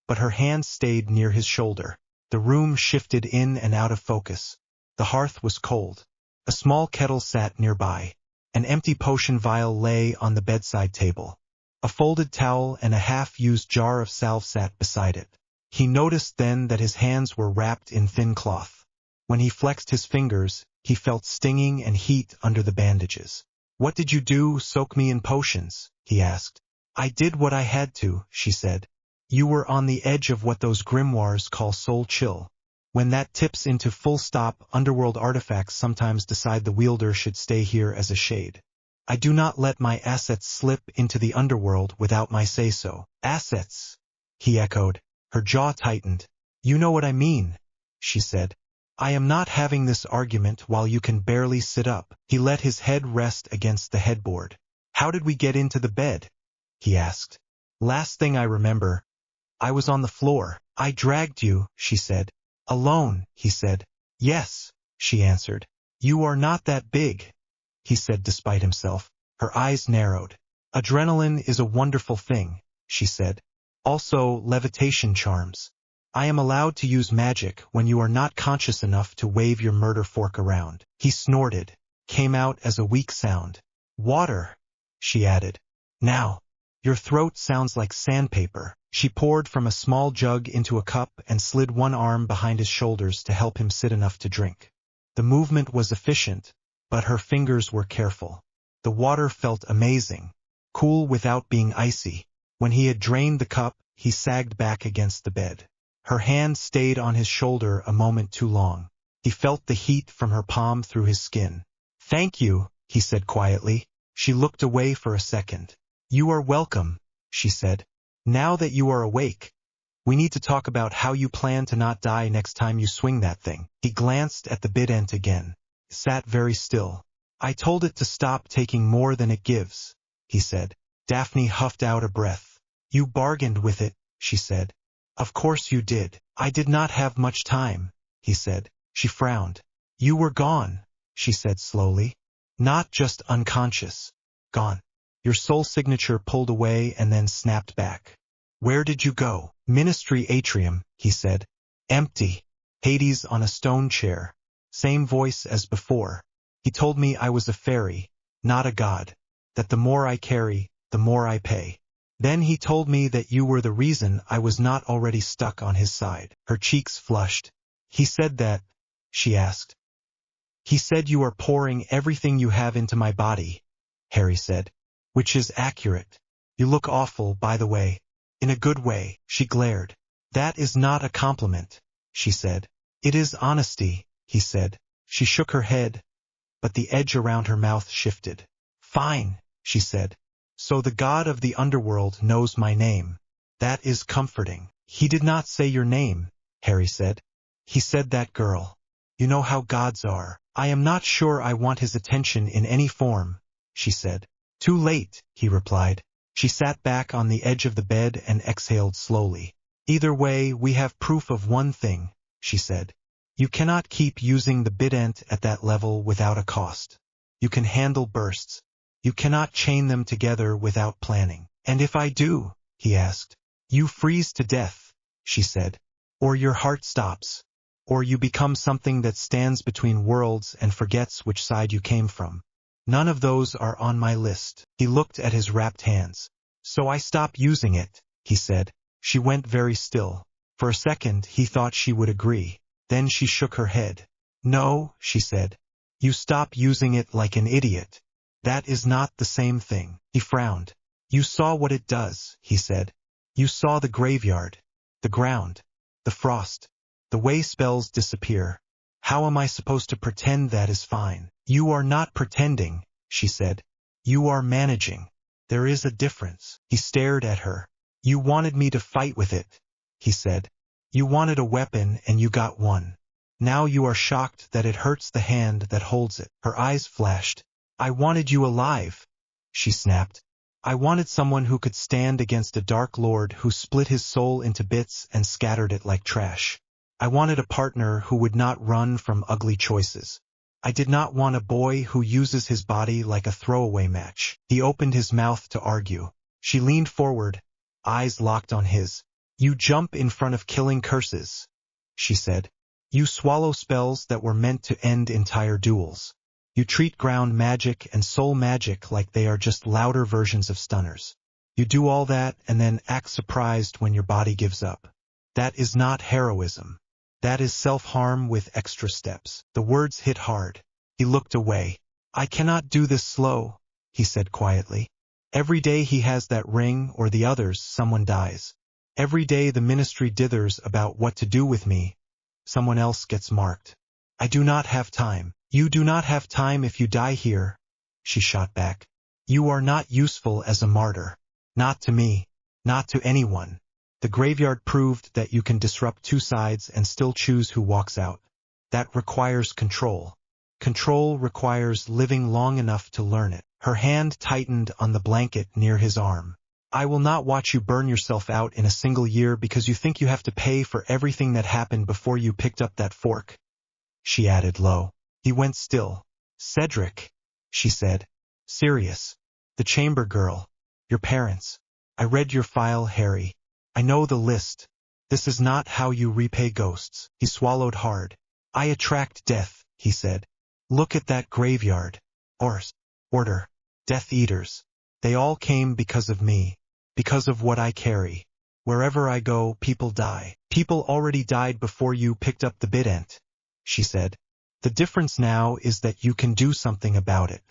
but her hand stayed near his shoulder. The room shifted in and out of focus. The hearth was cold. A small kettle sat nearby. An empty potion vial lay on the bedside table. A folded towel and a half-used jar of salve sat beside it. He noticed then that his hands were wrapped in thin cloth. When he flexed his fingers, he felt stinging and heat under the bandages. What did you do? Soak me in potions, he asked. I did what I had to, she said. You were on the edge of what those grimoires call soul chill. When that tips into full stop, underworld artifacts sometimes decide the wielder should stay here as a shade. I do not let my assets slip into the underworld without my say-so. Assets, he echoed. Her jaw tightened. You know what I mean, she said. I am not having this argument while you can barely sit up. He let his head rest against the headboard. How did we get into the bed? He asked. Last thing I remember, I was on the floor. I dragged you, she said. Alone, he said. Yes, she answered. You are not that big, he said despite himself. Her eyes narrowed. Adrenaline is a wonderful thing, she said. Also, levitation charms. I am allowed to use magic when you are not conscious enough to wave your murder fork around. He snorted, came out as a weak sound. Water, she added. Now, your throat sounds like sandpaper. She poured from a small jug into a cup and slid one arm behind his shoulders to help him sit enough to drink. The movement was efficient, but her fingers were careful. The water felt amazing, cool without being icy. When he had drained the cup, he sagged back against the bed. Her hand stayed on his shoulder a moment too long. He felt the heat from her palm through his skin. Thank you, he said quietly. She looked away for a second. You are welcome, she said. Now that you are awake, we need to talk about how you plan to not die next time you swing that thing. He glanced at the Bident again, sat very still. I told it to stop taking more than it gives, he said. Daphne huffed out a breath. You bargained with it, she said. Of course you did. I did not have much time, he said. She frowned. You were gone, she said slowly. Not just unconscious. Gone. Your soul signature pulled away and then snapped back. Where did you go? Ministry atrium, he said. Empty. Hades on a stone chair. Same voice as before. He told me I was a fairy, not a god. That the more I carry, the more I pay. Then he told me that you were the reason I was not already stuck on his side. Her cheeks flushed. He said that, she asked. He said you are pouring everything you have into my body, Harry said. Which is accurate. You look awful, by the way. In a good way, she glared. That is not a compliment, she said. It is honesty, he said. She shook her head, but the edge around her mouth shifted. Fine, she said. So the god of the underworld knows my name. That is comforting. He did not say your name, Harry said. He said that girl. You know how gods are. I am not sure I want his attention in any form, she said. Too late, he replied. She sat back on the edge of the bed and exhaled slowly. Either way, we have proof of one thing, she said. You cannot keep using the Bident at that level without a cost. You can handle bursts. You cannot chain them together without planning. And if I do, he asked. You freeze to death, she said. Or your heart stops. Or you become something that stands between worlds and forgets which side you came from. None of those are on my list. He looked at his wrapped hands. So I stop using it, he said. She went very still. For a second he thought she would agree. Then she shook her head. No, she said. You stop using it like an idiot. That is not the same thing. He frowned. You saw what it does, he said. You saw the graveyard, the ground, the frost, the way spells disappear. How am I supposed to pretend that is fine? You are not pretending, she said. You are managing. There is a difference. He stared at her. You wanted me to fight with it, he said. You wanted a weapon and you got one. Now you are shocked that it hurts the hand that holds it. Her eyes flashed. I wanted you alive, she snapped. I wanted someone who could stand against a dark lord who split his soul into bits and scattered it like trash. I wanted a partner who would not run from ugly choices. I did not want a boy who uses his body like a throwaway match. He opened his mouth to argue. She leaned forward, eyes locked on his. You jump in front of killing curses, she said. You swallow spells that were meant to end entire duels. You treat ground magic and soul magic like they are just louder versions of stunners. You do all that and then act surprised when your body gives up. That is not heroism. That is self-harm with extra steps. The words hit hard. He looked away. I cannot do this slow, he said quietly. Every day he has that ring or the others, someone dies. Every day the ministry dithers about what to do with me. Someone else gets marked. I do not have time. You do not have time if you die here, she shot back. You are not useful as a martyr. Not to me. Not to anyone. The graveyard proved that you can disrupt two sides and still choose who walks out. That requires control. Control requires living long enough to learn it. Her hand tightened on the blanket near his arm. I will not watch you burn yourself out in a single year because you think you have to pay for everything that happened before you picked up that fork, she added low. He went still. Cedric, she said. Serious. The chamber girl. Your parents. I read your file, Harry. I know the list. This is not how you repay ghosts. He swallowed hard. I attract death, he said. Look at that graveyard. Order. Death Eaters. They all came because of me. Because of what I carry. Wherever I go, people die. People already died before you picked up the Bident, she said. The difference now is that you can do something about it.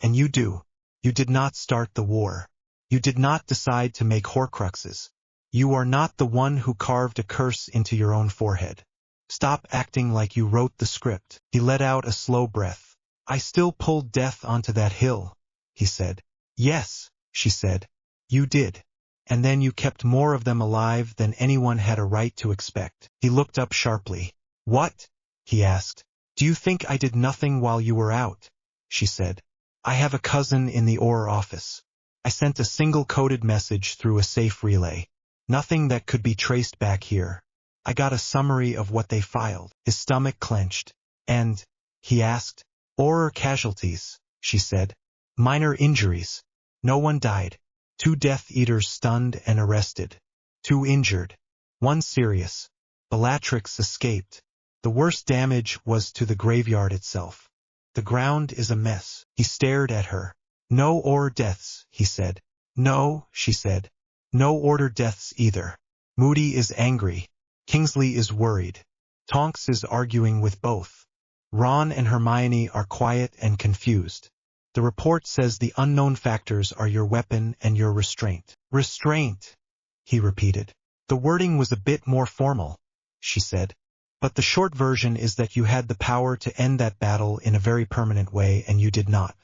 And you do. You did not start the war. You did not decide to make Horcruxes. You are not the one who carved a curse into your own forehead. Stop acting like you wrote the script. He let out a slow breath. I still pulled death onto that hill, he said. Yes, she said. You did. And then you kept more of them alive than anyone had a right to expect. He looked up sharply. What? He asked. Do you think I did nothing while you were out? She said. I have a cousin in the OR office. I sent a single coded message through a safe relay. Nothing that could be traced back here. I got a summary of what they filed. His stomach clenched. And, he asked, OR casualties, she said. Minor injuries. No one died. 2 Death Eaters stunned and arrested. 2 injured. 1 serious. Bellatrix escaped. The worst damage was to the graveyard itself. The ground is a mess. He stared at her. No OR deaths, he said. No, she said. No Order deaths either. Moody is angry. Kingsley is worried. Tonks is arguing with both. Ron and Hermione are quiet and confused. The report says the unknown factors are your weapon and your restraint. Restraint, he repeated. The wording was a bit more formal, she said. But the short version is that you had the power to end that battle in a very permanent way and you did not.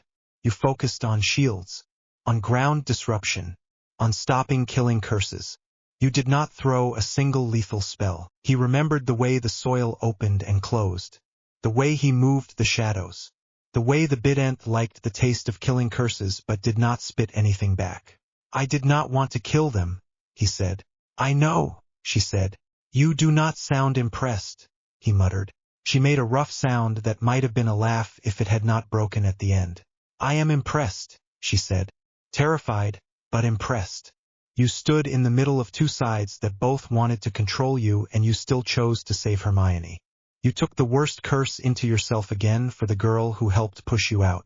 You focused on shields, on ground disruption, on stopping killing curses. You did not throw a single lethal spell. He remembered the way the soil opened and closed, the way he moved the shadows, the way the Bident liked the taste of killing curses but did not spit anything back. I did not want to kill them, he said. I know, she said. You do not sound impressed, he muttered. She made a rough sound that might have been a laugh if it had not broken at the end. I am impressed, she said. Terrified, but impressed. You stood in the middle of 2 sides that both wanted to control you and you still chose to save Hermione. You took the worst curse into yourself again for the girl who helped push you out.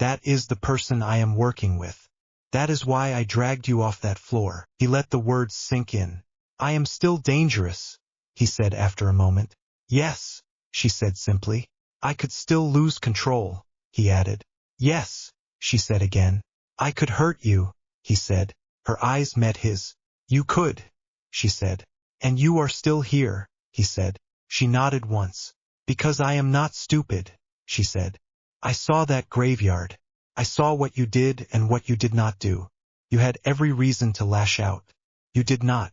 That is the person I am working with. That is why I dragged you off that floor. He let the words sink in. I am still dangerous, he said after a moment. Yes, she said simply. I could still lose control, he added. Yes, she said again. I could hurt you, he said. Her eyes met his. You could, she said. And you are still here, he said. She nodded once. Because I am not stupid, she said. I saw that graveyard. I saw what you did and what you did not do. You had every reason to lash out. You did not.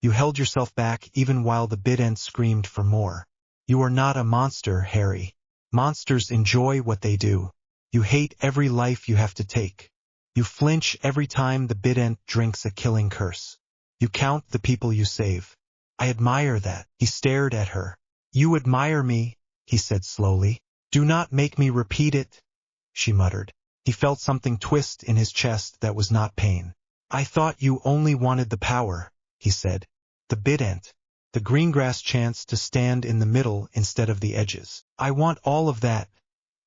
You held yourself back even while the Bident screamed for more. You are not a monster, Harry. Monsters enjoy what they do. You hate every life you have to take. You flinch every time the Bident drinks a killing curse. You count the people you save. I admire that. He stared at her. You admire me, he said slowly. Do not make me repeat it, she muttered. He felt something twist in his chest that was not pain. I thought you only wanted the power, he said. The Bident. The greengrass chance to stand in the middle instead of the edges. I want all of that,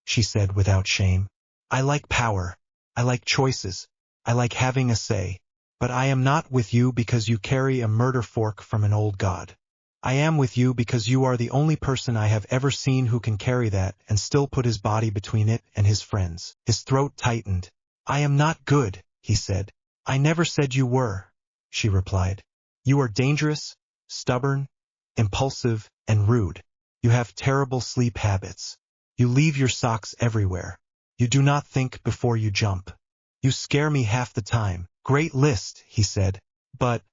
she said without shame. I like power. I like choices. I like having a say. But I am not with you because you carry a murder fork from an old god. I am with you because you are the only person I have ever seen who can carry that and still put his body between it and his friends. His throat tightened. I am not good, he said. I never said you were, she replied. You are dangerous, stubborn, impulsive, and rude. You have terrible sleep habits. You leave your socks everywhere. You do not think before you jump. You scare me half the time. Great list, he said. But,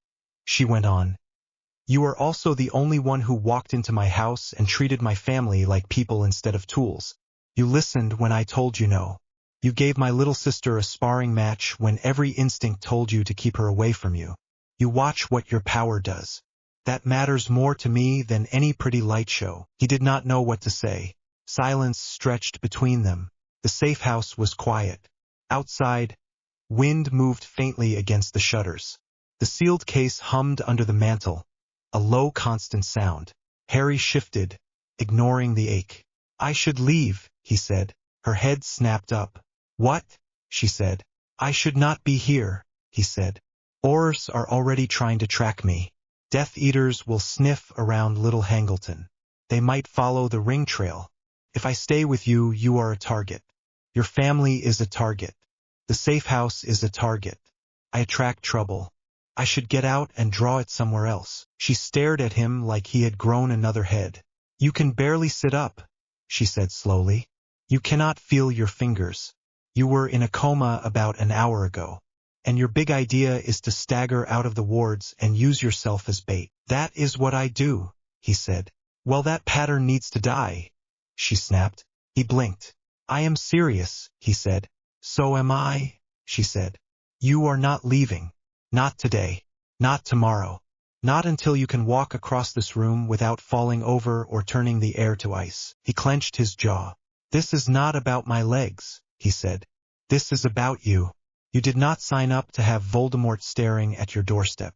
she went on, you are also the only one who walked into my house and treated my family like people instead of tools. You listened when I told you no. You gave my little sister a sparring match when every instinct told you to keep her away from you. You watch what your power does. That matters more to me than any pretty light show. He did not know what to say. Silence stretched between them. The safe house was quiet. Outside, wind moved faintly against the shutters. The sealed case hummed under the mantel, a low constant sound. Harry shifted, ignoring the ache. I should leave, he said. Her head snapped up. What? She said. I should not be here, he said. Orrs are already trying to track me. Death Eaters will sniff around Little Hangleton. They might follow the ring trail. If I stay with you, you are a target. Your family is a target. The safe house is a target. I attract trouble. I should get out and draw it somewhere else. She stared at him like he had grown another head. You can barely sit up, she said slowly. You cannot feel your fingers. You were in a coma about an hour ago. And your big idea is to stagger out of the wards and use yourself as bait. That is what I do, he said. Well, that pattern needs to die, she snapped. He blinked. I am serious, he said. So am I, she said. You are not leaving. Not today. Not tomorrow. Not until you can walk across this room without falling over or turning the air to ice. He clenched his jaw. This is not about my legs, he said. This is about you. You did not sign up to have Voldemort staring at your doorstep.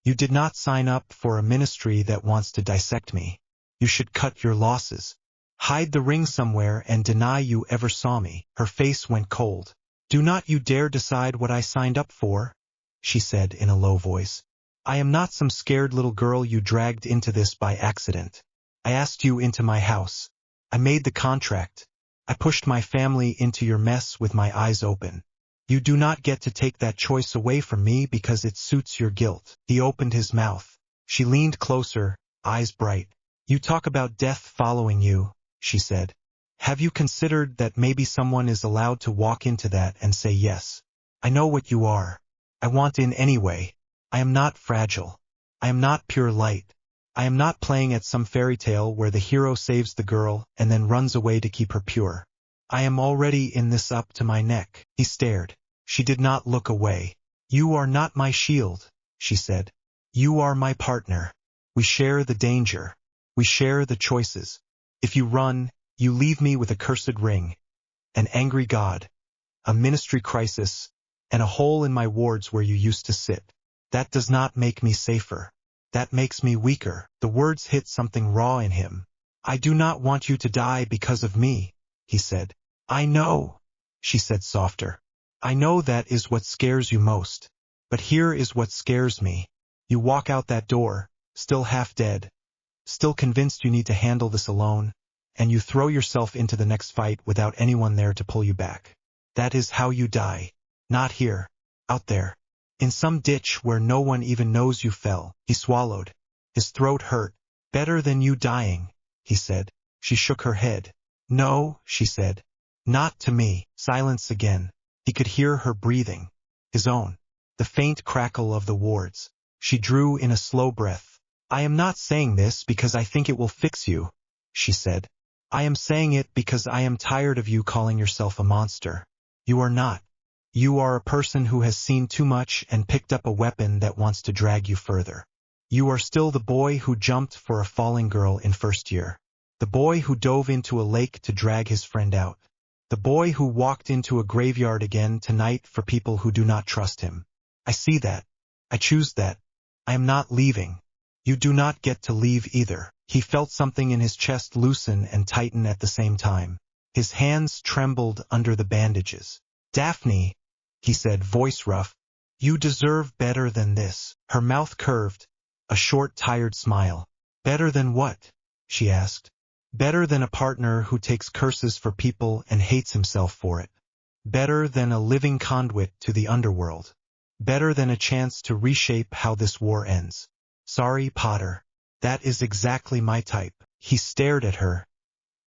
You did not sign up for a ministry that wants to dissect me. You should cut your losses. Hide the ring somewhere and deny you ever saw me. Her face went cold. Do not you dare decide what I signed up for, she said in a low voice. I am not some scared little girl you dragged into this by accident. I asked you into my house. I made the contract. I pushed my family into your mess with my eyes open. You do not get to take that choice away from me because it suits your guilt. He opened his mouth. She leaned closer, eyes bright. You talk about death following you, she said. Have you considered that maybe someone is allowed to walk into that and say yes? I know what you are. I want in anyway. I am not fragile. I am not pure light. I am not playing at some fairy tale where the hero saves the girl and then runs away to keep her pure. I am already in this up to my neck. He stared. She did not look away. You are not my shield, she said. You are my partner. We share the danger. We share the choices. If you run, you leave me with a cursed ring, an angry god, a ministry crisis, and a hole in my wards where you used to sit. That does not make me safer. That makes me weaker. The words hit something raw in him. I do not want you to die because of me, he said. I know, she said softer. I know that is what scares you most. But here is what scares me. You walk out that door, still half dead, still convinced you need to handle this alone, and you throw yourself into the next fight without anyone there to pull you back. That is how you die. Not here. Out there. In some ditch where no one even knows you fell. He swallowed. His throat hurt. Better than you dying, he said. She shook her head. No, she said. Not to me. Silence again. He could hear her breathing. His own. The faint crackle of the wards. She drew in a slow breath. I am not saying this because I think it will fix you, she said. I am saying it because I am tired of you calling yourself a monster. You are not. You are a person who has seen too much and picked up a weapon that wants to drag you further. You are still the boy who jumped for a falling girl in first year. The boy who dove into a lake to drag his friend out. The boy who walked into a graveyard again tonight for people who do not trust him. I see that. I choose that. I am not leaving. You do not get to leave either. He felt something in his chest loosen and tighten at the same time. His hands trembled under the bandages. Daphne, he said, voice rough, you deserve better than this. Her mouth curved, a short, tired smile. Better than what? She asked. Better than a partner who takes curses for people and hates himself for it. Better than a living conduit to the underworld. Better than a chance to reshape how this war ends. Sorry, Potter. That is exactly my type. He stared at her,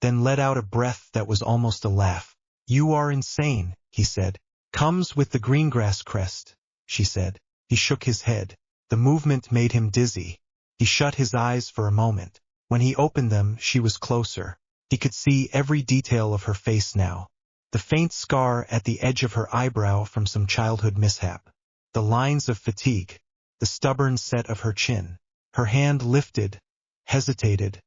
then let out a breath that was almost a laugh. You are insane, he said. Comes with the greengrass crest, she said. He shook his head. The movement made him dizzy. He shut his eyes for a moment. When he opened them, she was closer. He could see every detail of her face now. The faint scar at the edge of her eyebrow from some childhood mishap. The lines of fatigue. The stubborn set of her chin. Her hand lifted, hesitated,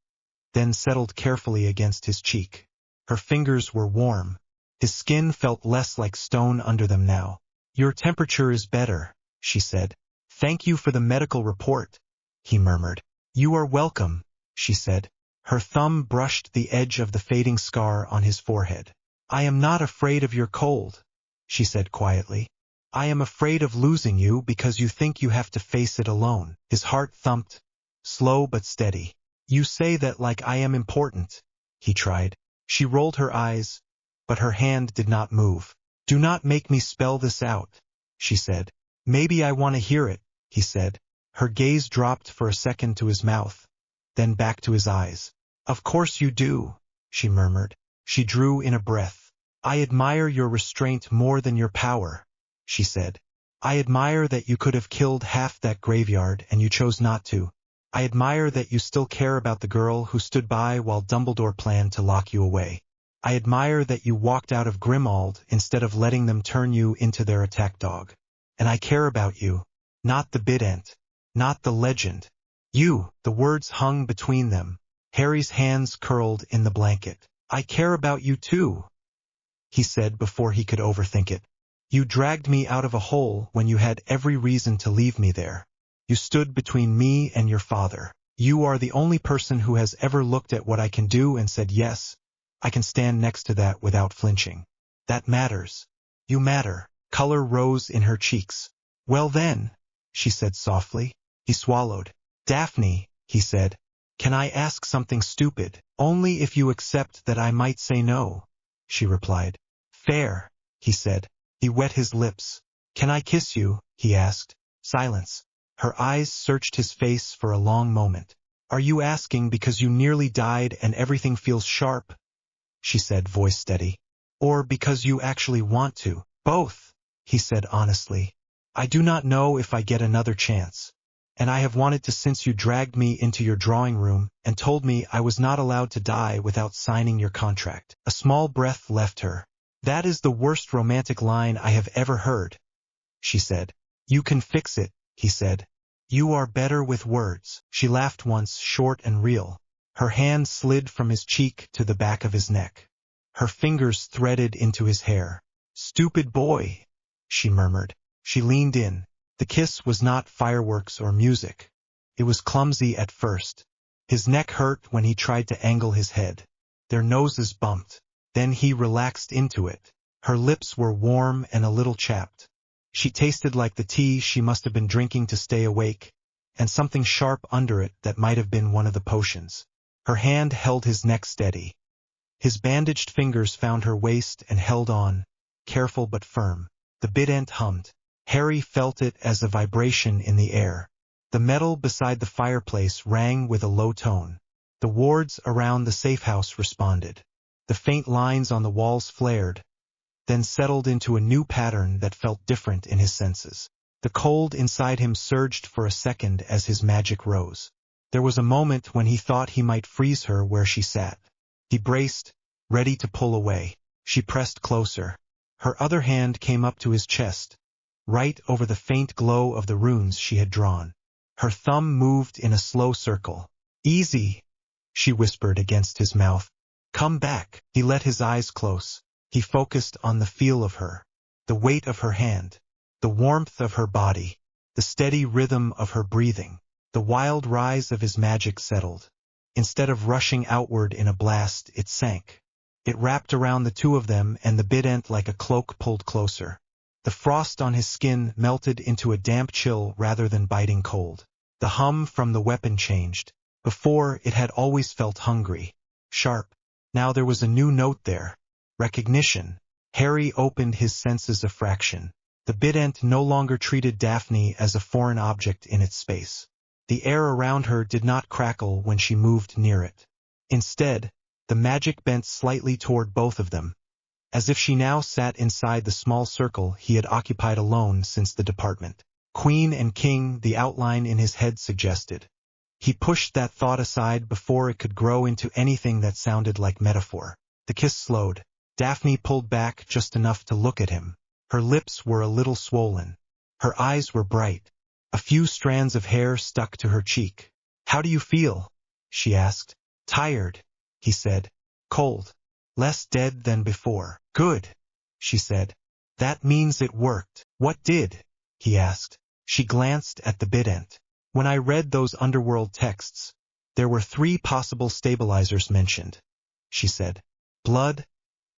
then settled carefully against his cheek. Her fingers were warm. His skin felt less like stone under them now. Your temperature is better, she said. Thank you for the medical report, he murmured. You are welcome, she said. Her thumb brushed the edge of the fading scar on his forehead. I am not afraid of your cold, she said quietly. I am afraid of losing you because you think you have to face it alone. His heart thumped, slow but steady. You say that like I am important, he tried. She rolled her eyes, but her hand did not move. Do not make me spell this out, she said. Maybe I want to hear it, he said. Her gaze dropped for a second to his mouth, then back to his eyes. Of course you do, she murmured. She drew in a breath. I admire your restraint more than your power, she said. I admire that you could have killed half that graveyard and you chose not to. I admire that you still care about the girl who stood by while Dumbledore planned to lock you away. I admire that you walked out of Grimmauld instead of letting them turn you into their attack dog. And I care about you, not the Bident, not the legend. You, the words hung between them. Harry's hands curled in the blanket. I care about you too, he said before he could overthink it. You dragged me out of a hole when you had every reason to leave me there. You stood between me and your father. You are the only person who has ever looked at what I can do and said, yes, I can stand next to that without flinching. That matters. You matter. Color rose in her cheeks. Well then, she said softly. He swallowed. Daphne, he said, can I ask something stupid? Only if you accept that I might say no, she replied. Fair, he said. He wet his lips. Can I kiss you? He asked. Silence. Her eyes searched his face for a long moment. Are you asking because you nearly died and everything feels sharp? She said, voice steady. Or because you actually want to? Both, he said honestly. I do not know if I get another chance. And I have wanted to since you dragged me into your drawing room and told me I was not allowed to die without signing your contract. A small breath left her. That is the worst romantic line I have ever heard, she said. You can fix it, he said. You are better with words. She laughed once, short and real. Her hand slid from his cheek to the back of his neck. Her fingers threaded into his hair. Stupid boy, she murmured. She leaned in. The kiss was not fireworks or music. It was clumsy at first. His neck hurt when he tried to angle his head. Their noses bumped. Then he relaxed into it. Her lips were warm and a little chapped. She tasted like the tea she must have been drinking to stay awake, and something sharp under it that might have been one of the potions. Her hand held his neck steady. His bandaged fingers found her waist and held on, careful but firm. The Bident hummed. Harry felt it as a vibration in the air. The metal beside the fireplace rang with a low tone. The wards around the safe house responded. The faint lines on the walls flared, then settled into a new pattern that felt different in his senses. The cold inside him surged for a second as his magic rose. There was a moment when he thought he might freeze her where she sat. He braced, ready to pull away. She pressed closer. Her other hand came up to his chest, right over the faint glow of the runes she had drawn. Her thumb moved in a slow circle. Easy, she whispered against his mouth. Come back. He let his eyes close. He focused on the feel of her, the weight of her hand, the warmth of her body, the steady rhythm of her breathing. The wild rise of his magic settled. Instead of rushing outward in a blast, it sank. It wrapped around the two of them and the Bident like a cloak pulled closer. The frost on his skin melted into a damp chill rather than biting cold. The hum from the weapon changed. Before, it had always felt hungry, sharp. Now there was a new note there. Recognition. Harry opened his senses a fraction. The Bident no longer treated Daphne as a foreign object in its space. The air around her did not crackle when she moved near it. Instead, the magic bent slightly toward both of them, as if she now sat inside the small circle he had occupied alone since the department. Queen and king, the outline in his head suggested. He pushed that thought aside before it could grow into anything that sounded like metaphor. The kiss slowed. Daphne pulled back just enough to look at him. Her lips were a little swollen. Her eyes were bright. A few strands of hair stuck to her cheek. "How do you feel?" she asked. "Tired," he said. "Cold. Less dead than before." "Good," she said. "That means it worked." "What did?" he asked. She glanced at the Bident. "When I read those underworld texts, there were 3 possible stabilizers mentioned," she said. "Blood,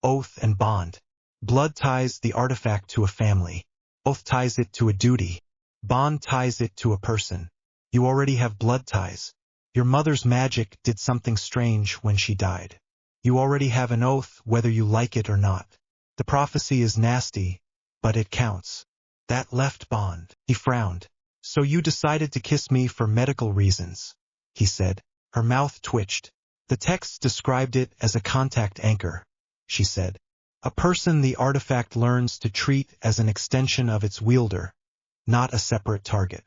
oath, and bond. Blood ties the artifact to a family. Oath ties it to a duty. Bond ties it to a person. You already have blood ties. Your mother's magic did something strange when she died. You already have an oath whether you like it or not. The prophecy is nasty, but it counts. That left bond." He frowned. "So you decided to kiss me for medical reasons," he said. Her mouth twitched. "The text described it as a contact anchor," she said. "A person the artifact learns to treat as an extension of its wielder, not a separate target.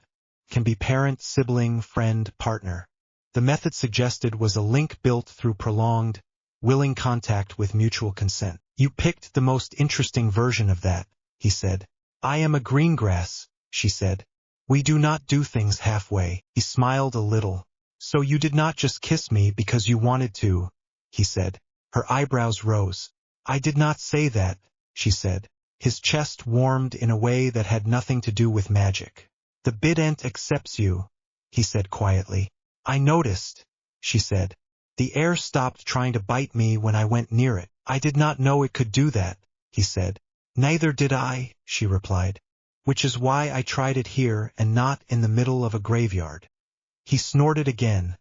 Can be parent, sibling, friend, partner. The method suggested was a link built through prolonged, willing contact with mutual consent." "You picked the most interesting version of that," he said. "I am a greengrass," she said. "We do not do things halfway." He smiled a little. "So you did not just kiss me because you wanted to," he said. Her eyebrows rose. "I did not say that," she said. His chest warmed in a way that had nothing to do with magic. "The Bident accepts you," he said quietly. "I noticed," she said. "The air stopped trying to bite me when I went near it." "I did not know it could do that," he said. "Neither did I," she replied. "Which is why I tried it here and not in the middle of a graveyard." He snorted again,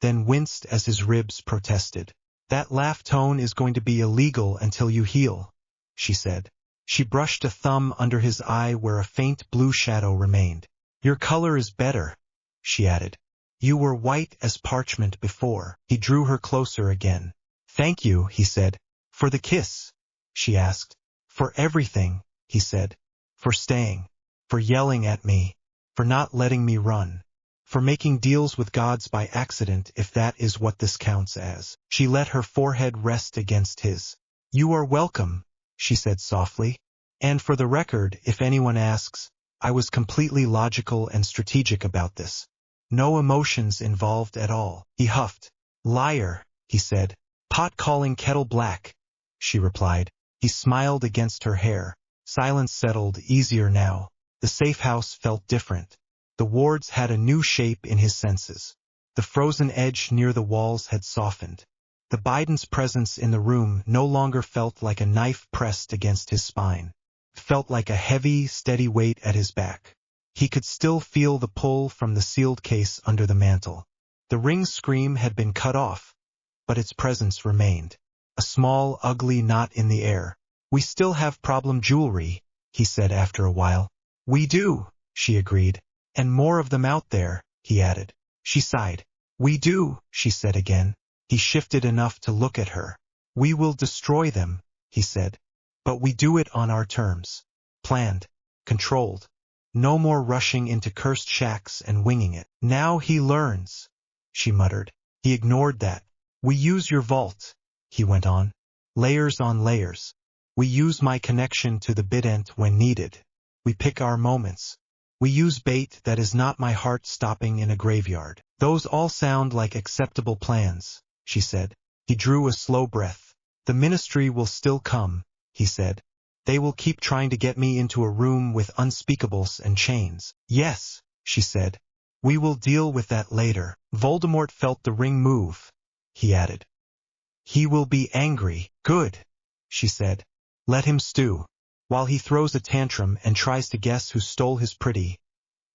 then winced as his ribs protested. "That laugh tone is going to be illegal until you heal," she said. She brushed a thumb under his eye where a faint blue shadow remained. "Your color is better," she added. "You were white as parchment before." He drew her closer again. "Thank you," he said. "For the kiss?" she asked. "For everything," he said. "For staying. For yelling at me. For not letting me run. For making deals with gods by accident, if that is what this counts as." She let her forehead rest against his. "You are welcome," she said softly. "And for the record, if anyone asks, I was completely logical and strategic about this. No emotions involved at all." He huffed. "Liar," he said. "Pot calling kettle black," she replied. He smiled against her hair. Silence settled, easier now. The safe house felt different. The wards had a new shape in his senses. The frozen edge near the walls had softened. The Bident's presence in the room no longer felt like a knife pressed against his spine. It felt like a heavy, steady weight at his back. He could still feel the pull from the sealed case under the mantle. The ring's scream had been cut off, but its presence remained. A small, ugly knot in the air. "We still have problem jewelry," he said after a while. "We do," she agreed. "And more of them out there," he added. She sighed. "We do," she said again. He shifted enough to look at her. "We will destroy them," he said. "But we do it on our terms. Planned. Controlled. No more rushing into cursed shacks and winging it." "Now he learns," she muttered. He ignored that. "We use your vault," he went on. "Layers on layers. We use my connection to the Bident when needed. We pick our moments. We use bait that is not my heart stopping in a graveyard." "Those all sound like acceptable plans," she said. He drew a slow breath. "The ministry will still come," he said. "They will keep trying to get me into a room with unspeakables and chains." "Yes," she said. "We will deal with that later." "Voldemort felt the ring move," he added. "He will be angry." "Good," she said. "Let him stew. While he throws a tantrum and tries to guess who stole his pretty,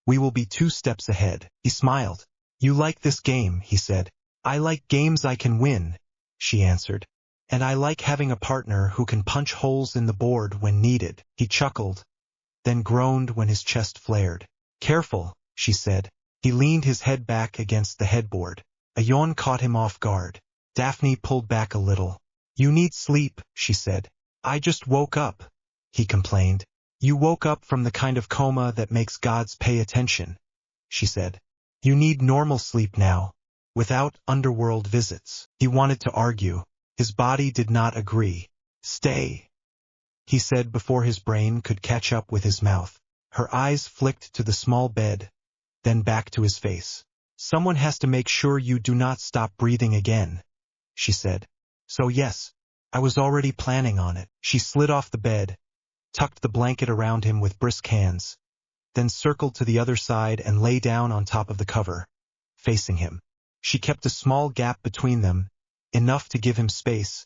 we will be 2 steps ahead." He smiled. "You like this game," he said. "I like games I can win," she answered. "And I like having a partner who can punch holes in the board when needed." He chuckled. then groaned when his chest flared. "Careful," she said. He leaned his head back against the headboard. A yawn caught him off guard. Daphne pulled back a little. "You need sleep," she said. "I just woke up," he complained. "You woke up from the kind of coma that makes gods pay attention," she said. "You need normal sleep now, without underworld visits." He wanted to argue. His body did not agree. "Stay," he said before his brain could catch up with his mouth. Her eyes flicked to the small bed, then back to his face. "Someone has to make sure you do not stop breathing again," she said. "So yes, I was already planning on it." She slid off the bed, tucked the blanket around him with brisk hands, then circled to the other side and lay down on top of the cover, facing him. She kept a small gap between them, enough to give him space,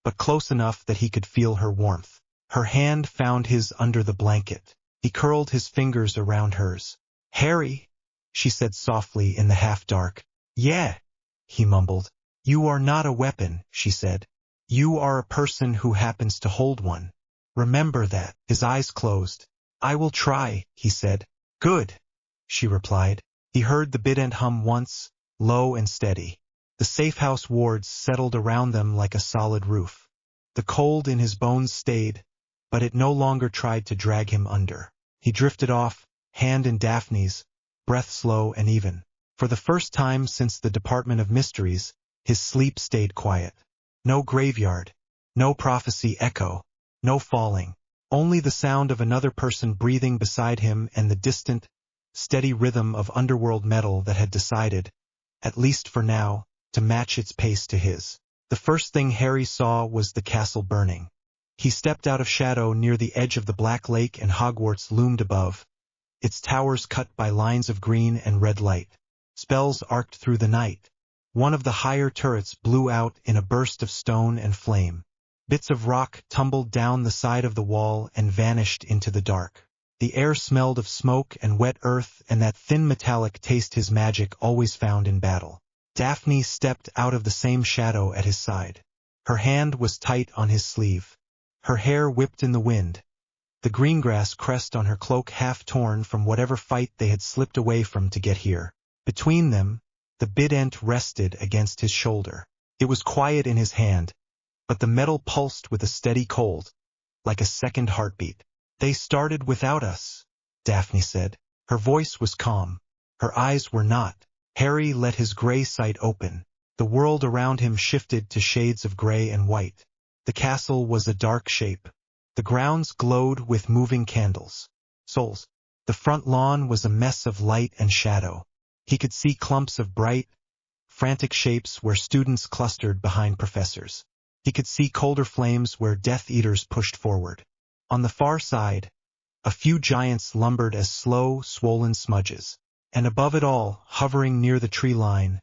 but close enough that he could feel her warmth. Her hand found his under the blanket. He curled his fingers around hers. "Harry," she said softly in the half-dark. "Yeah," he mumbled. "You are not a weapon," she said. "You are a person who happens to hold one. Remember that." His eyes closed. "I will try," he said. "Good," she replied. He heard the Bident hum once, low and steady. The safe-house wards settled around them like a solid roof. The cold in his bones stayed, but it no longer tried to drag him under. He drifted off, hand in Daphne's, breath slow and even. For the first time since the Department of Mysteries, his sleep stayed quiet. No graveyard, no prophecy echo, no falling. Only the sound of another person breathing beside him and the distant, steady rhythm of underworld metal that had decided, at least for now, to match its pace to his. The first thing Harry saw was the castle burning. He stepped out of shadow near the edge of the Black Lake and Hogwarts loomed above, its towers cut by lines of green and red light. Spells arced through the night. One of the higher turrets blew out in a burst of stone and flame. Bits of rock tumbled down the side of the wall and vanished into the dark. The air smelled of smoke and wet earth and that thin metallic taste his magic always found in battle. Daphne stepped out of the same shadow at his side. Her hand was tight on his sleeve. Her hair whipped in the wind. The green grass crest on her cloak half torn from whatever fight they had slipped away from to get here. Between them, the Bident rested against his shoulder. It was quiet in his hand, but the metal pulsed with a steady cold, like a second heartbeat. "They started without us," Daphne said. Her voice was calm. Her eyes were not. Harry let his gray sight open. The world around him shifted to shades of gray and white. The castle was a dark shape. The grounds glowed with moving candles. Souls. The front lawn was a mess of light and shadow. He could see clumps of bright, frantic shapes where students clustered behind professors. He could see colder flames where Death Eaters pushed forward. On the far side, a few giants lumbered as slow, swollen smudges. And above it all, hovering near the tree line,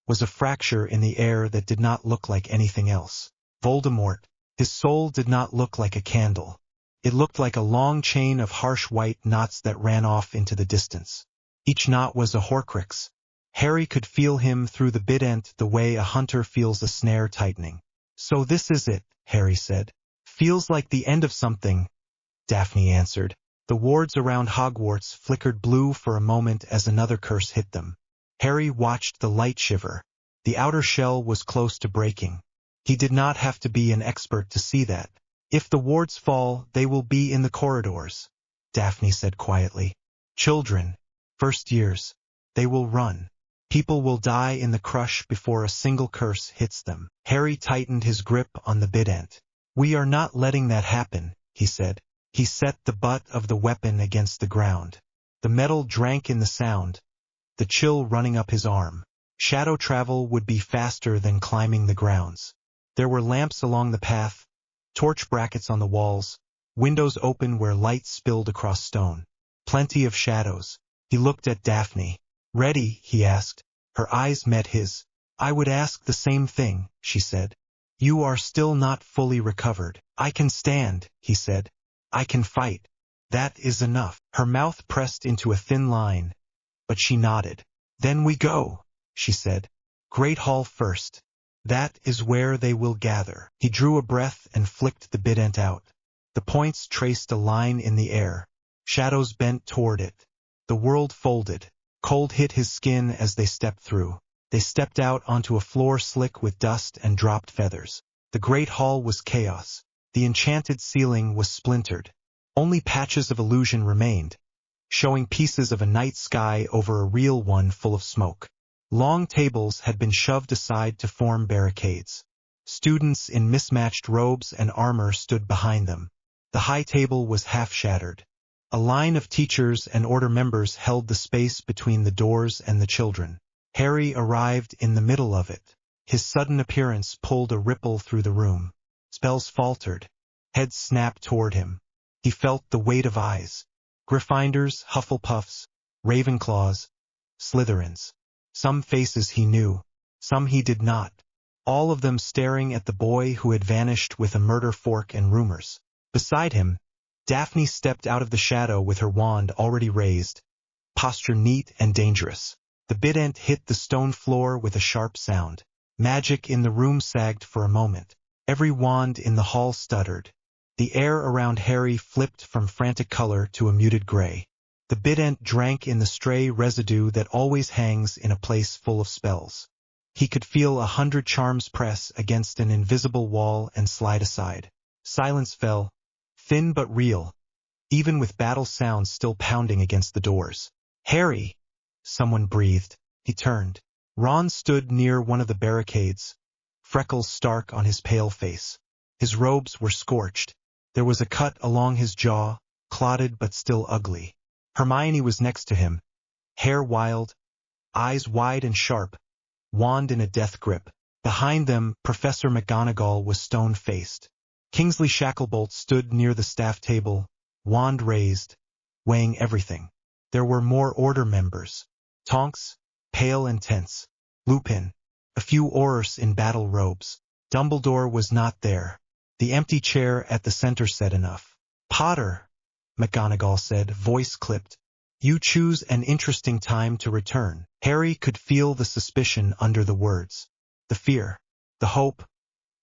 was a fracture in the air that did not look like anything else. Voldemort. His soul did not look like a candle. It looked like a long chain of harsh white knots that ran off into the distance. Each knot was a Horcrux. Harry could feel him through the Bident the way a hunter feels a snare tightening. "So this is it," Harry said. "Feels like the end of something," Daphne answered. The wards around Hogwarts flickered blue for a moment as another curse hit them. Harry watched the light shiver. The outer shell was close to breaking. He did not have to be an expert to see that. "If the wards fall, they will be in the corridors," Daphne said quietly. "Children, first years, they will run. People will die in the crush before a single curse hits them." Harry tightened his grip on the Bident. "We are not letting that happen," he said. He set the butt of the weapon against the ground. The metal drank in the sound, the chill running up his arm. Shadow travel would be faster than climbing the grounds. There were lamps along the path, torch brackets on the walls, windows open where light spilled across stone. Plenty of shadows. He looked at Daphne. "Ready?" he asked. Her eyes met his. "I would ask the same thing," she said. "You are still not fully recovered." "I can stand," he said. "I can fight. That is enough." Her mouth pressed into a thin line, but she nodded. "Then we go," she said. "Great Hall first. That is where they will gather." He drew a breath and flicked the Bident out. The points traced a line in the air. Shadows bent toward it. The world folded. Cold hit his skin as they stepped through. They stepped out onto a floor slick with dust and dropped feathers. The great hall was chaos. The enchanted ceiling was splintered. Only patches of illusion remained, showing pieces of a night sky over a real one full of smoke. Long tables had been shoved aside to form barricades. Students in mismatched robes and armor stood behind them. The high table was half shattered. A line of teachers and order members held the space between the doors and the children. Harry arrived in the middle of it. His sudden appearance pulled a ripple through the room. Spells faltered. Heads snapped toward him. He felt the weight of eyes. Gryffindors, Hufflepuffs, Ravenclaws, Slytherins. Some faces he knew, some he did not. All of them staring at the boy who had vanished with a murder fork and rumors. Beside him, Daphne stepped out of the shadow with her wand already raised, posture neat and dangerous. The Bident hit the stone floor with a sharp sound. Magic in the room sagged for a moment. Every wand in the hall stuttered. The air around Harry flipped from frantic color to a muted gray. The Bident drank in the stray residue that always hangs in a place full of spells. He could feel 100 charms press against an invisible wall and slide aside. Silence fell, thin but real, even with battle sounds still pounding against the doors. "Harry!" someone breathed. He turned. Ron stood near one of the barricades, freckles stark on his pale face. His robes were scorched. There was a cut along his jaw, clotted but still ugly. Hermione was next to him, hair wild, eyes wide and sharp, wand in a death grip. Behind them, Professor McGonagall was stone-faced. Kingsley Shacklebolt stood near the staff table, wand raised, weighing everything. There were more order members. Tonks, pale and tense. Lupin, a few Aurors in battle robes. Dumbledore was not there. The empty chair at the center said enough. "Potter," McGonagall said, voice clipped. "You choose an interesting time to return." Harry could feel the suspicion under the words. The fear, the hope,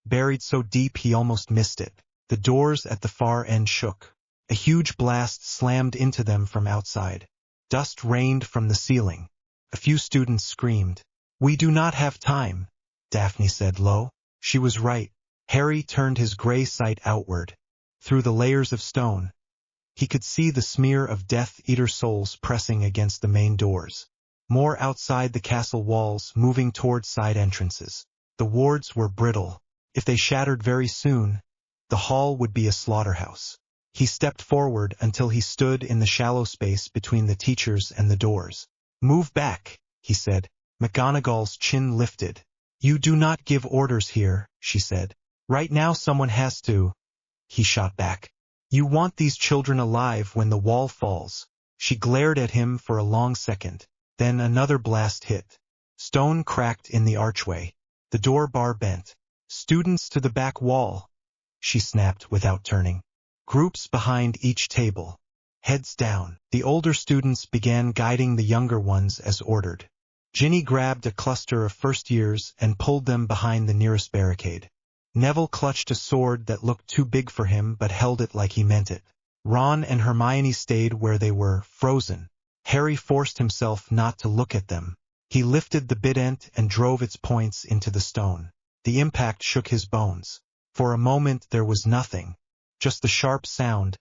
buried so deep he almost missed it. The doors at the far end shook. A huge blast slammed into them from outside. Dust rained from the ceiling. A few students screamed. "We do not have time," Daphne said low. She was right. Harry turned his gray sight outward. Through the layers of stone, he could see the smear of Death Eater souls pressing against the main doors. More outside the castle walls, moving toward side entrances. The wards were brittle. If they shattered very soon, the hall would be a slaughterhouse. He stepped forward until he stood in the shallow space between the teachers and the doors. "Move back," he said. McGonagall's chin lifted. "You do not give orders here," she said. "Right now someone has to." He shot back. "You want these children alive when the wall falls." She glared at him for a long second. Then another blast hit. Stone cracked in the archway. The door bar bent. "Students to the back wall," she snapped without turning. Groups behind each table. Heads down. The older students began guiding the younger ones as ordered. Ginny grabbed a cluster of first years and pulled them behind the nearest barricade. Neville clutched a sword that looked too big for him but held it like he meant it. Ron and Hermione stayed where they were, frozen. Harry forced himself not to look at them. He lifted the Bident and drove its points into the stone. The impact shook his bones. For a moment there was nothing, just the sharp sound,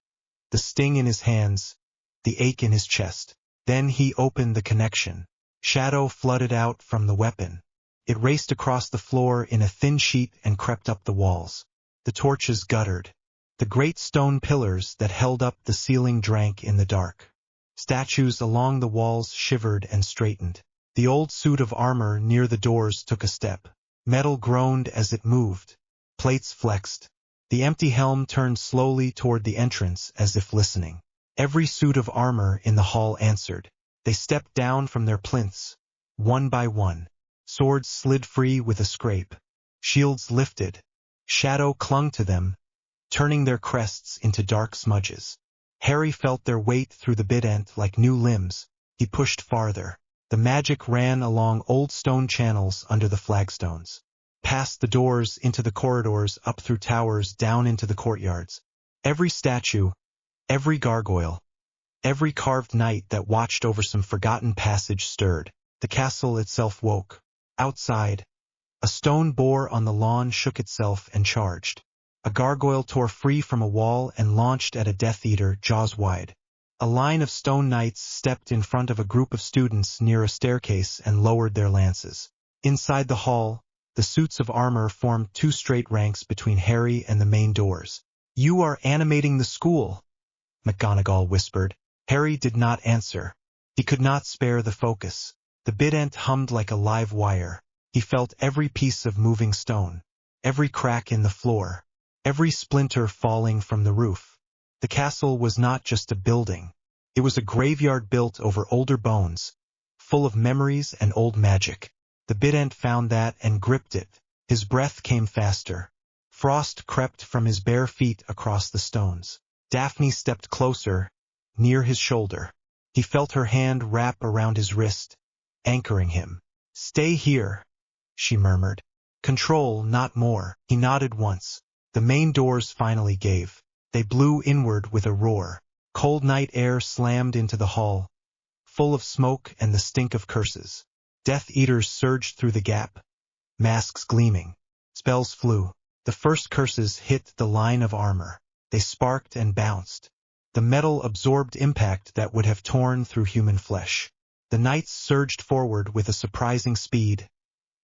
the sting in his hands, the ache in his chest. Then he opened the connection. Shadow flooded out from the weapon. It raced across the floor in a thin sheet and crept up the walls. The torches guttered. The great stone pillars that held up the ceiling drank in the dark. Statues along the walls shivered and straightened. The old suit of armor near the doors took a step. Metal groaned as it moved. Plates flexed. The empty helm turned slowly toward the entrance as if listening. Every suit of armor in the hall answered. They stepped down from their plinths, one by one. Swords slid free with a scrape. Shields lifted. Shadow clung to them, turning their crests into dark smudges. Harry felt their weight through the Bident like new limbs. He pushed farther. The magic ran along old stone channels under the flagstones. Past the doors, into the corridors, up through towers, down into the courtyards. Every statue, every gargoyle, Every carved knight that watched over some forgotten passage stirred. The castle itself woke. Outside, a stone boar on the lawn shook itself and charged. A gargoyle tore free from a wall and launched at a Death Eater, jaws wide. A line of stone knights stepped in front of a group of students near a staircase and lowered their lances. Inside the hall, the suits of armor formed two straight ranks between Harry and the main doors. "You are animating the school," McGonagall whispered. Harry did not answer. He could not spare the focus. The Bident hummed like a live wire. He felt every piece of moving stone, every crack in the floor, every splinter falling from the roof. The castle was not just a building. It was a graveyard built over older bones, full of memories and old magic. The Bident found that and gripped it. His breath came faster. Frost crept from his bare feet across the stones. Daphne stepped closer, near his shoulder. He felt her hand wrap around his wrist, anchoring him. "Stay here," she murmured. "Control, not more." He nodded once. The main doors finally gave. They blew inward with a roar. Cold night air slammed into the hall, full of smoke and the stink of curses. Death Eaters surged through the gap, masks gleaming. Spells flew. The first curses hit the line of armor. They sparked and bounced. The metal absorbed impact that would have torn through human flesh. The knights surged forward with a surprising speed,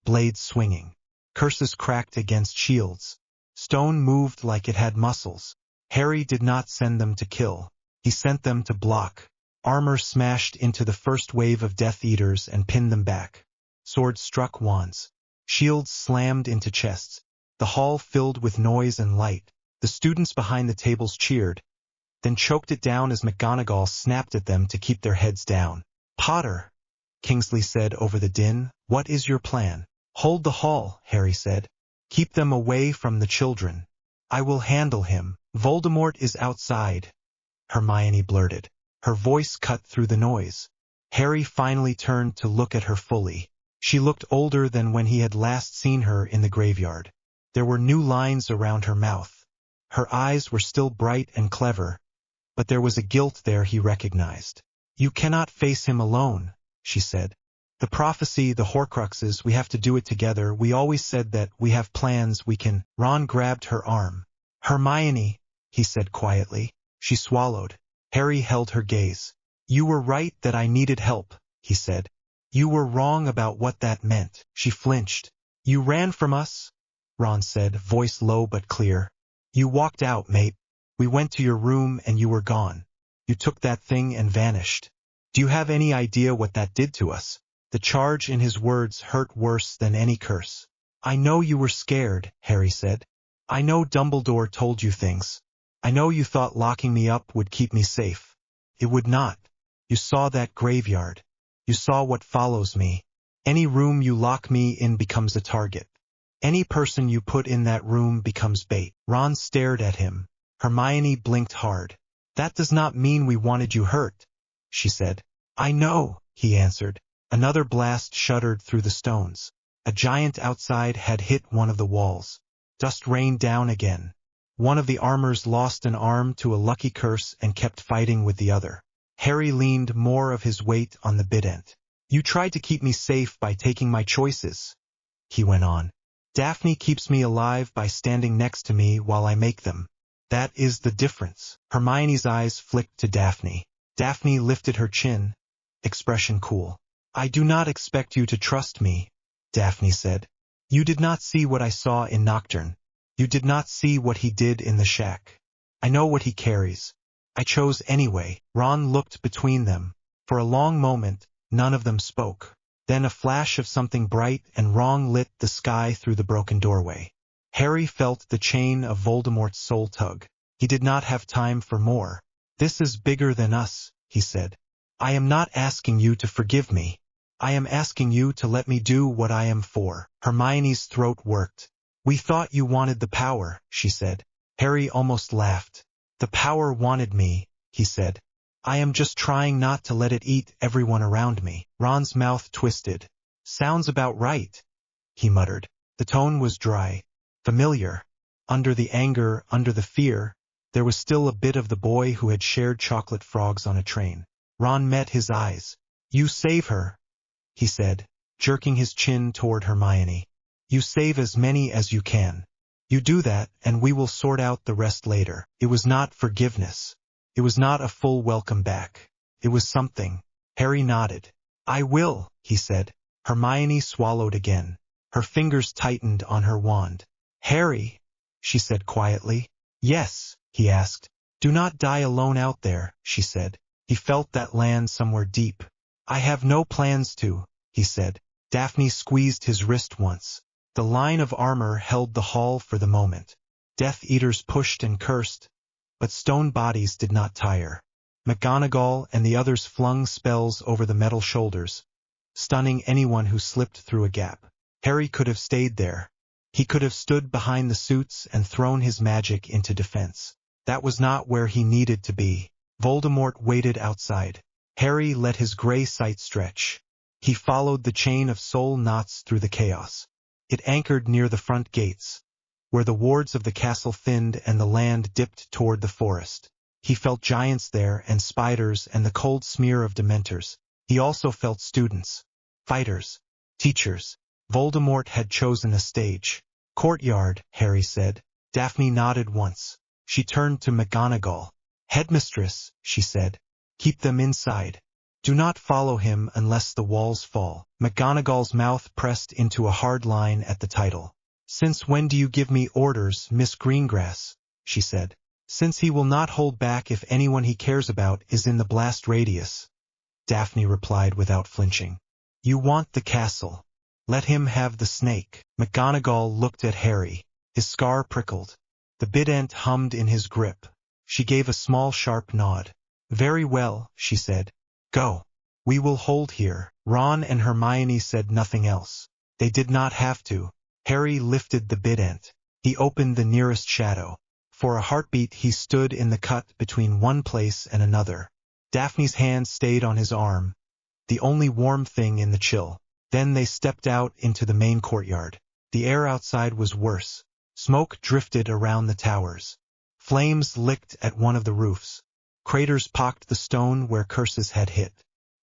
blades swinging. Curses cracked against shields. Stone moved like it had muscles. Harry did not send them to kill. He sent them to block. Armor smashed into the first wave of Death Eaters and pinned them back. Swords struck wands. Shields slammed into chests. The hall filled with noise and light. The students behind the tables cheered, then choked it down as McGonagall snapped at them to keep their heads down. "Potter," Kingsley said over the din, "what is your plan?" "Hold the hall," Harry said. "Keep them away from the children. I will handle him. Voldemort is outside," Hermione blurted. Her voice cut through the noise. Harry finally turned to look at her fully. She looked older than when he had last seen her in the graveyard. There were new lines around her mouth. Her eyes were still bright and clever, but there was a guilt there he recognized. "You cannot face him alone," she said. "The prophecy, the Horcruxes, we have to do it together. We always said that we have plans we can—" Ron grabbed her arm. "Hermione," he said quietly. She swallowed. Harry held her gaze. "You were right that I needed help," he said. "You were wrong about what that meant." She flinched. "You ran from us," Ron said, voice low but clear. "You walked out, mate. We went to your room and you were gone. You took that thing and vanished. Do you have any idea what that did to us?" The charge in his words hurt worse than any curse. "I know you were scared," Harry said. "I know Dumbledore told you things. I know you thought locking me up would keep me safe. It would not. You saw that graveyard. You saw what follows me. Any room you lock me in becomes a target. Any person you put in that room becomes bait." Ron stared at him. Hermione blinked hard. "That does not mean we wanted you hurt," she said. "I know," he answered. Another blast shuddered through the stones. A giant outside had hit one of the walls. Dust rained down again. One of the armors lost an arm to a lucky curse and kept fighting with the other. Harry leaned more of his weight on the Bident. "You tried to keep me safe by taking my choices," he went on. "Daphne keeps me alive by standing next to me while I make them. That is the difference." Hermione's eyes flicked to Daphne. Daphne lifted her chin, expression cool. "I do not expect you to trust me," Daphne said. "You did not see what I saw in Nocturne. You did not see what he did in the shack. I know what he carries. I chose anyway." Ron looked between them. For a long moment, none of them spoke. Then a flash of something bright and wrong lit the sky through the broken doorway. Harry felt the chain of Voldemort's soul tug. He did not have time for more. "This is bigger than us," he said. "I am not asking you to forgive me. I am asking you to let me do what I am for." Hermione's throat worked. "We thought you wanted the power," she said. Harry almost laughed. "The power wanted me," he said. "I am just trying not to let it eat everyone around me." Ron's mouth twisted. "Sounds about right," he muttered. The tone was dry, familiar. Under the anger, under the fear, There was still a bit of the boy who had shared chocolate frogs on a train. Ron met his eyes. "You save her," he said, jerking his chin toward Hermione. "You save as many as you can. You do that, and we will sort out the rest later." It was not forgiveness. It was not a full welcome back. It was something. Harry nodded. "I will," he said. Hermione swallowed again. Her fingers tightened on her wand. "Harry," she said quietly. "Yes," he asked. "Do not die alone out there," she said. He felt that land somewhere deep. "I have no plans to," he said. Daphne squeezed his wrist once. The line of armor held the hall for the moment. Death Eaters pushed and cursed, but stone bodies did not tire. McGonagall and the others flung spells over the metal shoulders, stunning anyone who slipped through a gap. Harry could have stayed there. He could have stood behind the suits and thrown his magic into defense. That was not where he needed to be. Voldemort waited outside. Harry let his gray sight stretch. He followed the chain of soul knots through the chaos. It anchored near the front gates, where the wards of the castle thinned and the land dipped toward the forest. He felt giants there and spiders and the cold smear of dementors. He also felt students, fighters, teachers. Voldemort had chosen a stage. "Courtyard," Harry said. Daphne nodded once. She turned to McGonagall. "Headmistress," she said, "keep them inside. Do not follow him unless the walls fall." McGonagall's mouth pressed into a hard line at the title. "Since when do you give me orders, Miss Greengrass?" she said. "Since he will not hold back if anyone he cares about is in the blast radius," Daphne replied without flinching. "You want the castle. Let him have the snake." McGonagall looked at Harry. His scar prickled. The Bident hummed in his grip. She gave a small sharp nod. "Very well," she said. "Go. We will hold here." Ron and Hermione said nothing else. They did not have to. Harry lifted the Bident. He opened the nearest shadow. For a heartbeat he stood in the cut between one place and another. Daphne's hand stayed on his arm, the only warm thing in the chill. Then they stepped out into the main courtyard. The air outside was worse. Smoke drifted around the towers. Flames licked at one of the roofs. Craters pocked the stone where curses had hit.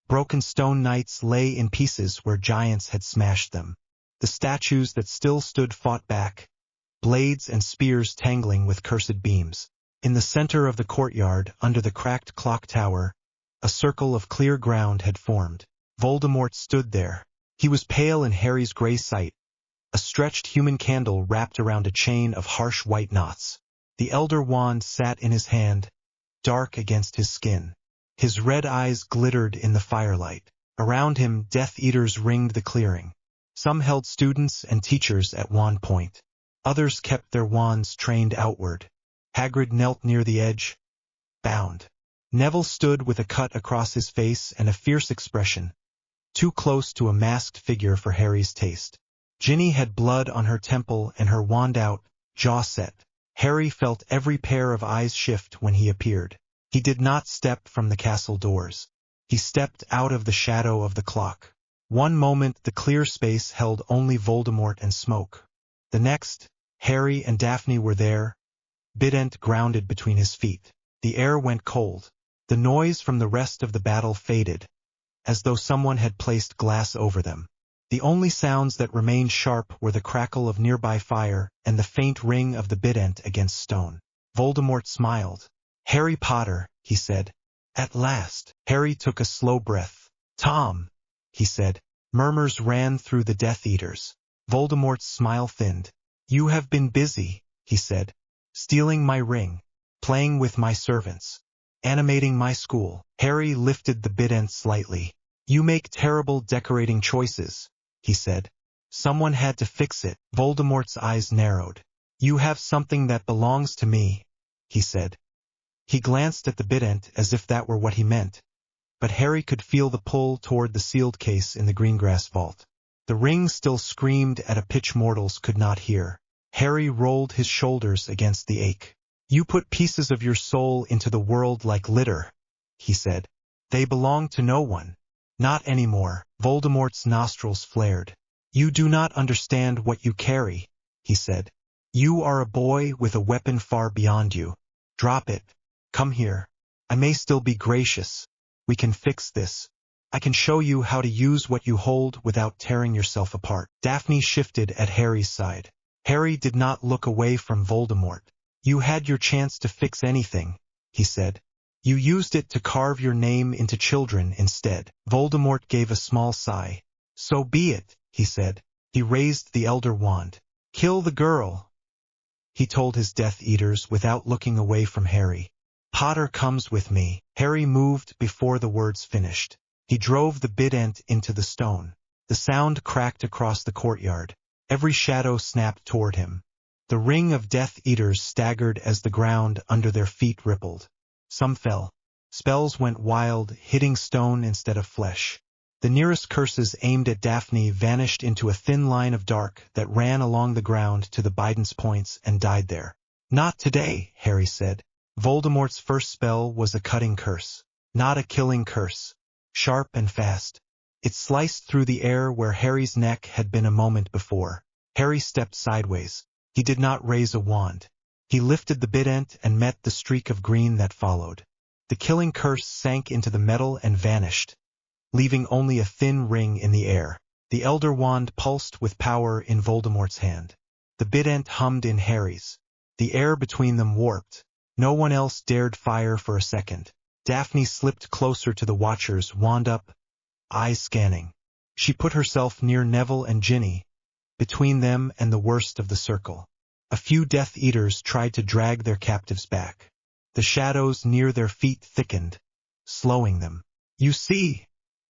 Broken stone knights lay in pieces where giants had smashed them. The statues that still stood fought back, blades and spears tangling with cursed beams. In the center of the courtyard, under the cracked clock tower, a circle of clear ground had formed. Voldemort stood there. He was pale in Harry's gray sight, a stretched human candle wrapped around a chain of harsh white knots. The Elder Wand sat in his hand, dark against his skin. His red eyes glittered in the firelight. Around him, Death Eaters ringed the clearing. Some held students and teachers at wand point. Others kept their wands trained outward. Hagrid knelt near the edge, bound. Neville stood with a cut across his face and a fierce expression, too close to a masked figure for Harry's taste. Ginny had blood on her temple and her wand out, jaw set. Harry felt every pair of eyes shift when he appeared. He did not step from the castle doors. He stepped out of the shadow of the clock. One moment the clear space held only Voldemort and smoke. The next, Harry and Daphne were there, Bident grounded between his feet. The air went cold. The noise from the rest of the battle faded, as though someone had placed glass over them. The only sounds that remained sharp were the crackle of nearby fire and the faint ring of the Bident against stone. Voldemort smiled. "Harry Potter," he said. "At last." Harry took a slow breath. "Tom," he said. Murmurs ran through the Death Eaters. Voldemort's smile thinned. "You have been busy," he said. "Stealing my ring, playing with my servants, animating my school." Harry lifted the Bident slightly. "You make terrible decorating choices," he said. "Someone had to fix it." Voldemort's eyes narrowed. "You have something that belongs to me," he said. He glanced at the Bident as if that were what he meant, but Harry could feel the pull toward the sealed case in the Greengrass vault. The ring still screamed at a pitch mortals could not hear. Harry rolled his shoulders against the ache. "You put pieces of your soul into the world like litter," he said. "They belong to no one. Not anymore." Voldemort's nostrils flared. "You do not understand what you carry," he said. "You are a boy with a weapon far beyond you. Drop it. Come here. I may still be gracious. We can fix this. I can show you how to use what you hold without tearing yourself apart. Daphne shifted at Harry's side. Harry did not look away from Voldemort. You had your chance to fix anything, he said. You used it to carve your name into children instead. Voldemort gave a small sigh. So be it, he said. He raised the Elder Wand. Kill the girl, he told his Death Eaters without looking away from Harry. Potter comes with me. Harry moved before the words finished. He drove the Bident into the stone. The sound cracked across the courtyard. Every shadow snapped toward him. The ring of Death Eaters staggered as the ground under their feet rippled. Some fell. Spells went wild, hitting stone instead of flesh. The nearest curses aimed at Daphne vanished into a thin line of dark that ran along the ground to the Bident's points and died there. Not today, Harry said. Voldemort's first spell was a cutting curse, not a killing curse. Sharp and fast. It sliced through the air where Harry's neck had been a moment before. Harry stepped sideways. He did not raise a wand. He lifted the Bident and met the streak of green that followed. The killing curse sank into the metal and vanished, leaving only a thin ring in the air. The Elder Wand pulsed with power in Voldemort's hand. The Bident hummed in Harry's. The air between them warped. No one else dared fire for a second. Daphne slipped closer to the Watchers, wand up, eyes scanning. She put herself near Neville and Ginny, between them and the worst of the circle. A few Death Eaters tried to drag their captives back. The shadows near their feet thickened, slowing them. You see,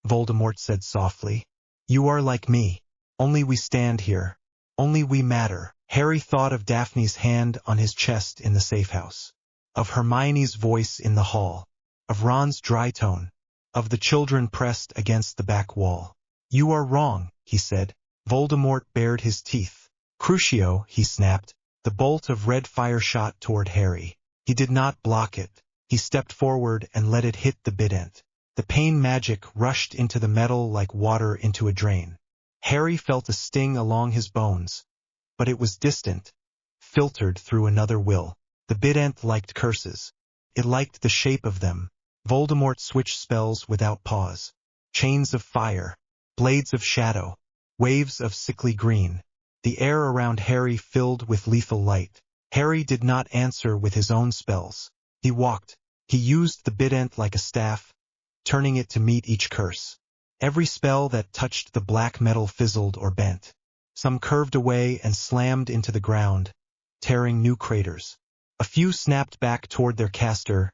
Voldemort said softly, you are like me. Only we stand here. Only we matter. Harry thought of Daphne's hand on his chest in the safe house, of Hermione's voice in the hall, of Ron's dry tone, of the children pressed against the back wall. You are wrong, he said. Voldemort bared his teeth. Crucio, he snapped. The bolt of red fire shot toward Harry. He did not block it. He stepped forward and let it hit the Bident. The pain magic rushed into the metal like water into a drain. Harry felt a sting along his bones, but it was distant, filtered through another will. The Bident liked curses. It liked the shape of them. Voldemort switched spells without pause. Chains of fire, blades of shadow, waves of sickly green. The air around Harry filled with lethal light. Harry did not answer with his own spells. He walked. He used the Bident like a staff, turning it to meet each curse. Every spell that touched the black metal fizzled or bent. Some curved away and slammed into the ground, tearing new craters. A few snapped back toward their caster,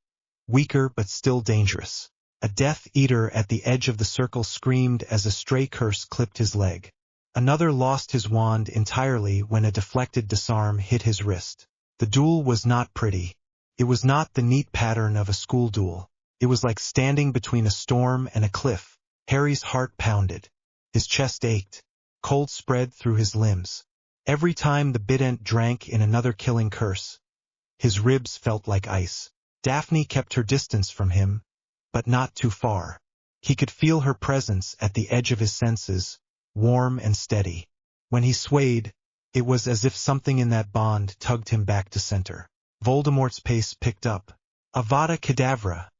weaker but still dangerous. A Death Eater at the edge of the circle screamed as a stray curse clipped his leg. Another lost his wand entirely when a deflected disarm hit his wrist. The duel was not pretty. It was not the neat pattern of a school duel. It was like standing between a storm and a cliff. Harry's heart pounded. His chest ached. Cold spread through his limbs. Every time the Bident drank in another killing curse, his ribs felt like ice. Daphne kept her distance from him, but not too far. He could feel her presence at the edge of his senses, warm and steady. When he swayed, it was as if something in that bond tugged him back to center. Voldemort's pace picked up. Avada Kedavra,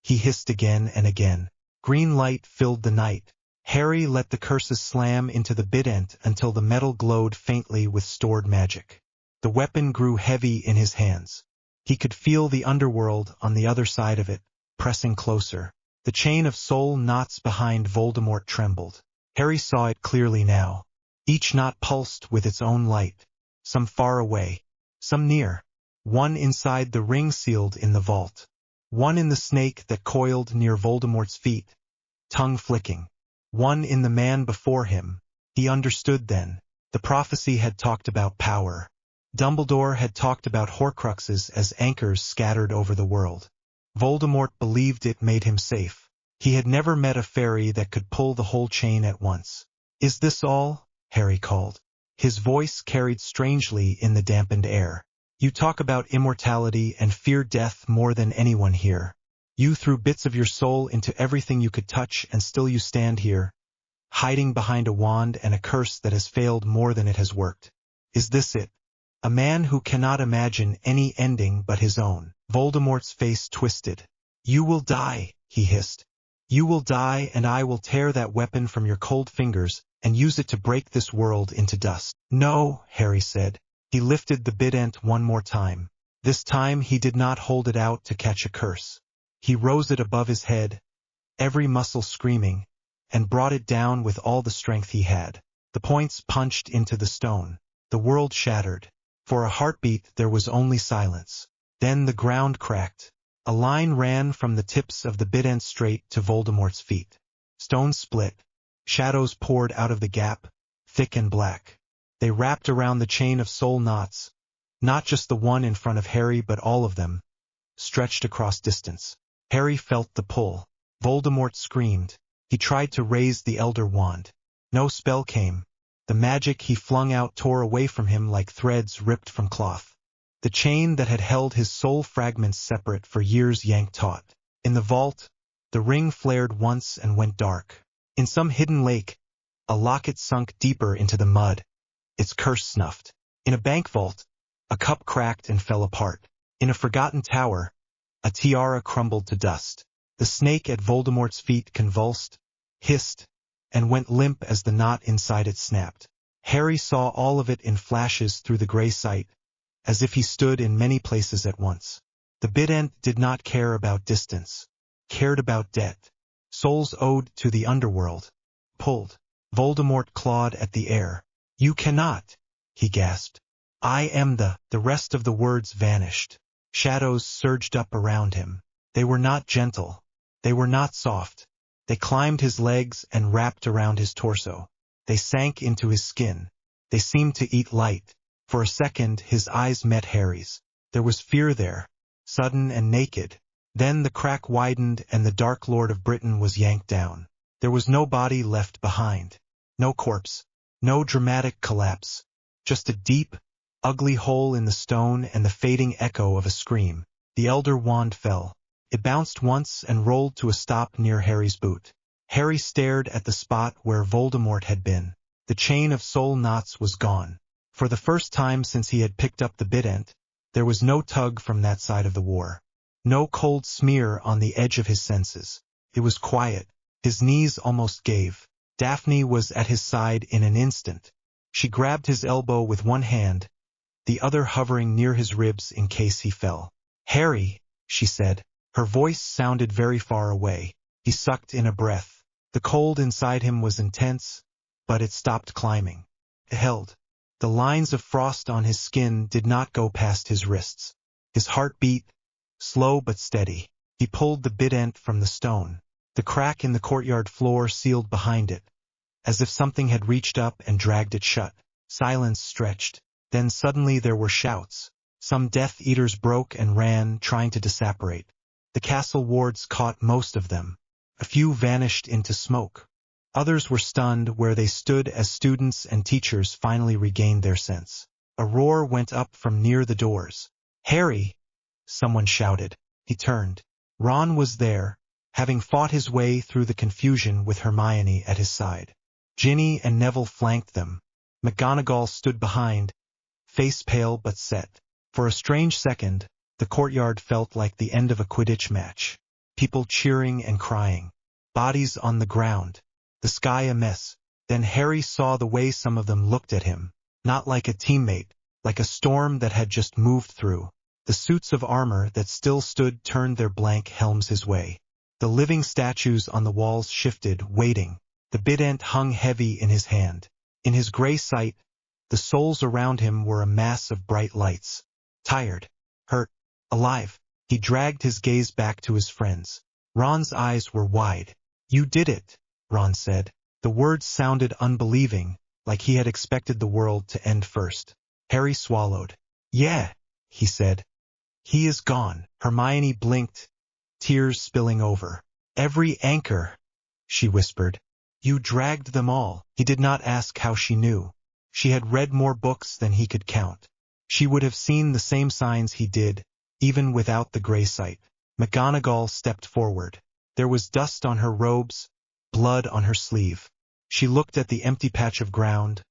he hissed again and again. Green light filled the night. Harry let the curses slam into the Bident until the metal glowed faintly with stored magic. The weapon grew heavy in his hands. He could feel the underworld on the other side of it, pressing closer. The chain of soul knots behind Voldemort trembled. Harry saw it clearly now. Each knot pulsed with its own light, some far away, some near. One inside the ring sealed in the vault. One in the snake that coiled near Voldemort's feet, tongue flicking. One in the man before him. He understood then. The prophecy had talked about power. Dumbledore had talked about Horcruxes as anchors scattered over the world. Voldemort believed it made him safe. He had never met a fairy that could pull the whole chain at once. Is this all? Harry called. His voice carried strangely in the dampened air. You talk about immortality and fear death more than anyone here. You threw bits of your soul into everything you could touch, and still you stand here, hiding behind a wand and a curse that has failed more than it has worked. Is this it? A man who cannot imagine any ending but his own. Voldemort's face twisted. "You will die," he hissed. "You will die, and I will tear that weapon from your cold fingers and use it to break this world into dust." "No," Harry said. He lifted the Bident one more time. This time he did not hold it out to catch a curse. He rose it above his head, every muscle screaming, and brought it down with all the strength he had. The points punched into the stone. The world shattered. For a heartbeat there was only silence. Then the ground cracked. A line ran from the tips of the Bident straight to Voldemort's feet. Stone split. Shadows poured out of the gap, thick and black. They wrapped around the chain of soul knots, not just the one in front of Harry but all of them, stretched across distance. Harry felt the pull. Voldemort screamed. He tried to raise the Elder Wand. No spell came. The magic he flung out tore away from him like threads ripped from cloth. The chain that had held his soul fragments separate for years yanked taut. In the vault, the ring flared once and went dark. In some hidden lake, a locket sunk deeper into the mud, its curse snuffed. In a bank vault, a cup cracked and fell apart. In a forgotten tower, a tiara crumbled to dust. The snake at Voldemort's feet convulsed, hissed, and went limp as the knot inside it snapped. Harry saw all of it in flashes through the gray sight, as if he stood in many places at once. The Bident did not care about distance, cared about debt. Souls owed to the underworld. Pulled. Voldemort clawed at the air. "You cannot," he gasped. "I am the rest of the words vanished. Shadows surged up around him. They were not gentle. They were not soft. They climbed his legs and wrapped around his torso. They sank into his skin. They seemed to eat light. For a second his eyes met Harry's. There was fear there, sudden and naked. Then the crack widened and the Dark Lord of Britain was yanked down. There was no body left behind. No corpse. No dramatic collapse. Just a deep, ugly hole in the stone and the fading echo of a scream. The Elder Wand fell. It bounced once and rolled to a stop near Harry's boot. Harry stared at the spot where Voldemort had been. The chain of soul knots was gone. For the first time since he had picked up the Bident, there was no tug from that side of the war. No cold smear on the edge of his senses. It was quiet. His knees almost gave. Daphne was at his side in an instant. She grabbed his elbow with one hand, the other hovering near his ribs in case he fell. "Harry," she said. Her voice sounded very far away. He sucked in a breath. The cold inside him was intense, but it stopped climbing. It held. The lines of frost on his skin did not go past his wrists. His heart beat, slow but steady. He pulled the Bident from the stone. The crack in the courtyard floor sealed behind it, as if something had reached up and dragged it shut. Silence stretched. Then suddenly there were shouts. Some Death Eaters broke and ran, trying to disapparate. The castle wards caught most of them. A few vanished into smoke. Others were stunned where they stood as students and teachers finally regained their sense. A roar went up from near the doors. "Harry!" someone shouted. He turned. Ron was there, having fought his way through the confusion with Hermione at his side. Ginny and Neville flanked them. McGonagall stood behind, face pale but set. For a strange second, the courtyard felt like the end of a Quidditch match. People cheering and crying. Bodies on the ground. The sky a mess. Then Harry saw the way some of them looked at him. Not like a teammate, like a storm that had just moved through. The suits of armor that still stood turned their blank helms his way. The living statues on the walls shifted, waiting. The Bident hung heavy in his hand. In his gray sight, the souls around him were a mass of bright lights. Tired, hurt, alive. He dragged his gaze back to his friends. Ron's eyes were wide. "You did it," Ron said. The words sounded unbelieving, like he had expected the world to end first. Harry swallowed. "Yeah," he said. "He is gone." Hermione blinked, tears spilling over. "Every anchor," she whispered. "You dragged them all." He did not ask how she knew. She had read more books than he could count. She would have seen the same signs he did, even without the gray sight. McGonagall stepped forward. There was dust on her robes, blood on her sleeve. She looked at the empty patch of ground,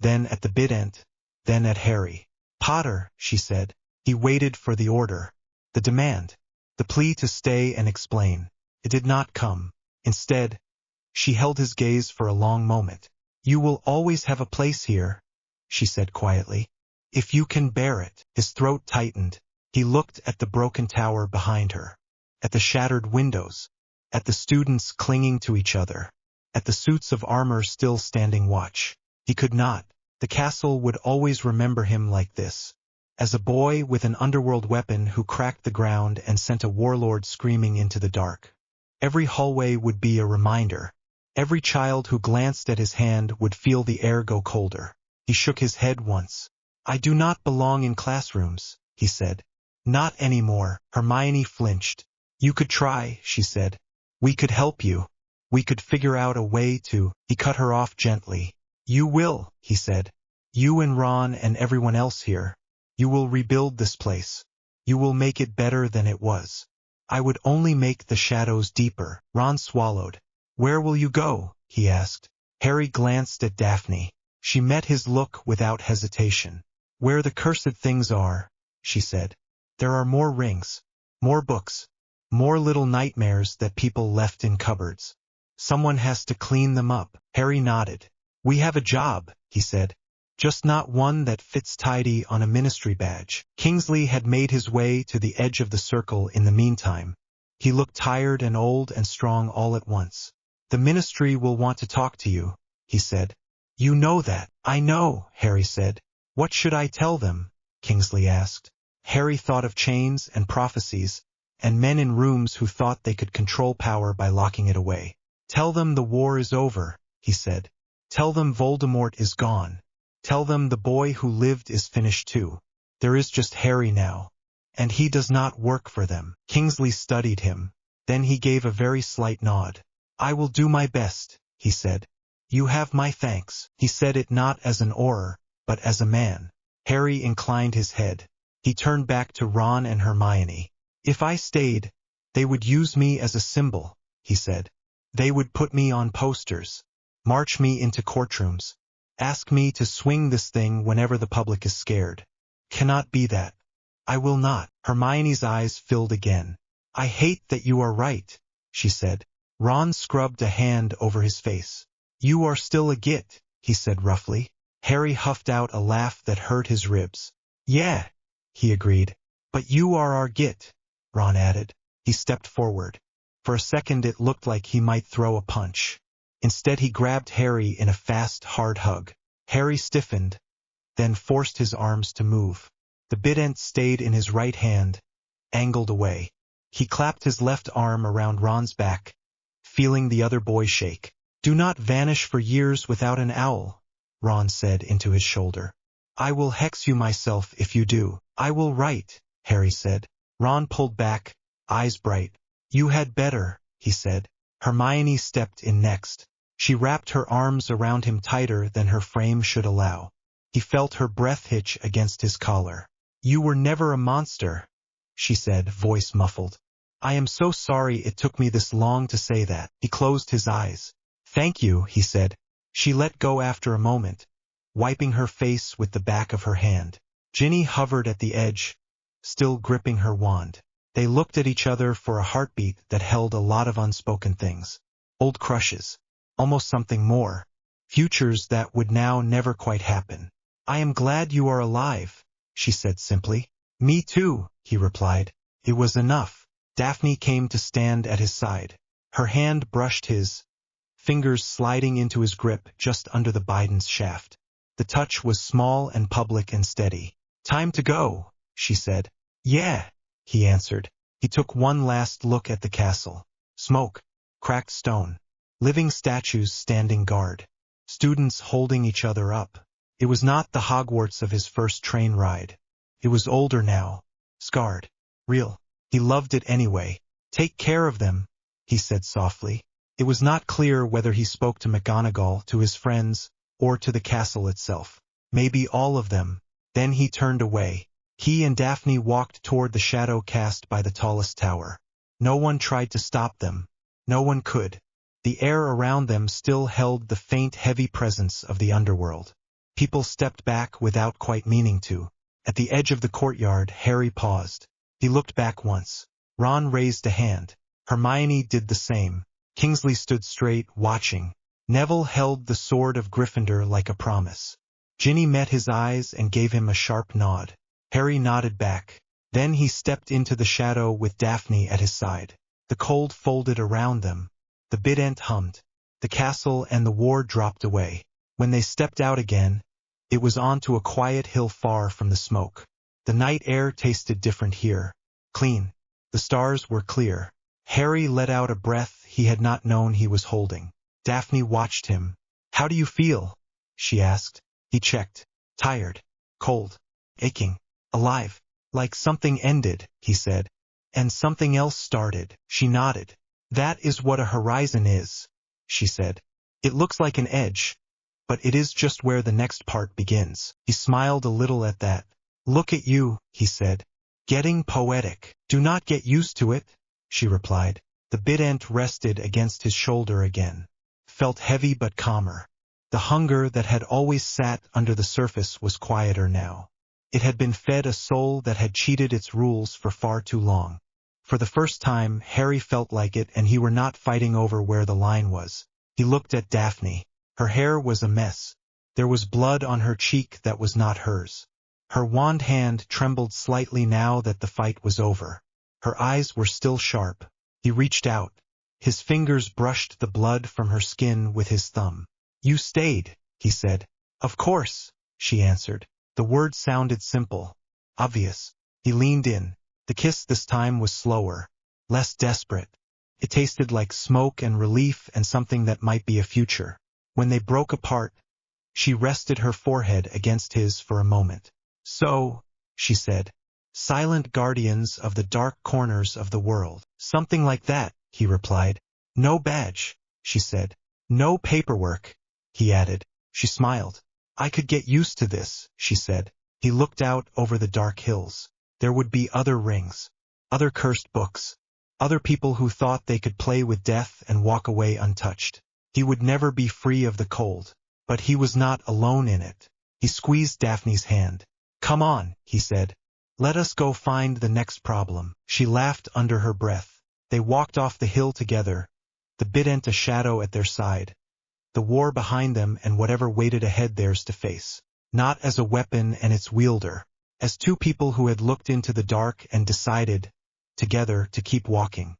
then at the Bident, then at Harry. "Potter," she said. He waited for the order. The demand, the plea to stay and explain. It did not come. Instead, she held his gaze for a long moment. "You will always have a place here," she said quietly. "If you can bear it." His throat tightened. He looked at the broken tower behind her, at the shattered windows, at the students clinging to each other, at the suits of armor still standing watch. He could not. The castle would always remember him like this, as a boy with an underworld weapon who cracked the ground and sent a warlord screaming into the dark. Every hallway would be a reminder. Every child who glanced at his hand would feel the air go colder. He shook his head once. "I do not belong in classrooms," he said. "Not anymore." Hermione flinched. "You could try," she said. "We could help you. We could figure out a way to—" He cut her off gently. "You will," he said. "You and Ron and everyone else here. You will rebuild this place. You will make it better than it was. I would only make the shadows deeper." Ron swallowed. "Where will you go?" he asked. Harry glanced at Daphne. She met his look without hesitation. "Where the cursed things are," she said. "There are more rings, more books, more little nightmares that people left in cupboards. Someone has to clean them up." Harry nodded. "We have a job," he said. "Just not one that fits tidy on a ministry badge." Kingsley had made his way to the edge of the circle in the meantime. He looked tired and old and strong all at once. "The ministry will want to talk to you," he said. "You know that." "I know," Harry said. "What should I tell them?" Kingsley asked. Harry thought of chains and prophecies, and men in rooms who thought they could control power by locking it away. "Tell them the war is over," he said. "Tell them Voldemort is gone. Tell them the boy who lived is finished too. There is just Harry now, and he does not work for them." Kingsley studied him. Then he gave a very slight nod. "I will do my best," he said. "You have my thanks." He said it not as an orator, but as a man. Harry inclined his head. He turned back to Ron and Hermione. "If I stayed, they would use me as a symbol," he said. "They would put me on posters, march me into courtrooms, ask me to swing this thing whenever the public is scared. Cannot be that. I will not." Hermione's eyes filled again. "I hate that you are right," she said. Ron scrubbed a hand over his face. "You are still a git," he said roughly. Harry huffed out a laugh that hurt his ribs. "Yeah," he agreed. "But you are our git," Ron added. He stepped forward. For a second it looked like he might throw a punch. Instead he grabbed Harry in a fast, hard hug. Harry stiffened, then forced his arms to move. The bident stayed in his right hand, angled away. He clapped his left arm around Ron's back, feeling the other boy shake. "Do not vanish for years without an owl," Ron said into his shoulder. "I will hex you myself if you do." "I will write," Harry said. Ron pulled back, eyes bright. "You had better," he said. Hermione stepped in next. She wrapped her arms around him tighter than her frame should allow. He felt her breath hitch against his collar. "You were never a monster," she said, voice muffled. "I am so sorry it took me this long to say that." He closed his eyes. "Thank you," he said. She let go after a moment, wiping her face with the back of her hand. Ginny hovered at the edge, still gripping her wand. They looked at each other for a heartbeat that held a lot of unspoken things. Old crushes. Almost something more. Futures that would now never quite happen. "I am glad you are alive," she said simply. "Me too," he replied. It was enough. Daphne came to stand at his side. Her hand brushed his, fingers sliding into his grip just under the Bident's shaft. The touch was small and public and steady. "Time to go," she said. "Yeah," he answered. He took one last look at the castle. Smoke, cracked stone, living statues standing guard, students holding each other up. It was not the Hogwarts of his first train ride. It was older now, scarred, real. He loved it anyway. "Take care of them," he said softly. It was not clear whether he spoke to McGonagall, to his friends, or to the castle itself. Maybe all of them. Then he turned away. He and Daphne walked toward the shadow cast by the tallest tower. No one tried to stop them. No one could. The air around them still held the faint, heavy presence of the underworld. People stepped back without quite meaning to. At the edge of the courtyard, Harry paused. He looked back once. Ron raised a hand. Hermione did the same. Kingsley stood straight, watching. Neville held the sword of Gryffindor like a promise. Ginny met his eyes and gave him a sharp nod. Harry nodded back. Then he stepped into the shadow with Daphne at his side. The cold folded around them. The Bident hummed. The castle and the war dropped away. When they stepped out again, it was onto a quiet hill far from the smoke. The night air tasted different here. Clean. The stars were clear. Harry let out a breath he had not known he was holding. Daphne watched him. "How do you feel?" she asked. He checked. "Tired. Cold. Aching. Alive. Like something ended," he said. "And something else started." She nodded. "That is what a horizon is," she said. "It looks like an edge, but it is just where the next part begins." He smiled a little at that. "Look at you," he said. "Getting poetic." "Do not get used to it," she replied. The Bident rested against his shoulder again. Felt heavy but calmer. The hunger that had always sat under the surface was quieter now. It had been fed a soul that had cheated its rules for far too long. For the first time, Harry felt like it, and he were not fighting over where the line was. He looked at Daphne. Her hair was a mess. There was blood on her cheek that was not hers. Her wand hand trembled slightly now that the fight was over. Her eyes were still sharp. He reached out. His fingers brushed the blood from her skin with his thumb. "You stayed," he said. "Of course," she answered. The word sounded simple, obvious. He leaned in. The kiss this time was slower, less desperate. It tasted like smoke and relief and something that might be a future. When they broke apart, she rested her forehead against his for a moment. "So," she said, "silent guardians of the dark corners of the world." "Something like that," he replied. "No badge," she said. "No paperwork," he added. She smiled. "I could get used to this," she said. He looked out over the dark hills. There would be other rings, other cursed books, other people who thought they could play with death and walk away untouched. He would never be free of the cold, but he was not alone in it. He squeezed Daphne's hand. "Come on," he said. "Let us go find the next problem." She laughed under her breath. They walked off the hill together, the Bident a shadow at their side, the war behind them and whatever waited ahead theirs to face. Not as a weapon and its wielder, as two people who had looked into the dark and decided, together, to keep walking.